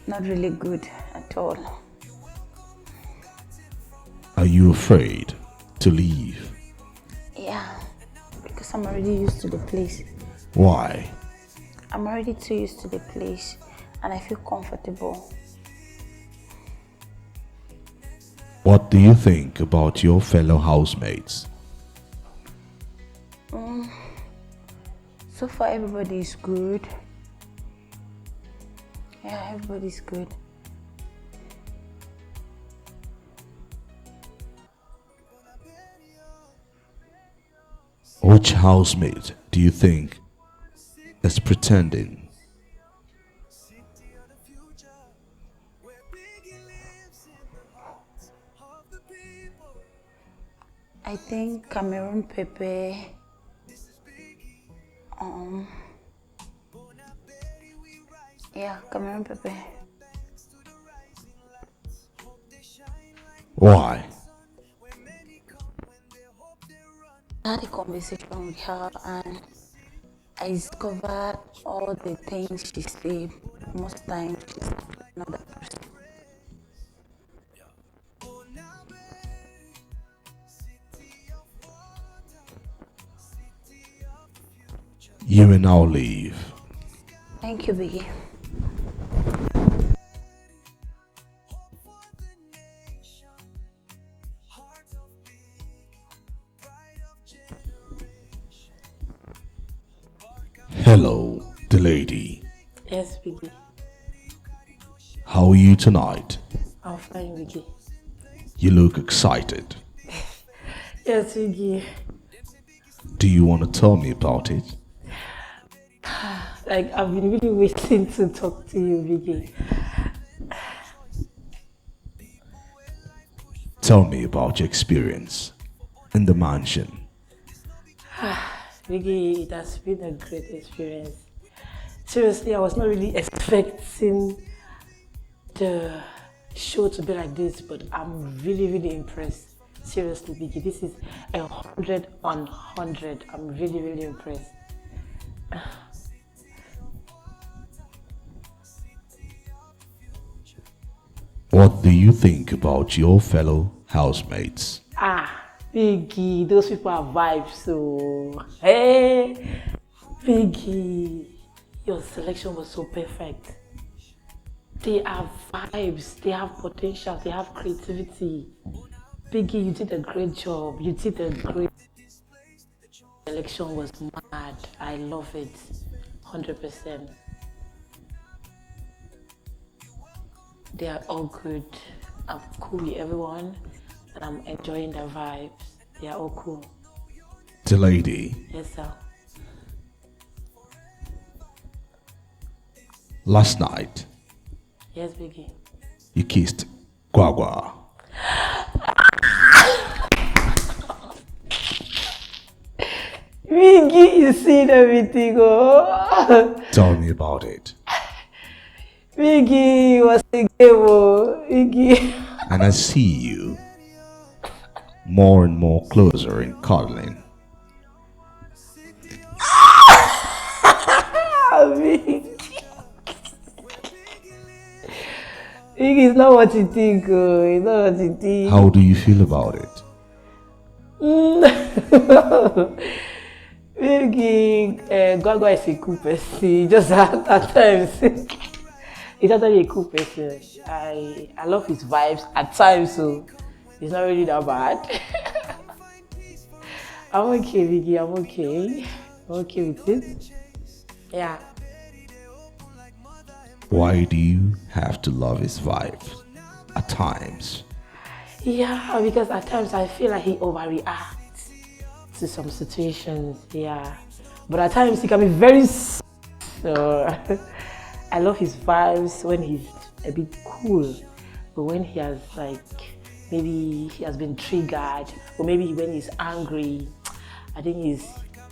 Not really good at all. Are you afraid to leave? Yeah, because I'm already used to the place. Why? I'm already too used to the place and I feel comfortable. What do you think about your fellow housemates? So far, everybody is good. Yeah, everybody's good. Which housemate do you think is pretending? I think Cameroon Pepe. Yeah, Cameroon Pepe. Why? I had a conversation with her and I discovered all the things she said. Most times she's not that person. You may now leave. Thank you, Biggie. Hello, the lady. Yes, Biggie. How are you tonight? I'm fine, Biggie. You look excited. Yes, Biggie. Do you want to tell me about it? Like, I've been really waiting to talk to you, Biggie. Tell me about your experience in the mansion. Biggie, it has been a great experience. Seriously, I was not really expecting the show to be like this, but I'm really impressed. Seriously, Biggie, this is 100 on 100. I'm really impressed. What do you think about your fellow housemates? Biggie, those people are vibes, so hey, Biggie, your selection was so perfect. They are vibes, they have potential, they have creativity. Biggie, you did a great job. You did a great selection was mad. I love it, 100%. They are all good. I'm cool with everyone, and I'm enjoying their vibes. They are all cool. The lady. Yes, sir. Last night, Yes, Biggie. you kissed Guagua. Biggie, you seen everything, oh. Tell me about it. Biggie was a game, oh. Biggie. And I see you more and more closer in cuddling. Biggie. Biggie, it's not what you think, oh. It's not what you think. How do you feel about it? Biggie, Guagua is a cool person. Just at times. He's actually a cool person. I love his vibes at times, so it's not really that bad. I'm okay, Biggie, I'm okay. I'm okay with it. Yeah. Why do you have to love his vibe at times? Yeah, because at times I feel like he overreacts to some situations, yeah. But at times he can be very so I love his vibes when he's a bit cool. But when he has maybe he has been triggered, or maybe when he's angry, I think his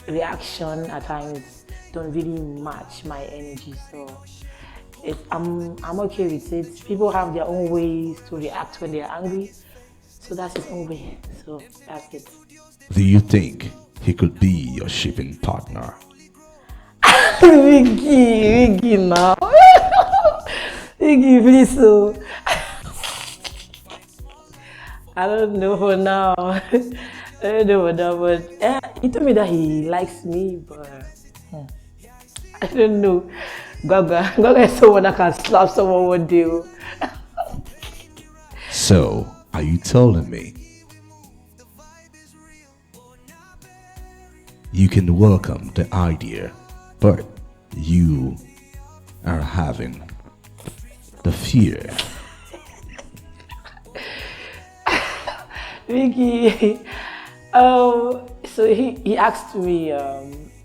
reaction at times don't really match my energy. So I'm okay with it. People have their own ways to react when they're angry. So that's his own way. So that's it. Do you think he could be your shipping partner? Vicky now. Vicky, please. So I don't know for now. I don't know for now, but he told me that he likes me, but I don't know. Gaga is someone that can slap someone one day. So, are you telling me you can welcome the idea, but you are having the fear? Vicky, so he asked me,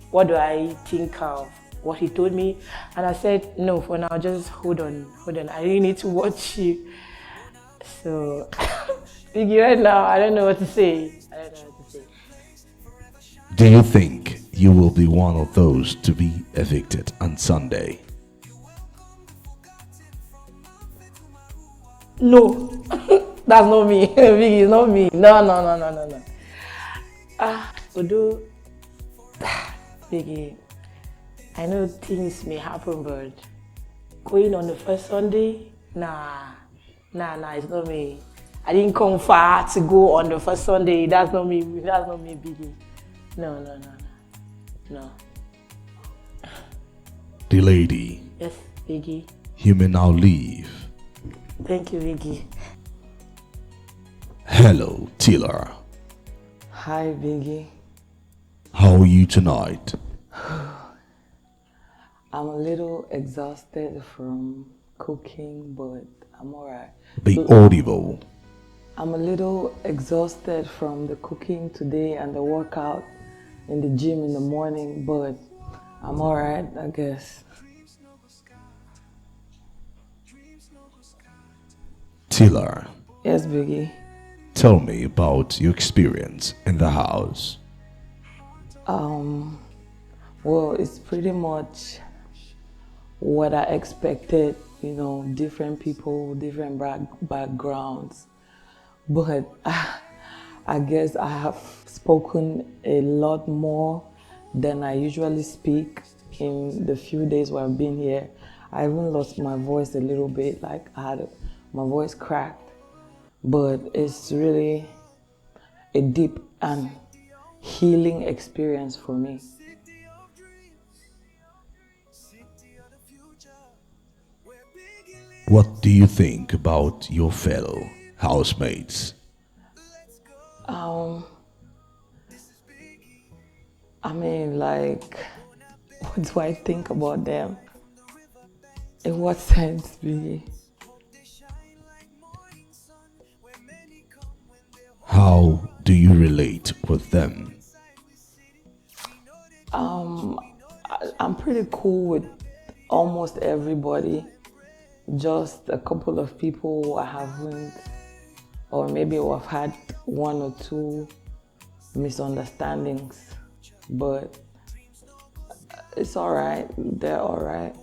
what do I think of what he told me, and I said, no, for now, just hold on, I really need to watch you. So, Vicky, right now, I don't know what to say. Do you think you will be one of those to be evicted on Sunday? No, that's not me. Vicky, it's not me. No. Although, Vicky, I know things may happen, but going on the first Sunday, nah, it's not me. I didn't come far to go on the first Sunday. That's not me, Biggie. No. The lady. Yes, Biggie. You may now leave. Thank you, Biggie. Hello, Tiller. Hi, Biggie. How are you tonight? I'm a little exhausted from cooking, but I'm alright. Be audible. I'm a little exhausted from the cooking today and the workout in the gym in the morning, but I'm alright, I guess. Tiller. Yes, Biggie. Tell me about your experience in the house. Well, it's pretty much what I expected, you know, different people, different backgrounds. But I guess I have spoken a lot more than I usually speak in the few days where I've been here. I even lost my voice a little bit, like I had my voice cracked. But it's really a deep and healing experience for me. What do you think about your fellow housemates? I mean, like, what do I think about them? In what sense, really? How do you relate with them? I'm pretty cool with almost everybody. Just a couple of people I haven't, or maybe I've had one or two misunderstandings, but it's all right. They're all right.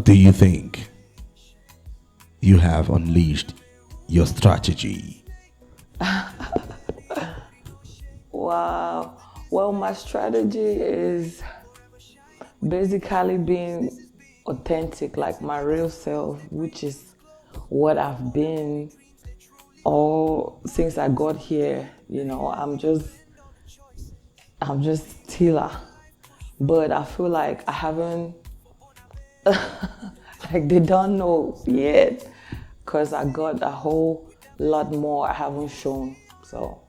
Do you think you have unleashed your strategy? Wow. Well, my strategy is basically being authentic, like my real self, which is what I've been all since I got here. You know, I'm just Tila, but I feel like I haven't, like they don't know yet, because I got a whole lot more I haven't shown, so,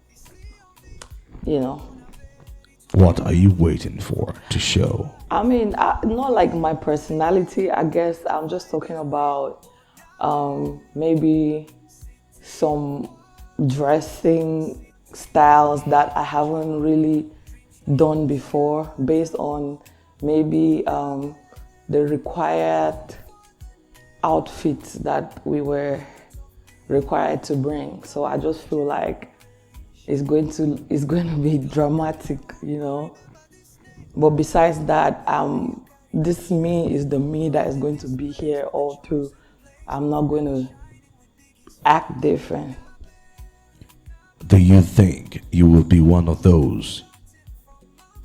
you know. What are you waiting for to show? I mean, not like my personality, I guess. I'm just talking about maybe some dressing styles that I haven't really done before, based on maybe the required outfits that we were required to bring. So I just feel like it's going to be dramatic, you know. But besides that, this me is the me that is going to be here all through. I'm not going to act different. Do you think you will be one of those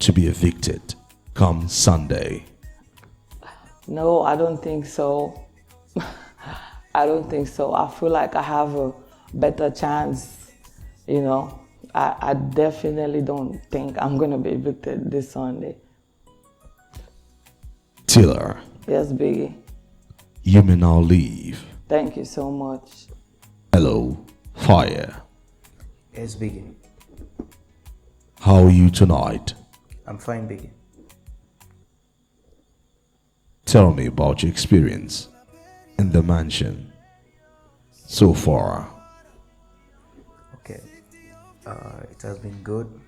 to be evicted come Sunday? No, I don't think so. I don't think so. I feel like I have a better chance, you know. I definitely don't think I'm going to be evicted this Sunday. Tiller, Yes, Biggie. you may now leave. Thank you so much. Hello, Fire. Yes, Biggie. How are you tonight? I'm fine, Biggie. Tell me about your experience in the mansion so far. Okay. It has been good.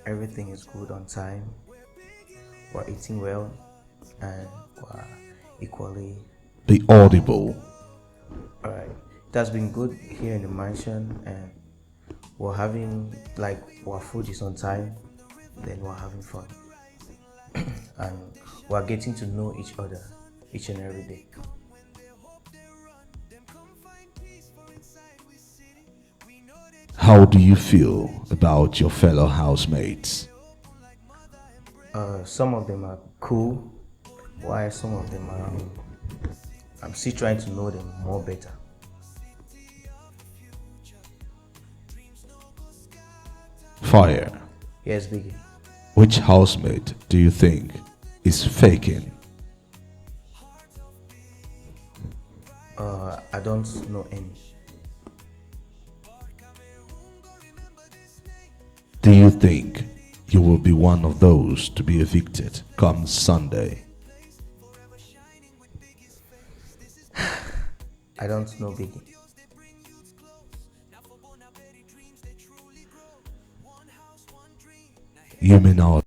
Everything is good on time. We're eating well and we're equally. Be audible. Alright. It has been good here in the mansion, and we're having, like, our food is on time, then we're having fun. And we're getting to know each other each and every day. How do you feel about your fellow housemates? Some of them are cool, while some of them are, I'm still trying to know them more better. Fire. Yes, Biggie. Which housemate do you think is faking? I don't know any. Do you think you will be one of those to be evicted come Sunday? I don't know, Biggie. You may now